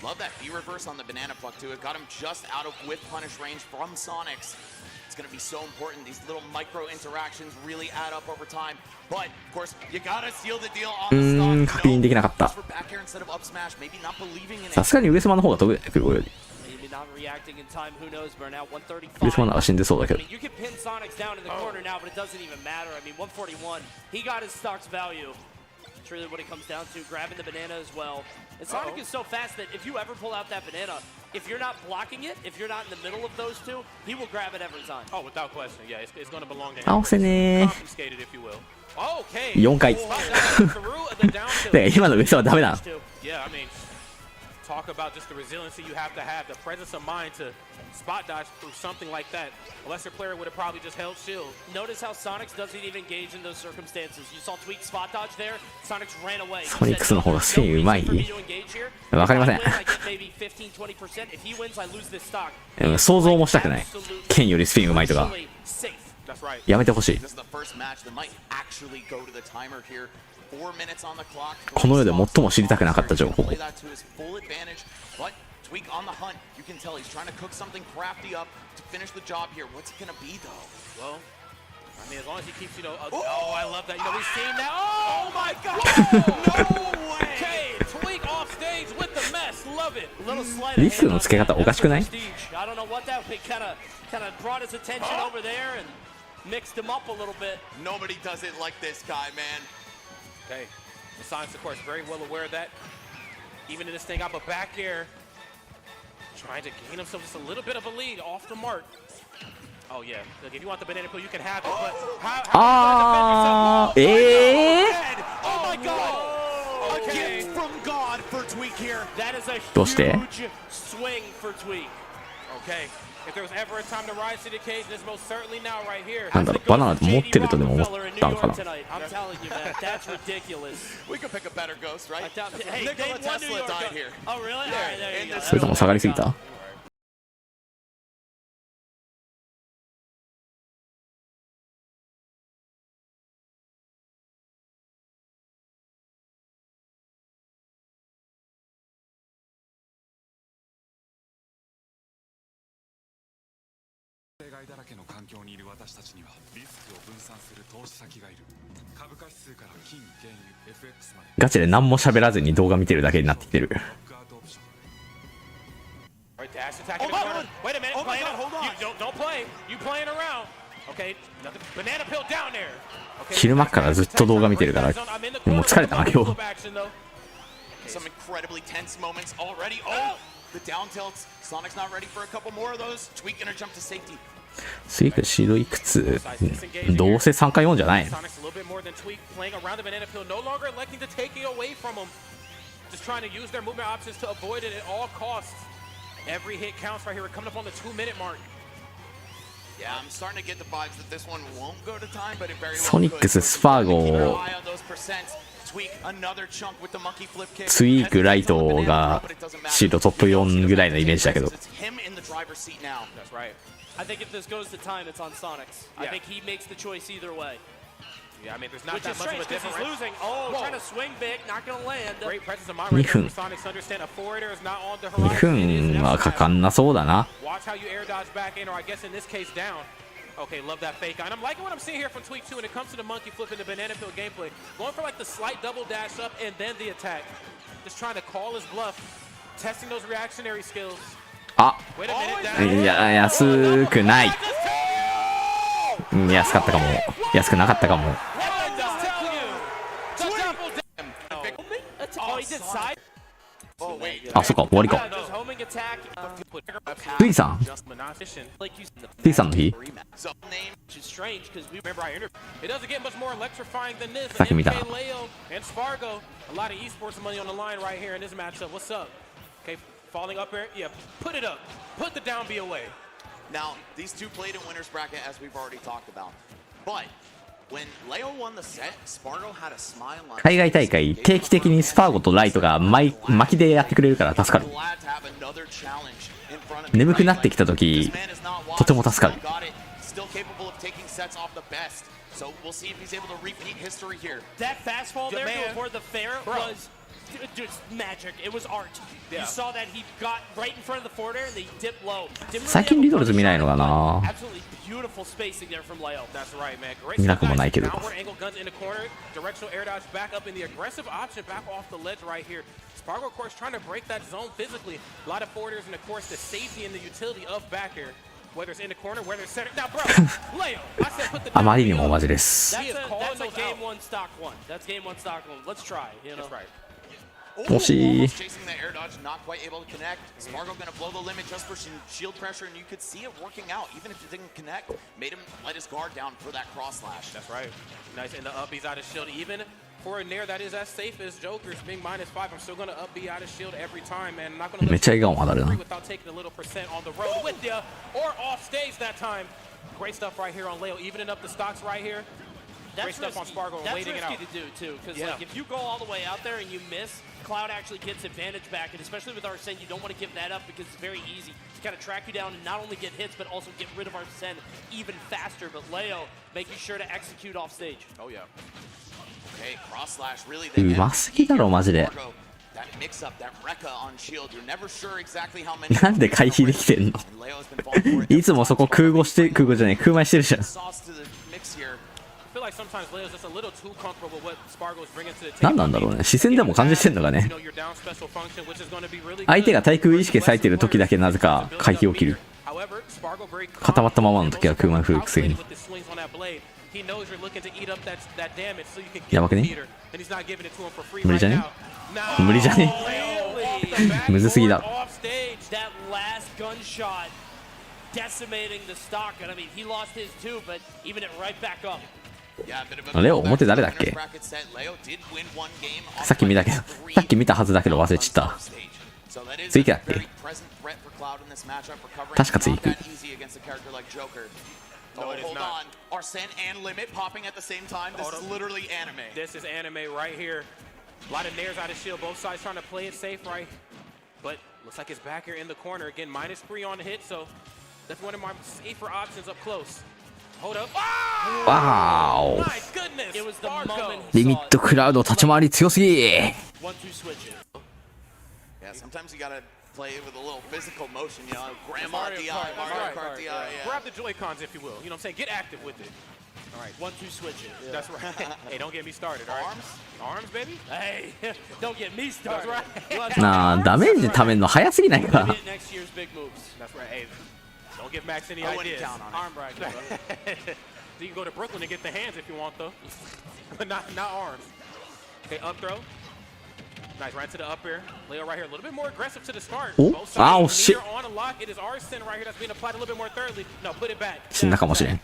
Love that B reverse on the banana pluck too. It got him just out of whip punish range from Sonic's. It's going to be so important. These little micro interactions really add up over time. But of course, you gotta seal the deal on the stock. 確認できなかった。 For back air instead of up smash, maybe not believing in it. さすがに上様の方が飛ぶね、これより。 Not reacting in time, who knows, but now 135. 上様なら死んでそうだけ I ど。 mean, you can pin Sonics down in the corner now, but it doesn't even matter. I mean, 141, he got his stock's value. It's really what it comes down to, grabbing the banana as well. And Sonic is so fast that if you ever pull out that banana, if you're not blocking it, if you're not in the middle of those two, he will grab it every time. Oh, without question. Yeah, it's going to belong to him. 倒せねー。 Confiscated, if you will. Okay. 4回。だから今の上様はダメだ。 Yeah, I mean, talk about just the resiliency you have to have, the presence of mind to spot dodge through something like that. A lesser player would have probably just held shield. Notice how Sonics doesn't even engage in those circumstances. You saw Tweak spot dodge there. Sonics ran away. ソニックスの方がスピンうまい。わかりません。想像もしたくない。剣よりスピンうまいとか。やめてほしい。この世で最も知りたくなかった情報。 Tweak on the hunt. You can tell he's trying to cook something crafty up to finish the job here. What's it gonna be though? Well, I mean, as long as he keeps, you know, oh, I love that. You know, we've seen that. Oh my God! No way! Okay, Tweak off stage with the mess. Love it. Little sleight リ of スク hand の on 付け方おかしくない？ I don't know what that kind of brought his attention over there and mixed him up a little bit. Nobody does it like this guy, man. Okay, the Sonics, of course, very well aware of that. Even in this thing up a back air. Trying to gain himself just a little bit of a lead off the mark. Oh yeah, look, if you want the banana peel, you can have it. But how do you defend yourself? Oh my God! A gift from God for Tweak here. That is a どうして？ huge swing for Tweak. Okay, if there was ever a time to rise to the occasion, it's most certainly now right here. なんだろう、バナナ持ってるとでも思ったのかな。 I'm telling you, man, that's ridiculous. We could pick a better ghost, right? Hey, Nikola Tesla died here. Oh really? All right, there you go. それとも下がりすぎた？ 害だらけの環境にいる私たちにはリスクを分散する投資先がいる。株価指数から金、原油、FX まで。ガチで何も喋らずに動画見てるだけになってきてる。 Right, dash attack in the corner. Wait a minute, play it. Don't play. You playing around. Okay, banana peel down there. 昼間からずっと動画見てるから、もう疲れたな今日。 Some incredibly tense moments already. Oh, the down tilts. Sonic's not ready for a couple more of those. Tweak gonna jump to safety. スイカシードいくつ？どうせ3回4じゃないの？ Sonic's a little bit more than Tweak playing around the banana peel, no longer electing to take it away from him. Just trying to use their movement options to avoid it at all costs. Every hit counts right here. We're coming up on the 2-minute mark. Yeah, I'm starting to get the vibes that this one won't go to time, but it very well could. ソニックス、スパーゴ、ツイーク、ライトがシードトップ4ぐらいのイメージだけど。 I think if this goes to time, it's on Sonics. I think he makes the choice either way. Yeah, I mean, there's not Which that is much strange of a because difference. he's losing. Oh, trying to swing big, not gonna land. Great presence of mind right there. Sonics understand a forwarder is not on the 2 horizon. 分はかかんなそうだな。 Watch how you air dodge back in, or I guess in this case down. Okay, love that fake on. I'm liking what I'm seeing here from Tweak too when it comes to the monkey flip and the banana peel gameplay. Going for like the slight double dash up and then the attack. Just trying to call his bluff. Testing those reactionary skills. あ、いや、安くない。安かったかも。安くなかったかも。 あ、そっか、終わりか。ツイさんツイさんの日さっき見たな。Falling up here, yeah, put it up, put the down B away. Now, these two played in winner's bracket as we've already talked about. But when Leo won the set, Spargo had a smile on. 海外大会定期的にスパーゴとライトが巻きでやってくれるから助かる。眠くなってきた時、とても助かる。 Still capable of taking sets off the best. So we'll see if he's able to repeat history here. That fastfall there to avoid the fair was just magic. It was art. You saw that he got right in front of the forward air and they dipped low. 最近リドルズ見ないのかな。 Absolutely beautiful spacing there from Leo. That's right, man. Great 見なくもないけど。 downward angle guns in the corner, directional air dodge back up in the aggressive option back off the ledge right here. Spargo, of course, trying to break that zone physically. A lot of forwarders, and of course, the safety and the utility of back air. Whether it's in the corner, whether it's center. Now, bro, Leo, I said put the あまりにもマジです。 That's a game one, stock one. That's game one, stock one. Let's try. You know? That's right. 惜しい。 Chasing the air dodge, not quite able to connect. Spargo gonna blow the limit just for shield pressure, and you could see it working out. Even if it didn't connect, made him let his guard down for that cross slash. That's right. Nice in the up, he's out of shield. Even for a nair that is as safe as Joker's being -5, I'm still gonna up B out of shield every time, man. I'm not gonna めっちゃ笑顔も当たるな。 without taking a little percent on the road with ya or off stage that time. Great stuff right here on Leo, evening up the stocks right here. Great stuff on Spargo and waiting it out. That's risky to do too, because like if you go all the way out there and you miss, Cloud actually gets advantage back, and especially with Arsene, you don't want to give that up because it's very easy to kind of track you down and not only get hits but also get rid of Arsene even faster. But Leo making sure to execute off stage. Oh yeah. Okay, cross slash really. うますぎだろマジで。 That mix up, that Rekka on shield. You're never sure exactly how many. なんで回避できてんの。いつもそこ空母して空母じゃない空前してるじゃん。 I feel like sometimes Leo's just a little too comfortable with what Spargo's bringing to the table. 何なんだろうね。視線でも感じてんのかね。相手が対空意識割いてる時だけなぜか回避起きる。固まったままの時は空前振るくせに。やばくね。無理じゃね。無理じゃね。むずすぎだ。 decimating the stock, and I mean he lost his too, but even it right back up. レオ表誰だっけ。さっき見たけど、さっき見たはずだけど忘れちゃった。次だっけ。確か次行く。 Oh, hold on. Arsene and Limit popping at the same time. This is literally anime. This is anime right here. A lot of nairs out of shield, both sides trying to play it safe, right? But looks like it's back here in the corner. Again, -3 on the hit, so that's one of my safer options up close. Hold up. Oh! わーお。 My goodness. It was the moment リミットクラウド立ち回り強すぎ。 1-2 switch it. Yeah, sometimes you gotta play it with a little physical motion, you know, Grandma DI, Mario Kart DI. Yeah. Grab the Joy-Cons if you will. You know what I'm saying? Get active with it. All right, 1-2 switch it. Yeah. That's right. Hey, don't get me started, all right? Arms, baby? Hey, don't get me started. That's right. なあダメージためんの早すぎないか。 Next year's big moves. That's right. Hey, don't give Max any ideas. Arm bracket. So you can go to Brooklyn and get the hands if you want, though. But not arms. Okay, up throw. Nice, right to the up air. Leo right here, a little bit more aggressive to the start. Both sides oh shit. on a lock. It is Arsene right here that's being applied a little bit more thoroughly. No, put it back. 死んだかもしれん。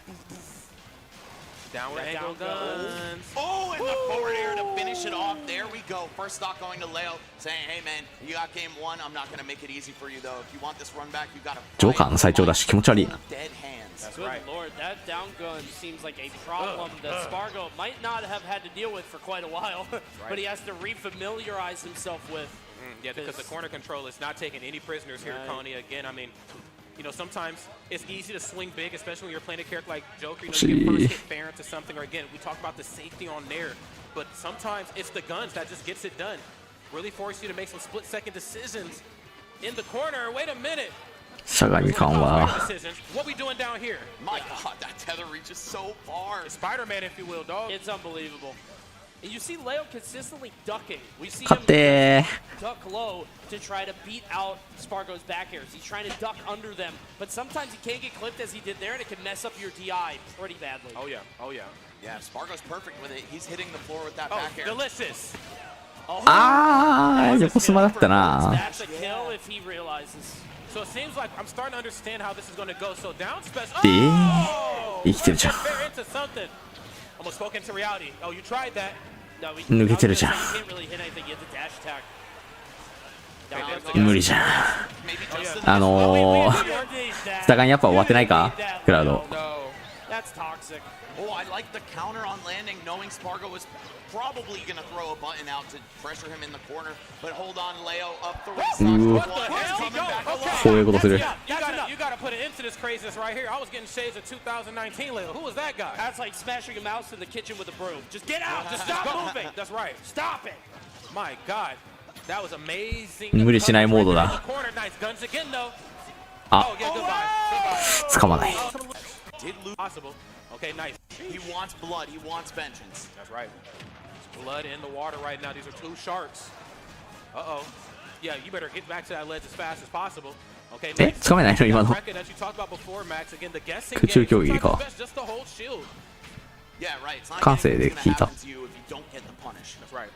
Downward angle guns. Oh, and the forward air to finish it off. There we go. First stock going to Leo, saying, hey man, you got game one. I'm not going to make it easy for you though. If you want this run back, you got to ジョーカーの最長だし気持ち悪い。 dead hands. Good lord, that down gun seems like a problem that Spargo might not have had to deal with for quite a while, but he has to refamiliarize himself with. Yeah, because the corner control is not taking any prisoners here, Coney. Again, I mean, you know, sometimes it's easy to swing big, especially when you're playing a character like Joker. You know, you can first hit fair into something, or again, we talk about the safety on there, but sometimes it's the guns that just gets it done. Really force you to make some split-second decisions in the corner. Wait a minute. しゃがみ感は。 What we doing down here? My God, that tether reaches so far. Spider-Man, if you will, dog. It's unbelievable. And you see Leo consistently ducking. We see 勝 him ってー。 duck low to try to beat out Spargo's back airs. He's trying to duck under them, but sometimes he can't get clipped as he did there, and it can mess up your DI pretty badly. Oh yeah, oh yeah. Yeah, Spargo's perfect with it. He's hitting the floor with that back air. Delicious. あー横スマだったな。 That's a kill if he realizes. So it seems like I'm starting to understand how this is going to go. So down special. 生きてるじゃん。 Into something. Almost spoke into reality. Oh, you tried that. 抜けてるじゃん。 You can't really hit anything. You have to dash attack. 無理じゃん。下がやっぱ終わってないかクラウド。 That's toxic. Oh, I like the counter on landing, knowing Spargo was probably going to throw a button out to pressure him in the corner. But hold on, Leo up the wrist.こういうことする。 You gotta put an end to this craziness right here. I was getting shades of 2019 Leo. Who was that guy? That's like smashing a mouse in the kitchen with a broom. Just get out. Just stop moving. That's right. Stop it. My God. 無理しないモードだ。あ、掴まない。Okay, nice. He wants blood. He wants vengeance. That's right. Blood in the water right now. These are two sharks. Uh-oh. Yeah, you better get back to that ledge as fast as possible. Okay, え、掴めないの今の。that you talked about before, Max. Again, the guessing 空中競技か。 just to hold shield. Yeah, right. It's not 感性で聞いた。 to you if you don't get the punish. That's right.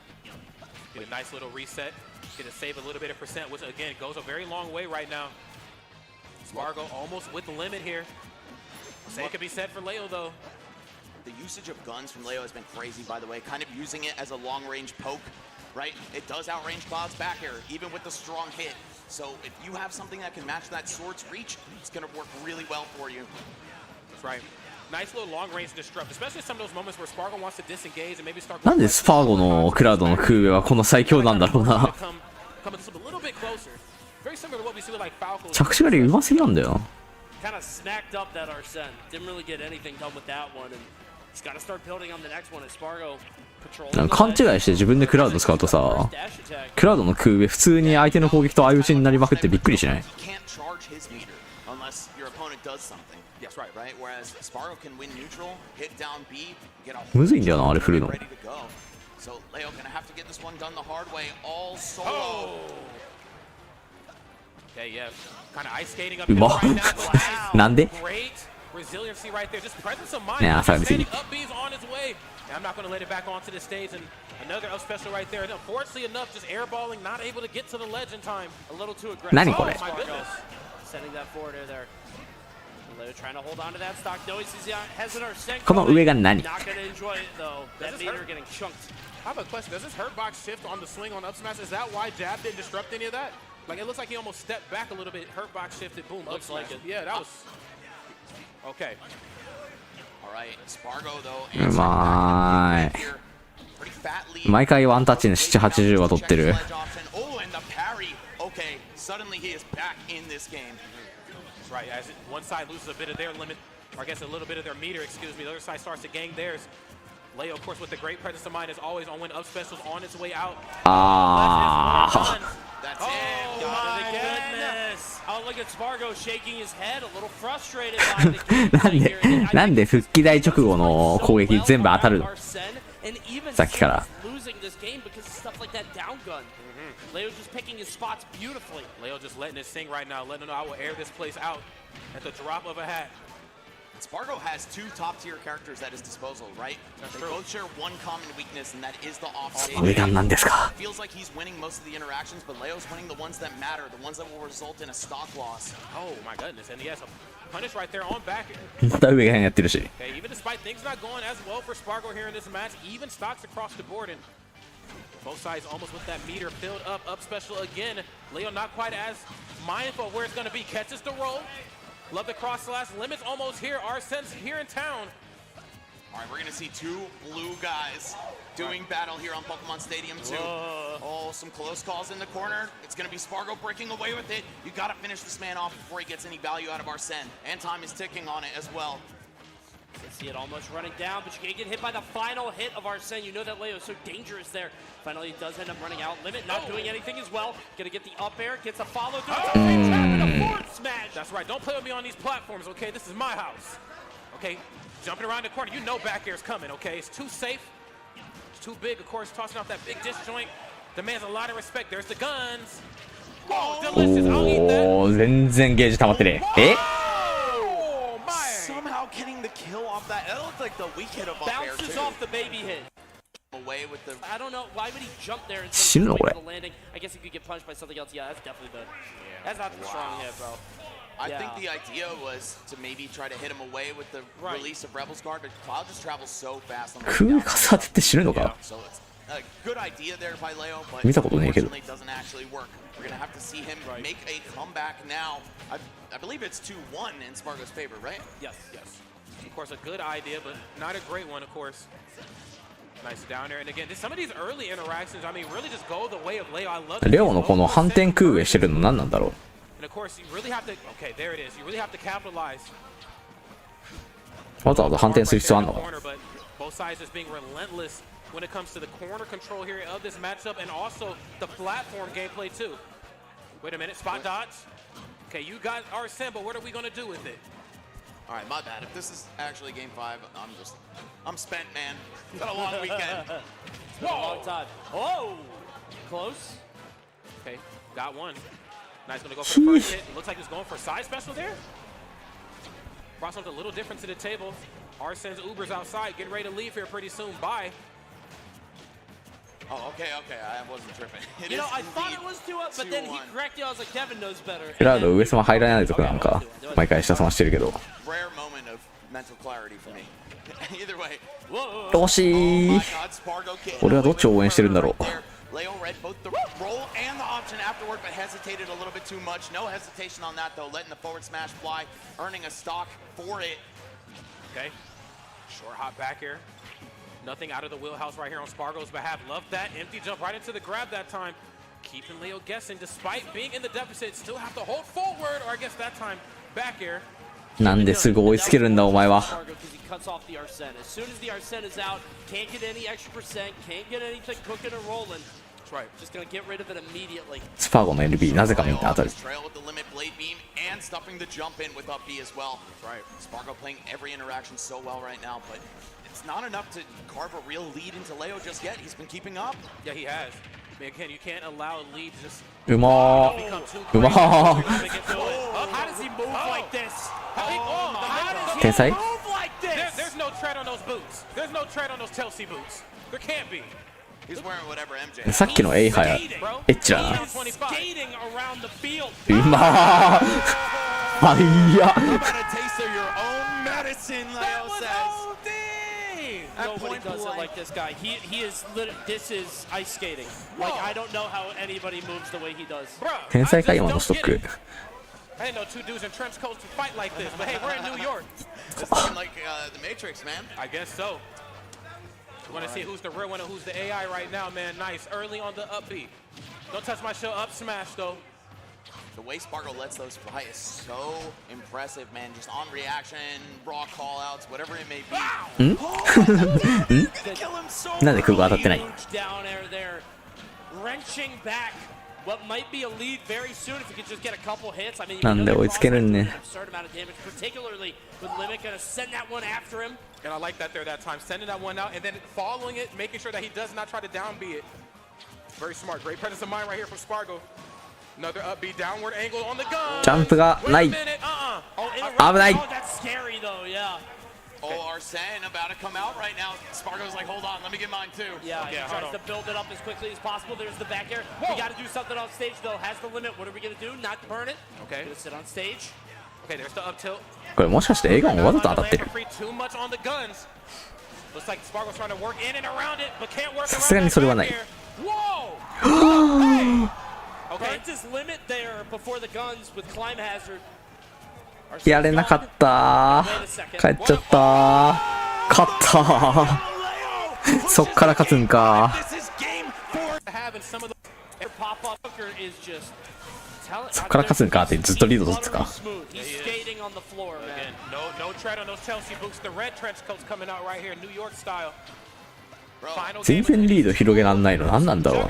Get a nice little reset. Get to save a little bit of percent, which again goes a very long way right now. Spargo almost with the limit here. Same could be said for Leo though. The usage of guns from Leo has been crazy, by the way. Kind of using it as a long-range poke, right? It does outrange Cloud's back air, even with the strong hit. So if you have something that can match that sword's reach, it's going to work really well for you. That's right. Nice little long-range disrupt, especially some of those moments where Spargo wants to disengage and maybe start. なんでスパーゴのクラウドの空上はこの最強なんだろうな。着地がうますぎなんだよ。Kind of snacked up that Arsene. Didn't really get anything done with that one, and he's got to start building on the next one. As Spargo patrolling. 勘違いして自分でクラウド使うとさ、クラウドの空上普通に相手の攻撃と相打ちになりまくってびっくりしない？ むずいんだよなあれ振るの。うまっ。なんで？ねえ、朝が出すぎ。I'm not going to let it back onto the stage, and another up special right there. And unfortunately enough, just airballing, not able to get to the ledge in time. A little too aggressive. 何これ？ Oh my goodness. Sending that forward air there. Leo trying to hold on to that stock. No, he's hesitant. この上が何？ Not going to enjoy it though. That meter getting chunked. I have a question. Does this hurt box shift on the swing on up smash? Is that why jab didn't disrupt any of that? Like it looks like he almost stepped back a little bit. Hurt box shifted. Boom. Looks like it. Yeah, that was okay. うまーい。毎回ワンタッチの7、80は取ってる。Right, as one side loses a bit of their limit, or I guess a little bit of their meter, excuse me, the other side starts to gain theirs. Leo, of course, with the great presence of mind, is always on when up specials on its way out. That's it. Oh my goodness! Oh, look at Spargo shaking his head, a little frustrated by the game. なんで復帰大直後の攻撃全部当たるの？さっきから。 Leo just picking his spots beautifully. Leo just letting it sing right now, letting him know I will air this place out at the drop of a hat. Spargo has two top-tier characters at his disposal, right? They both share one common weakness, and that is the offstage. Feels like he's winning most of the interactions, but Leo's winning the ones that matter, the ones that will result in a stock loss. Oh my goodness, and he has a punish right there on back. また上がやってるし。 Okay, even despite things not going as well for Spargo here in this match, even stocks across the board, and both sides almost with that meter filled up special again. Leo not quite as mindful of where it's going to be. Catches the roll. Love the cross slash. Limits almost here. Arsene's here in town. All right, we're going to see two blue guys doing battle here on Pokemon Stadium 2. Oh, some close calls in the corner. It's going to be Spargo breaking away with it. You got to finish this man off before he gets any value out of Arsene. And time is ticking on it as well. You see it almost running down, but you can't get hit by the final hit of Arsene. You know that Leo is so dangerous there. Finally, it does end up running out. Limit not doing anything as well. Gonna get the up air, gets a follow through. A forward smash. That's right. Don't play with me on these platforms, okay? This is my house. Okay, jumping around the corner. You know back air's coming, okay? It's too safe. It's too big, of course. Tossing off that big disjoint demands a lot of respect. There's the guns. Oh, delicious. I'll eat that. おー、全然ゲージ溜まってね。え？ Somehow getting the kill off that. That looked like the weak hit of up air Bounces too. off the baby hit. Away with the. I don't know. Why would he jump there and死ぬのこれ。 the landing? I guess he could get punched by something else. Yeah, that's definitely the. That's not the strong hit, bro. I think the idea was to maybe try to hit him away with the release of Rebel's guard, but Cloud just travels so fast on the way down. 空重ねて死ぬのか？ So it's a good idea there by Leo, but 見たことねえけど。 unfortunately it doesn't actually work. We're gonna have to see him make a comeback now. I believe it's 2-1 in Spargo's favor, right? Yes, yes. Of course, a good idea, but not a great one, of course. Nice down there. And again, some of these early interactions, I mean, really just go the way of Leo. I love it. レオのこの反転空上してるの何なんだろう。 And of course, you really have to, okay, there it is. You really have to capitalize. わざわざ反転する必要あんのか。 Both sides just being relentless when it comes to the corner control here of this matchup and also the platform gameplay too. Wait a minute, spot dodge. Okay, you got Arsene, but what are we gonna do with it? All right, my bad. If this is actually game 5, I'm spent, man. It's been a long weekend. It's been a long time. Oh, close. Okay, got one. Nice, gonna go for the first hit. Looks like he's going for a side special there. Brought something a little different to the table. Arsene's Uber's outside, getting ready to leave here pretty soon. Bye. Oh, okay, I wasn't tripping. You know, I thought it was 2-up, but then he corrected. I was like, Kevin knows better. クラウド上様入らないとこなんか毎回下様してるけど。 Rare moment of mental clarity for me. Either way. 惜しい。俺はどっちを応援してるんだろう。 Leo read both the roll and the option afterward, but hesitated a little bit too much. No hesitation on that, though, letting the forward smash fly, earning a stock for it. Okay, short hop back here. Nothing out of the wheelhouse right here on Spargo's behalf. Love that empty jump right into the grab that time. Keeping Leo guessing, despite being in the deficit, still have to hold forward, or I guess that time back here. なんですぐ追いつけるんだお前は。 Cuts off the Arsene. As soon as the Arsene is out, can't get any extra percent, can't get anything cooking or rolling. That's right. Just gonna get rid of it immediately. スパーゴの LB なぜか見たあたり。 Trail with the limit blade beam and stuffing the jump in with up B as well. That's right. Spargo playing every interaction so well right now, but it's not enough to carve a real lead into Leo just yet. He's been keeping up. Yeah, he has. I mean, again, you can't allow leads just. うまー。うまー。 How does he move like this? How does 天才？ he move like this? There's no tread on those boots. There's no tread on those Chelsea boots. There can't be. He's wearing whatever MJ. さっきのエイハやエッチだな。 Skating around the field. うまー。はいや。 Taste of your own medicine, Leo says. Nobody does it like this guy. He is this is ice skating. Like I don't know how anybody moves the way he does. 天才か今のストック。 I didn't know two dudes in trench coats would fight like this, but hey, we're in New York. It's looking like the Matrix, man. I guess so. We want to see who's the real one and who's the AI right now, man. Nice. Early on the up B. Don't touch my show up smash, though. The way Spargo lets those fly is so impressive, man. Just on reaction, raw call-outs, whatever it may be. Kill him so なんで空港当たってない？ Down air there, wrenching back what might be a lead very soon if he could just get a couple hits. I mean, なんで追いつけるんね。 absurd amount of damage, particularly with Limit gonna send that one after him. And I like that there that time, sending that one out and then following it, making sure that he does not try to down B it. Very smart, great presence of mind right here from Spargo. Another up B downward angle on the gun. ジャンプがない。危ない。 Oh, that's scary though, yeah. Oh, Arsene about to come out right now. Spargo's like, hold on, let me get mine too. Yeah, he tries to build it up as quickly as possible. There's the back air. We got to do something on stage though. Has the limit. What are we gonna do? Not burn it. Okay. Gonna sit on stage. Okay, there's the up tilt. これもしかして映画もわざと当たってる？ Too much on the guns. Looks like Spargo's trying to work in and around it, but can't work around it. さすがにそれはない。 Whoa! Okay, his limit there before the guns with climb hazard. やれなかったー。帰っちゃったー。勝ったー。そっから勝つんか。そっから勝つんかってずっとリード取ってたか。全然リード広げらんないの何なんだろう。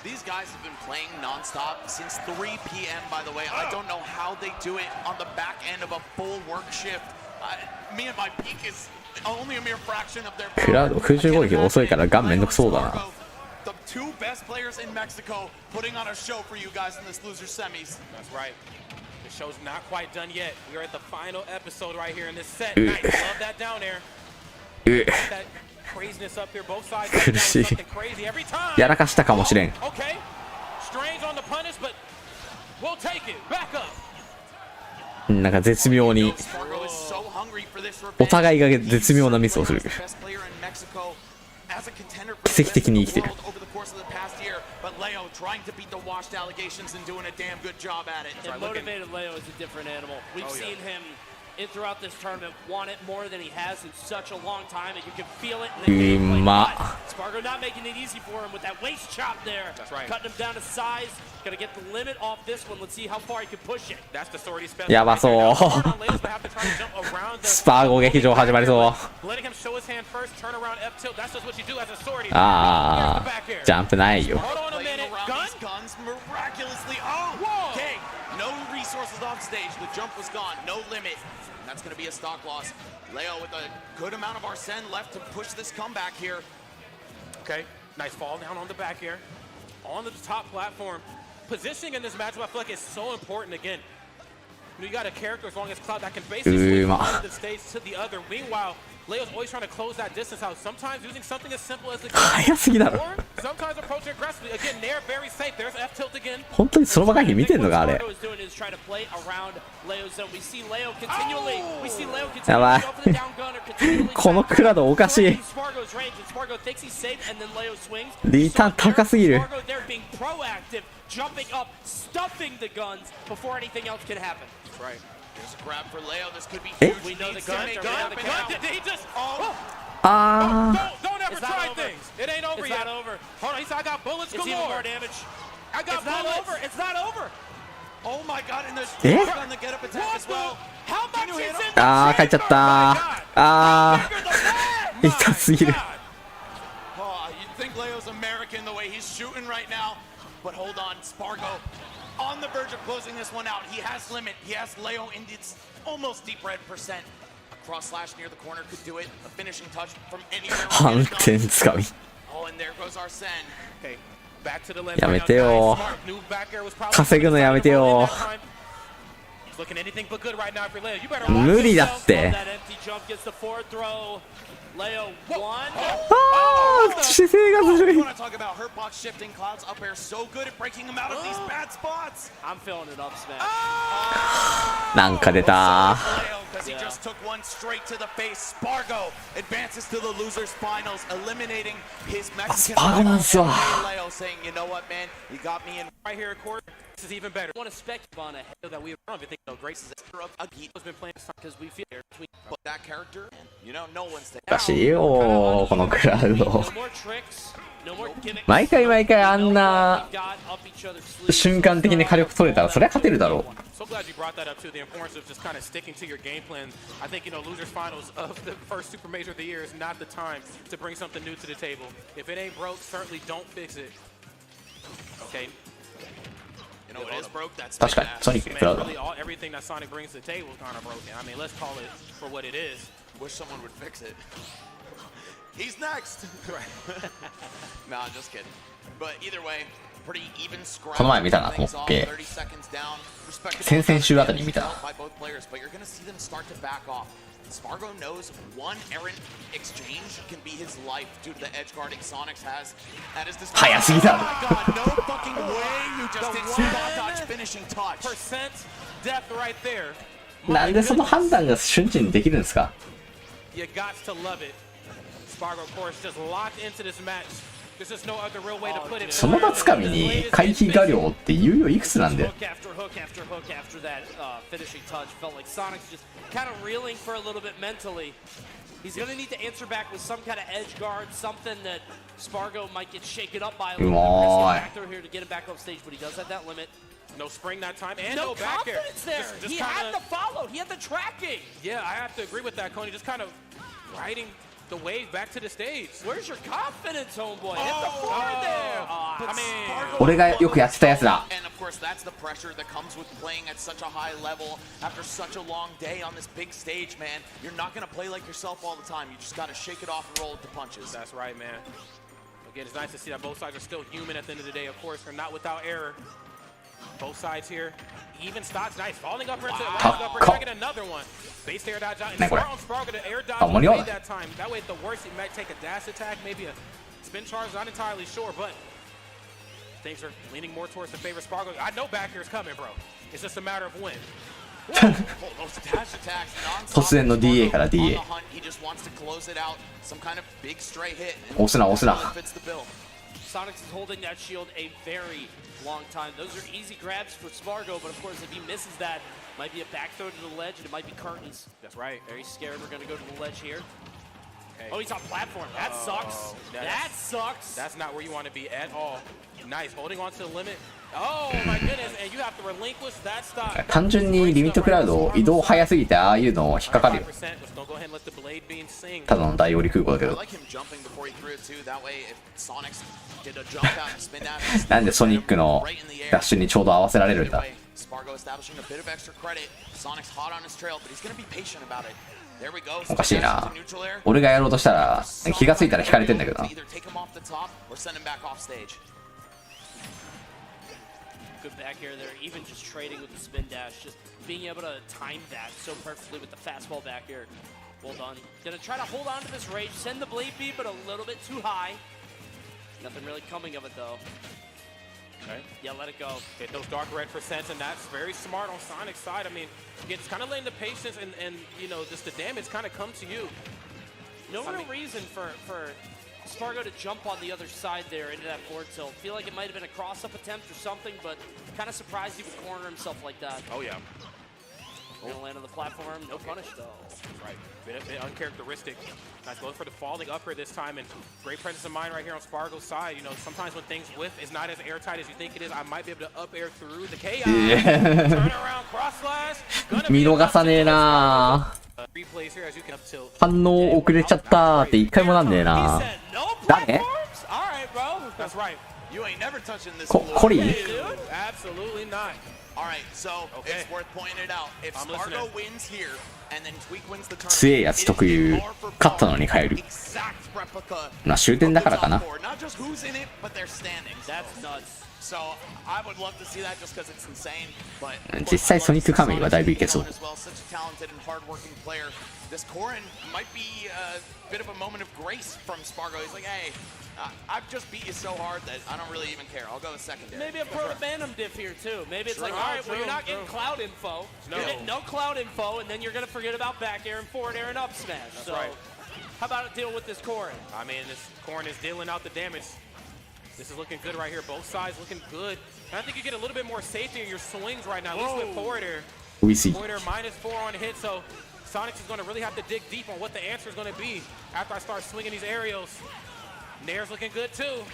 These guys have been playing non-stop since 3 p.m. by the way. I don't know how they do it on the back end of a full work shift. Me and my peak is only a mere fraction of their クラウド空中攻撃遅いからガンめんどくそうだな。 The two best players in Mexico putting on a show for you guys in this loser semis. That's right. The show's not quite done yet. We are at the final episode right here in this set. Nice. Love that down there. That craziness up here. Both sides. 苦しい。やらかしたかもしれん。 Okay. Strains on the punish, but we'll take it. Back up. なんか絶妙にお互いが絶妙なミスをする。奇跡的に生きてる。 But Leo trying to beat the washed allegations and doing a damn good job at it. And motivated Leo is a different animal. We've seen him throughout this tournament want it more than he has in such a long time, and you can feel it in the gameplay. Spargo not making it easy for him with that waist chop there. That's right. Cutting him down to size. Gonna get the limit off this one. Let's see how far he can push it. That's the sword he spent. やばそう。スパーゴ劇場始まりそう。Letting him show his hand first, turn around F tilt. That's just what you do as a sword. ああ、ジャンプないよ。 Hold on a minute. Guns miraculously. Oh, okay. No resources off stage. The jump was gone. No limit. That's going to be a stock loss. Leo with a good amount of Arsene left to push this comeback here. Okay, nice fall down on the back air. On the top platform. Positioning in this matchup, I feel like it's so important again. You got a character as long as Cloud that can basically from one the stage to the other. Meanwhile, Leo's always trying to close that distance out. Sometimes using something as simple as the or sometimes approaching aggressively. Again, Nair very safe. There's F tilt again. 本当にその場限り見てんのかあれ。やばい。このクラドおかしい。リターン高すぎる。Jumping up, stuffing the guns before anything else can happen. That's right. There's a grab for Leo. This could be huge. We know the gun. Did he just? Oh. Don't ever try things. It ain't over yet. It's not over. Hold on. He said I got bullets galore. It's even more damage. I got bullets. It's not over. Oh my god! And there's on the get up attack as well. How much is in? ああ、帰っちゃった。ああ、痛すぎる。Oh, you think Leo's American the way he's shooting right now? But hold on, Spargo on the verge of closing this one out. He has limit. He has Leo in its almost deep red percent. A cross slash near the corner could do it. A finishing touch from anywhere. 反転つかみ。 Oh, and there goes Arsene. Okay, back to the left. やめてよ。稼ぐのやめてよ。無理だって。Leo one. 姿勢がずるい。You want to talk about hurtbox shifting Cloud's up air so good at breaking him out of these bad spots. I'm feeling it up smash. なんか出た。Because he just took one straight to the face. Spargo advances to the losers finals, eliminating his Mexican Leo, saying, "You know what, man? You got me in right here at court. This is even better." I want to spec on a hero that we don't even think Grace is has been playing because we feel between that character, and you know, no one's there. おかしいよこのクラウド。毎回毎回あんな瞬間的に火力取れたらそりゃ勝てるだろう。So glad you brought that up too. The importance of just kind of sticking to your game plan. I think losers finals of the first super major of the year is not the time to bring something new to the table. If it ain't broke, certainly don't fix it. Okay. You know what is broke? That's 確かにソニッククラウド。 Everything that Sonic brings to the table is kind of broken. I mean, let's call it for what it is. Wish someone would fix it. He's next. Nah, just kidding. But either way, pretty even scrap. この前見たなと思って。先々週あたり見た。 By both players, but you're going to see them start to back off. Spargo knows one errant exchange can be his life due to the edge guarding Sonics has at his disposal. 早すぎだろ。 Oh my god, no fucking way you just did spot dodge finishing touch. Percent death right there. なんでその判断が瞬時にできるんですか。 You got to love it. Spargo, of course, just locked into this match. There's just no other real way to put it. その場つかみに回避画量って猶予いくつなんで。 Hook after hook after hook after that finishing touch felt like Sonic's just kind of reeling for a little bit mentally. He's going to need to answer back with some kind of edge guard, something that Spargo might get shaken up by a little bit. Back through here to get him back off stage, but he does have that limit. No spring that time, and no back air. Confidence there. Just he had the follow. He had the tracking. Yeah, I have to agree with that, Coney. Just kind of riding the wave back to the stage. Where's your confidence, homeboy? Hit the forward there. I mean, 俺がよくやってたやつだ。 And of course, that's the pressure that comes with playing at such a high level after such a long day on this big stage, man. You're not going to play like yourself all the time. You just got to shake it off and roll with the punches. That's right, man. Again, it's nice to see that both sides are still human at the end of the day. Of course, they're not without error. Both sides here. Even stocks, nice. Falling up into it. Taking another one. Base air dodge out. And smart on Spargo to air dodge away that time. That way, at the worst, he might take a dash attack, maybe a spin charge. Not entirely sure, but things are leaning more towards the favor of Spargo. I know back here is coming, bro. It's just a matter of when. 突然の DA から DA。 押すな押すな。 Sonics is holding that shield a very long time. Those are easy grabs for Spargo, but of course if he misses that, Might be a back throw to the ledge, and it might be curtains. That's right. Very scared. We're going to go to the ledge here. Okay. Oh, he's on platform. That sucks. That sucks. That's not where you want to be at all. Nice. Holding on to the limit. Oh, my goodness. And you have to relinquish that stop. 単純にリミットクラウド移動早すぎてああいうの引っかかるよ。ただの大折り空港だけど。なんでソニックのダッシュにちょうど合わせられるんだ。おかしいな。俺がやろうとしたら気がついたら引かれてんだけどな。Good back air there, even just trading with the spin dash, just being able to time that so perfectly with the fastball back air. Well done. Gonna try to hold on to this rage, send the blade beat, but a little bit too high. Nothing really coming of it though. Okay. Yeah, let it go. Hit those dark red percents, and that's very smart on Sonic's side. I mean, it's kind of letting the patience and you know, just the damage kind of come to you. No real reason for Spargo to jump on the other side there into that forward tilt. Feel like it might have been a cross-up attempt or something, but kind of surprised he would corner himself like that. Oh, yeah. Gonna land on the platform, no punish though. Right, bit uncharacteristic. Nice going for the falling upper this time, and great presence of mind right here on Spargo's side. You know, sometimes when things whiff, it's not as airtight as you think it is. I might be able to up air through the chaos. Turn around, cross slash. 見逃さねえな。反応遅れちゃったって一回もなんねえな。誰？コリン？ 強えやつ特有。勝ったのに帰る。まあ終点だからかな。実際ソニックカメリはだいぶいけそう。This Corrin might be a bit of a moment of grace from Spargo. He's like, hey, I've just beat you so hard that I don't really even care. I'll go with secondary. Maybe a proto-Bantam diff here too. Maybe it's like, all right, well, you're not getting cloud info. You're getting no cloud info, and then you're going to forget about back air and forward air and up smash. So how about it deal with this Corrin? I mean, this Corrin is dealing out the damage. This is looking good right here. Both sides looking good. And I think you get a little bit more safety in your swings right now. At least with forward air. Forward air -4 on hit, so Sonic is going to really have to dig deep on what the answer is going to be after I start swinging these aerials. Nair's looking good too.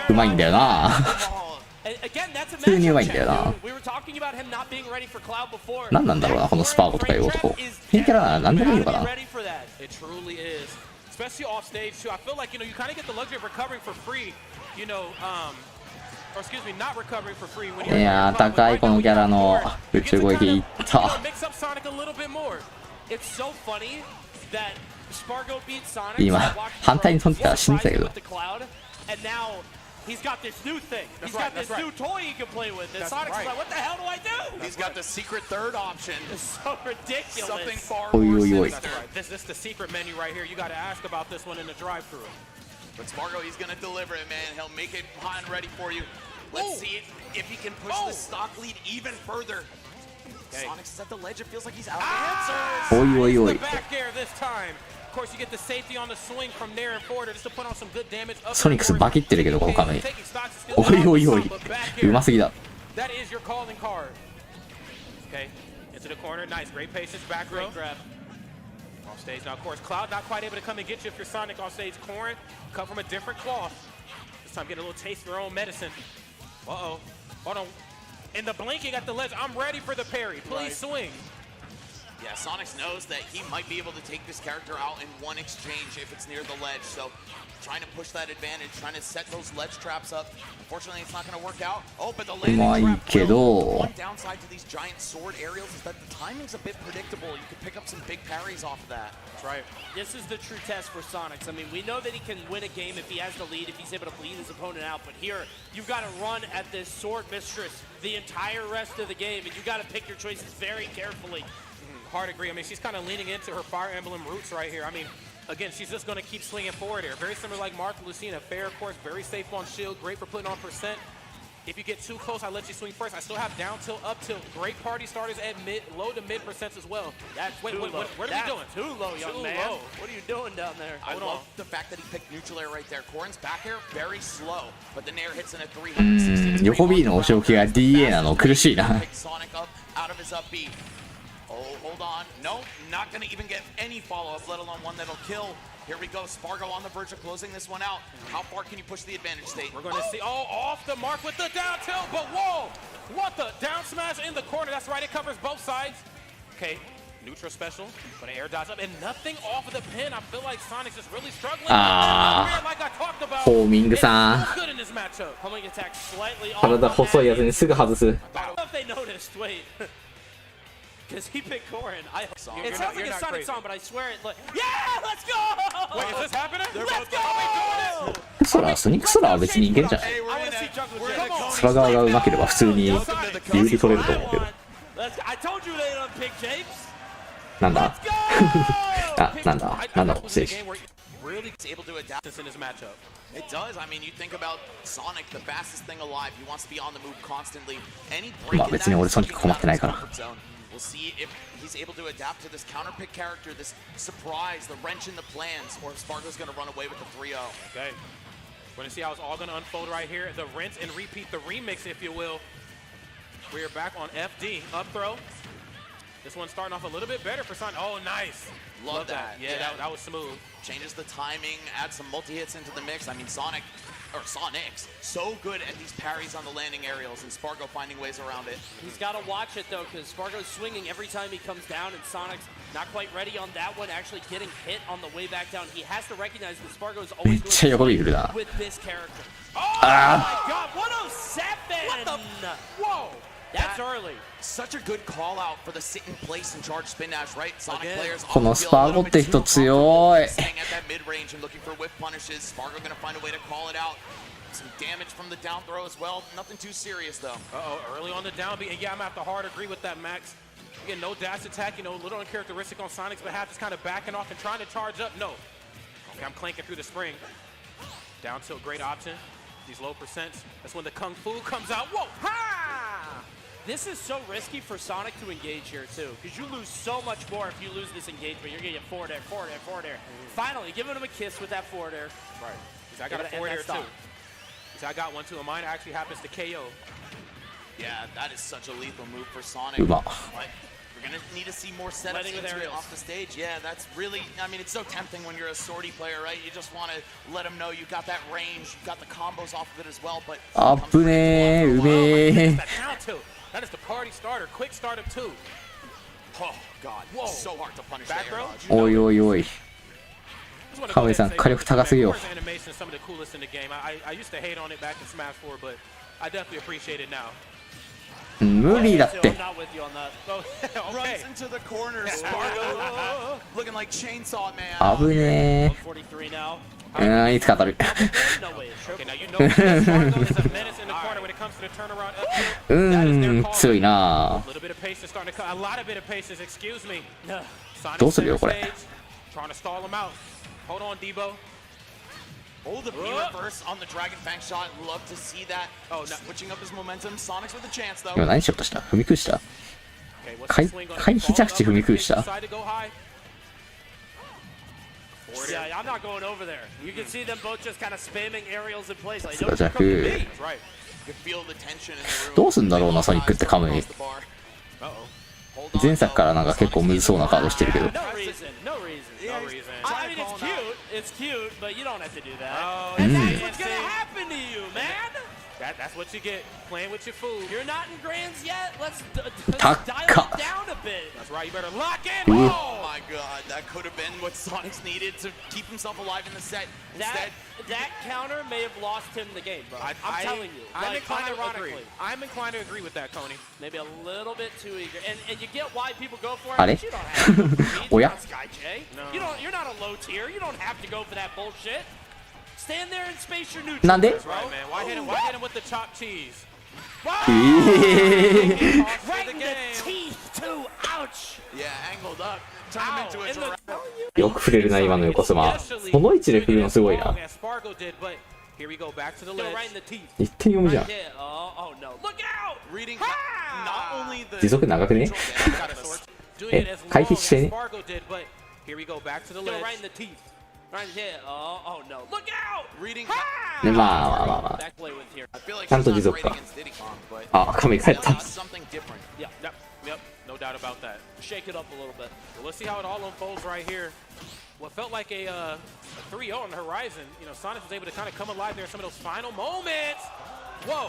うまいんだよな。普通にうまいんだよな。何なんだろうなこのスパーゴとかいう男。変キャラなんでもいいのかな。It truly is, especially off stage too. I feel like you kind of get the luxury of recovering for free. Or excuse me, not recovering for free when you're いやー高いこのキャラの宇宙攻撃いった。今反対に飛んでたら死んでたけど。He's got this new thing. He's got this new toy he can play with. And Sonic's like, what the hell do I do? He's got the secret third option. It's so ridiculous. Something far worse. This is the secret menu right here. You got to ask about this one in the drive-thru. But Spargo, he's going to deliver it, man. He'll make it hot and ready for you. Let's see if he can push the stock lead even further. Sonic's is at the ledge. It feels like he's out of answers. The back air this time. Of course, you get the safety on the swing from there and forward just to put on some good damage. ソニックスバキってるけどこのカメリ。おいおいおい。うますぎだ。 That is your calling card. Okay, into the corner. Nice, great patience, back row. Grab. Off stage now, of course, Cloud not quite able to come and get you if you're Sonic off stage. Corrin cut from a different cloth. This time, get a little taste of your own medicine. Uh-oh. Hold on. In the blinking at the ledge, I'm ready for the parry. Please swing. Yeah, Sonic knows that he might be able to take this character out in one exchange if it's near the ledge. So trying to push that advantage, trying to set those ledge traps up. Unfortunately, it's not going to work out. Oh, but the landing trap will. One downside to these giant sword aerials is that the timing's a bit predictable. You could pick up some big parries off of that. That's right. This is the true test for Sonic. I mean, we know that he can win a game if he has the lead, if he's able to bleed his opponent out. But here, you've got to run at this sword mistress the entire rest of the game, and you've got to pick your choices very carefully. Hard agree. I mean, she's kind of leaning into her Fire Emblem roots right here. I mean, again, she's just going to keep swinging forward here. Very similar like Mark Lucina. Fair, of course, very safe on shield. Great for putting on percent. If you get too close, I let you swing first. I still have down tilt, up tilt. Great party starters at low to mid percents as well. Wait, what are we doing? Too low, young man. Low. What are you doing down there? I love the fact that he picked neutral air right there. Corrin's back air, very slow, but the nair hits in at 360. 横 B のお仕置きが DA なの苦しいな。 Sonic up out of his up B. Oh, hold on. No, not going to even get any follow-up, let alone one that'll kill. Here we go, Spargo on the verge of closing this one out. How far can you push the advantage state? We're going to see, off the mark with the down tilt, but whoa! What the? Down smash in the corner. That's right, it covers both sides. Okay, neutral special, but air dodge up, and nothing off of the pin. I feel like Sonic's just really struggling. Like I talked about. ホーミングさん。 Good in this matchup. Homing attack slightly off. 体細いやつにすぐ外す。 I don't know if they noticed. Wait. Because he picked Corrin. It sounds like a Sonic song, but I swear it. Yeah, let's go! Wait, is this happening? Let's go! ソラ、ソニックソラは別にいけるんじゃない？空側が上手ければ普通に有利取れると思うけど。なんだあ、なんだなんだろう、失礼し。 Really able to adapt this in his matchup. It does. I mean, you think about Sonic, the fastest thing alive. He wants to be on the move constantly. Any break in that zone. We'll see if he's able to adapt to this counter pick character, this surprise, the wrench in the plans, or if Spargo's going to run away with the 3-0. Okay. We're going to see how it's all going to unfold right here. The rinse and repeat, the remix, if you will. We're back on FD. Up throw. This one's starting off a little bit better for Sonic. Oh, nice. Love that. Yeah, that was smooth. Changes the timing, adds some multi-hits into the mix. I mean, Sonic's so good at these parries on the landing aerials, and Spargo finding ways around it. He's got to watch it, though, because Spargo's swinging every time he comes down, and Sonic's not quite ready on that one, actually getting hit on the way back down. He has to recognize that Spargo's always going to with this character. Oh, my God, 107! What the? Whoa! That's early. Such a good call out for the sit in place and charge spin dash, right? Sonic players このスパーゴって人強い。 staying at that mid range and looking for whiff punishes. Spargo gonna find a way to call it out. Some damage from the down throw as well. Nothing too serious though. Early on the down beat, and yeah, I'm gonna have to hard agree with that, Max. Again, no dash attack, you know, a little uncharacteristic on Sonic's behalf, just kind of backing off and trying to charge up. No. Okay, I'm clanking through the spring. Down tilt, great option. These low percents. That's when the Kung Fu comes out. Whoa! Ha! This is so risky for Sonic to engage here, too, because you lose so much more if you lose this engagement. You're going to get forward air, forward air, forward air. Finally, giving him a kiss with that forward air. Right. I got a forward air, too. I got one, too. And mine actually happens to KO. Yeah, that is such a lethal move for Sonic. But we're going to need to see more setups into it off the stage. Yeah, that's really, I mean, it's so tempting when you're a sortie player, right? You just want to let them know you got that range, you got the combos off of it as well, but... あぶねー、うめー。 That is the party starter. Quick startup too. Oh God! Whoa! So hard to punish that air dodge. おいおいおい。カメさん火力高すぎよ。 Animation is some of the coolest in the game. I used to hate on it back in Smash 4, but I definitely appreciate it now. 無理だって。 Runs into the corner. Spargo looking like Chainsaw Man. あぶねー。いつか当たる。強いな。どうするよこれ。Oh, the B reverse on the Dragon Fang shot. Love to see that. Oh, switching up his momentum. Sonic's with a chance though. 今何しようとした？踏み崩した？回避着地踏み崩した？ Yeah, I'm not going over there. You can see them both just kind of spamming aerials in place. Like, どうすんだろうなソニックってカムイ。前作からなんか結構むずそうなカードしてるけど。 No reason. I mean, it's cute, but you don't have to do that. That's what's gonna happen to you, man. That's what you get playing with your food. You're not in grands yet. Let's dial it down a bit. That's right. You better lock in. Oh my God, that could have been what Sonic's needed to keep himself alive in the set. Instead, that counter may have lost him the game, bro. I'm telling you. I'm inclined to agree with that, Coney. Maybe a little bit too eager, and you get why people go for it. あれ？おや？ You're not a low tier. You don't have to go for that bullshit. Stand there and space your neutral. なんで？ Right, man. Why hit him with the chopped cheese? Right in the teeth too. Ouch. Yeah, angled up. Turn him into a giraffe. よく振れるな今の横スマ。この位置で振るのすごいな。Here we go back to the Go ledge. right in the teeth. 一点読むじゃん Yeah. Oh no. Look out! Reading not only the 持続長くね Doing it as long 回避して as ね Spargo did, but here we go back to the Go ledge. right in the teeth. Right here. Oh no. Look out! reading でまあまあまあまあ Back play with here. I feel like ちゃんと he's 持 not 続 great か against Diddy Kong, but あ神帰った he's something different. Yeah. Yep, no doubt about that. Shake it up a little bit. Well, let's see how it all unfolds right here. What felt like a 3-0 on the horizon. You know, Sonic was able to kind of come alive there in some of those final moments. Whoa,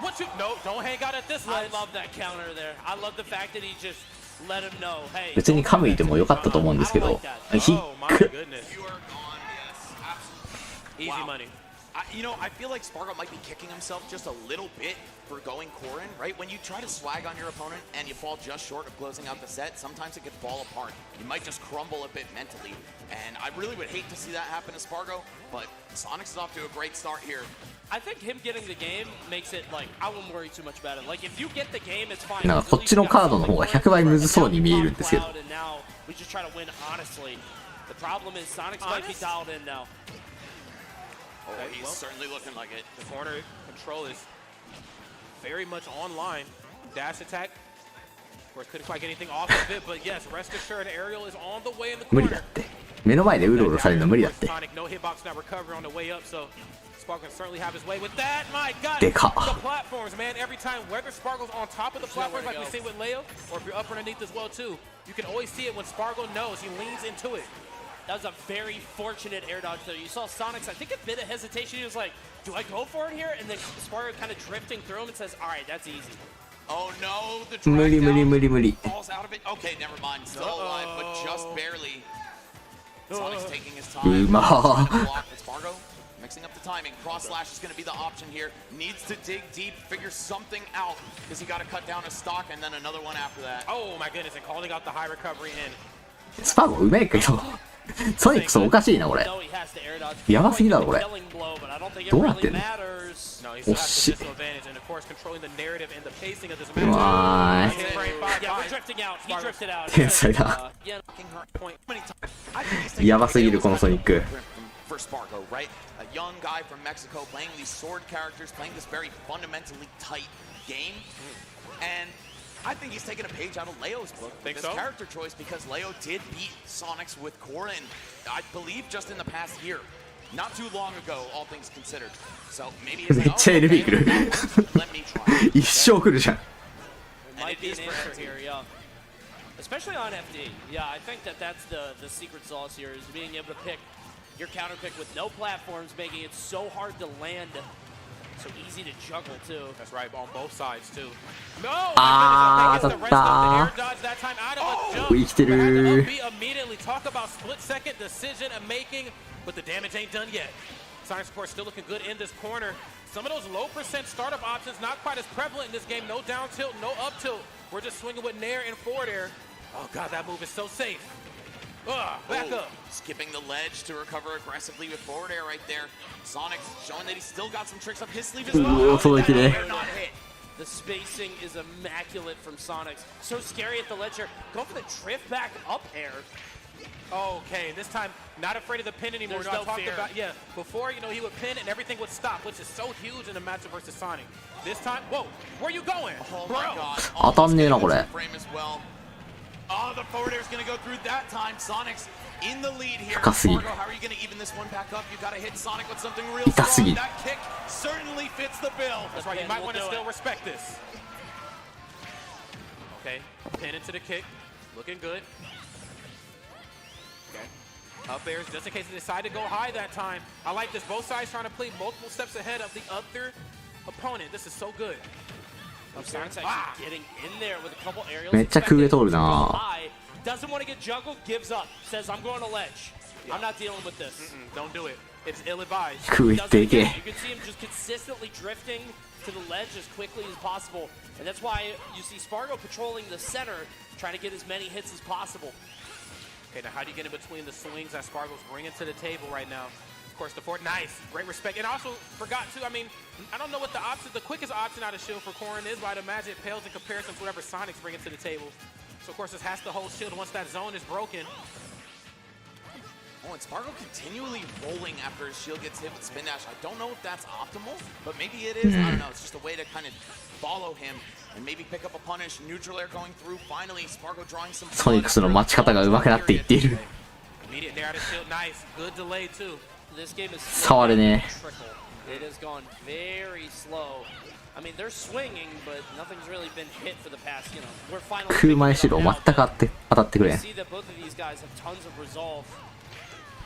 what you, no, don't hang out at this I ledge. love that counter there. I love the fact that he just let him know, hey. 別にカムイでもよかったと思うんですけどヒ Oh my ック goodness. You are gone, yes, absolutely. Easy Wow. money. You know, I feel like Spargo might be kicking himself just a little bit for going Korin, right? When you try to swag on your opponent and you fall just short of closing out the set, sometimes it can fall apart. You might just crumble a bit mentally. And I really would hate to see that happen to Spargo, but Sonic's is off to a great start here. I think him getting the game makes it like I wouldn't worry too much about it. Like if you get the game, it's fine. なんかこっちのカードの方が100倍むずそうに見えるんですけど And now we just try to win honestly. The problem is Sonic's might be dialed in now. Oh, Okay, he's well, certainly looking like it. The corner control is very much online. Dash attack. Of course, couldn't quite get anything off of it, but yes, rest assured, Ariel is on the way in the 無理だ corner. って目の前でうろうろされるの無理だって Sonic, no hitbox, not recovery on the way up, so Spargo can certainly have his way with that. My God, でか the platforms, man. Every time, whether Spargo's on top of the platforms like we see with Leo, or if you're up underneath as well too, you can always see it when Spargo knows. He leans into it. That was a very fortunate air dodge there. You saw Sonic's, I think, a bit of hesitation. He was like, do I go for it here? And then Spargo kind of drifting through him and says, all right, that's easy. Oh no, the 無理 drag 無理 down 無理無理 falls out of it. Okay, never mind. Still alive, but just barely. Sonic's taking his time. うま Block with Spargo. Mixing up the timing. Cross slash is going to be the option here. Needs to dig deep, figure something out, because he got to cut down a stock and then another one after that. Oh my goodness, and calling out the high recovery in. スパーゴうめえけどソニックスおかしいなこれ No, he has to air dodge. やばすぎだろこれ Killing blow, but I don't think it どうなってん really の matters. No, he's Oh, got the shit. disadvantage, and of course, controlling the narrative and the pacing of this う match. まーい Yeah, we're drifting out. He drifted out. 天才だ Yeah, Point. Many times. I think he's taking やばすぎるこのソニック for Spargo, right? A young guy from Mexico playing these sword characters, playing this very fundamentally tight game. And I think he's taking a page out of Leo's book with Think this so? character choice because Leo did beat Sonics with Korin, I believe just in the past year. Not too long ago, all things considered. So maybe it's めっちゃ LB 来る let me try. 一生来るじゃん It might be an answer here, yeah. Especially on FD. Yeah, I think that's the secret sauce here is being able to pick your counter pick with no platforms, making it so hard to land, so easy to juggle too. That's right, on both sides too. No! Ah, my goodness, I think it's the rest of the ta-ta. air dodge that time out of a jump. 生きて Had to る upbeat immediately. Talk about split-second decision and making, but the damage ain't done yet. Sonic, of course, still looking good in this corner. Some of those low percent startup options not quite as prevalent in this game. No down tilt, no up tilt. We're just swinging with nair and forward air. Oh God, that move is so safe. Back up. Skipping the ledge to recover aggressively with forward air right there. Sonic showing that he's still got some tricks up his sleeve as well. うお届きね Not hit. The spacing is immaculate from Sonic's. So scary at the ledge here. Go for the drift back up air. Okay, this time not afraid of the pin anymore. There's I no talked fear. about before he would pin and everything would stop, which is so huge in a matchup versus Sonic. This time, whoa, where you going? Oh Bro. my God. 当たんねえなこれ Frame as well. Oh, the forward air is going to go through that time. Sonic's in the lead here. 深すぎる Spargo, how are you going to even this one back up? You got to hit Sonic with something real 痛すぎ strong. る That kick certainly fits the bill. That's right, you might want to still respect this. Okay, pin into the kick. Looking good. Okay. Up airs just in case they decide to go high that time. I like this. Both sides trying to play multiple steps ahead of the other opponent. This is so good. Sonic's actually getting in there with a couple aerials. めっちゃ空へ通るな High. Doesn't want to get juggled, gives up. Says, I'm going to ledge. I'm not dealing with this. Don't do it. It's ill-advised. 空へっていけ You can see him just consistently drifting to the ledge as quickly as possible. And that's why you see Spargo patrolling the center, trying to get as many hits as possible. Okay, now how do you get in between the swings that Spargo's bringing to the table right now? Of course, the forward, nice, great respect. And I also forgot to, I mean, I don't know what the quickest option out of shield for Korin is, but I'd imagine it pales in comparison to whatever Sonic's bringing to the table. So, of course, this has to hold shield once that zone is broken. Oh, and Spargo continually rolling after his shield gets hit with spin dash. I don't know if that's optimal, but maybe it is. I don't know. It's just a way to kind of follow him and maybe pick up a punish. Neutral air going through. Finally, Spargo drawing some. ソニックスの待ち方が上手くなっていっている。Immediate there out of shield, nice, good delay too. This game is 触るね。 It has gone very slow. I mean, they're swinging, but nothing's really been hit for the past, you know. We're finally 空前しろ全く当たってくれん。 see that both of these guys have tons of resolve.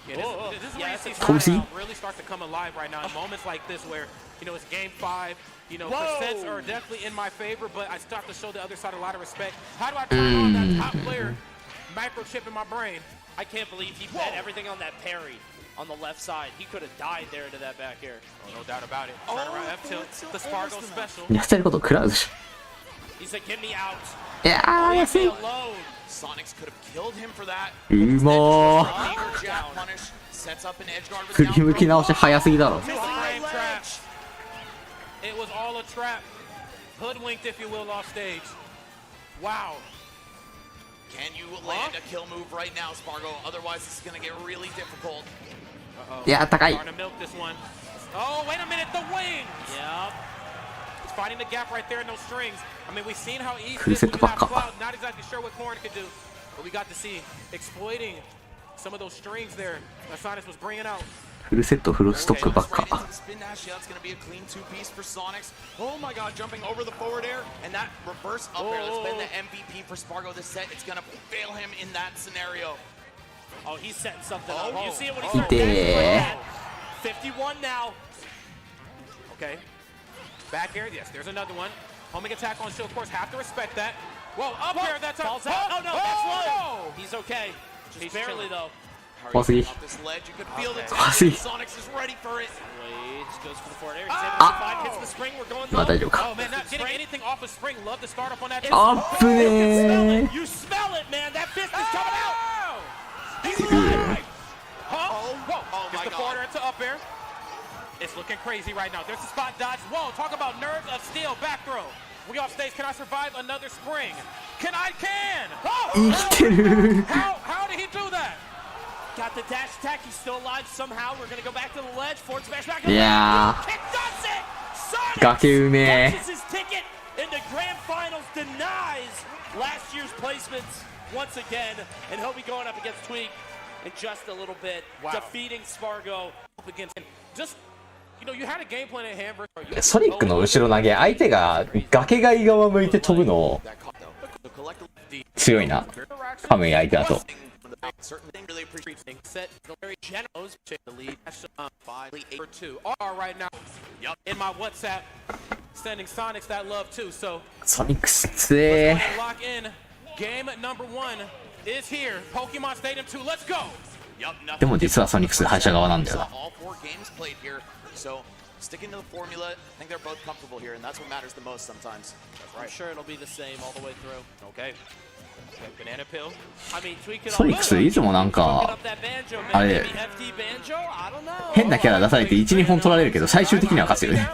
Yeah, this is where you see Cozy. Spargo really start to come alive right now in moments like this where, you know, it's game 5. You know, percents are definitely in my favor, but I start to show the other side a lot of respect. How do I turn on that top player microchip in my brain? I can't believe he bet everything on that parry on the left side. He could have died there to that back air. Oh, no doubt about it. Turn around F tilt, the Spargo special. やってること食らうでしょ。 He said, "Get me out." いやー、安い。 Sonics could have killed him for that. うもー。 Jab punish sets up an edge guard with 振り向き直し早すぎだろ。 It was all a trap. Hoodwinked, if you will, off stage. Wow. Can you land a kill move right now, Spargo? Otherwise, this is going to get really difficult. いや、高い。 Starting to milk this one. Oh, wait a minute, the wings! Yep. He's finding the gap right there in those strings. I mean, we've seen how easy フル it is セッ when ト you ばっ have か。 Cloud. Not exactly sure what Corrin could do, but we got to see exploiting some of those strings there that Sonics was bringing out. フルセットフルストックばっか。 Spin dash, yeah, that's going to be a clean two-piece for Sonics. Oh my god, jumping over the forward air, and that reverse up air that's been the MVP for Spargo this set. It's going to fail him in that scenario. Oh, he's setting something up. You see it when he Oh. starts dashing like that. 51 now. Okay. Back air, yes, there's another one. Homing attack on shield, of course, have to respect that. Whoa, up air, that's up. Falls out. Oh, no, that's low. Oh! He's okay. Just barely, though. 怖すぎ。 Off this ledge, you could feel the 怖すぎ。 Sonics is ready for it. Waits, goes for the forward air. He's able to survive, hits the spring. We're going まあ low. 大丈夫か。 Oh man, not getting anything off of spring. Love the start up on that. あっぶねー。 You smell it, man. That fist is coming out. He's Dude. alive. Huh? Whoa. Oh Gets my the forward god. air to up air. It's looking crazy right now. There's the spot dodge. Whoa, talk about nerves of steel. Back throw. We off stage. Can I survive another spring? Can. Oh! 生きてる。 How did he do that? Got the dash attack. He's still alive somehow. We're going to go back to the ledge. Forward smash back. いや Kick does it. ー、崖うめえ。 Punches his ticket into grand finals. Denies last year's placements once again. And he'll be going up against Tweak in just a little bit. Wow. Defeating Spargo. Up against just, you know, you had a game plan at hand versus. ソニックの後ろ投げ、相手が崖外側向いて飛ぶの強いな。寒い相手だと。 Certainly really appreciate Set the very generous to the lead. 5-8-2 are right now. Yup. In my WhatsApp, sending Sonics that love too. So ソニックス強え。 lock in. Game number 1 is here. Pokemon Stadium 2. Let's go. でも実はソニックス敗者側なんだよな。 all 4 games played here. So sticking to the formula, I think they're both comfortable here, and that's what matters the most sometimes. I'm sure it'll be the same all the way through. Okay. Banana pill. I mean, Tweak could ソニックスいつもなんか、あれ、変なキャラ出されて 1,2 本取られるけど、最終的には勝つよね。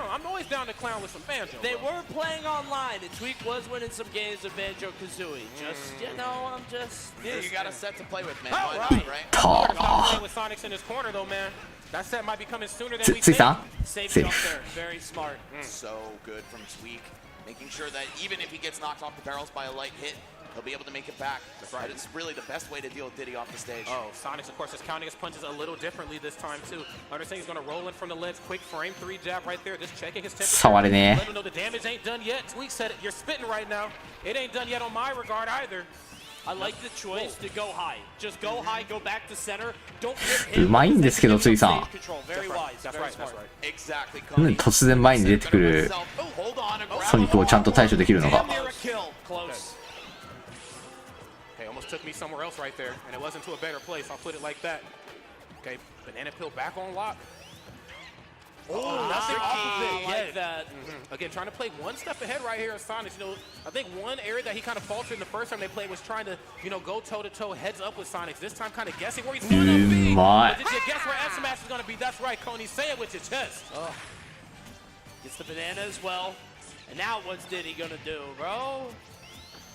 They were playing online, and Tweak was winning some games of Banjo-Kazooie. Just, you know, I'm just... Yeah, you got a set to play with, man. Oh, Why not, right? た With Sonics in his corner though, man. That set might be coming sooner than つ we つい think. た Safe セー jump フ。 there. Very smart. So good from Tweak, making sure that even if he gets knocked off the barrels by a light hit, he'll be able to make it back. That's right. It's really the best way to deal with Diddy off the stage. Oh, Sonics, of course, is counting his punches a little differently this time, too. Understand he's going to roll in from the ledge. Quick frame 3 jab right there. Just checking his temperature. 触れね Let him know the damage ain't done yet. Tweak said it. You're spitting right now. It ain't done yet on my regard either. I like the choice to go high. Just go high, go back to center. Don't get hit. うまいんですけど、ついさん。 Very wise. That's Very right. That's smart. right. Exactly. なんで突然前に出てくる Hold on, a ソニックをちゃんと対処できるのか。 near a kill. Close. Okay, almost took me somewhere else right there, and it wasn't to a better place. I'll put it like that. Okay, banana pill back on lock. Oh, nothing off of it. I like that. Again, trying to play one step ahead right here of Sonics. You know, I think one area that he kind of faltered in the first time they played was trying to, you know, go toe-to-toe, heads up with Sonics. This time kind of guessing where he's going to be. My. But did you guess where F Smash is going to be? That's right, Coney. Say it with your chest. Gets the banana as well. And now what's Diddy gonna do, bro?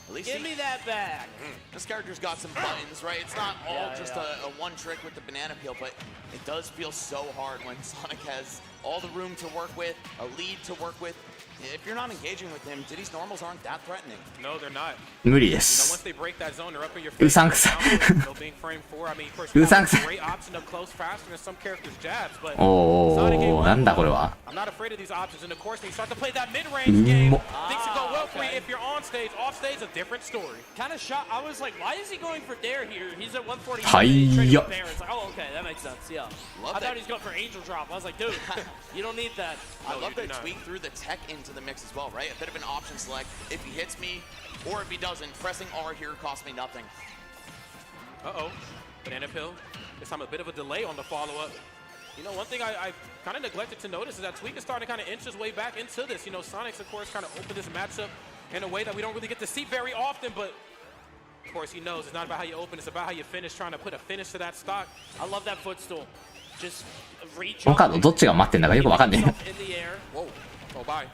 At least Give me that back. This character's got some buttons, right? It's not all just a one trick with the banana peel, but it does feel so hard when Sonic has all the room to work with, a lead to work with. If you're not engaging with him, Diddy's normals aren't that threatening. No, they're not. 無理です。 Once they break that zone, they're up in your う face. さんくさい。 Being frame 4, I mean, of course, うさんくさい。 great option of close faster than some characters' jabs, but おお、なんだこれは。 I'm not afraid of these options. And of course, when you start to play that mid-range game, things can go well for you. If you're on stage, off stage, a different story. Kind of shocked. I was like, why is he going for dare here? He's at 140. Hi-ya. It's like, oh, okay, that makes sense. Yeah. I thought he was going for angel drop. I was like, dude, you don't need that. I love that Tweak threw the tech into the mix as well, right? A bit of an option select. If he hits me, or if he doesn't, pressing R here costs me nothing. Uh-oh. Banana pill. This time a bit of a delay on the follow-up. You know, one thing I kind of neglected to notice is that Tweak is starting to kind of inch his way back into this. You know, Sonic's, of course, kind of opened this matchup in a way that we don't really get to see very often, but of course he knows it's not about how you open, it's about how you finish, trying to put a finish to that stock. I love that footstool. Just reach このカードどっちが待ってんだかよくわかんね in the air. Whoa. Oh, bye.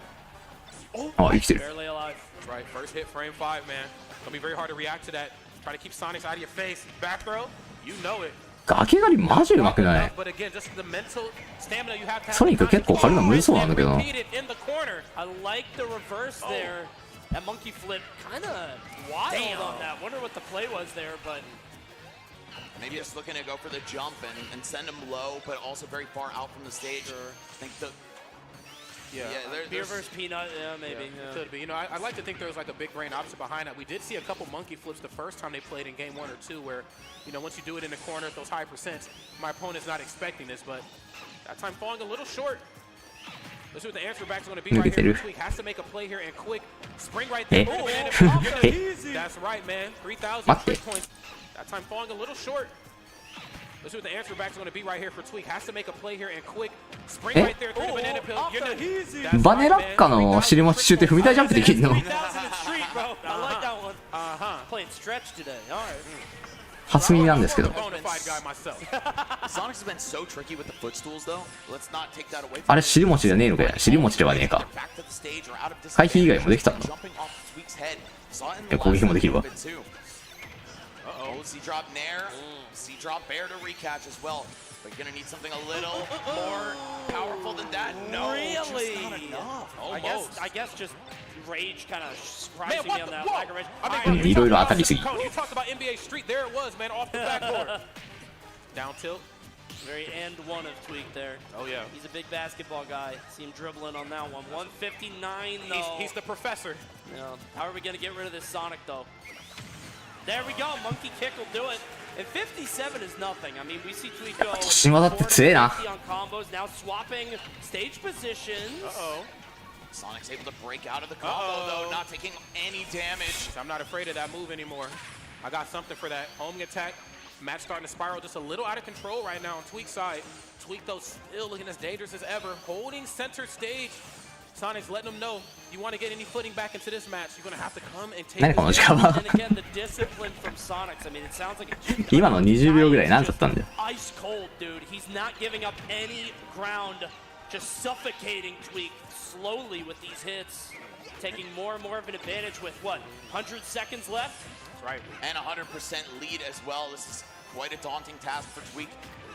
え。あ、生きてる。 Barely alive. That's right. First hit, frame 5, man. It's gonna be very hard to react to that. Try to keep Sonics out of your face. Back throw, you know it. 崖狩りマジうまくない。 But again, just the mental stamina you have to have. ソニック結構狩るのむずそうなんだけどな。 I like the reverse there. That monkey flip kind of wild on that. Wonder what the play was there, but maybe just looking to go for the jump and send him low, but also very far out from the stage. I think the beer versus peanut, yeah, maybe. It could be. You know, I like to think there was like a big brain option behind that. We did see a couple monkey flips the first time they played in game 1 or 2 where, you know, once you do it in the corner at those high percents, my opponent's not expecting this, but that time falling a little short. Let's see what the answer back is going to be right here. Tweak has to make a play here and quick. Spring right there. That's right, man. 3,000 points. That time falling a little short. Let's see what the answer back is going to be right here for Tweak. Has to make a play here and quick. Spring right there through the banana pill. バネラッカの尻餅中って踏み台ジャンプできるの？ I like that one. Playing stretch today. All right. 初耳なんですけど。 Sonic's been so tricky with the footstools though. Let's not take that away from あれ尻餅じゃねえのかよ。尻餅ではねえか。回避以外もできたの？いや攻撃もできるわ。 C drop nair, C drop bear to recatch as well. But you're gonna need something a little more powerful than that. No, really? Just not enough. I guess just rage kind of surprising me on that lack of rage. いろいろ当たりすぎ。 You talked about NBA Street. There it was, man, off the backboard. Down tilt. Very end one of Tweak there. Oh yeah. He's a big basketball guy. See him dribbling on that one. 159 though. He's the professor. Yeah. How are we gonna get rid of this Sonic though? There we go. Monkey kick will do it. And 57 is nothing. I mean, we see Tweak go 島田って強えな。 on combos. Now swapping stage positions. Uh-oh. Sonic's able to break out of the combo though, not taking any damage. I'm not afraid of that move anymore. I got something for that. Homing attack. Match starting to spiral just a little out of control right now on Tweak's side. Tweak though still looking as dangerous as ever. Holding center stage. Sonic's letting them know you want to get any footing back into this match. You're going to have to come and take it. And again, the discipline from Sonics. I mean, it sounds like a 今の20秒ぐらいなんだったんだよ。 ice cold, dude. He's not giving up any ground, just suffocating Tweak slowly with these hits, taking more and more of an advantage with what, 100 seconds left? That's right. And 100% lead as well. This is quite a daunting task for Tweak.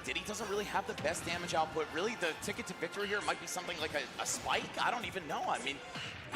Diddy doesn't really have the best damage output. Really, the ticket to victory here might be something like a spike. I don't even know. I mean,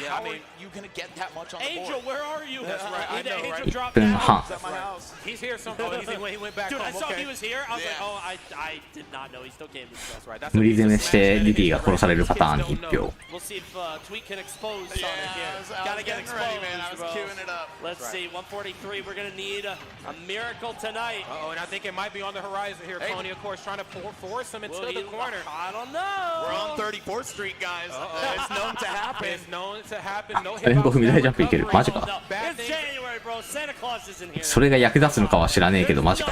how are you going to get that much on the board? Angel, where are you? That's right. I know, Angel right? dropped down. He's at my house. He's here somehow. He went back Dude, home. I saw Okay. he was here. I was like, oh, I did not know. He still came to us. That's right. That's 無理攻めしてリティが殺されるパターンに1票。 We'll see if Tweak can expose Sonic here. I Gotta was get getting exposed, ready, man. I was bro. queuing it up. Let's see, 143. We're gonna need a miracle tonight. Uh-oh, and I think it might be on the horizon here. Hey. Coney, of course, trying to force him into the corner. I don't know. We're on 34th Street, guys. It's known to happen. It's known to happen. No 連邦踏み台ジャンプいける。マジか。 It's January, bro. Santa Claus isn't here. それが役立つのかは知らねえけどマジか。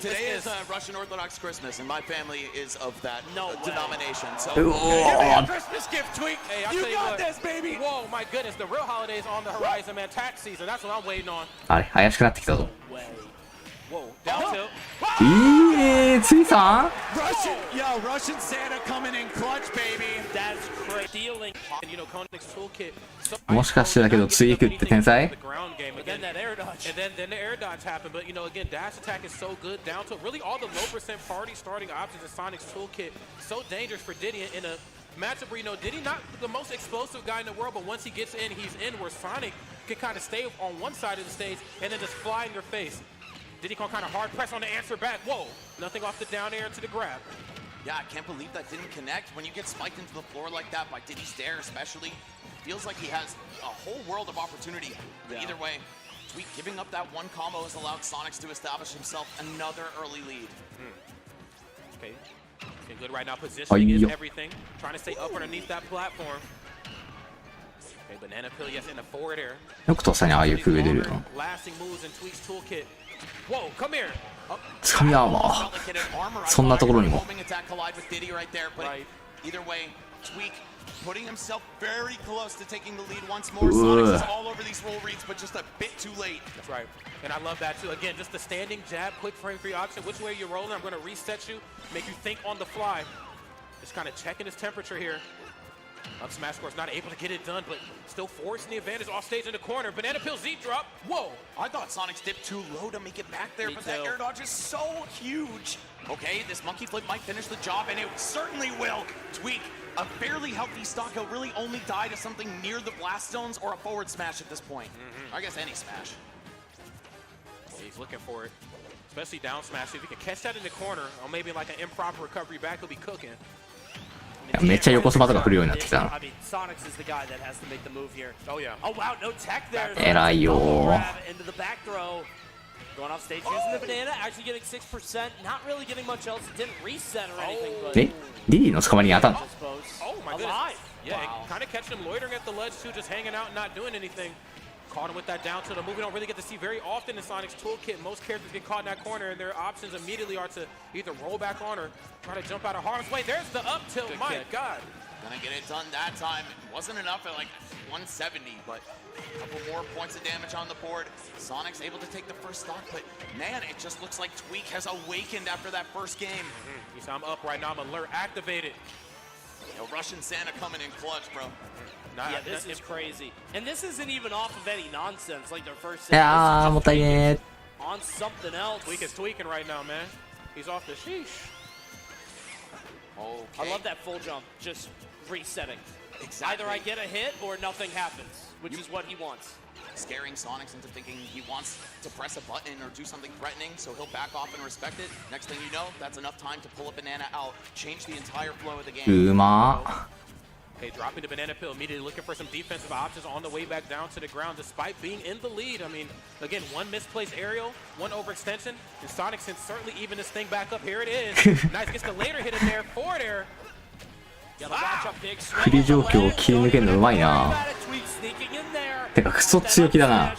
Today is Russian Orthodox Christmas, and my family is of that denomination. So, Christmas gift, Tweak. Hey, I you got this, baby. Whoa, my goodness, the real holidays on the horizon, man. Tax season. That's what I'm waiting on. あれ怪しくなってきたぞ。 Whoa, down tilt. ついさん Russian Santa coming in clutch, baby. That's great dealing. もしかしてだけどつい行くって天才 Again, that air dodge. And then the air dodge happened, but again, dash attack is so good down to really all the low percent party starting options in Sonic's toolkit. So dangerous for Diddy in a matchup where Diddy not the most explosive guy in the world, but once he gets in, he's in. Where Sonic can kind of stay on one side of the stage and then just fly in your face. Diddy Kong kind of hard press on the answer back. Whoa, nothing off the down air to the grab. Yeah, I can't believe that didn't connect. When you get spiked into the floor like that by Diddy's Dare especially, feels like he has a whole world of opportunity. But either way, Tweak giving up that one combo has allowed Sonics to establish himself another early lead. Okay, looking good right now. Positioning is everything. Trying to stay up underneath that platform. Okay, banana pill, yes, in the forward air. よくとっさにああいう空上出るの Lasting moves in Tweak's toolkit. Whoa, come here. つかみアーマーそんなところにも Either way, Tweak putting himself very close to taking the lead once more. Sonics is all over these roll reads, but just a bit too late. That's right. And I love that too. Again, just the standing jab, quick frame free option. Which way you're rolling, I'm going to reset you, make you think on the fly. Just kind of checking his temperature here. Up smash score's not able to get it done, but still forcing the advantage off stage in the corner. Banana pill Z drop. Whoa! I thought Sonics dipped too low to make it back there, but that air dodge is so huge. Okay, this monkey flip might finish the job, and it certainly will. Tweak, a fairly healthy stock. He'll really only die to something near the blast zones or a forward smash at this point. I guess any smash. Yeah, he's looking for it, especially down smash. If he can catch that in the corner, or maybe like an improper recovery back, he'll be cooking. めっちゃ横そばとか振るようになってきたな Sonics is the guy that has to make the move here. Oh yeah. Oh wow, no tech there. 偉いよ Into the back throw. Going off stage using the banana, actually getting 6%. Not really getting much else. It didn't reset or anything, but えリリーの捕まりに当たんの Oh my goodness. Yeah, kind of catching him loitering at the ledge too, just hanging out and not doing anything. Caught him with that down tilt. A move we don't really get to see very often in Sonic's toolkit. Most characters get caught in that corner, and their options immediately are to either roll back on or try to jump out of harm's way. There's the up tilt. My God. Gonna get it done that time. It wasn't enough at like 170, but a couple more points of damage on the board. Sonic's able to take the first stock, but man, it just looks like Tweak has awakened after that first game. You see, I'm up right now. I'm alert, activated. Russian Santa coming in clutch, bro. Yeah, this is crazy. And this isn't even off of any nonsense like their first いやーもったいね on something else. Tweak is tweaking right now, man. He's off the sheesh. I love that full jump, just resetting. Either I get a hit or nothing happens, which is what he wants. Scaring Sonics into thinking he wants to press a button or do something threatening, so he'll back off and respect it. Next thing you know, that's enough time to pull a banana out, change the entire flow of the game. うま Okay, dropping the banana pill, immediately looking for some defensive options on the way back down to the ground, despite being in the lead. I mean, again, one misplaced aerial, one overextension, and Sonic can certainly even this thing back up. Here it is. Nice, gets the later hit in there, forward air. 振り状況を切り抜けるのうまいなてかクソ強気だな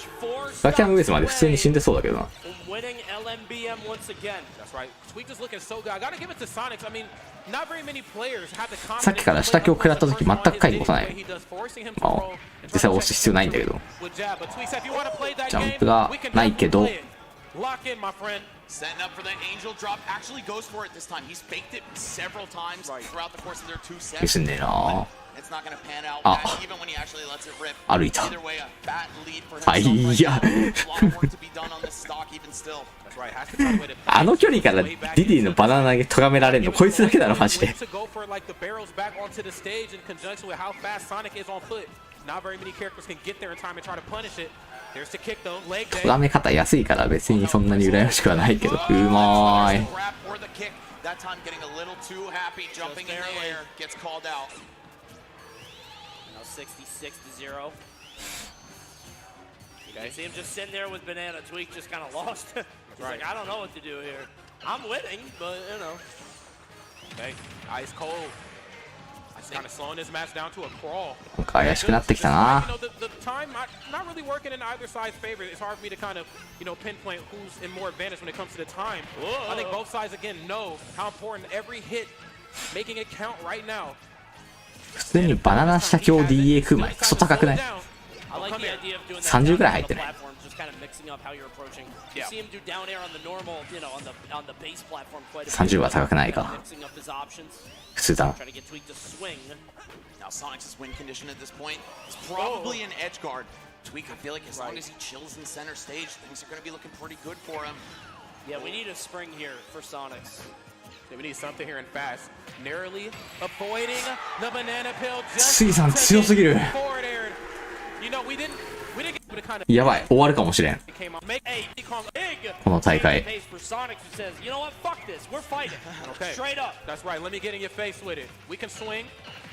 バキャンウエスまで普通に死んでそうだけどな Winning LMBM once again. That's right. Tweak is looking so good. I gotta give it to Sonics. I mean, not very many players have the confidence. さっきから下強食らった時全く回に押さないまあ実際押す必要ないんだけどジャンプがないけど Lock in, my friend. Setting up for the angel drop. Actually goes for it this time. He's faked it several times throughout the course of their two sets. ですねな It's not going to pan out even when he actually lets it rip. 歩いた Either way, a fat lead for あい himself や right now. A lot of work to be done on this stock even still. That's right. Has to find a way to あの距離からディディのバナナ投げ咎められるのこいつだけだろマジで to go for like the barrels back onto the stage in conjunction with how fast Sonic is on foot. Not very many characters can get there in time and try to punish it. There's the kick though. Leg day. 咎め方安いから別にそんなに羨ましくはないけどうまーい That time getting a little too happy, jumping in the air, gets called out. Now 66-0. You can see him just sitting there with banana. Tweak just kind of lost. He's like, I don't know what to do here. I'm winning, but you know. Okay, ice cold. Kind of slowing this match down to a crawl. なんか怪しくなってきたな You know, the time not really working in either side's favor. It's hard for me to kind of, pinpoint who's in more advantage when it comes to the time. I think both sides again know how important every hit, making it count right now. 普通にバナナ下強 DA 食う前クソ高くない30ぐらい入ってない。30は高くないか。普通だな。Now Sonic's win condition at this point is probably an edge guard. Tweak, I feel like as long as he chills in center stage, things are going to be looking pretty good for him. Yeah, we need a spring here for Sonics. Yeah, we need something here and fast. Narrowly avoiding the banana pill. スギさん強すぎる。 You know, we didn't get the kind of やばい、終わるかもしれん。この大会。 Okay, straight up. That's right. Let me get in your face with it. We can swing.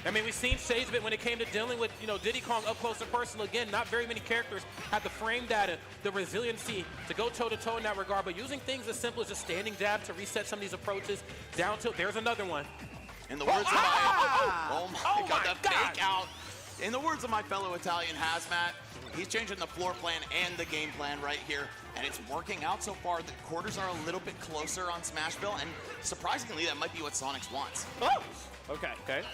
I mean, we've seen shades of it when it came to dealing with, you know, Diddy Kong up close and personal. Again, not very many characters have the frame data, the resiliency to go toe-to-toe in that regard. But using things as simple as just standing jab to reset some of these approaches down to... There's another one. In the words of my... God, that fake out. In the words of my fellow Italian hazmat, he's changing the floor plan and the game plan right here. And it's working out so far. The quarters are a little bit closer on Smashville. And surprisingly, that might be what Sonics wants. Oh! Okay, okay.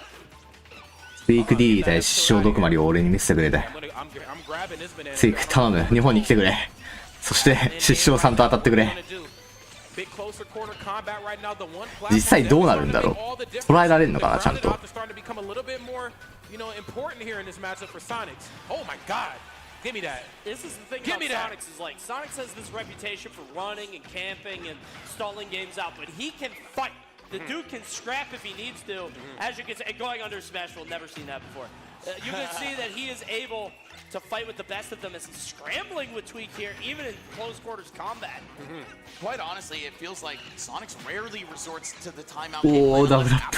ツイーク D 対失笑毒丸を俺に見せてくれて。ツイーク頼む、日本に来てくれ。そして失笑さんと当たってくれ。実際どうなるんだろう。捉えられるのかな、ちゃんと。Give me that. This is the thing about Sonics is like Sonics has this reputation for running and camping and stalling games out, but he can fight. The dude can scrap if he needs to. As you can see, going under smash, we'll never seen that before. You can see that he is able to fight with the best of them as he's scrambling with Tweak here, even in close quarters combat. Quite honestly, it feels like Sonics rarely resorts to the timeout. Oh, double up.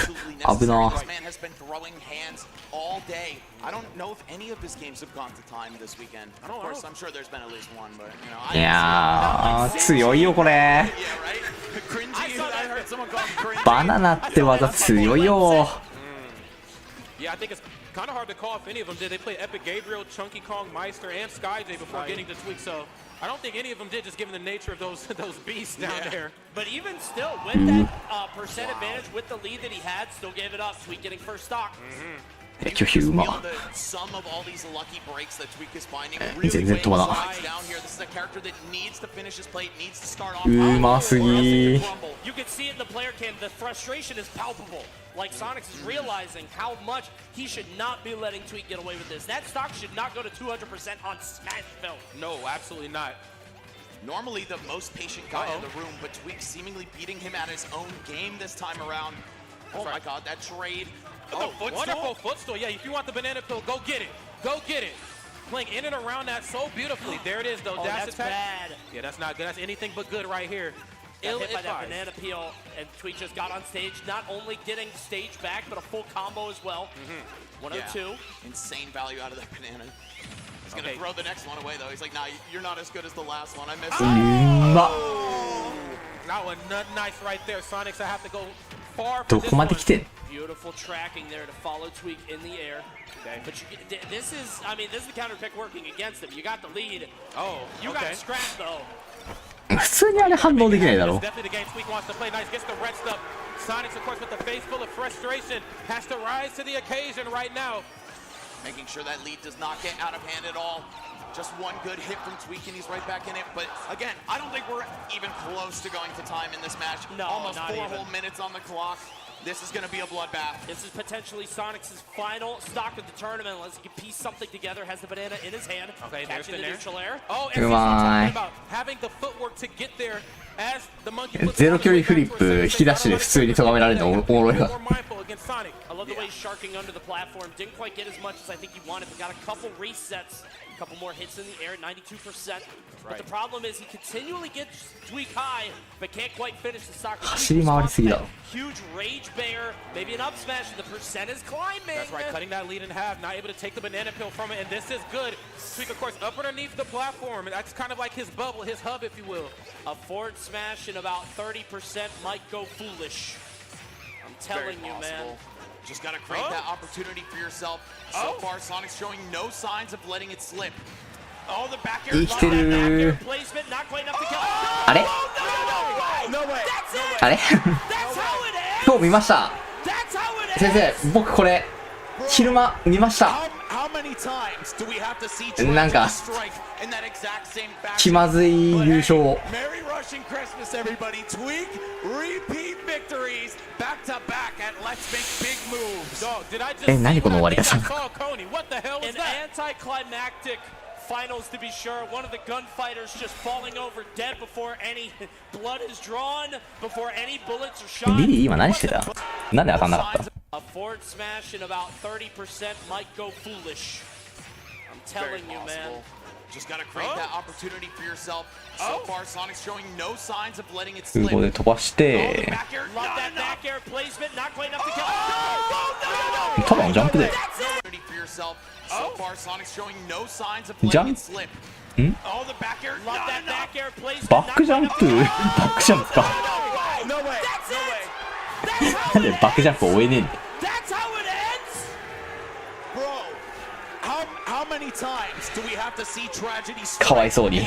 This man has been throwing hands all day. I don't know if any of his games have gone to time this weekend. Of course, I'm sure there's been at least one, but you know. いやー、強いよこれ。バナナって技強いよ。Yeah, I think it's kind of hard to call if any of them did. They played Epic Gabriel, Chunky Kong, Meister, and SkyJ before getting to Tweak, so I don't think any of them did, just given the nature of those beasts down there. But even still, with that percent advantage, with the lead that he had, still gave it up. Tweak getting first stock. 拒否うま。全然飛ばな。うますぎ。You can see it in the player cam. The frustration is palpable. Like Sonics is realizing how much he should not be letting Tweak get away with this. That stock should not go to 200% on Smashville. No, absolutely not. Normally the most patient guy in the room, but Tweak seemingly beating him at his own game this time around. Oh my God, that trade. Oh, wonderful footstool. Yeah, if you want the banana pill, go get it. Go get it. Playing in and around that so beautifully. There it is, though. That's bad. Yeah, that's not good. That's anything but good right here. Got hit by that banana peel, and Tweak just got on stage, not only getting stage back, but a full combo as well. 102. Insane value out of that banana. He's going to throw the next one away, though. He's like, nah, you're not as good as the last one. I missed it. That one, nice right there. Sonics, I have to go far for どこまで来てん？ Beautiful tracking there to follow Tweak in the air. Okay. But this is, I mean, this is the counter pick working against him. You got the lead. Oh, you got scrapped though. 普通にあれ反応できないだろ。 Definitely the game Tweak wants to play. Nice, gets the red stuff. Sonics, of course, with the face full of frustration, has to rise to the occasion right now. Making sure that lead does not get out of hand at all. Just one good hit from Tweak and he's right back in it. But again, I don't think we're even close to going to time in this match. No, almost not 4 even. whole minutes on the clock. This is going to be a bloodbath. This is potentially Sonics' final stock of the tournament. Unless he can piece something together, has the banana in his hand. Okay, there's the neutral air. Oh, and talking about having the footwork to get there as the monkey. ゼロ距離フリップ引き出しで普通に咎められるのおもろいわ。 I love the way he's sharking under the platform. Didn't quite get as much as I think he wanted, but got a couple resets. A couple more hits in the air, 92%. But the problem is he continually gets Tweak high, but can't quite finish the stock. 走り回りすぎだろ。 Huge rage bear, maybe an up smash, and the percent is climbing. That's right, cutting that lead in half, not able to take the banana pill from it, and this is good. Tweak, of course, up underneath the platform, and that's kind of like his bubble, his hub, if you will. A forward smash and about 30% might go foolish. I'm telling you, man. Just got to create that opportunity for yourself. So far, Sonic's showing no signs of letting it slip. Oh, the back air. 生きてる。あれ？あれ？今日見ました。先生、僕これ昼間見ました。なんか気まずい優勝。何この終わり方。Finals to be sure. One of the gunfighters just falling over dead before any blood is drawn, before any bullets are shot. リリー今何してた？なんで当たんなかった？ A forward smash in about 30% might go foolish. I'm telling you, man. Just gotta create that opportunity for yourself. So far, Sonic's showing no signs of letting it slip. 空港で飛ばして、 Love that back air placement. Not quite enough to kill. ただのジャンプで。 So far, Sonic's showing no signs of ジャ letting ン it slip. ん？ Oh, the back air. Love that back air placement. バックジャンプ？バックジャンプか。No way. No way. なんでバックジャンプを追えねえんだよ。That's how it ends. Bro, how many times do we have to see tragedy? かわいそうに。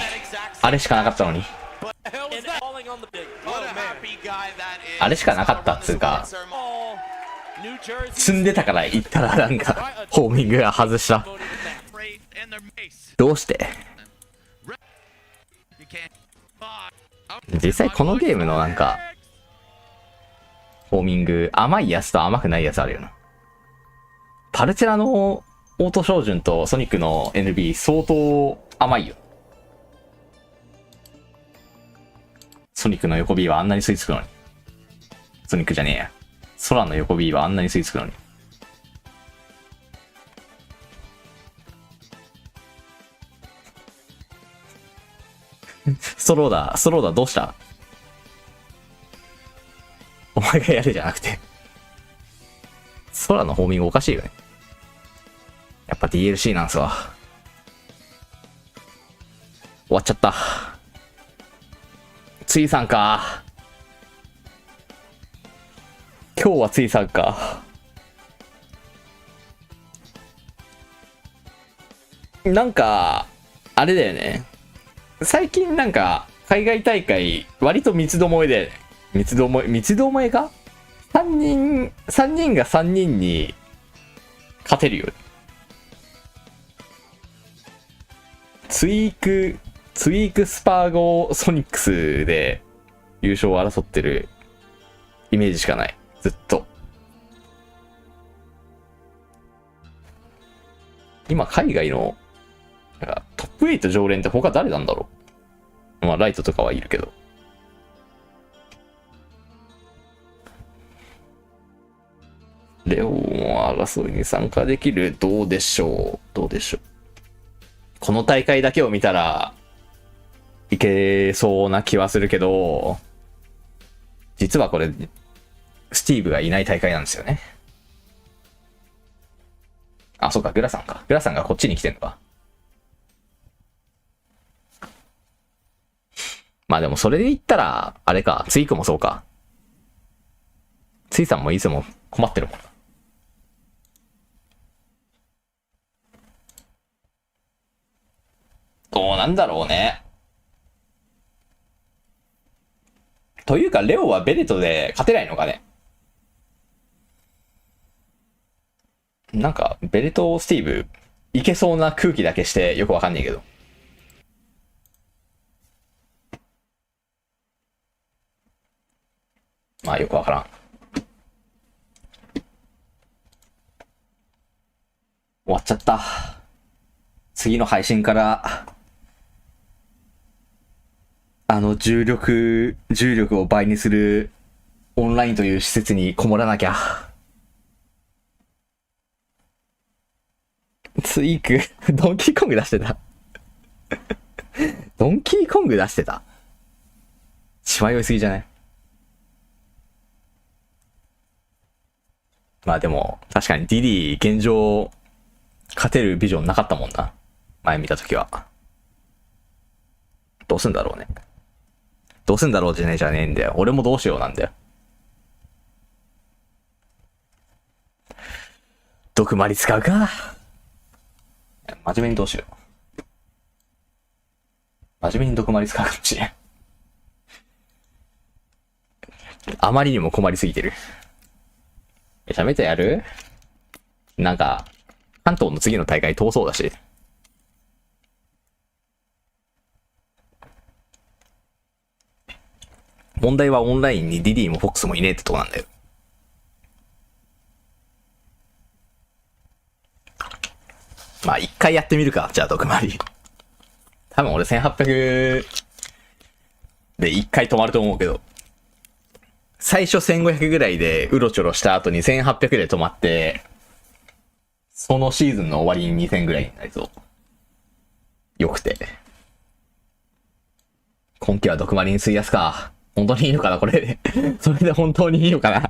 あれしかなかったのに。あれしかなかったっつうか、積んでたから行ったらなんかホーミングが外した。どうして？実際このゲームのなんかホーミング甘いやつと甘くないやつあるよな。パルチェラのオート照準とソニックの NB 相当甘いよ。ソニックの横 B はあんなに吸い付くのに。ソニックじゃねえや。空の横 B はあんなに吸い付くのに。ストローダーどうした？お前がやれじゃなくて。空のホーミングおかしいよね。やっぱ DLC なんすわ。終わっちゃった。ついさんか。今日はついさんか。なんか、あれだよね。最近なんか、海外大会、割と三つどもえで、三つどもえが ?3 人が3人に勝てるよ。ツイークスパーゴソニックスで優勝を争ってるイメージしかない。ずっと。今海外のトップ8常連って他誰なんだろう。まあライトとかはいるけど。レオンは争いに参加できる？どうでしょう。この大会だけを見たらいけそうな気はするけど、実はこれスティーブがいない大会なんですよね。あ、そうか、グラさんか。グラさんがこっちに来てんのか。まあでもそれで言ったら、あれか、ツイークもそうか。ツイさんもいつも困ってるもんな。どうなんだろうね。というか、レオはベレットで勝てないのかね。なんか、ベレト・スティーブ、いけそうな空気だけしてよくわかんないけど。まあ、よくわからん。終わっちゃった。次の配信から、重力を倍にするオンラインという施設にこもらなきゃ。ツイーク、ドンキーコング出してた。ドンキーコング出してた。しわ寄りすぎじゃない？まあでも、確かにディディ現状、勝てるビジョンなかったもんな。前見たときは。どうすんだろうね。どうすんだろうじゃねえんだよ。俺もどうしようなんだよ。毒マリ使うか。真面目にどうしよう。真面目に毒マリ使うかもしれん。あまりにも困りすぎてる。シャメとやる？なんか、関東の次の大会遠そうだし。問題はオンラインにディディもフォックスもいねえってとこなんだよ。まあ一回やってみるか、じゃあ毒回り。多分俺1800で一回止まると思うけど。最初1500ぐらいでうろちょろした後に1800で止まって、そのシーズンの終わりに2000ぐらいになりそう。よくて。今季は毒回りに費やすか。本当にいいのかなこれで。それで本当にいいのかな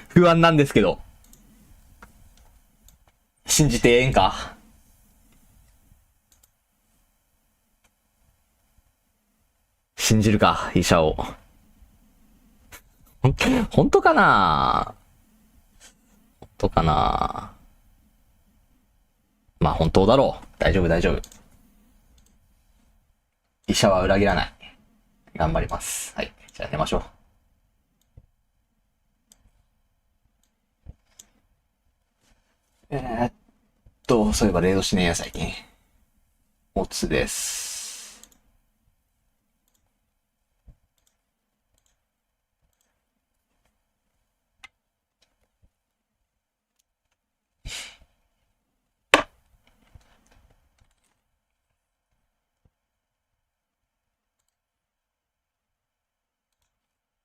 不安なんですけど。信じてええんか。信じるか、医者を。本当かな本当かなまあ本当だろう。大丈夫大丈夫。医者は裏切らない。頑張ります。はい。じゃあ寝ましょう。そういえばレイドしねえや最近。オツです。